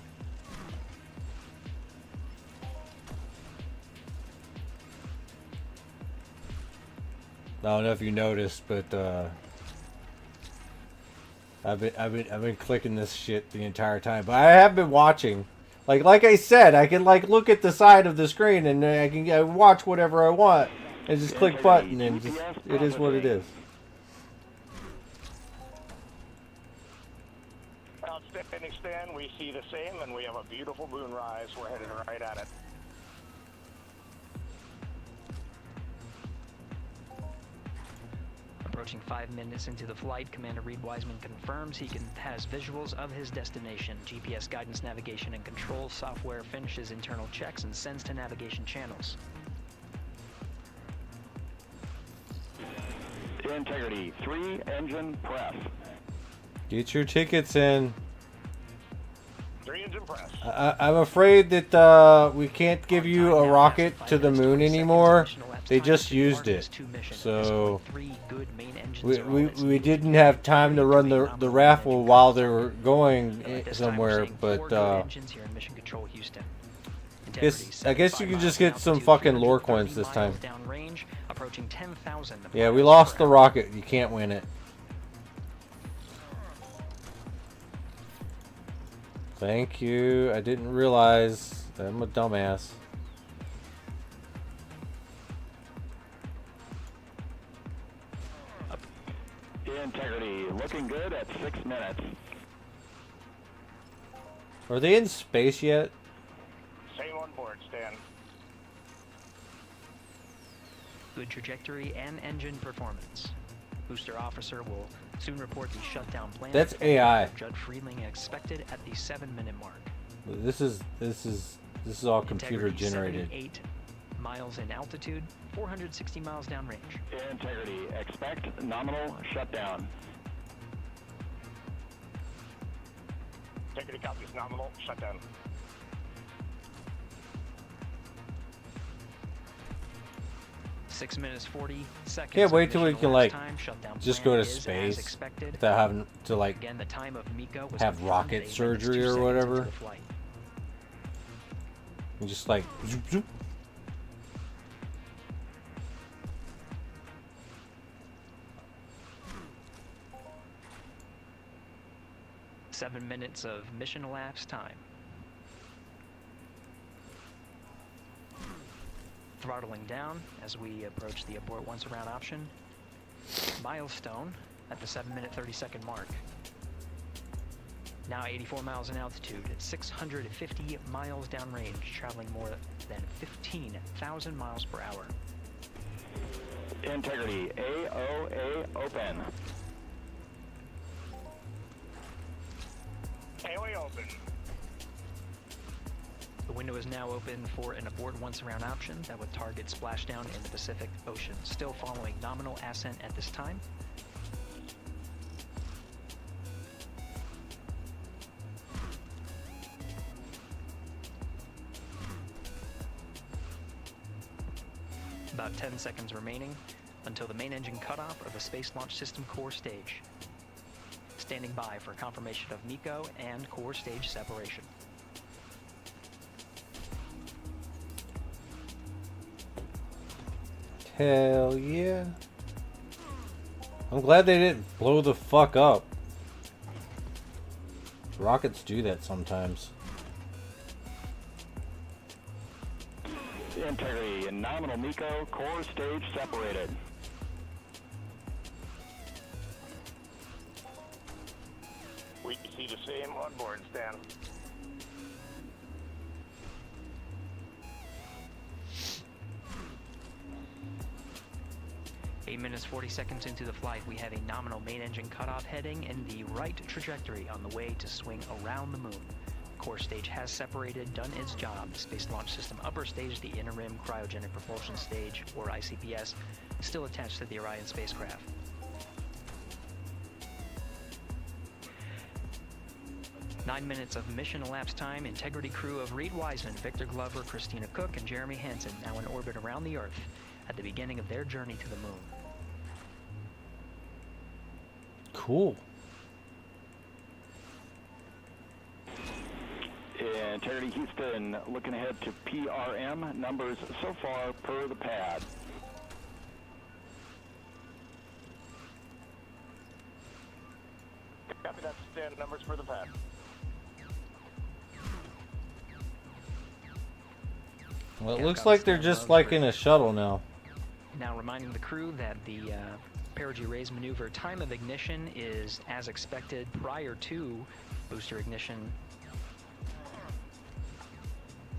I don't know if you noticed, but I've been clicking this shit the entire time. But I have been watching. Like I said, I can like look at the side of the screen and I can watch whatever I want and just click button and just, it is what it is. Outstanding, Stan. We see the same, and we have a beautiful moonrise. We're headed right at it. Approaching 5 minutes into the flight, Commander Reed Wiseman confirms he has visuals of his destination. GPS guidance, navigation, and control software finishes internal checks and sends to navigation channels. Integrity, 3 engine press. Get your tickets in. 3 engine press. I'm afraid that we can't give you a rocket to the moon anymore. They just used it, so we didn't have time to run the raffle while they were going somewhere. But I guess you can just get some fucking lore coins this time. Yeah, we lost the rocket. You can't win it. Thank you. I didn't realize that I'm a dumbass. Integrity, looking good at 6 minutes. Are they in space yet? Same on board, Stan. Good trajectory and engine performance. Booster officer will soon report the shutdown plan. That's AI. Judd Freeling expected at the 7-minute mark. This is all computer generated. 8 miles in altitude, 460 miles downrange. Integrity, expect nominal shutdown. Integrity copies nominal shutdown. Six minutes 40 seconds. Can't wait till we can like just go to is space without having to like Again, the time of MECO was have rocket surgery or whatever. And just like zoop zoop. 7 minutes of mission elapsed time. Throttling down as we approach the abort once around option. Milestone at the 7-minute 30-second mark. Now 84 miles in altitude at 650 miles downrange, traveling more than 15,000 miles per hour. Integrity, AOA open. AOA open. The window is now open for an abort once around option that would target splashdown in the Pacific Ocean. Still following nominal ascent at this time. About 10 seconds remaining until the main engine cutoff of the Space Launch System core stage. Standing by for confirmation of MECO and core stage separation. Hell yeah. I'm glad they didn't blow the fuck up. Rockets do that sometimes. Integrity and nominal MECO, core stage separated. We see the same on board, Stan. Eight minutes 40 seconds into the flight, we have a nominal main engine cutoff heading in the right trajectory on the way to swing around the moon. Core stage has separated, done its job. The Space Launch System upper stage, the interim cryogenic propulsion stage, or ICPS, still attached to the Orion spacecraft. Nine minutes of mission elapsed time. Integrity crew of Reed Wiseman, Victor Glover, Christina Cook, and Jeremy Hansen now in orbit around the Earth at the beginning of their journey to the moon. Cool. Integrity Houston, looking ahead to PRM numbers so far per the pad. Copy that, Stan. Numbers for the pad. Well, it looks like they're just like in a shuttle now. Now reminding the crew that the perigee raise maneuver time of ignition is as expected prior to booster ignition.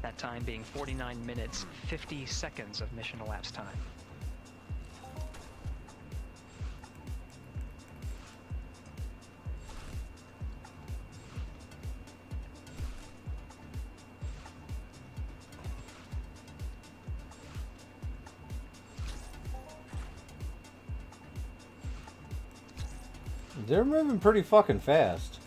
That time being 49 minutes, 50 seconds of mission elapsed time. They're moving pretty fucking fast.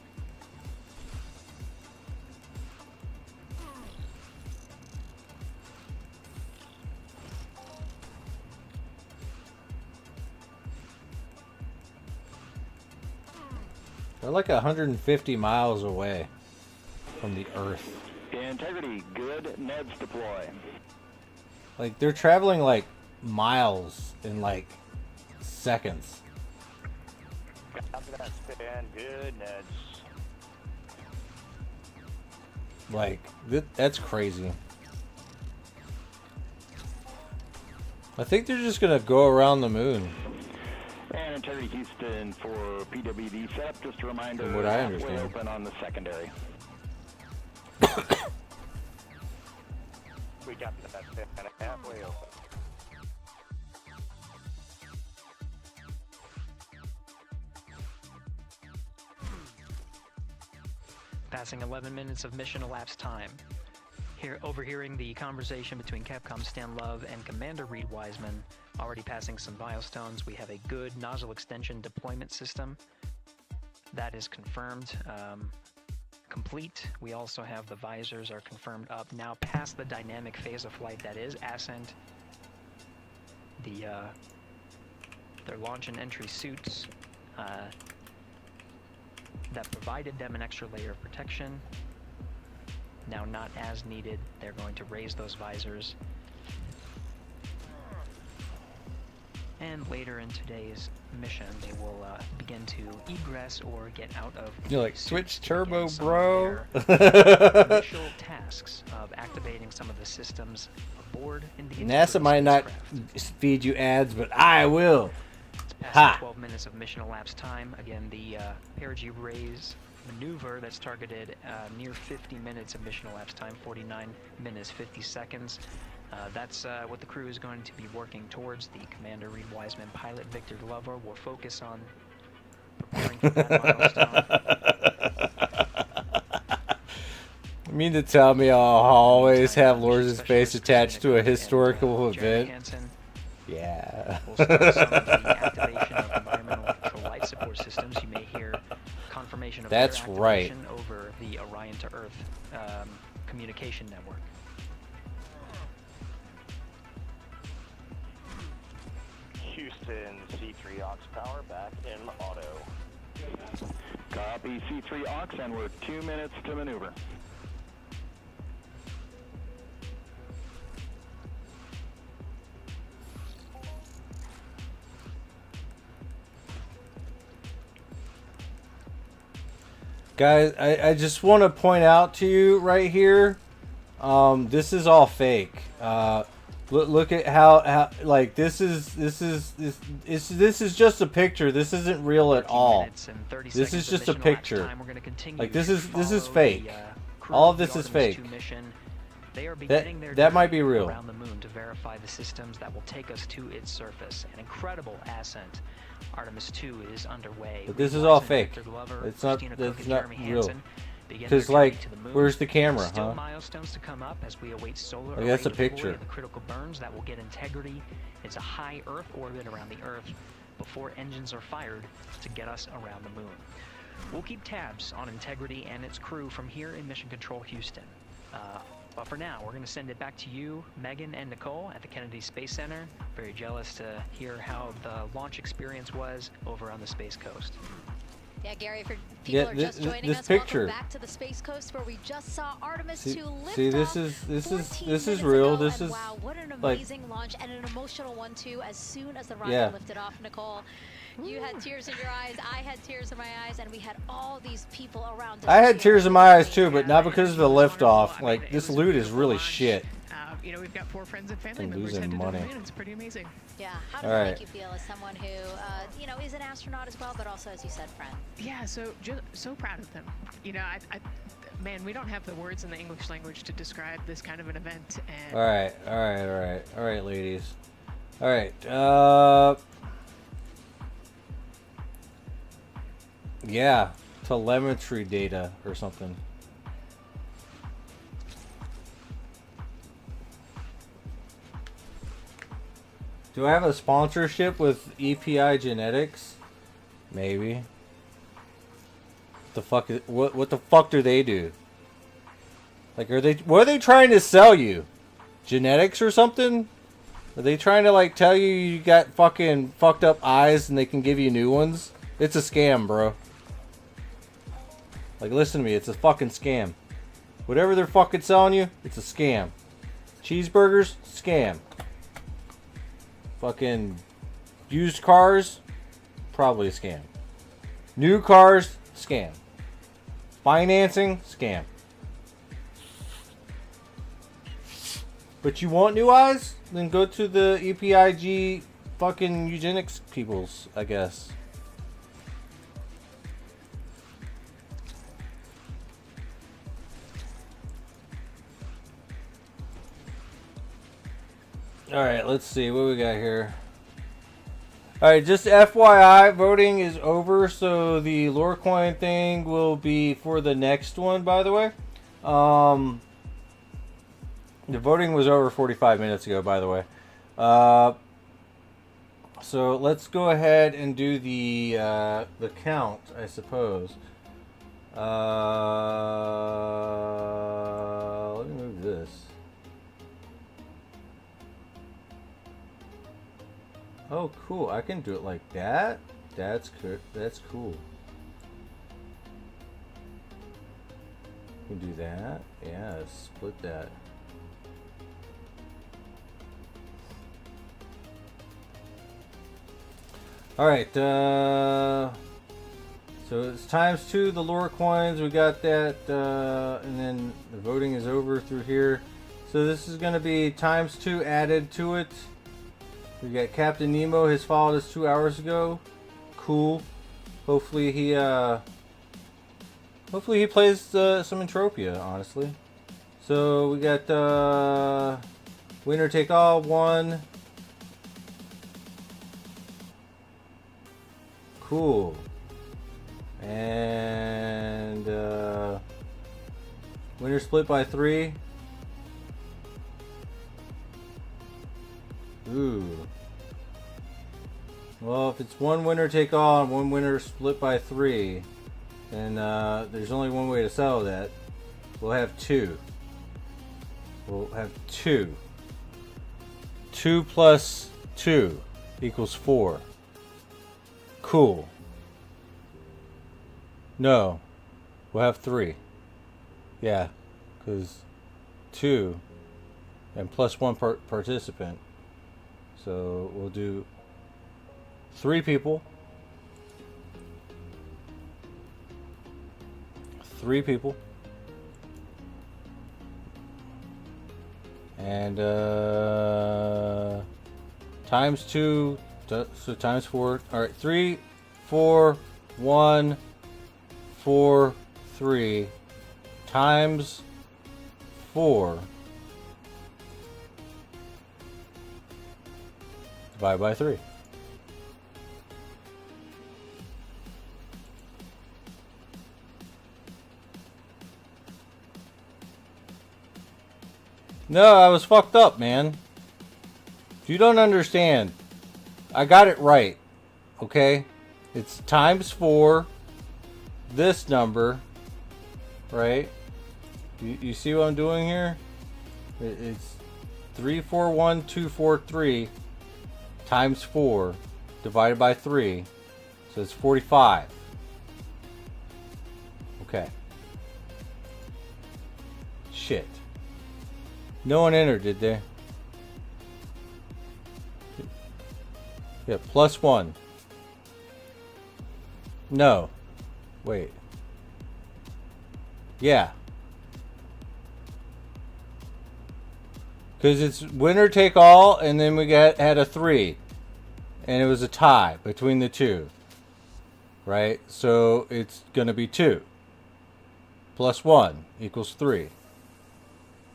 They're like 150 miles away from the Earth. Integrity, good. Neds deploy. Like, they're traveling like miles in like seconds. Copy that, Stan. Good, Neds. Like, that's crazy. I think they're just gonna go around the moon. And Integrity Houston for PWD setup. Just a reminder, From what I halfway understand. open on the secondary. We got that, Stan. Halfway open. Passing 11 minutes of mission elapsed time. Here, overhearing the conversation between Capcom Stan Love and Commander Reed Wiseman, already passing some milestones. We have a good nozzle extension deployment system. That is confirmed. Complete. We also have the visors are confirmed up. Now past the dynamic phase of flight, that is ascent. Their launch and entry suits that provided them an extra layer of protection. now not as needed. They're going to raise those visors. And later in today's mission, they will begin to egress or get out of. You're like, switch turbo, some bro. of their initial tasks of activating some of the systems aboard in the NASA might not feed you ads, but I will. Past 12 minutes of mission elapsed time. Again, the perigee raise maneuver that's targeted near 50 minutes of mission elapsed time, 49 minutes 50 seconds. That's what the crew is going to be working towards. The Commander Reed Wiseman, pilot Victor Glover will focus on preparing for that milestone. You mean to tell me I'll always have Lords' face attached to a historical event? Yeah. We'll start some of the activation of environmental control light support systems. You may hear confirmation of That's their right. activation over the Orion to Earth communication network. Houston, C3 aux power back in auto. Copy C3 aux, and we're 2 minutes to maneuver. Guys, I just want to point out to you right here, this is all fake. Look at how like this is just a picture. This isn't real at all. This is just a picture. Like this is fake. All of this is fake. They are beginning their That might be journey real. around the moon to verify the systems that will take us to its surface. An incredible ascent. Artemis 2 is underway. But this is all fake. It's not real. Because like, where's the camera, Still huh? milestones to come up as we await solar Like, that's a array deploy picture. and the critical burns that will get integrity. It's a high Earth orbit around the Earth before engines are fired to get us around the moon. We'll keep tabs on integrity and its crew from here in Mission Control Houston. But for now, we're going to send it back to you, Megan and Nicole at the Kennedy Space Center. Very jealous to hear how the launch experience was over on the Space Coast. Yeah, Gary, for people are just joining us, picture. welcome back to the Space Coast where we just saw Artemis 2 lift See, this is real. This is wow, what an like, amazing launch and an emotional one too. As soon as the rocket Yeah. lifted off, Nicole, you had tears in your eyes, I had tears in my eyes, and we had all these people around us. I had tears in my eyes too, but not because of the liftoff. Like this loot is really shit. You know, we've got 4 friends and family I'm members losing headed money. to the moon. It's pretty amazing. Yeah, how does All it right. make you feel as someone who, you know, is an astronaut as well, but also, as you said, friend? Yeah, so proud of them. You know, man, we don't have the words in the English language to describe this kind of an event. And All right, ladies. All right. Yeah, telemetry data or something. Do I have a sponsorship with EPI Genetics? Maybe. What the fuck do they do? Like, what are they trying to sell you? Genetics or something? Are they trying to like tell you got fucking fucked up eyes and they can give you new ones? It's a scam, bro. Like, listen to me, it's a fucking scam. Whatever they're fucking selling you, it's a scam. Cheeseburgers, scam. Fucking used cars, probably a scam. New cars, scam. Financing, scam. But you want new eyes? Then go to the EPIG fucking eugenics peoples, I guess. Alright, let's see what we got here. Alright, just FYI, voting is over, so the lore coin thing will be for the next one, by the way. The voting was over 45 minutes ago, by the way. So let's go ahead and do the count, I suppose. Let me move this. Oh, cool. I can do it like that. That's good. That's cool. We can do that. Yeah, split that. Alright, so it's ×2 the lore coins. We got that, and then the voting is over through here. So this is going to be ×2 added to it. We got Captain Nemo has followed us 2 hours ago. Cool. Hopefully he plays some Entropia, honestly. So we got winner take all 1. Cool. And winner split by 3. Ooh. Well, if it's one winner take all and one winner split by 3, then there's only one way to settle that. We'll have 2. We'll have 2. 2 plus 2 equals 4. Cool. No. We'll have 3. Yeah. Because 2 and plus 1 participant. So we'll do 3 people. 3 people. And ×2, so ×4. Alright, 3, 4, 1, 4, 3 times 4 divided by 3. No, I was fucked up, man. You don't understand. I got it right. Okay? It's ×4 this number, right? You see what I'm doing here? It's 341243 times 4 divided by 3. So it's 45. Okay. Shit. No one entered, did they? Yeah, +1. No. Wait. Yeah. Because it's winner take all, and then we had a 3. And it was a tie between the two. Right? So it's going to be 2. +1 equals 3.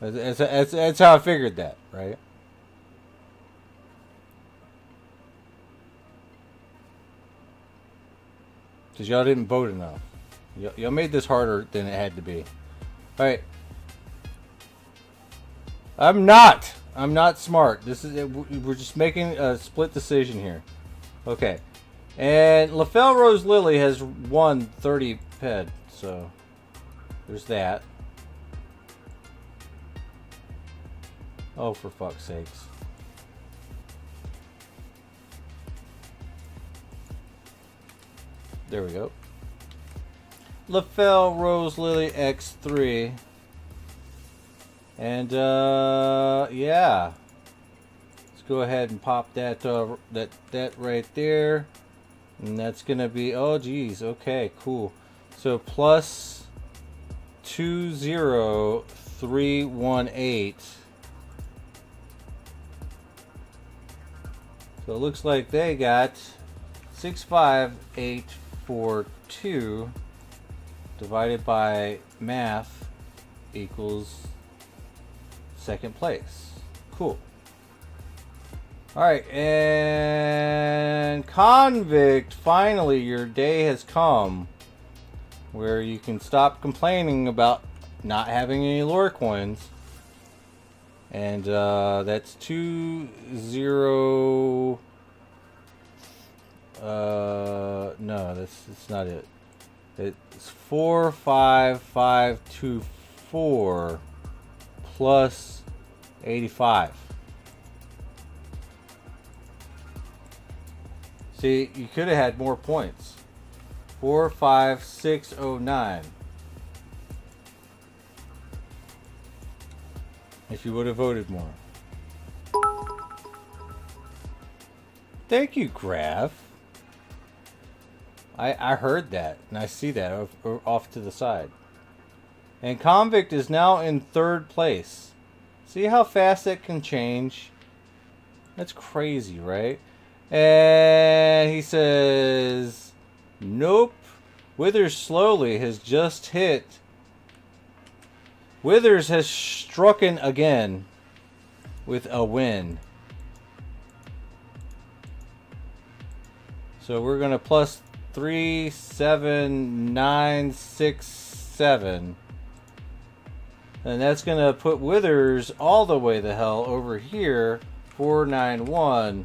That's how I figured that, right? Because y'all didn't vote enough. Y'all made this harder than it had to be. Alright. I'm not smart. We're just making a split decision here. Okay. And LaFell Rose Lily has won 30 ped, so there's that. Oh, for fuck's sakes. There we go. LaFell Rose Lily X3. And yeah. Let's go ahead and pop that that right there. And that's gonna be, oh geez, okay, cool. So plus 20318. So it looks like they got 65842 divided by math equals second place. Cool. Alright, and Convict, finally your day has come where you can stop complaining about not having any lore coins. And that's 20. No, that's not it. It's 45524 plus 85. See, you could have had more points. 45609. If you would have voted more. Thank you, Graf. I heard that, and I see that off to the side. And Convict is now in 3rd place. See how fast that can change? That's crazy, right? And he says, nope. Withers slowly has just hit. Withers has strucken again with a win. So we're going to plus 3, 7, 9, 6, 7. And that's going to put Withers all the way the hell over here. 491.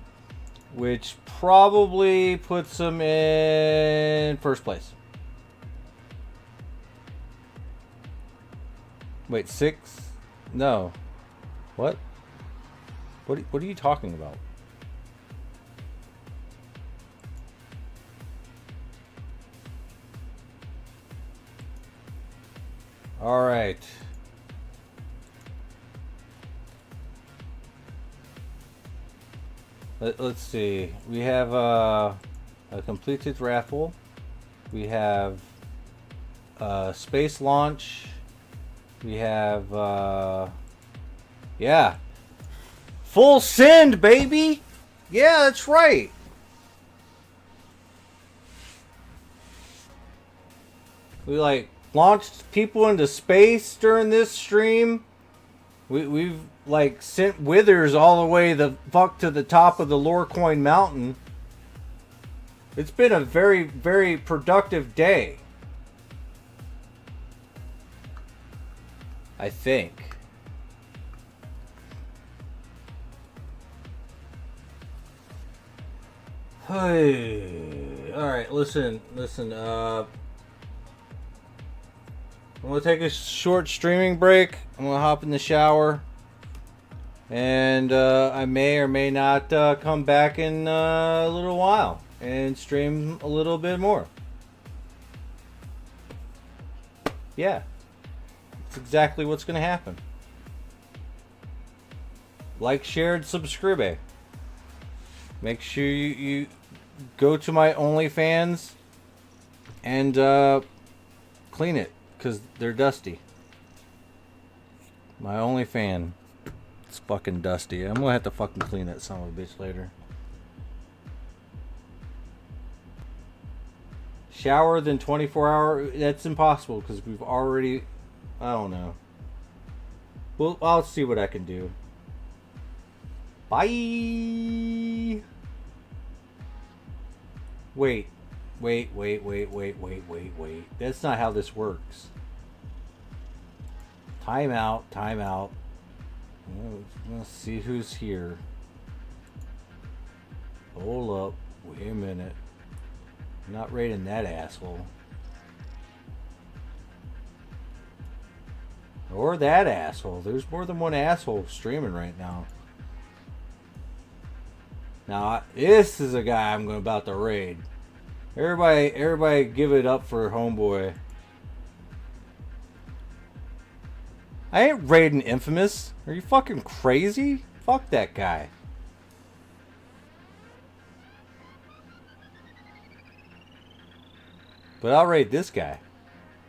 Which probably puts him in 1st place. Wait, 6? No. What? What are you talking about? All right. Let's see. We have a completed raffle. We have space launch. We have yeah, full send, baby. Yeah, that's right. We like launched people into space during this stream. We've like sent Withers all the way the fuck to the top of the Lorecoin Mountain. It's been a very, very productive day. I think. Hey. Alright, listen. I'm going to take a short streaming break. I'm going to hop in the shower. And I may or may not come back in a little while and stream a little bit more. Yeah. That's exactly what's going to happen. Like, share, and subscribe. Make sure you go to my OnlyFans and clean it. Because they're dusty. My OnlyFans. It's fucking dusty. I'm gonna have to fucking clean that son of a bitch later. Shower than 24 hour. That's impossible because we've already. I don't know. Well, I'll see what I can do. Bye. Wait. That's not how this works. Time out. Let's see who's here. Hold up. Wait a minute. I'm not rating that asshole. Or that asshole. There's more than one asshole streaming right now. Now, this is a guy I'm about to raid. Everybody give it up for homeboy. I ain't raiding Infamous. Are you fucking crazy? Fuck that guy. But I'll raid this guy.